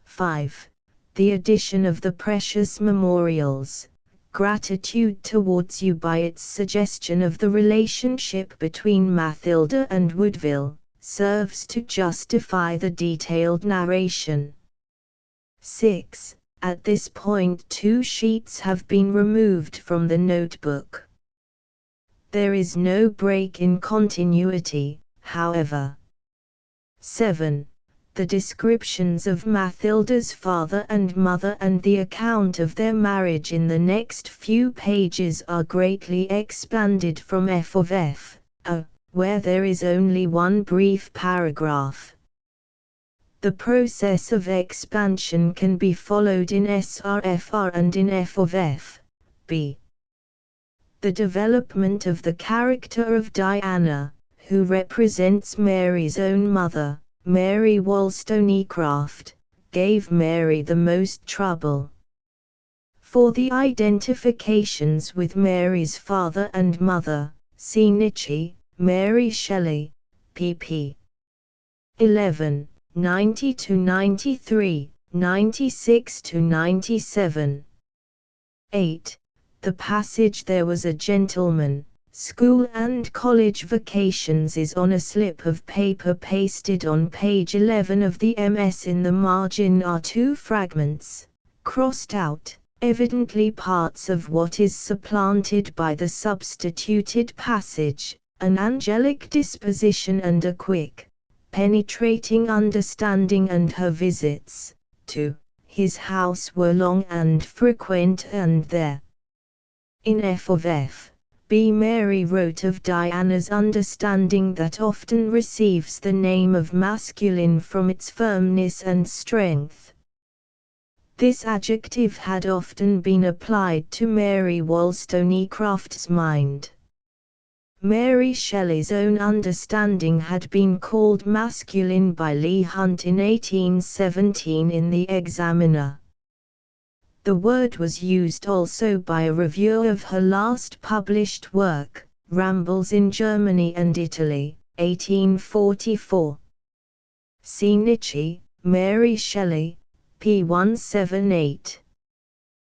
5. The addition of the precious memorials, gratitude towards you by its suggestion of the relationship between Mathilda and Woodville, serves to justify the detailed narration. 6. At this point 2 sheets have been removed from the notebook. There is no break in continuity, however. 7. The descriptions of Mathilda's father and mother and the account of their marriage in the next few pages are greatly expanded from F of F, where there is only one brief paragraph. The process of expansion can be followed in SRFR and in F of F, B. The development of the character of Diana, who represents Mary's own mother, Mary Wollstonecraft, gave Mary the most trouble. For the identifications with Mary's father and mother, see Nietzsche, Mary Shelley, pp. 11, 90–93, 96–97. 8. The passage "There was a gentleman, school and college vacations" is on a slip of paper pasted on page 11 of the MS. In the margin are 2 fragments, crossed out, evidently parts of what is supplanted by the substituted passage, an angelic disposition and a quick, penetrating understanding, and her visits to his house were long and frequent, and there. In F of F, B. Mary wrote of Diana's understanding that often receives the name of masculine from its firmness and strength. This adjective had often been applied to Mary Wollstonecraft's mind. Mary Shelley's own understanding had been called masculine by Leigh Hunt in 1817 in the Examiner. The word was used also by a reviewer of her last published work, Rambles in Germany and Italy, 1844. See Nietzsche, Mary Shelley, p. 178.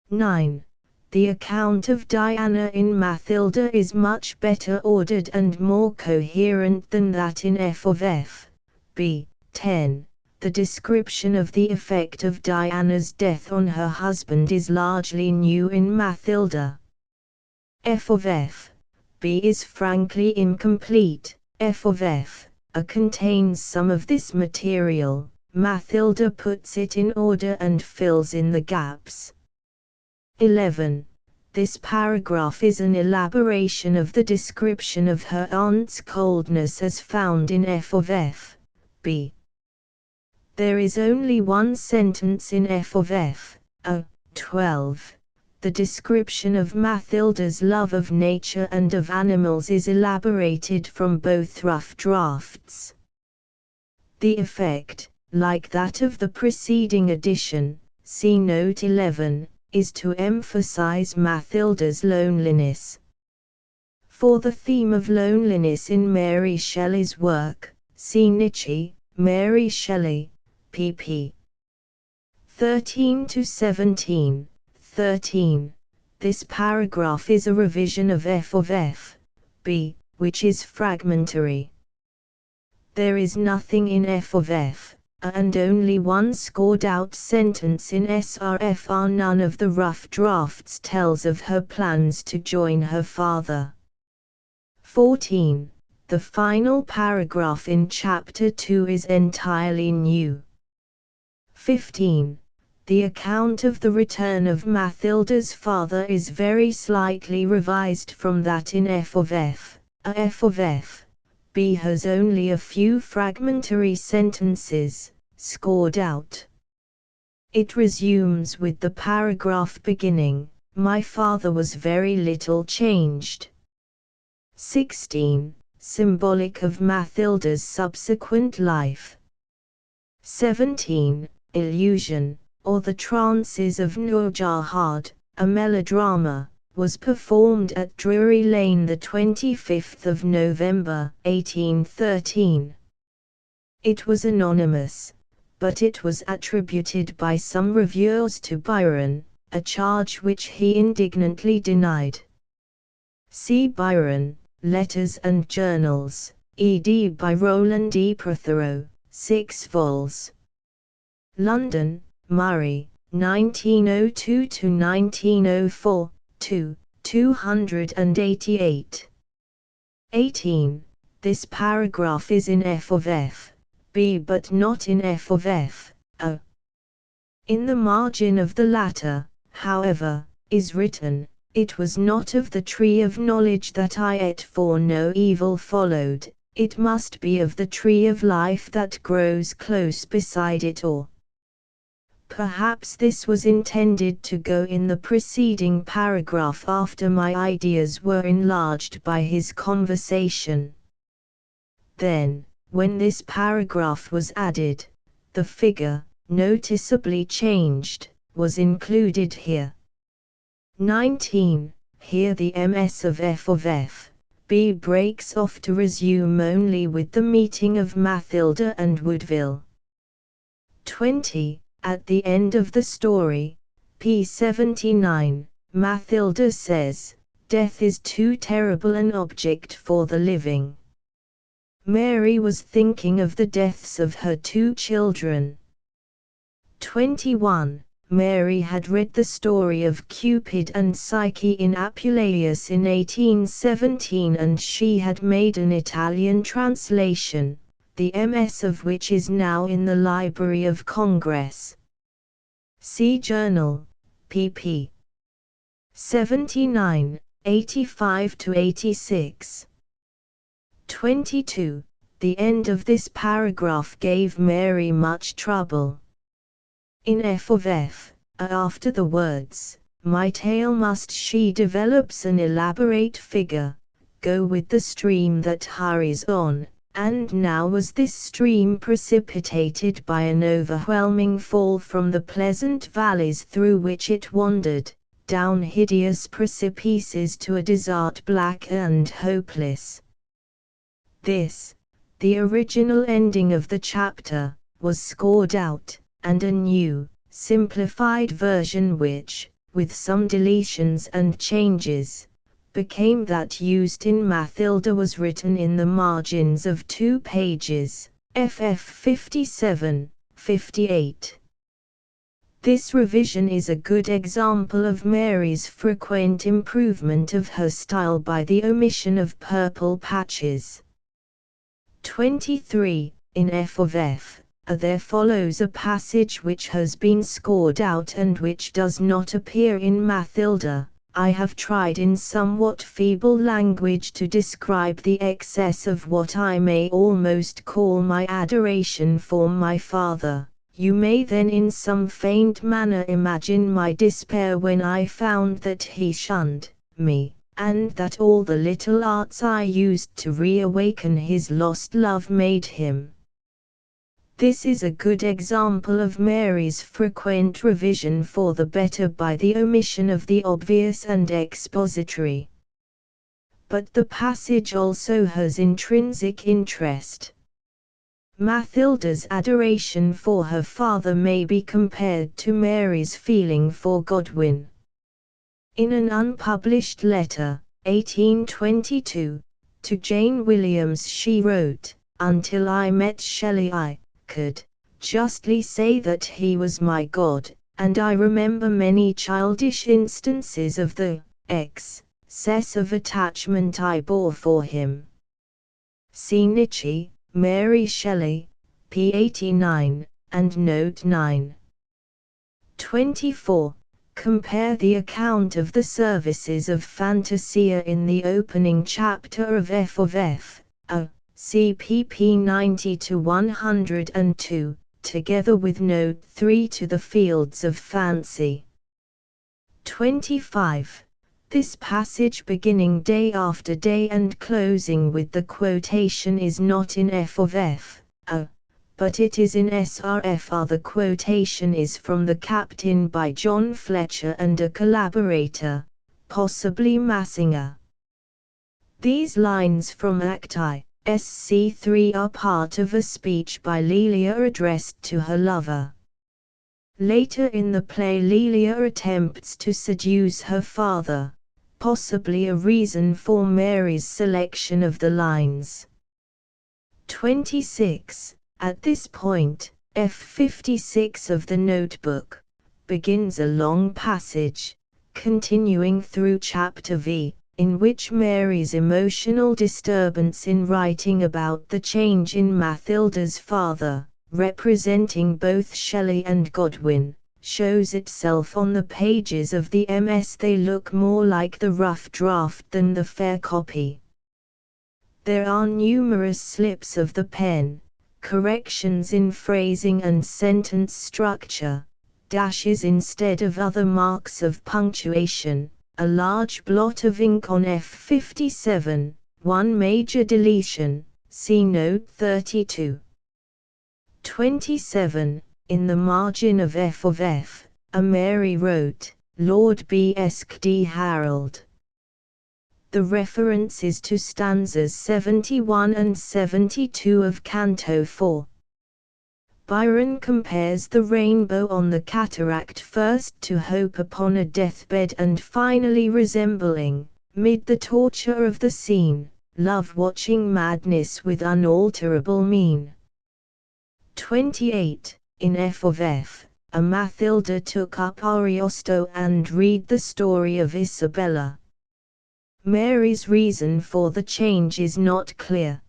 9. The account of Diana in Mathilda is much better ordered and more coherent than that in F of F. B. 10. The description of the effect of Diana's death on her husband is largely new in Mathilda. F of F. B is frankly incomplete. F of F. A contains some of this material. Mathilda puts it in order and fills in the gaps. 11. This paragraph is an elaboration of the description of her aunt's coldness as found in F of F. B. There is only one sentence in F of F. 12. The description of Mathilda's love of nature and of animals is elaborated from both rough drafts. The effect, like that of the preceding edition, see note 11, is to emphasize Mathilda's loneliness. For the theme of loneliness in Mary Shelley's work, see Nietzsche, Mary Shelley, pp. 13–17, 13. This paragraph is a revision of F of F, B, which is fragmentary. There is nothing in F of F, and only one scored-out sentence in SRFR. None of the rough drafts tells of her plans to join her father. 14. The final paragraph in Chapter 2 is entirely new. 15. The account of the return of Mathilda's father is very slightly revised from that in F of F. F of F. B has only a few fragmentary sentences, scored out. It resumes with the paragraph beginning, "My father was very little changed." 16. Symbolic of Mathilda's subsequent life. 17. Illusion, or the Trances of Nourjahad, a melodrama, was performed at Drury Lane the 25th of November, 1813. It was anonymous, but it was attributed by some reviewers to Byron, a charge which he indignantly denied. See Byron, Letters and Journals, ed. by Roland E. Prothero, 6 vols. London, Murray, 1902–1904, 288. 18. This paragraph is in F of F, B but not in F of F, A. In the margin of the latter, however, is written, "It was not of the tree of knowledge that I ate, for no evil followed, it must be of the tree of life that grows close beside it." Or perhaps this was intended to go in the preceding paragraph after my ideas were enlarged by his conversation. Then, when this paragraph was added, the figure, noticeably changed, was included here. 19. Here the MS of F, B breaks off to resume only with the meeting of Mathilda and Woodville. 20. At the end of the story, p. 79, Mathilda says, "Death is too terrible an object for the living." Mary was thinking of the deaths of her 2 children. 21. Mary had read the story of Cupid and Psyche in Apuleius in 1817, and she had made an Italian translation, the MS of which is now in the Library of Congress. See Journal, pp. 79, 85–86. 22. The end of this paragraph gave Mary much trouble. In F of F, after the words, "My tale must," she develops an elaborate figure, "go with the stream that hurries on," and now was this stream precipitated by an overwhelming fall from the pleasant valleys through which it wandered, down hideous precipices to a desert black and hopeless. This, the original ending of the chapter, was scored out, and a new, simplified version which, with some deletions and changes, became that used in Mathilda was written in the margins of 2 pages, ff 57, 58. This revision is a good example of Mary's frequent improvement of her style by the omission of purple patches. 23. In F of F, there follows a passage which has been scored out and which does not appear in Mathilda. I have tried in somewhat feeble language to describe the excess of what I may almost call my adoration for my father. You may then in some faint manner imagine my despair when I found that he shunned me, and that all the little arts I used to reawaken his lost love made him This is a good example of Mary's frequent revision for the better by the omission of the obvious and expository. But the passage also has intrinsic interest. Mathilda's adoration for her father may be compared to Mary's feeling for Godwin. In an unpublished letter, 1822, to Jane Williams she wrote, "Until I met Shelley I could justly say that he was my God, and I remember many childish instances of the excess of attachment I bore for him." See Nietzsche, Mary Shelley, p. 89, and Note 9. 24. Compare the account of the services of Fantasia in the opening chapter of F of F, see pp 90–102, together with Note 3 to the Fields of Fancy. 25. This passage beginning day after day and closing with the quotation is not in F of F, but it is in SRFR. The quotation is from the Captain by John Fletcher and a collaborator, possibly Massinger. These lines from Act I, SC3 are part of a speech by Lelia addressed to her lover. Later in the play Lelia attempts to seduce her father, possibly a reason for Mary's selection of the lines. 26. At this point, F56 of the notebook begins a long passage, continuing through chapter V, in which Mary's emotional disturbance in writing about the change in Mathilda's father, representing both Shelley and Godwin, shows itself on the pages of the MS. They look more like the rough draft than the fair copy. There are numerous slips of the pen, corrections in phrasing and sentence structure, dashes instead of other marks of punctuation, a large blot of ink on F57, one major deletion, see Note 32. 27. In the margin of F of F, a Mary wrote, Lord B. D. Harold. The reference is to stanzas 71 and 72 of Canto 4. Byron compares the rainbow on the cataract first to hope upon a deathbed and finally resembling, mid the torture of the scene, love watching madness with unalterable mien. 28. In F of F, a Mathilda took up Ariosto and read the story of Isabella. Mary's reason for the change is not clear.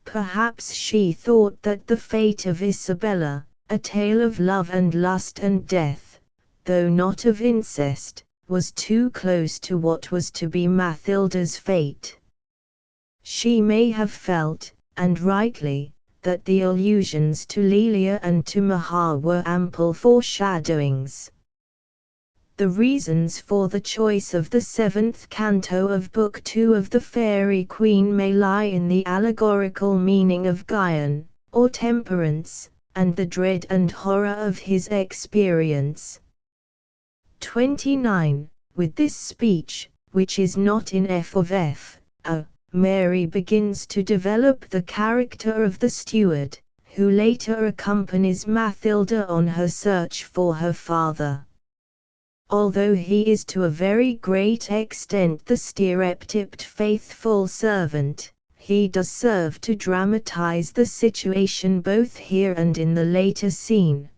Perhaps she thought that the fate of Isabella, a tale of love and lust and death, though not of incest, was too close to what was to be Mathilda's fate. She may have felt, and rightly, that the allusions to Lelia and to Mahar were ample foreshadowings. The reasons for the choice of the seventh canto of Book 2 of the Fairy Queen may lie in the allegorical meaning of Guyon, or temperance, and the dread and horror of his experience. 29. With this speech, which is not in F of F, Mary begins to develop the character of the steward, who later accompanies Mathilda on her search for her father. Although he is to a very great extent the stereotyped faithful servant, he does serve to dramatize the situation both here and in the later scene.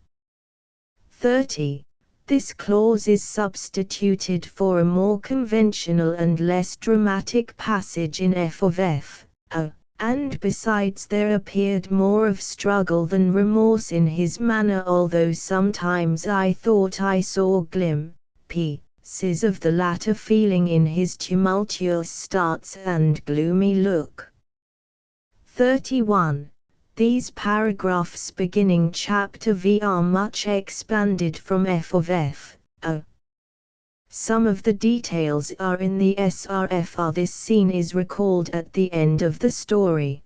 30. This clause is substituted for a more conventional and less dramatic passage in F of F, and besides there appeared more of struggle than remorse in his manner, although sometimes I thought I saw glimpses of the latter feeling in his tumultuous starts and gloomy look. 31. These paragraphs beginning chapter V are much expanded from F of F. Some of the details are in the SRFR. This scene is recalled at the end of the story.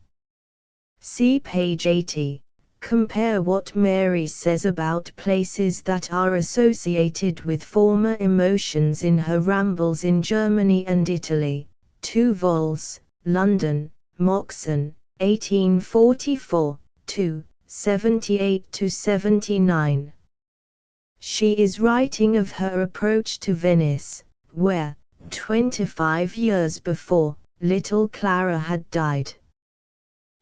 See page 80. Compare what Mary says about places that are associated with former emotions in her rambles in Germany and Italy. 2 vols, London, Moxon, 1844, 2, 78–79. She is writing of her approach to Venice, where, 25 years before, little Clara had died.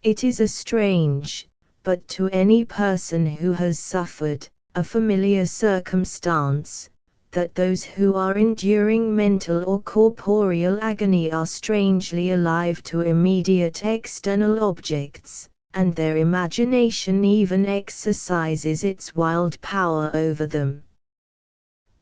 It is a strange, but to any person who has suffered, a familiar circumstance, that those who are enduring mental or corporeal agony are strangely alive to immediate external objects, and their imagination even exercises its wild power over them.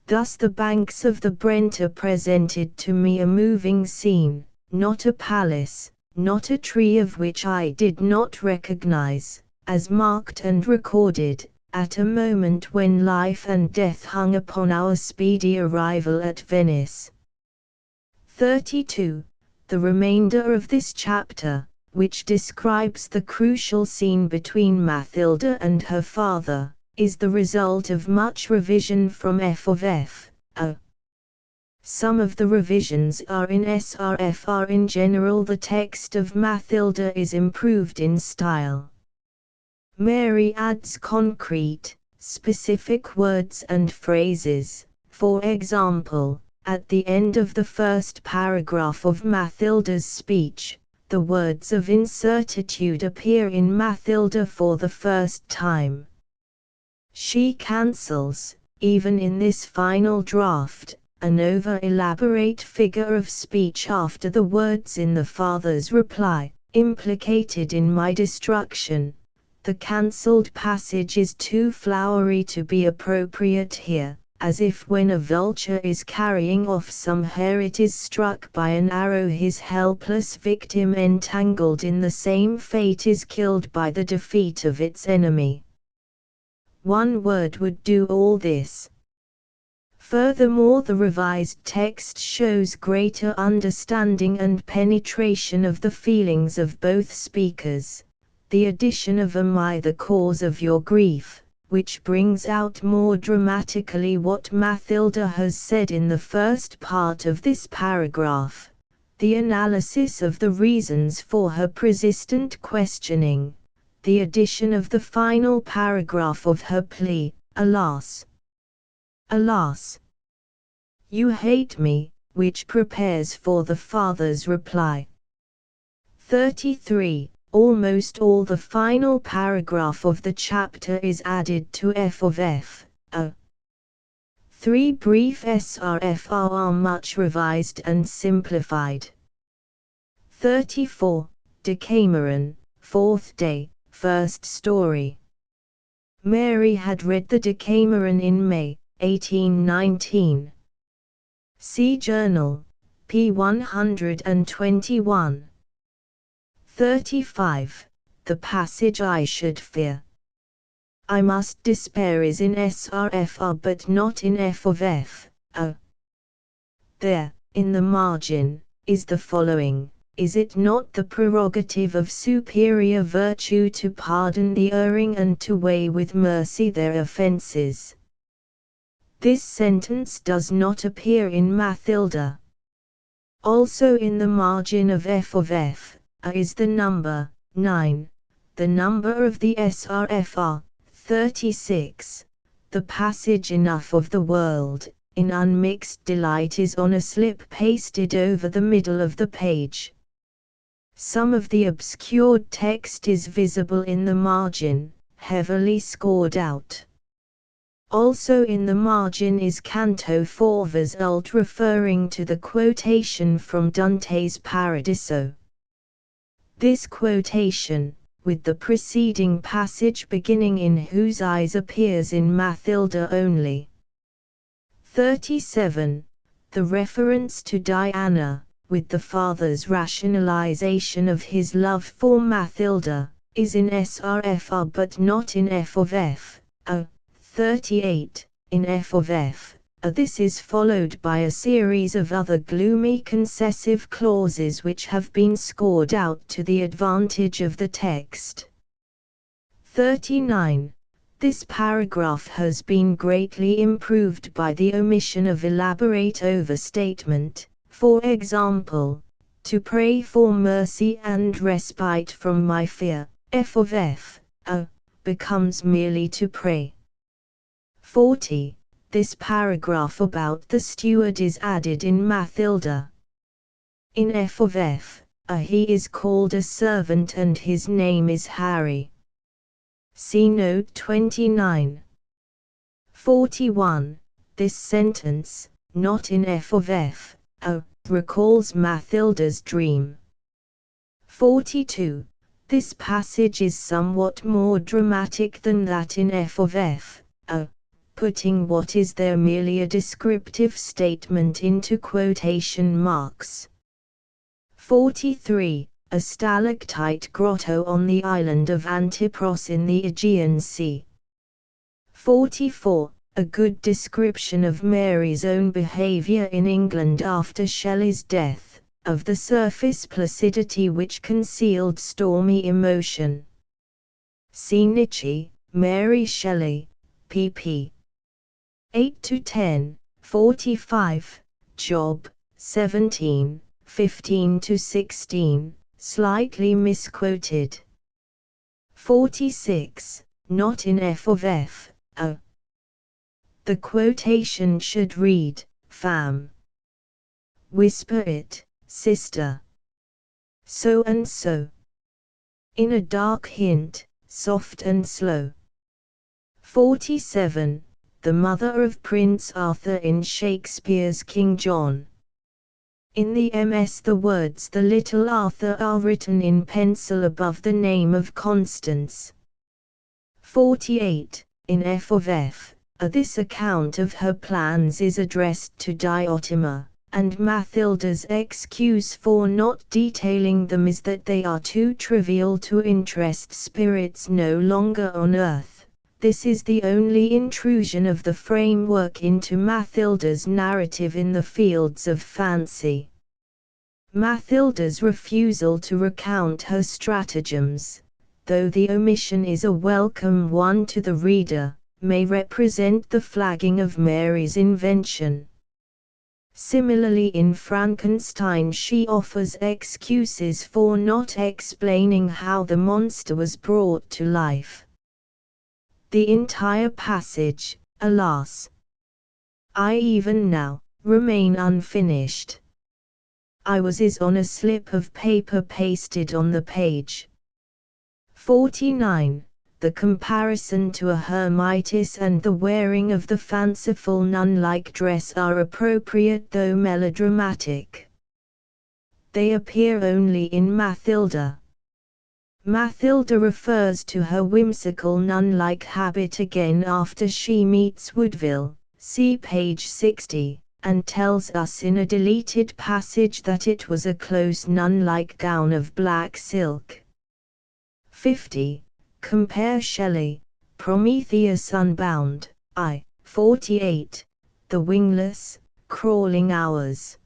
Thus the banks of the Brenta presented to me a moving scene, not a palace, not a tree of which I did not recognize, as marked and recorded, at a moment when life and death hung upon our speedy arrival at Venice. 32. The remainder of this chapter, which describes the crucial scene between Mathilda and her father, is the result of much revision from F of F. Some of the revisions are in SRFR. In general, the text of Mathilda is improved in style. Mary adds concrete, specific words and phrases. For example, at the end of the first paragraph of Mathilda's speech, the words of incertitude appear in Mathilda for the first time. She cancels, even in this final draft, an over-elaborate figure of speech after the words in the father's reply, implicated in my destruction. The cancelled passage is too flowery to be appropriate here, as if when a vulture is carrying off some hare it is struck by an arrow, his helpless victim entangled in the same fate is killed by the defeat of its enemy. One word would do all this. Furthermore, the revised text shows greater understanding and penetration of the feelings of both speakers. The addition of "Am I the cause of your grief?", which brings out more dramatically what Mathilda has said in the first part of this paragraph. The analysis of the reasons for her persistent questioning. The addition of the final paragraph of her plea, "Alas! Alas! You hate me," which prepares for the father's reply. 33. Almost all the final paragraph of the chapter is added to F of F. 3 brief SRFR are much revised and simplified. 34. Decameron, 4th day, first story. Mary had read the Decameron in May, 1819. See Journal, p. 121. 35. The passage "I should fear, I must despair" is in SRFR but not in F of F. There, in the margin, is the following: "Is it not the prerogative of superior virtue to pardon the erring and to weigh with mercy their offences?" This sentence does not appear in Mathilda. Also in the margin of F of F, is the number 9, the number of the SRFR, 36. The passage "Enough of the world, in unmixed delight" is on a slip pasted over the middle of the page. Some of the obscured text is visible in the margin, heavily scored out. Also in the margin is Canto 4 vers alt, referring to the quotation from Dante's Paradiso. This quotation, with the preceding passage beginning "in whose eyes" appears in Mathilda only. 37. The reference to Diana, with the father's rationalization of his love for Mathilda, is in SRFR but not in F of F. 38. In F of F, this is followed by a series of other gloomy concessive clauses which have been scored out to the advantage of the text. 39. This paragraph has been greatly improved by the omission of elaborate overstatement. For example, to pray for mercy and respite from my fear, becomes merely to pray. 40. This paragraph about the steward is added in Mathilda. In he is called a servant and his name is Harry. See note 29. 41. This sentence, not in recalls Mathilda's dream. 42. This passage is somewhat more dramatic than that in putting what is there merely a descriptive statement into quotation marks. 43. A stalactite grotto on the island of Antipros in the Aegean Sea. 44. A good description of Mary's own behavior in England after Shelley's death, of the surface placidity which concealed stormy emotion. See Nietzsche, Mary Shelley, pp. 8–10, 45, Job, 17, 15–16, slightly misquoted. 46. Not in The quotation should read, Fam. Whisper it, sister. So and so. In a dark hint, soft and slow. 47. The mother of Prince Arthur in Shakespeare's King John. In the MS the words "the little Arthur" are written in pencil above the name of Constance. 48. In this account of her plans is addressed to Diotima, and Mathilda's excuse for not detailing them is that they are too trivial to interest spirits no longer on earth. This is the only intrusion of the framework into Mathilda's narrative in the fields of fancy. Mathilda's refusal to recount her stratagems, though the omission is a welcome one to the reader, may represent the flagging of Mary's invention. Similarly in Frankenstein she offers excuses for not explaining how the monster was brought to life. The entire passage, alas, I even now, remain unfinished. I was is on a slip of paper pasted on the page. 49. The comparison to a hermitis and the wearing of the fanciful nun-like dress are appropriate though melodramatic. They appear only in Mathilda. Mathilda refers to her whimsical nun-like habit again after she meets Woodville, see page 60, and tells us in a deleted passage that it was a close nun-like gown of black silk. 50. Compare Shelley, Prometheus Unbound, I. 48, the wingless, crawling hours.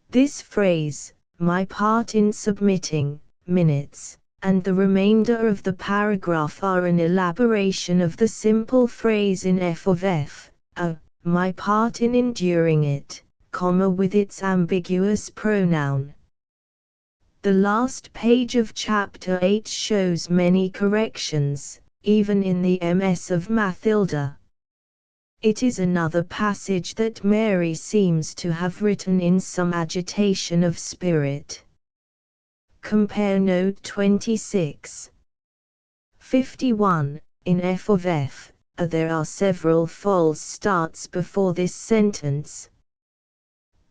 This phrase, my part in submitting, minutes, and the remainder of the paragraph are an elaboration of the simple phrase in my part in enduring it, with its ambiguous pronoun. The last page of chapter 8 shows many corrections, even in the MS of Mathilda. It is another passage that Mary seems to have written in some agitation of spirit. Compare note 26. 51. In there are several false starts before this sentence.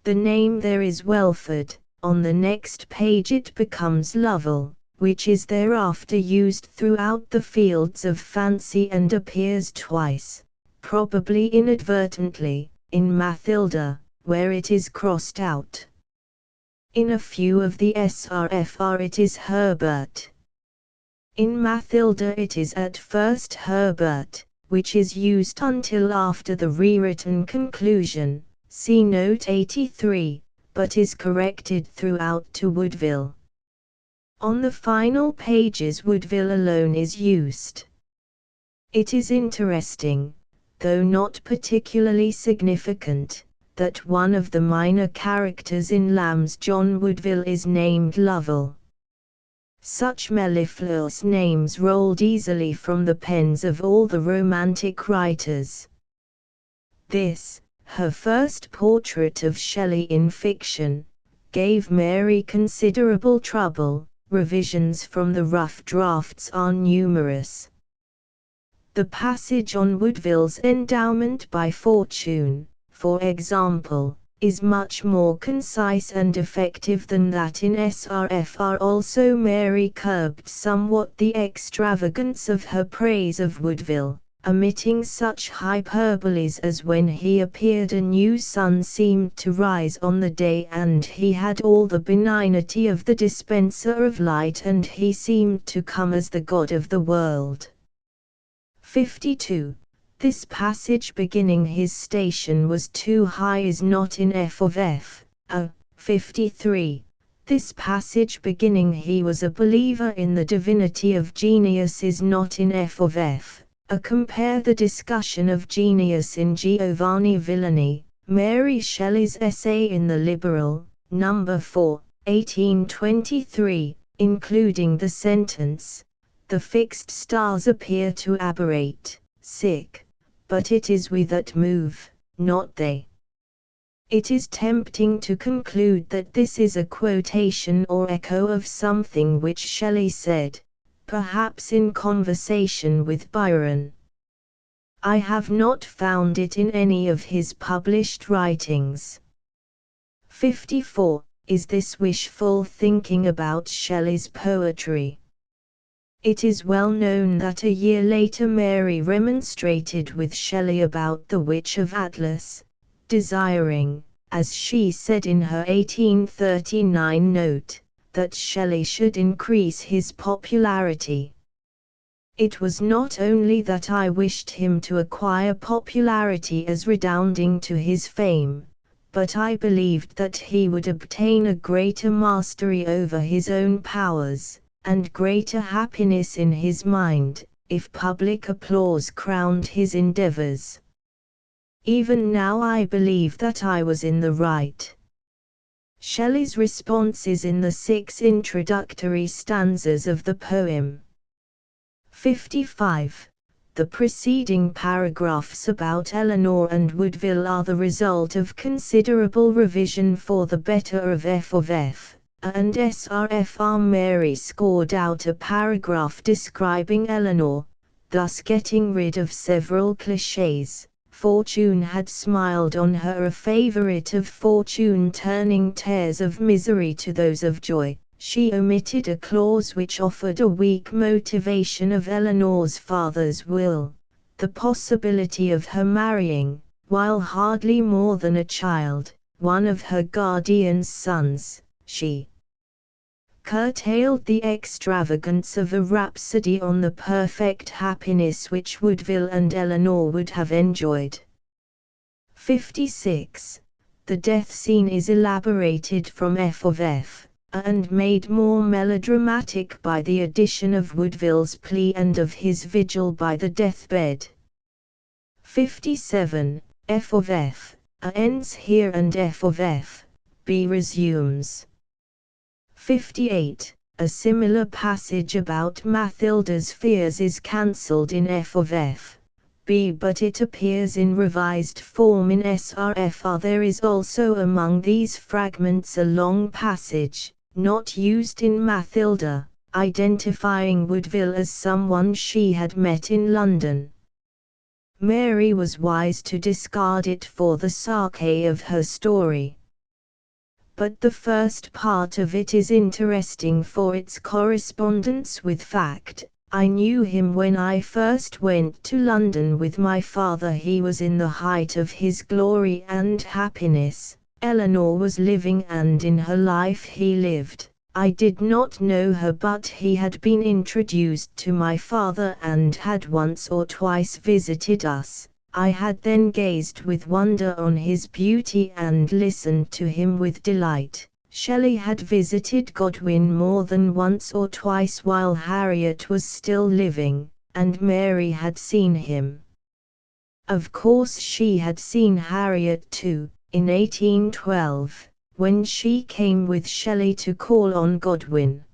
The name there is Welford, on the next page it becomes Lovell, which is thereafter used throughout the fields of fancy and appears twice, probably inadvertently, in Mathilda, where it is crossed out. In a few of the SRFR it is Herbert. In Mathilda it is at first Herbert, which is used until after the rewritten conclusion, see note 83, but is corrected throughout to Woodville. On the final pages Woodville alone is used. It is interesting, though not particularly significant, that one of the minor characters in Lamb's John Woodville is named Lovell. Such mellifluous names rolled easily from the pens of all the Romantic writers. This, her first portrait of Shelley in fiction, gave Mary considerable trouble. Revisions from the rough drafts are numerous. The passage on Woodville's endowment by fortune, for example, is much more concise and effective than that in SRFR. Also, Mary curbed somewhat the extravagance of her praise of Woodville, omitting such hyperboles as when he appeared a new sun seemed to rise on the day and he had all the benignity of the dispenser of light and he seemed to come as the God of the world. 52. This passage beginning his station was too high is not in F of F. 53. This passage beginning he was a believer in the divinity of genius is not in F of F. Compare the discussion of genius in Giovanni Villani, Mary Shelley's essay in The Liberal, No. 4, 1823, including the sentence, "The fixed stars appear to aberrate, but it is we that move, not they." It is tempting to conclude that this is a quotation or echo of something which Shelley said, perhaps in conversation with Byron. I have not found it in any of his published writings. 54. Is this wishful thinking about Shelley's poetry? It is well known that a year later Mary remonstrated with Shelley about The Witch of Atlas, desiring, as she said in her 1839 note, that Shelley should increase his popularity. It was not only that I wished him to acquire popularity as redounding to his fame, but I believed that he would obtain a greater mastery over his own powers, and greater happiness in his mind, if public applause crowned his endeavors. Even now I believe that I was in the right. Shelley's response is in the 6 introductory stanzas of the poem. 55. The preceding paragraphs about Eleanor and Woodville are the result of considerable revision for the better of F and SRFR. Mary scored out a paragraph describing Eleanor, thus getting rid of several clichés. Fortune had smiled on her, a favorite of fortune turning tears of misery to those of joy. She omitted a clause which offered a weak motivation of Eleanor's father's will, the possibility of her marrying, while hardly more than a child, one of her guardian's sons. She curtailed the extravagance of a rhapsody on the perfect happiness which Woodville and Eleanor would have enjoyed. 56. The death scene is elaborated from F and made more melodramatic by the addition of Woodville's plea and of his vigil by the deathbed. 57. F ends here and F B resumes. 58. A similar passage about Mathilda's fears is cancelled in F B, but it appears in revised form in SRFR. There is also among these fragments a long passage, not used in Mathilda, identifying Woodville as someone she had met in London. Mary was wise to discard it for the sake of her story. But the first part of it is interesting for its correspondence with fact. I knew him when I first went to London with my father. He was in the height of his glory and happiness. Eleanor was living, and in her life he lived. I did not know her, but he had been introduced to my father and had once or twice visited us. I had then gazed with wonder on his beauty and listened to him with delight. Shelley had visited Godwin more than once or twice while Harriet was still living, and Mary had seen him. Of course she had seen Harriet too, in 1812, when she came with Shelley to call on Godwin.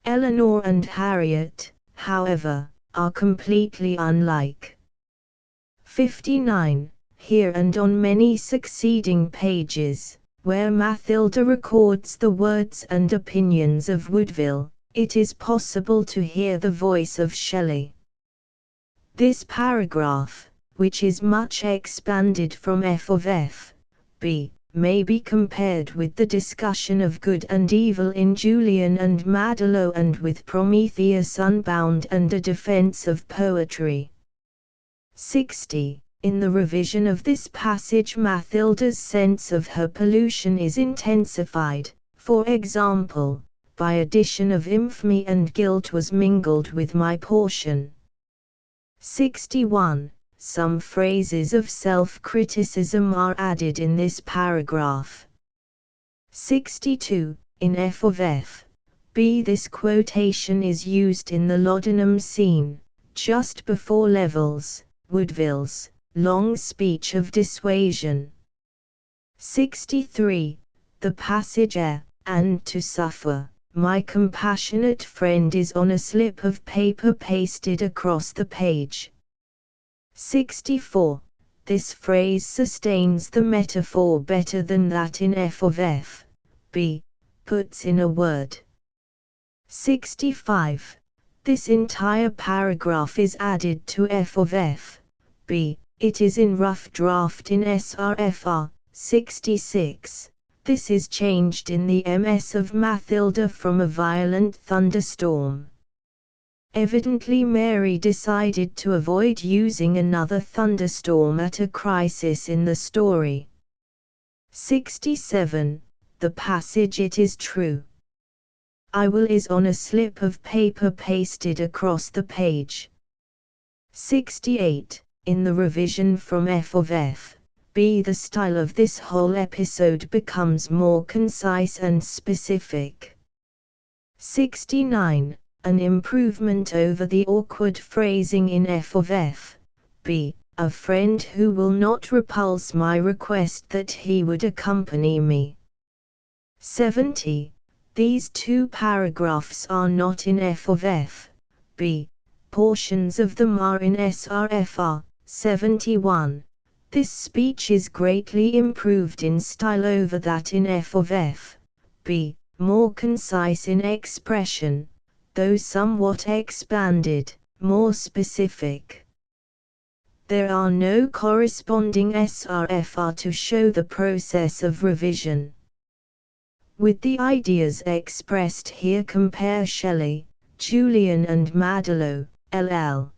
Eleanor and Harriet, however, are completely unlike. 59. Here and on many succeeding pages, where Mathilda records the words and opinions of Woodville, it is possible to hear the voice of Shelley. This paragraph, which is much expanded from F of F. B, may be compared with the discussion of good and evil in Julian and Madelot and with Prometheus Unbound and a defense of poetry. 60. In the revision of this passage Mathilda's sense of her pollution is intensified, for example, by addition of infamy and guilt was mingled with my portion. 61. Some phrases of self-criticism are added in this paragraph. 62. In F of F. B this quotation is used in the laudanum scene, just before Levels, Woodville's, long speech of dissuasion. 63. The passage and to suffer, my compassionate friend is on a slip of paper pasted across the page. 64. This phrase sustains the metaphor better than that in F of F. B, puts in a word. 65. This entire paragraph is added to F of F. B, it is in rough draft in SRFR. 66. This is changed in the MS of Mathilda from a violent thunderstorm. Evidently Mary decided to avoid using another thunderstorm at a crisis in the story. 67. The passage It is true. I will is on a slip of paper pasted across the page. 68. In the revision from F of F. B the style of this whole episode becomes more concise and specific. 69. An improvement over the awkward phrasing in F of F. B. A friend who will not repulse my request that he would accompany me. 70. These two paragraphs are not in F of F. B. Portions of them are in SRFR. 71. This speech is greatly improved in style over that in F of F. B. More concise in expression, though somewhat expanded, more specific. There are no corresponding SRFR to show the process of revision. With the ideas expressed here compare Shelley, Julian and Madelot, LL.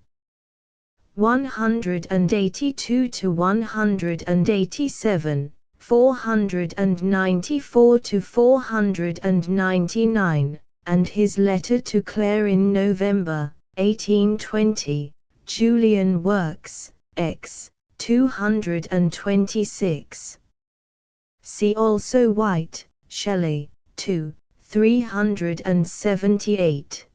182 to 187, 494 to 499, and his letter to Claire in November, 1820, Julian Works, X. 226. See also White, Shelley, 2, 378.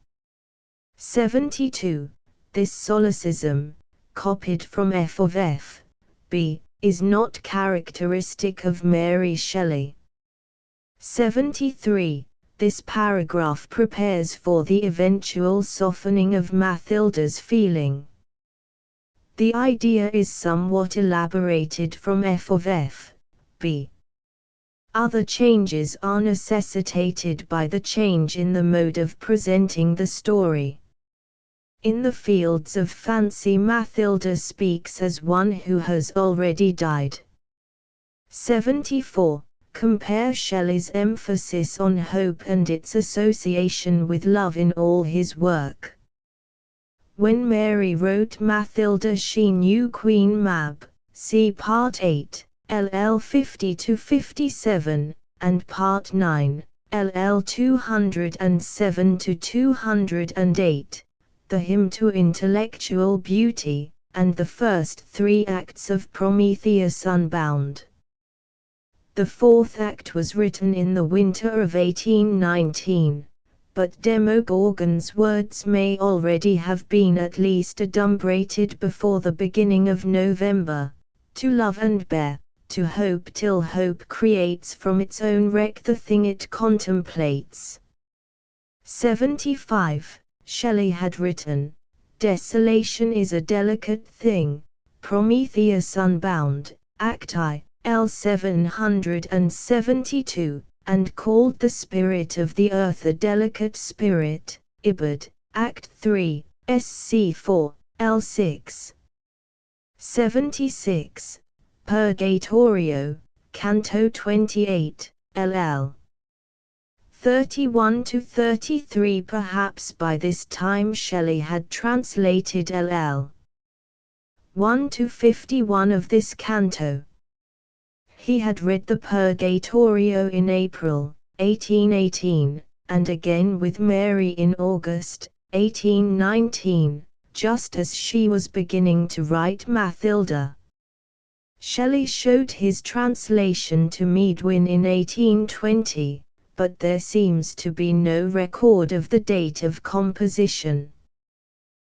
72. This solecism, copied from F of F. B, is not characteristic of Mary Shelley. 73. This paragraph prepares for the eventual softening of Mathilda's feeling. The idea is somewhat elaborated from F of F. B. Other changes are necessitated by the change in the mode of presenting the story. In the fields of fancy Mathilda speaks as one who has already died. 74. Compare Shelley's emphasis on hope and its association with love in all his work. When Mary wrote Mathilda she knew Queen Mab, see Part 8, LL 50-57, and Part 9, LL 207-208. The Hymn to Intellectual Beauty, and the first three acts of Prometheus Unbound. The fourth act was written in the winter of 1819, but Demogorgon's words may already have been at least adumbrated before the beginning of November. To love and bear, to hope till hope creates from its own wreck the thing it contemplates. 75. Shelley had written, "Desolation is a delicate thing." Prometheus Unbound, Act I, L 772, and called the spirit of the earth a delicate spirit, Ibid, Act 3, SC 4, L 6. 76. Purgatorio, Canto 28, LL 31-33. Perhaps by this time Shelley had translated LL 1-51 of this canto. He had read the Purgatorio in April, 1818, and again with Mary in August, 1819, just as she was beginning to write Mathilda. Shelley showed his translation to Medwin in 1820, but there seems to be no record of the date of composition.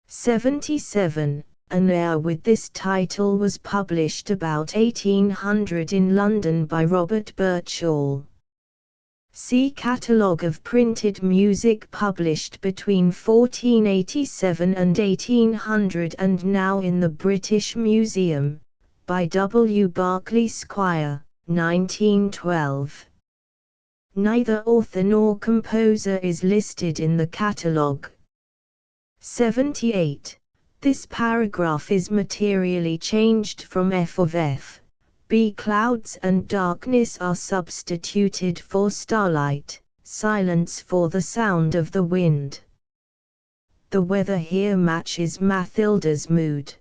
77. An air with this title was published about 1800 in London by Robert Birchall. See Catalogue of Printed Music published between 1487 and 1800 and now in the British Museum, by W. Barclay Squire, 1912. Neither author nor composer is listed in the catalogue. 78. This paragraph is materially changed from F of F. B. Clouds and darkness are substituted for starlight, silence for the sound of the wind. The weather here matches Mathilda's mood.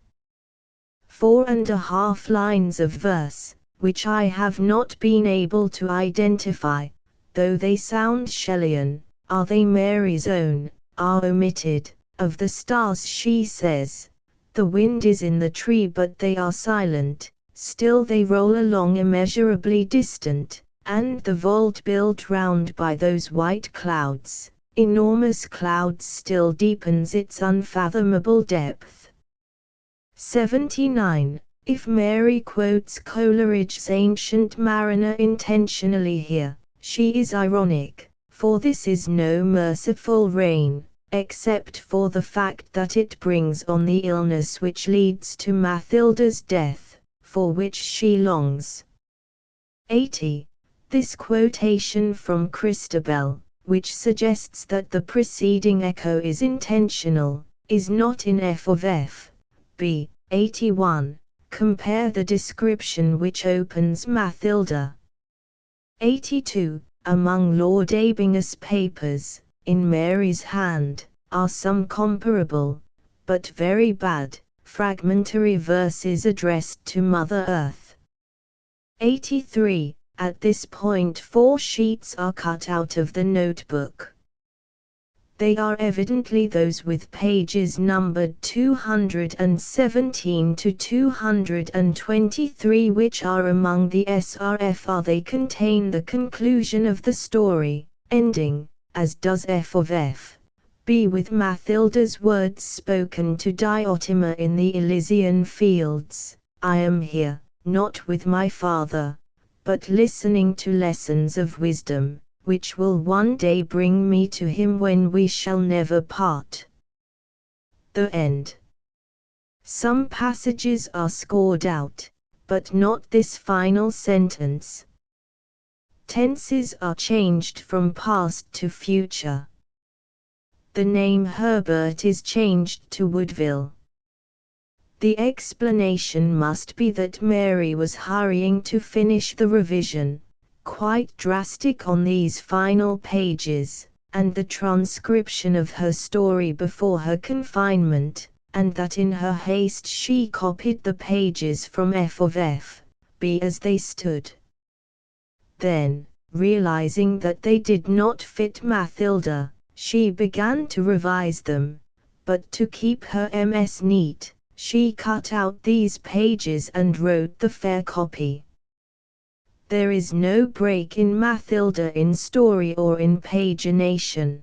4.5 lines of verse, which I have not been able to identify, though they sound Shelleyan. Are they Mary's own? Are omitted. Of the stars she says, "The wind is in the tree but they are silent, still they roll along immeasurably distant, and the vault built round by those white clouds, enormous clouds, still deepens its unfathomable depth." 79. If Mary quotes Coleridge's Ancient Mariner intentionally here, she is ironic, for this is no merciful rain, except for the fact that it brings on the illness which leads to Mathilda's death, for which she longs. 80. This quotation from Christabel, which suggests that the preceding echo is intentional, is not in F of F. B. 81. Compare the description which opens Mathilda. 82. Among Lord Abingha's papers, in Mary's hand, are some comparable, but very bad, fragmentary verses addressed to Mother Earth. 83. At this point 4 sheets are cut out of the notebook. They are evidently those with pages numbered 217 to 223, which are among the SRFR. They contain the conclusion of the story, ending, as does F of F. B, with Mathilda's words spoken to Diotima in the Elysian fields: "I am here, not with my father, but listening to lessons of wisdom, which will one day bring me to him when we shall never part." The end. Some passages are scored out, but not this final sentence. Tenses are changed from past to future. The name Herbert is changed to Woodville. The explanation must be that Mary was hurrying to finish the revision, quite drastic on these final pages, and the transcription of her story before her confinement, and that in her haste she copied the pages from F of F. B as they stood. Then, realizing that they did not fit Mathilda, she began to revise them, but to keep her MS neat, she cut out these pages and wrote the fair copy. There is no break in Mathilda in story or in pagination.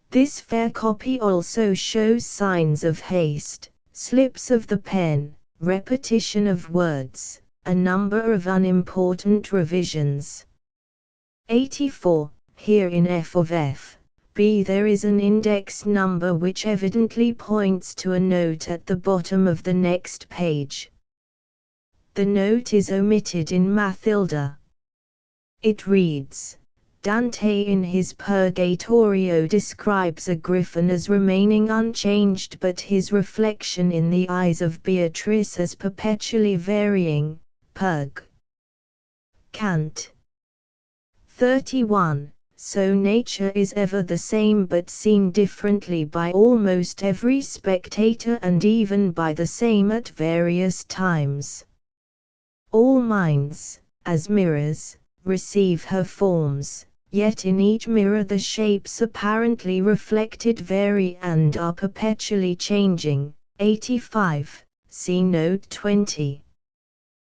This fair copy also shows signs of haste, slips of the pen, repetition of words, a number of unimportant revisions. 84. Here in f of f, b there is an index number which evidently points to a note at the bottom of the next page. The note is omitted in Mathilda. It reads, Dante in his Purgatorio describes a griffin as remaining unchanged but his reflection in the eyes of Beatrice as perpetually varying. Purg. Cant. 31. So nature is ever the same but seen differently by almost every spectator and even by the same at various times. All minds, as mirrors, receive her forms, yet in each mirror the shapes apparently reflected vary and are perpetually changing. 85. See note 20.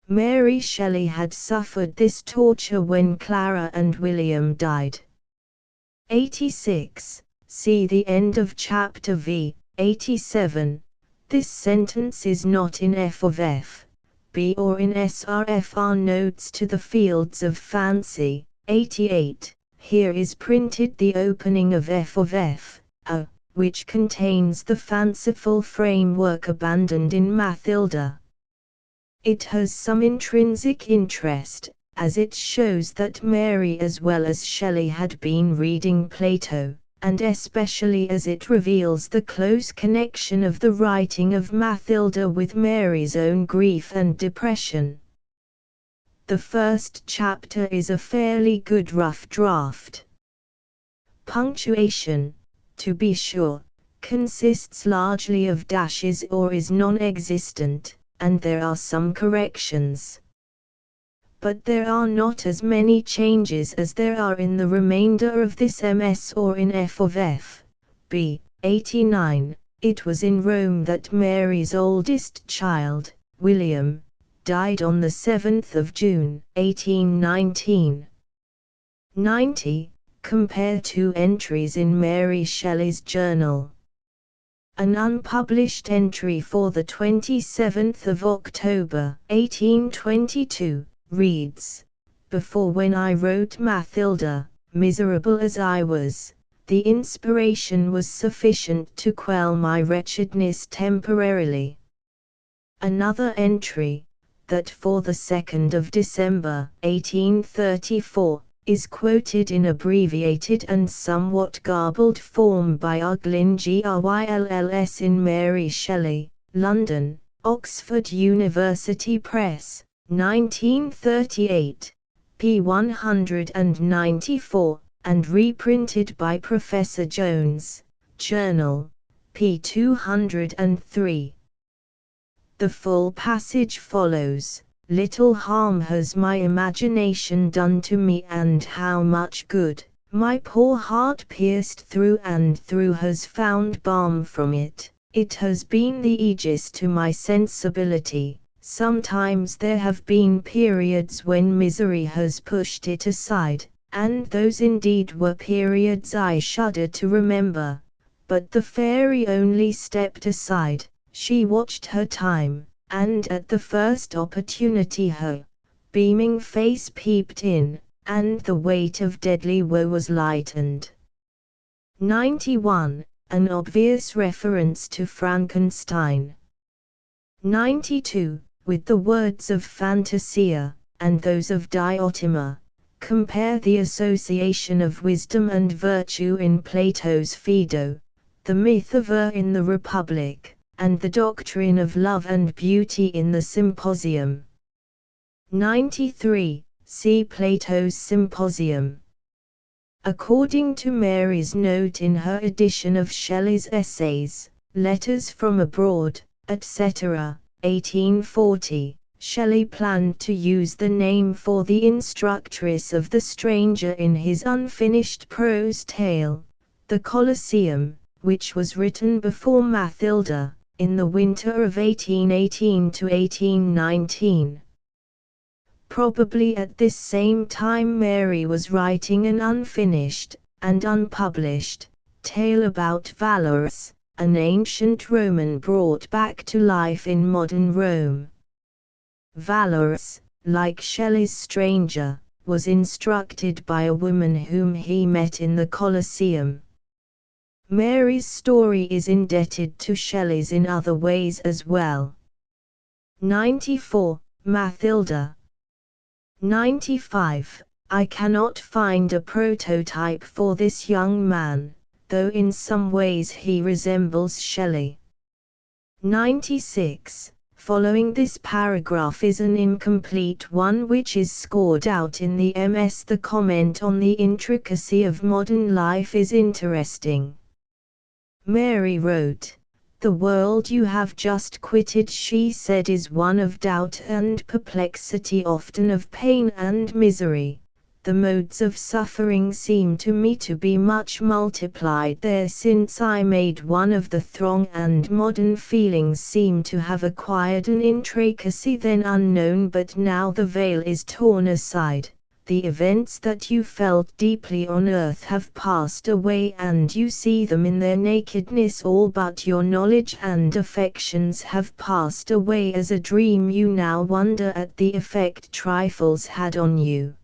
Mary Shelley had suffered this torture when Clara and William died. 86. See the end of chapter v. 87. This sentence is not in f of f, b or in srfr notes to the fields of fancy. 88. Here is printed the opening of f of f, which contains the fanciful framework abandoned in Mathilda. It has some intrinsic interest, as it shows that Mary as well as Shelley had been reading Plato, and especially as it reveals the close connection of the writing of Mathilda with Mary's own grief and depression. The first chapter is a fairly good rough draft. Punctuation, to be sure, consists largely of dashes or is non-existent, and there are some corrections. But there are not as many changes as there are in the remainder of this MS or in f of f. b. 89. It was in Rome that Mary's oldest child, William, died on the 7th of June, 1819. 90. Compare two entries in Mary Shelley's journal. An unpublished entry for the 27th of October, 1822, reads, Before when I wrote Mathilda, miserable as I was, the inspiration was sufficient to quell my wretchedness temporarily. Another entry, that for the 2nd of December, 1834, is quoted in abbreviated and somewhat garbled form by Uglin Grylls in Mary Shelley, London, Oxford University Press, 1938, p. 194, and reprinted by Professor Jones, Journal, p. 203. The full passage follows. Little harm has my imagination done to me, and how much good, my poor heart pierced through and through has found balm from it. It has been the aegis to my sensibility. Sometimes there have been periods when misery has pushed it aside, and those indeed were periods I shudder to remember. But the fairy only stepped aside, she watched her time, and at the first opportunity her beaming face peeped in, and the weight of deadly woe was lightened. 91. An obvious reference to Frankenstein. 92. With the words of Fantasia, and those of Diotima, compare the association of wisdom and virtue in Plato's Phaedo, the myth of in the Republic, and the doctrine of love and beauty in the Symposium. 93. See Plato's Symposium. According to Mary's note in her edition of Shelley's Essays, Letters from Abroad, etc., 1840, Shelley planned to use the name for the instructress of the stranger in his unfinished prose tale, The Colosseum, which was written before Mathilda, in the winter of 1818 to 1819. Probably at this same time Mary was writing an unfinished, and unpublished, tale about Valorous, an ancient Roman brought back to life in modern Rome. Valorous, like Shelley's stranger, was instructed by a woman whom he met in the Colosseum. Mary's story is indebted to Shelley's in other ways as well. 94. Mathilda. 95. I cannot find a prototype for this young man, though in some ways he resembles Shelley. 96. Following this paragraph is an incomplete one which is scored out in the MS. The comment on the intricacy of modern life is interesting. Mary wrote, "The world you have just quitted," she said, "is one of doubt and perplexity, often of pain and misery. The modes of suffering seem to me to be much multiplied there since I made one of the throng, and modern feelings seem to have acquired an intricacy then unknown, but now the veil is torn aside. The events that you felt deeply on earth have passed away, and you see them in their nakedness. All but your knowledge and affections have passed away as a dream. You now wonder at the effect trifles had on you,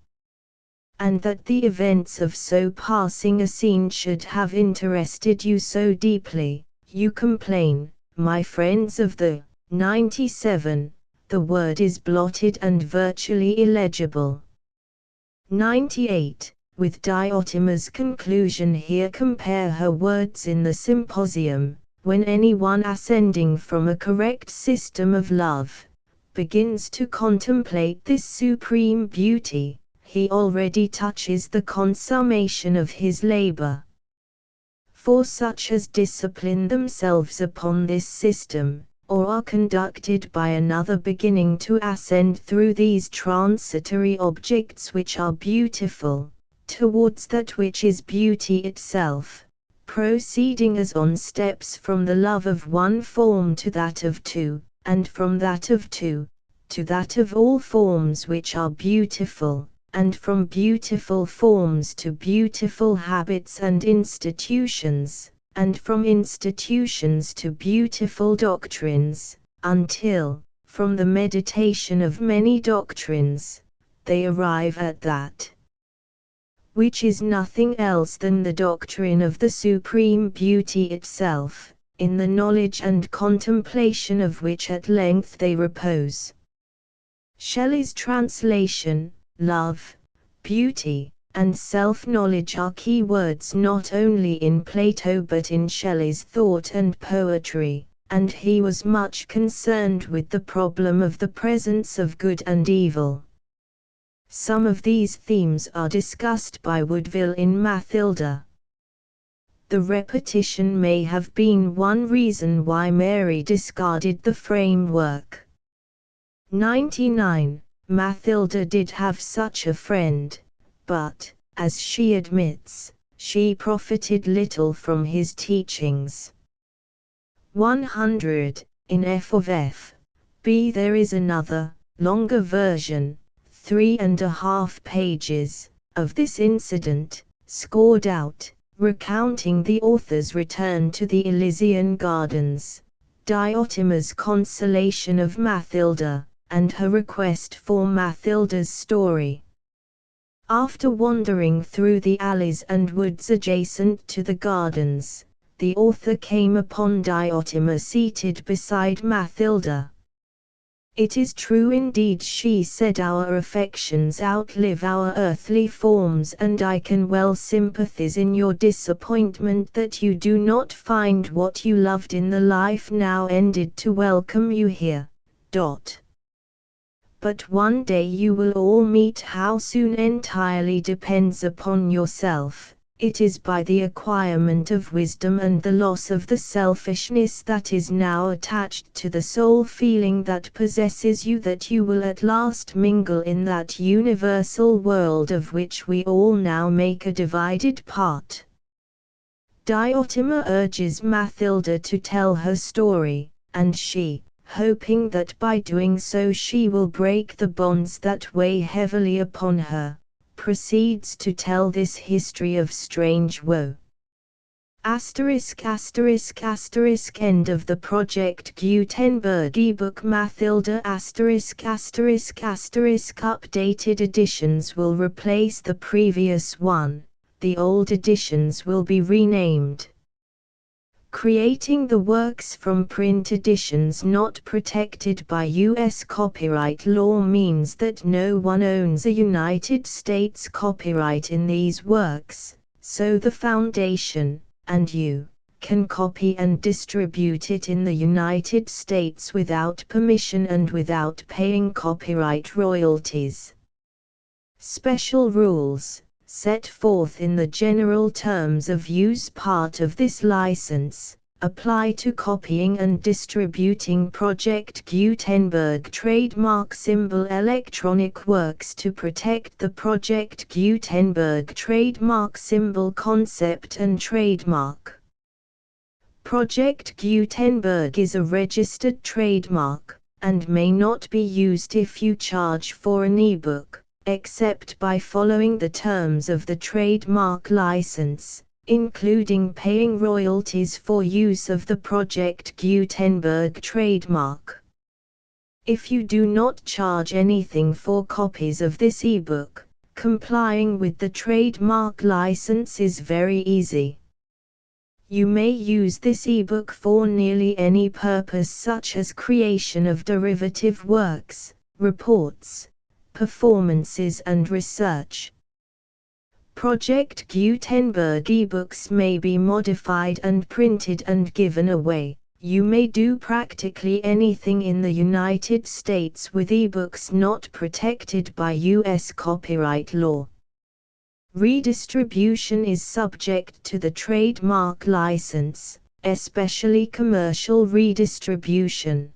and that the events of so passing a scene should have interested you so deeply. You complain, my friends, of the 97. The word is blotted and virtually illegible. 98. With Diotima's conclusion here, compare her words in the Symposium. When anyone ascending from a correct system of love begins to contemplate this supreme beauty, he already touches the consummation of his labor. For such as discipline themselves upon this system, or are conducted by another beginning to ascend through these transitory objects which are beautiful, towards that which is beauty itself, proceeding as on steps from the love of one form to that of two, and from that of two, to that of all forms which are beautiful, and from beautiful forms to beautiful habits and institutions, and from institutions to beautiful doctrines, until, from the meditation of many doctrines, they arrive at that which is nothing else than the doctrine of the supreme beauty itself, in the knowledge and contemplation of which at length they repose. Shelley's translation, love, beauty, and self-knowledge are key words not only in Plato but in Shelley's thought and poetry, and he was much concerned with the problem of the presence of good and evil. Some of these themes are discussed by Woodville in Mathilda. The repetition may have been one reason why Mary discarded the framework. 99. Mathilda did have such a friend, but, as she admits, she profited little from his teachings. 100. In F of F. B there is another, longer version, 3½ pages, of this incident, scored out, recounting the author's return to the Elysian Gardens, Diotima's consolation of Mathilda, and her request for Mathilda's story. After wandering through the alleys and woods adjacent to the gardens, the author came upon Diotima seated beside Mathilda. "It is true indeed," she said, "our affections outlive our earthly forms, and I can well sympathize in your disappointment that you do not find what you loved in the life now ended to welcome you here. But one day you will all meet. How soon entirely depends upon yourself. It is by the acquirement of wisdom and the loss of the selfishness that is now attached to the sole feeling that possesses you that you will at last mingle in that universal world of which we all now make a divided part." Diotima urges Mathilda to tell her story, and she, hoping that by doing so she will break the bonds that weigh heavily upon her, proceeds to tell this history of strange woe. End of the Project Gutenberg ebook Mathilda *****. Updated editions will replace the previous one, the old editions will be renamed. Creating the works from print editions not protected by U.S. copyright law means that no one owns a United States copyright in these works, so the Foundation, and you, can copy and distribute it in the United States without permission and without paying copyright royalties. Special rules, set forth in the general terms of use part of this license, apply to copying and distributing Project Gutenberg trademark symbol electronic works to protect the Project Gutenberg trademark symbol concept and trademark. Project Gutenberg is a registered trademark, and may not be used if you charge for an ebook, except by following the terms of the trademark license, including paying royalties for use of the Project Gutenberg trademark. If you do not charge anything for copies of this ebook, complying with the trademark license is very easy. You may use this ebook for nearly any purpose such as creation of derivative works, reports, performances and research. Project Gutenberg ebooks may be modified and printed and given away. You may do practically anything in the United States with ebooks not protected by U.S. copyright law. Redistribution is subject to the trademark license, especially commercial redistribution.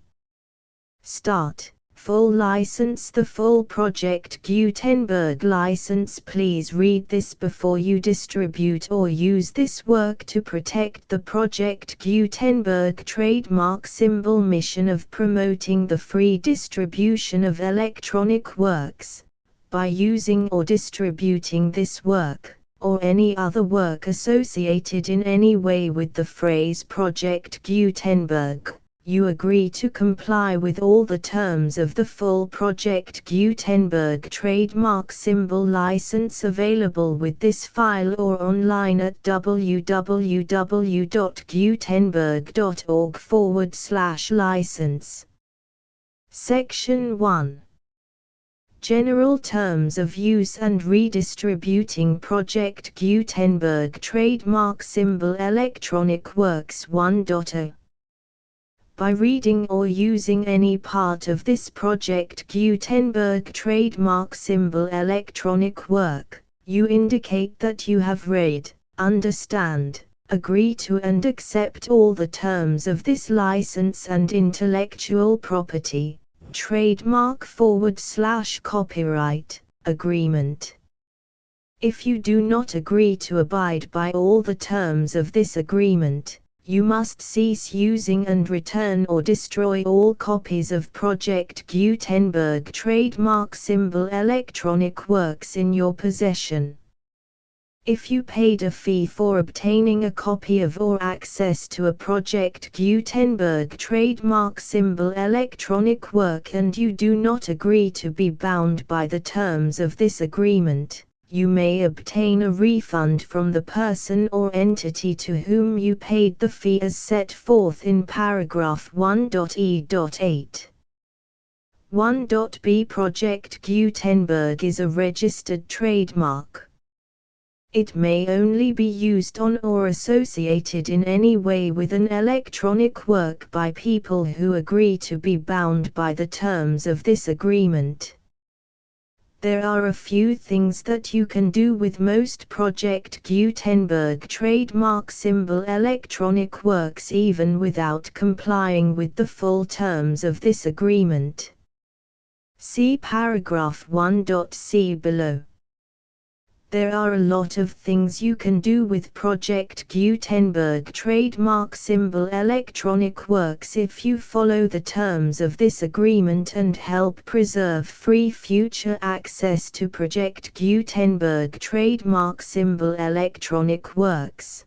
Start. Full license. The full Project Gutenberg license. Please read this before you distribute or use this work to protect the Project Gutenberg trademark symbol mission of promoting the free distribution of electronic works. By using or distributing this work, or any other work associated in any way with the phrase Project Gutenberg, you agree to comply with all the terms of the full Project Gutenberg trademark symbol license available with this file or online at www.gutenberg.org/license. Section 1. General Terms of Use and Redistributing Project Gutenberg Trademark Symbol Electronic Works 1.0. By reading or using any part of this Project Gutenberg trademark symbol electronic work, you indicate that you have read, understand, agree to and accept all the terms of this license and intellectual property, trademark/copyright, agreement. If you do not agree to abide by all the terms of this agreement, you must cease using and return or destroy all copies of Project Gutenberg trademark symbol electronic works in your possession. If you paid a fee for obtaining a copy of or access to a Project Gutenberg trademark symbol electronic work and you do not agree to be bound by the terms of this agreement, you may obtain a refund from the person or entity to whom you paid the fee as set forth in paragraph 1.e.8. 1.b Project Gutenberg is a registered trademark. It may only be used on or associated in any way with an electronic work by people who agree to be bound by the terms of this agreement. There are a few things that you can do with most Project Gutenberg trademark symbol electronic works even without complying with the full terms of this agreement. See paragraph 1.c below. There are a lot of things you can do with Project Gutenberg trademark symbol electronic works if you follow the terms of this agreement and help preserve free future access to Project Gutenberg trademark symbol electronic works.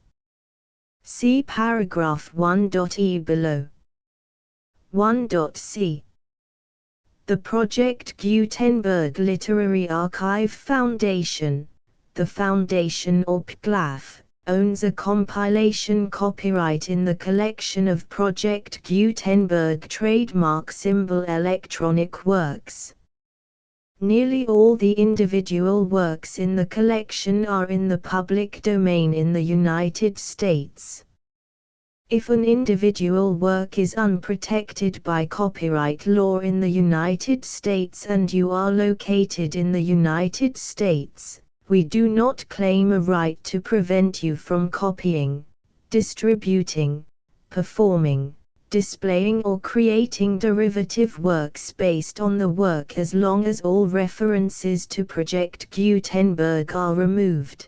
See paragraph 1.e below. 1.c. The Project Gutenberg Literary Archive Foundation, the foundation or PGLAF, owns a compilation copyright in the collection of Project Gutenberg trademark symbol electronic works. Nearly all the individual works in the collection are in the public domain in the United States. If an individual work is unprotected by copyright law in the United States and you are located in the United States, we do not claim a right to prevent you from copying, distributing, performing, displaying or creating derivative works based on the work as long as all references to Project Gutenberg are removed.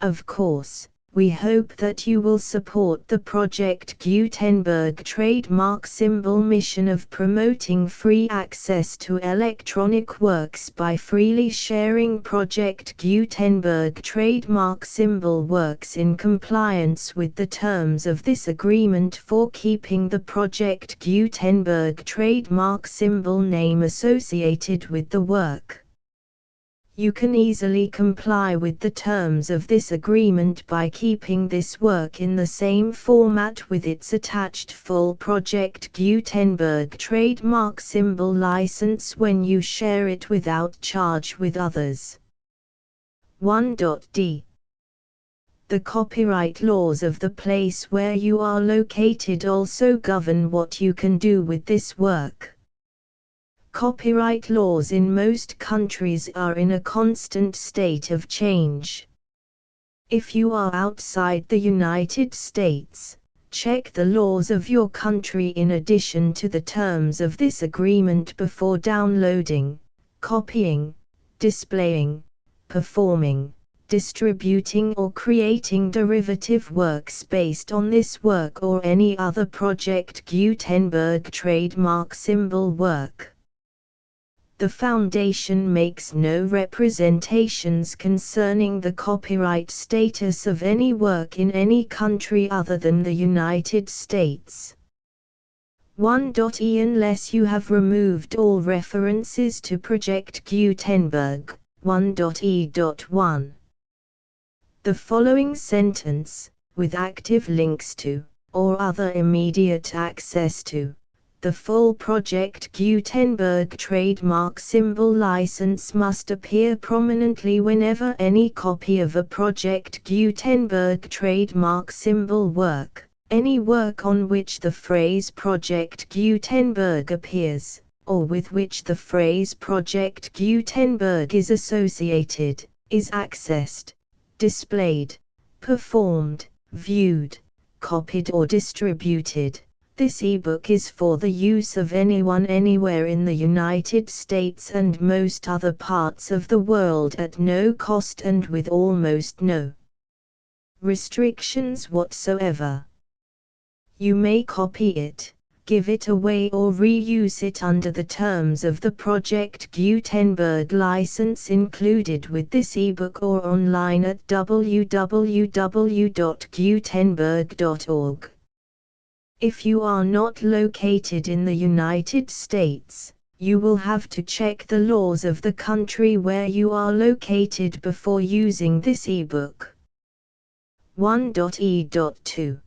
Of course, we hope that you will support the Project Gutenberg trademark symbol mission of promoting free access to electronic works by freely sharing Project Gutenberg trademark symbol works in compliance with the terms of this agreement for keeping the Project Gutenberg trademark symbol name associated with the work. You can easily comply with the terms of this agreement by keeping this work in the same format with its attached full Project Gutenberg trademark symbol license when you share it without charge with others. 1.d. The copyright laws of the place where you are located also govern what you can do with this work. Copyright laws in most countries are in a constant state of change. If you are outside the United States, check the laws of your country in addition to the terms of this agreement before downloading, copying, displaying, performing, distributing or creating derivative works based on this work or any other Project Gutenberg trademark symbol work. The Foundation makes no representations concerning the copyright status of any work in any country other than the United States. 1.e. Unless you have removed all references to Project Gutenberg, 1.e.1. The following sentence, with active links to, or other immediate access to, the full Project Gutenberg trademark symbol license must appear prominently whenever any copy of a Project Gutenberg trademark symbol work, any work on which the phrase Project Gutenberg appears, or with which the phrase Project Gutenberg is associated, is accessed, displayed, performed, viewed, copied or distributed. This ebook is for the use of anyone anywhere in the United States and most other parts of the world at no cost and with almost no restrictions whatsoever. You may copy it, give it away or reuse it under the terms of the Project Gutenberg license included with this ebook or online at www.gutenberg.org. If you are not located in the United States, you will have to check the laws of the country where you are located before using this ebook. 1.e.2.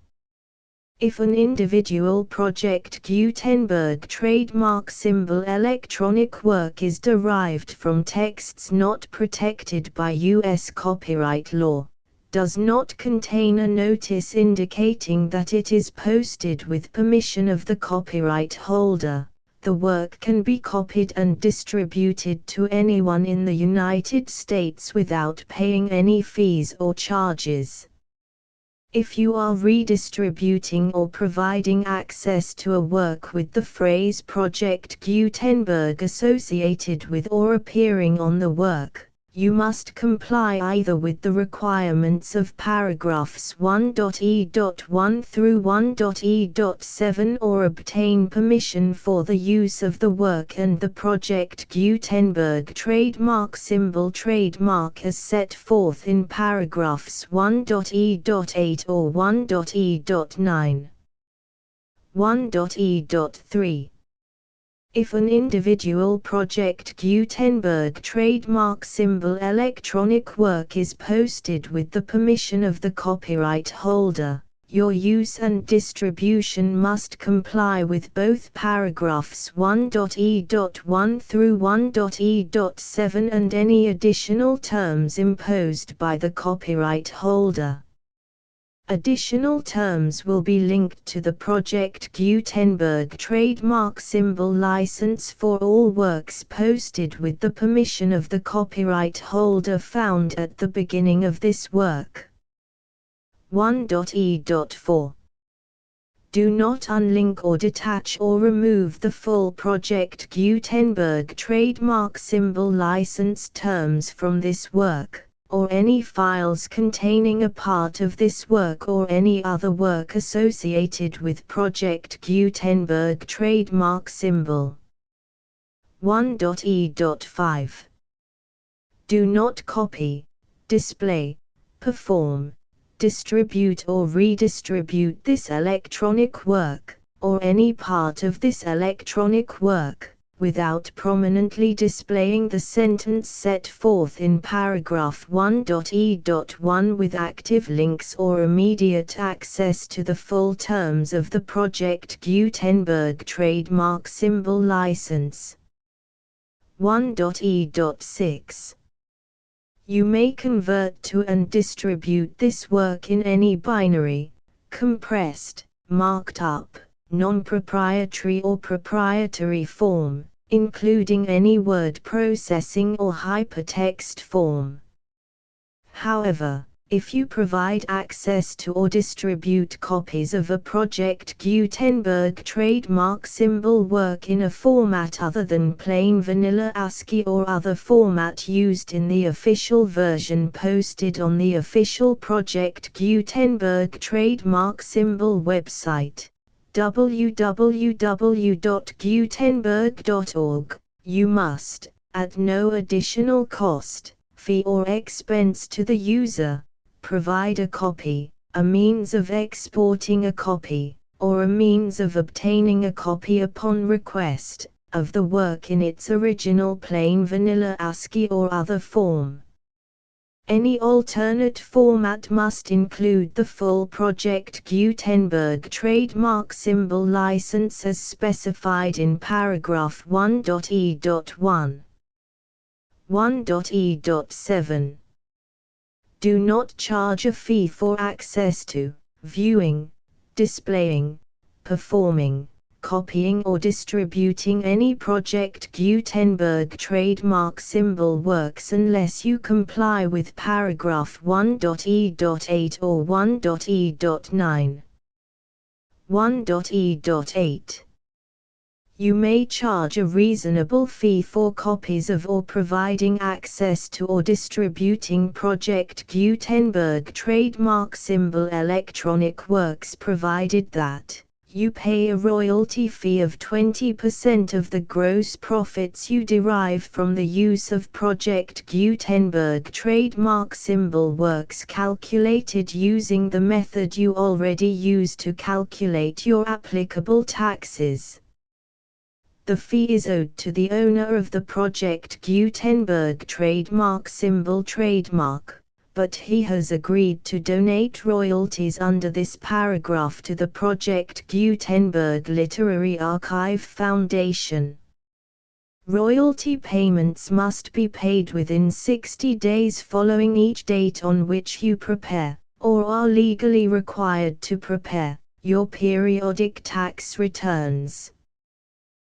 If an individual Project Gutenberg trademark symbol electronic work is derived from texts not protected by U.S. copyright law, does not contain a notice indicating that it is posted with permission of the copyright holder, the work can be copied and distributed to anyone in the United States without paying any fees or charges. If you are redistributing or providing access to a work with the phrase Project Gutenberg associated with or appearing on the work, You must comply either with the requirements of paragraphs 1.e.1 through 1.e.7 or obtain permission for the use of the work and the Project Gutenberg trademark symbol trademark as set forth in paragraphs 1.e.8 or 1.e.9. 1.e.3. If an individual Project Gutenberg trademark symbol electronic work is posted with the permission of the copyright holder, your use and distribution must comply with both paragraphs 1.e.1 through 1.e.7 and any additional terms imposed by the copyright holder. Additional terms will be linked to the Project Gutenberg trademark symbol license for all works posted with the permission of the copyright holder found at the beginning of this work. 1.e.4. Do not unlink or detach or remove the full Project Gutenberg trademark symbol license terms from this work, or any files containing a part of this work or any other work associated with Project Gutenberg trademark symbol. 1.e.5. Do not copy, display, perform, distribute or redistribute this electronic work, or any part of this electronic work, without prominently displaying the sentence set forth in paragraph 1.e.1 with active links or immediate access to the full terms of the Project Gutenberg trademark symbol license. 1.e.6. You may convert to and distribute this work in any binary, compressed, marked up, non-proprietary or proprietary form, including any word processing or hypertext form. However, if you provide access to or distribute copies of a Project Gutenberg trademark symbol work in a format other than plain vanilla ASCII or other format used in the official version posted on the official Project Gutenberg trademark symbol website, www.gutenberg.org, you must, at no additional cost, fee or expense to the user, provide a copy, a means of exporting a copy, or a means of obtaining a copy upon request, of the work in its original plain vanilla ASCII or other form. Any alternate format must include the full Project Gutenberg trademark symbol license as specified in paragraph 1.e.1. 1.e.7. Do not charge a fee for access to, viewing, displaying, performing, copying or distributing any Project Gutenberg trademark symbol works unless you comply with paragraph 1.e.8 or 1.e.9. 1.e.8. You may charge a reasonable fee for copies of or providing access to or distributing Project Gutenberg trademark symbol electronic works provided that you pay a royalty fee of 20% of the gross profits you derive from the use of Project Gutenberg trademark symbol works calculated using the method you already use to calculate your applicable taxes. The fee is owed to the owner of the Project Gutenberg trademark symbol trademark, but he has agreed to donate royalties under this paragraph to the Project Gutenberg Literary Archive Foundation. Royalty payments must be paid within 60 days following each date on which you prepare, or are legally required to prepare, your periodic tax returns.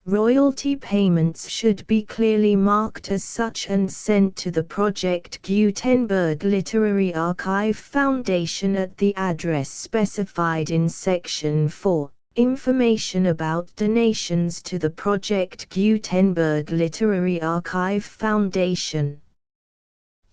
Royalty payments should be clearly marked as such and sent to the Project Gutenberg Literary Archive Foundation at the address specified in Section 4, Information about donations to the Project Gutenberg Literary Archive Foundation.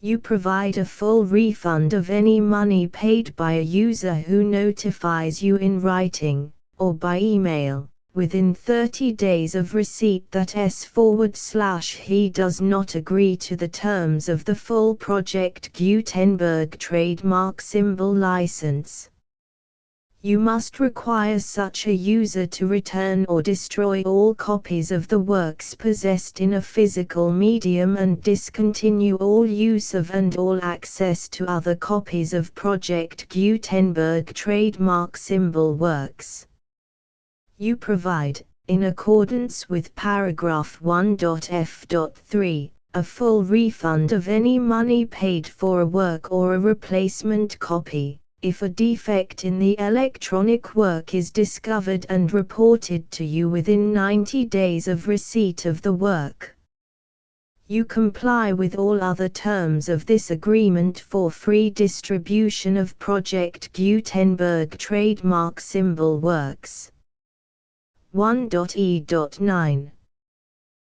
You provide a full refund of any money paid by a user who notifies you in writing, or by email, within 30 days of receipt that S/he does not agree to the terms of the full Project Gutenberg trademark symbol license. You must require such a user to return or destroy all copies of the works possessed in a physical medium and discontinue all use of and all access to other copies of Project Gutenberg trademark symbol works. You provide, in accordance with paragraph 1.f.3, a full refund of any money paid for a work or a replacement copy, if a defect in the electronic work is discovered and reported to you within 90 days of receipt of the work. You comply with all other terms of this agreement for free distribution of Project Gutenberg trademark symbol works. 1.e.9.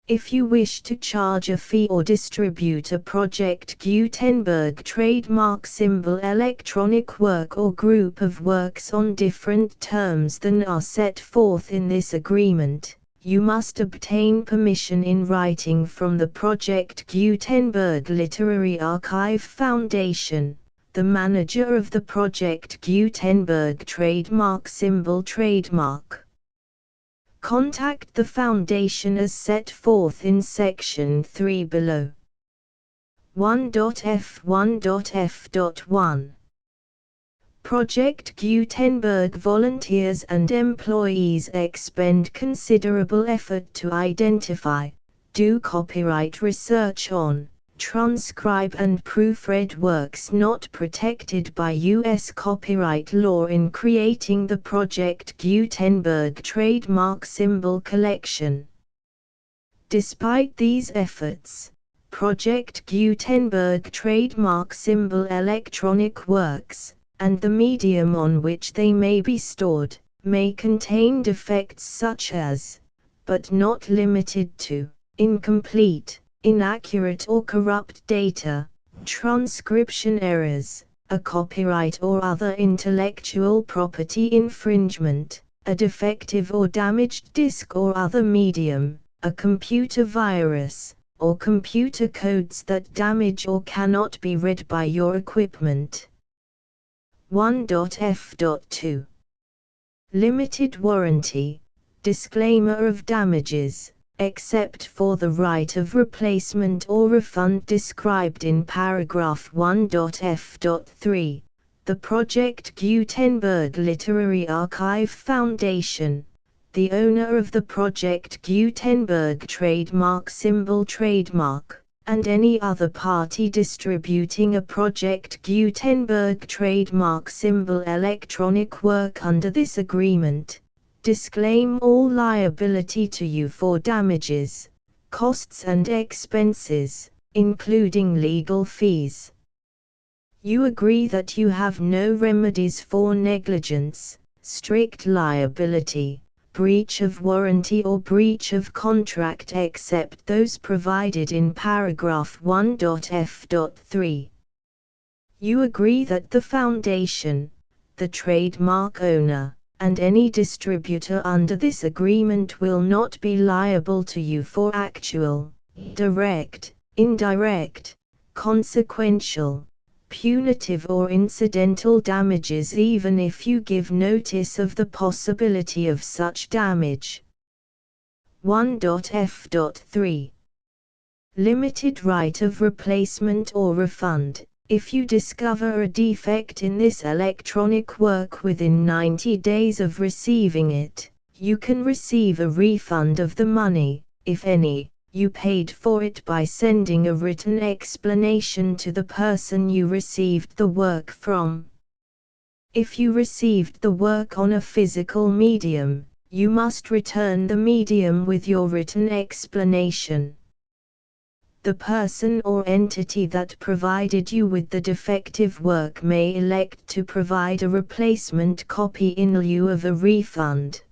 If you wish to charge a fee or distribute a Project Gutenberg trademark symbol electronic work or group of works on different terms than are set forth in this agreement, you must obtain permission in writing from the Project Gutenberg Literary Archive Foundation, the manager of the Project Gutenberg trademark symbol trademark. Contact the Foundation as set forth in Section 3 below. 1.f1.f.1 Project Gutenberg volunteers and employees expend considerable effort to identify, do copyright research on, transcribe and proofread works not protected by U.S. copyright law in creating the Project Gutenberg trademark symbol collection. Despite these efforts, Project Gutenberg trademark symbol electronic works, and the medium on which they may be stored, may contain defects such as, but not limited to, incomplete, inaccurate or corrupt data, transcription errors, a copyright or other intellectual property infringement, a defective or damaged disk or other medium, a computer virus, or computer codes that damage or cannot be read by your equipment. 1.f.2 Limited warranty, disclaimer of damages, except for the right of replacement or refund described in paragraph 1.f.3, the Project Gutenberg Literary Archive Foundation, the owner of the Project Gutenberg trademark symbol trademark, and any other party distributing a Project Gutenberg trademark symbol electronic work under this agreement, disclaim all liability to you for damages, costs and expenses, including legal fees. You agree that you have no remedies for negligence, strict liability, breach of warranty or breach of contract except those provided in paragraph 1.f.3. You agree that the Foundation, the trademark owner, and any distributor under this agreement will not be liable to you for actual, direct, indirect, consequential, punitive or incidental damages even if you give notice of the possibility of such damage. 1.f.3 Limited right of replacement or refund. If you discover a defect in this electronic work within 90 days of receiving it, you can receive a refund of the money, if any, you paid for it by sending a written explanation to the person you received the work from. If you received the work on a physical medium, you must return the medium with your written explanation. The person or entity that provided you with the defective work may elect to provide a replacement copy in lieu of a refund.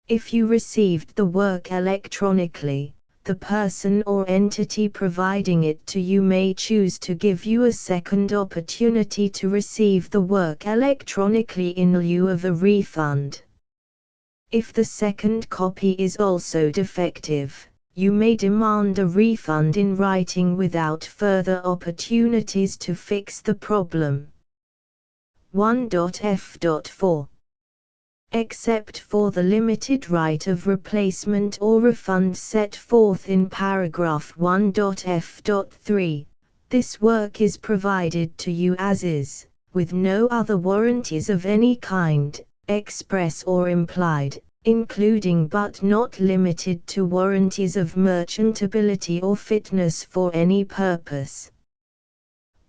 If you received the work electronically, the person or entity providing it to you may choose to give you a second opportunity to receive the work electronically in lieu of a refund. If the second copy is also defective, you may demand a refund in writing without further opportunities to fix the problem. 1.f.4 Except for the limited right of replacement or refund set forth in paragraph 1.f.3, this work is provided to you as is, with no other warranties of any kind, express or implied, including but not limited to warranties of merchantability or fitness for any purpose.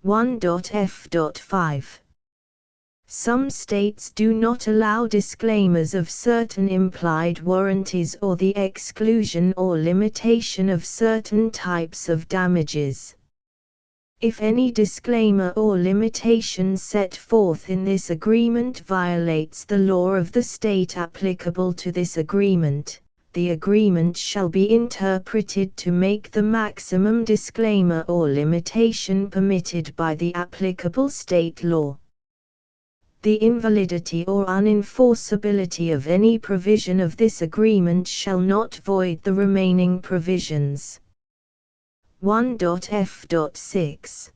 1.f.5 Some states do not allow disclaimers of certain implied warranties or the exclusion or limitation of certain types of damages. If any disclaimer or limitation set forth in this agreement violates the law of the state applicable to this agreement, the agreement shall be interpreted to make the maximum disclaimer or limitation permitted by the applicable state law. The invalidity or unenforceability of any provision of this agreement shall not void the remaining provisions. 1.f.6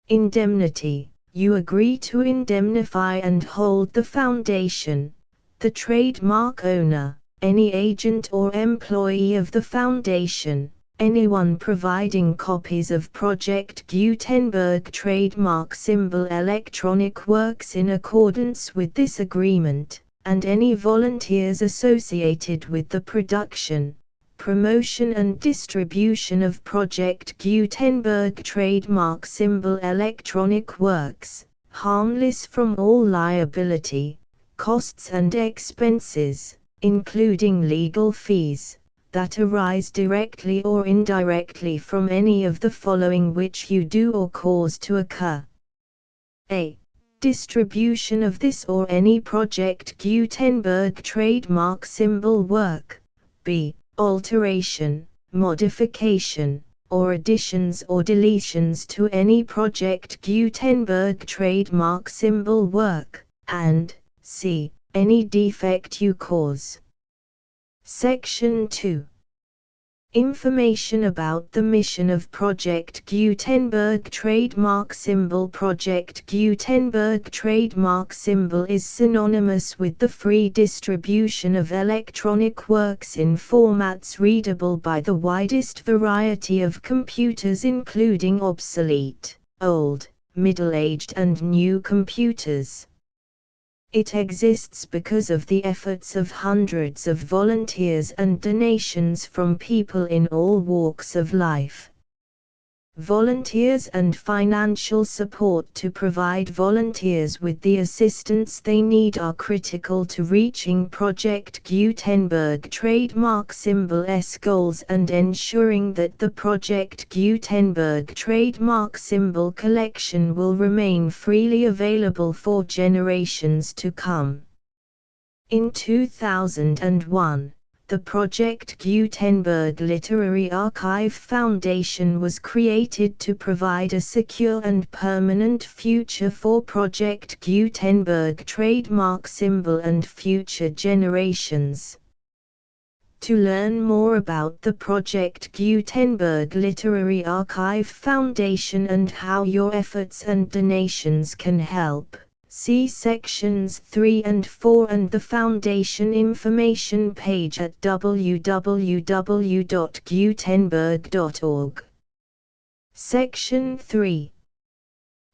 Indemnity. You agree to indemnify and hold the foundation, the trademark owner, any agent or employee of the foundation, anyone providing copies of Project Gutenberg trademark symbol electronic works in accordance with this agreement, and any volunteers associated with the production, promotion and distribution of Project Gutenberg trademark symbol electronic works, harmless from all liability, costs and expenses, including legal fees, that arise directly or indirectly from any of the following which you do or cause to occur. A. Distribution of this or any Project Gutenberg trademark symbol work. B. Alteration, modification, or additions or deletions to any Project Gutenberg trademark symbol work, and c. Any defect you cause. Section 2. Information about the mission of Project Gutenberg trademark symbol. Project Gutenberg trademark symbol is synonymous with the free distribution of electronic works in formats readable by the widest variety of computers, including obsolete, old, middle-aged and new computers. It exists because of the efforts of hundreds of volunteers and donations from people in all walks of life. Volunteers and financial support to provide volunteers with the assistance they need are critical to reaching Project Gutenberg trademark symbol's goals and ensuring that the Project Gutenberg trademark symbol collection will remain freely available for generations to come. In 2001, the Project Gutenberg Literary Archive Foundation was created to provide a secure and permanent future for Project Gutenberg trademark symbol and future generations. To learn more about the Project Gutenberg Literary Archive Foundation and how your efforts and donations can help, see sections 3 and 4 and the Foundation information page at www.gutenberg.org. Section 3.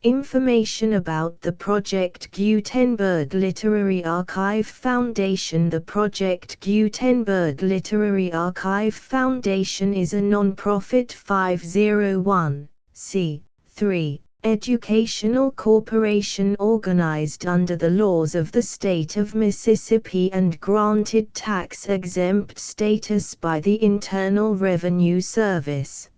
Information about the Project Gutenberg Literary Archive Foundation. The Project Gutenberg Literary Archive Foundation is a non-profit 501(c)(3) educational corporation organized under the laws of the state of Mississippi and granted tax-exempt status by the Internal Revenue Service.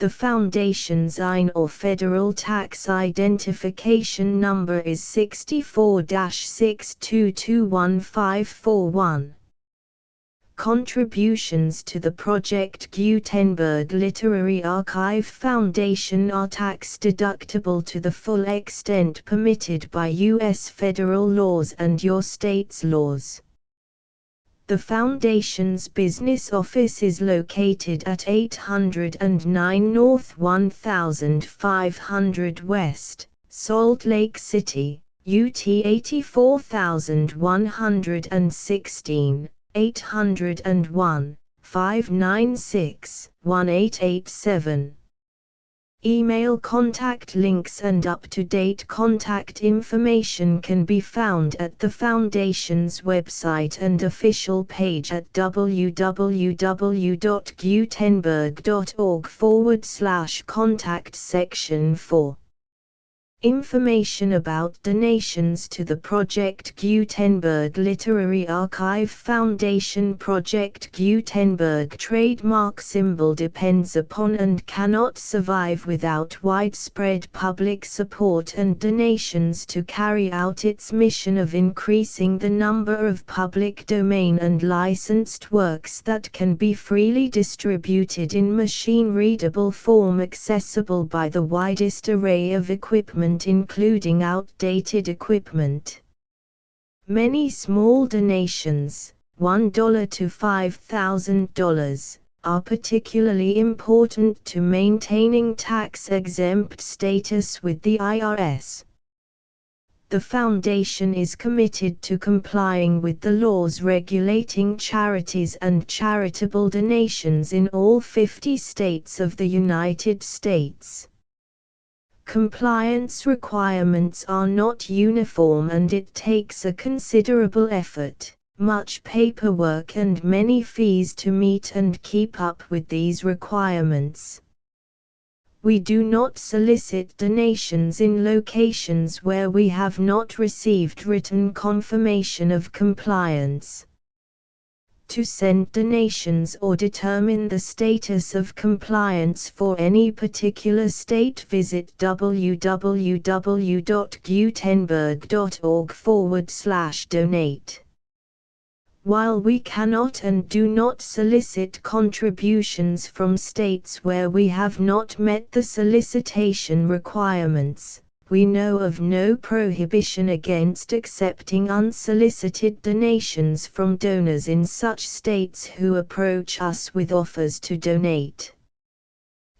The Foundation's IN or Federal Tax Identification Number is 64-6221541. Contributions to the Project Gutenberg Literary Archive Foundation are tax-deductible to the full extent permitted by U.S. federal laws and your state's laws. The Foundation's business office is located at 809 North 1500 West, Salt Lake City, UT 84116, 801-596-1887. Email contact links and up-to-date contact information can be found at the Foundation's website and official page at www.gutenberg.org/contact section 4. Information about donations to the Project Gutenberg Literary Archive Foundation. Project Gutenberg trademark symbol depends upon and cannot survive without widespread public support and donations to carry out its mission of increasing the number of public domain and licensed works that can be freely distributed in machine-readable form accessible by the widest array of equipment including outdated equipment. Many small donations, $1 to $5,000, are particularly important to maintaining tax-exempt status with the IRS. The Foundation is committed to complying with the laws regulating charities and charitable donations in all 50 states of the United States. Compliance requirements are not uniform and it takes a considerable effort, much paperwork and many fees to meet and keep up with these requirements. We do not solicit donations in locations where we have not received written confirmation of compliance. To send donations or determine the status of compliance for any particular state, visit www.gutenberg.org/donate. While we cannot and do not solicit contributions from states where we have not met the solicitation requirements, we know of no prohibition against accepting unsolicited donations from donors in such states who approach us with offers to donate.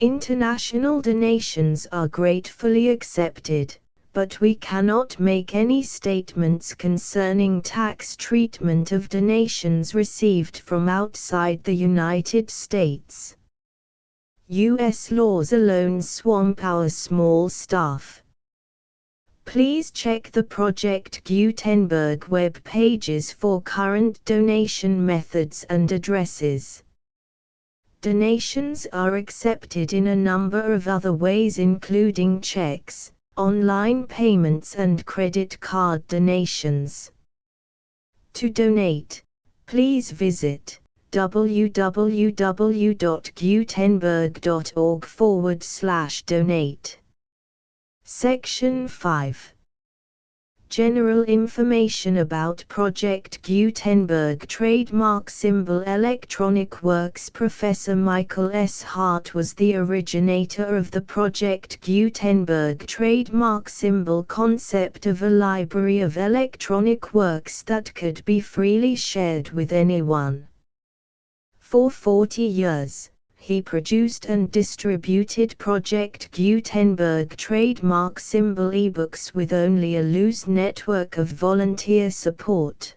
International donations are gratefully accepted, but we cannot make any statements concerning tax treatment of donations received from outside the United States. U.S. laws alone swamp our small staff. Please check the Project Gutenberg web pages for current donation methods and addresses. Donations are accepted in a number of other ways including checks, online payments and credit card donations. To donate, please visit www.gutenberg.org/donate. Section 5. General information about Project Gutenberg trademark symbol electronic works. Professor Michael S. Hart was the originator of the Project Gutenberg trademark symbol concept of a library of electronic works that could be freely shared with anyone. For 40 years, he produced and distributed Project Gutenberg trademark symbol ebooks with only a loose network of volunteer support.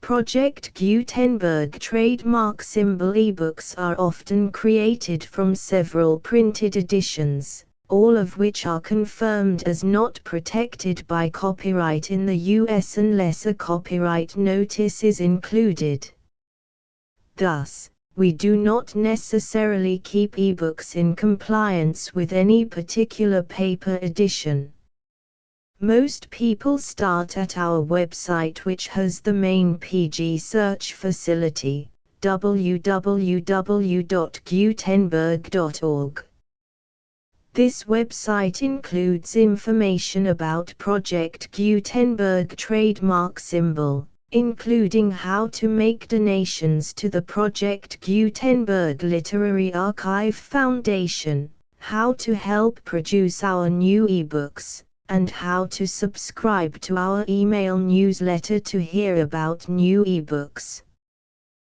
Project Gutenberg trademark symbol ebooks are often created from several printed editions, all of which are confirmed as not protected by copyright in the U.S. unless a copyright notice is included. Thus, we do not necessarily keep ebooks in compliance with any particular paper edition. Most people start at our website, which has the main PG search facility, www.gutenberg.org. This website includes information about Project Gutenberg trademark symbol, including how to make donations to the Project Gutenberg Literary Archive Foundation, how to help produce our new ebooks, and how to subscribe to our email newsletter to hear about new ebooks.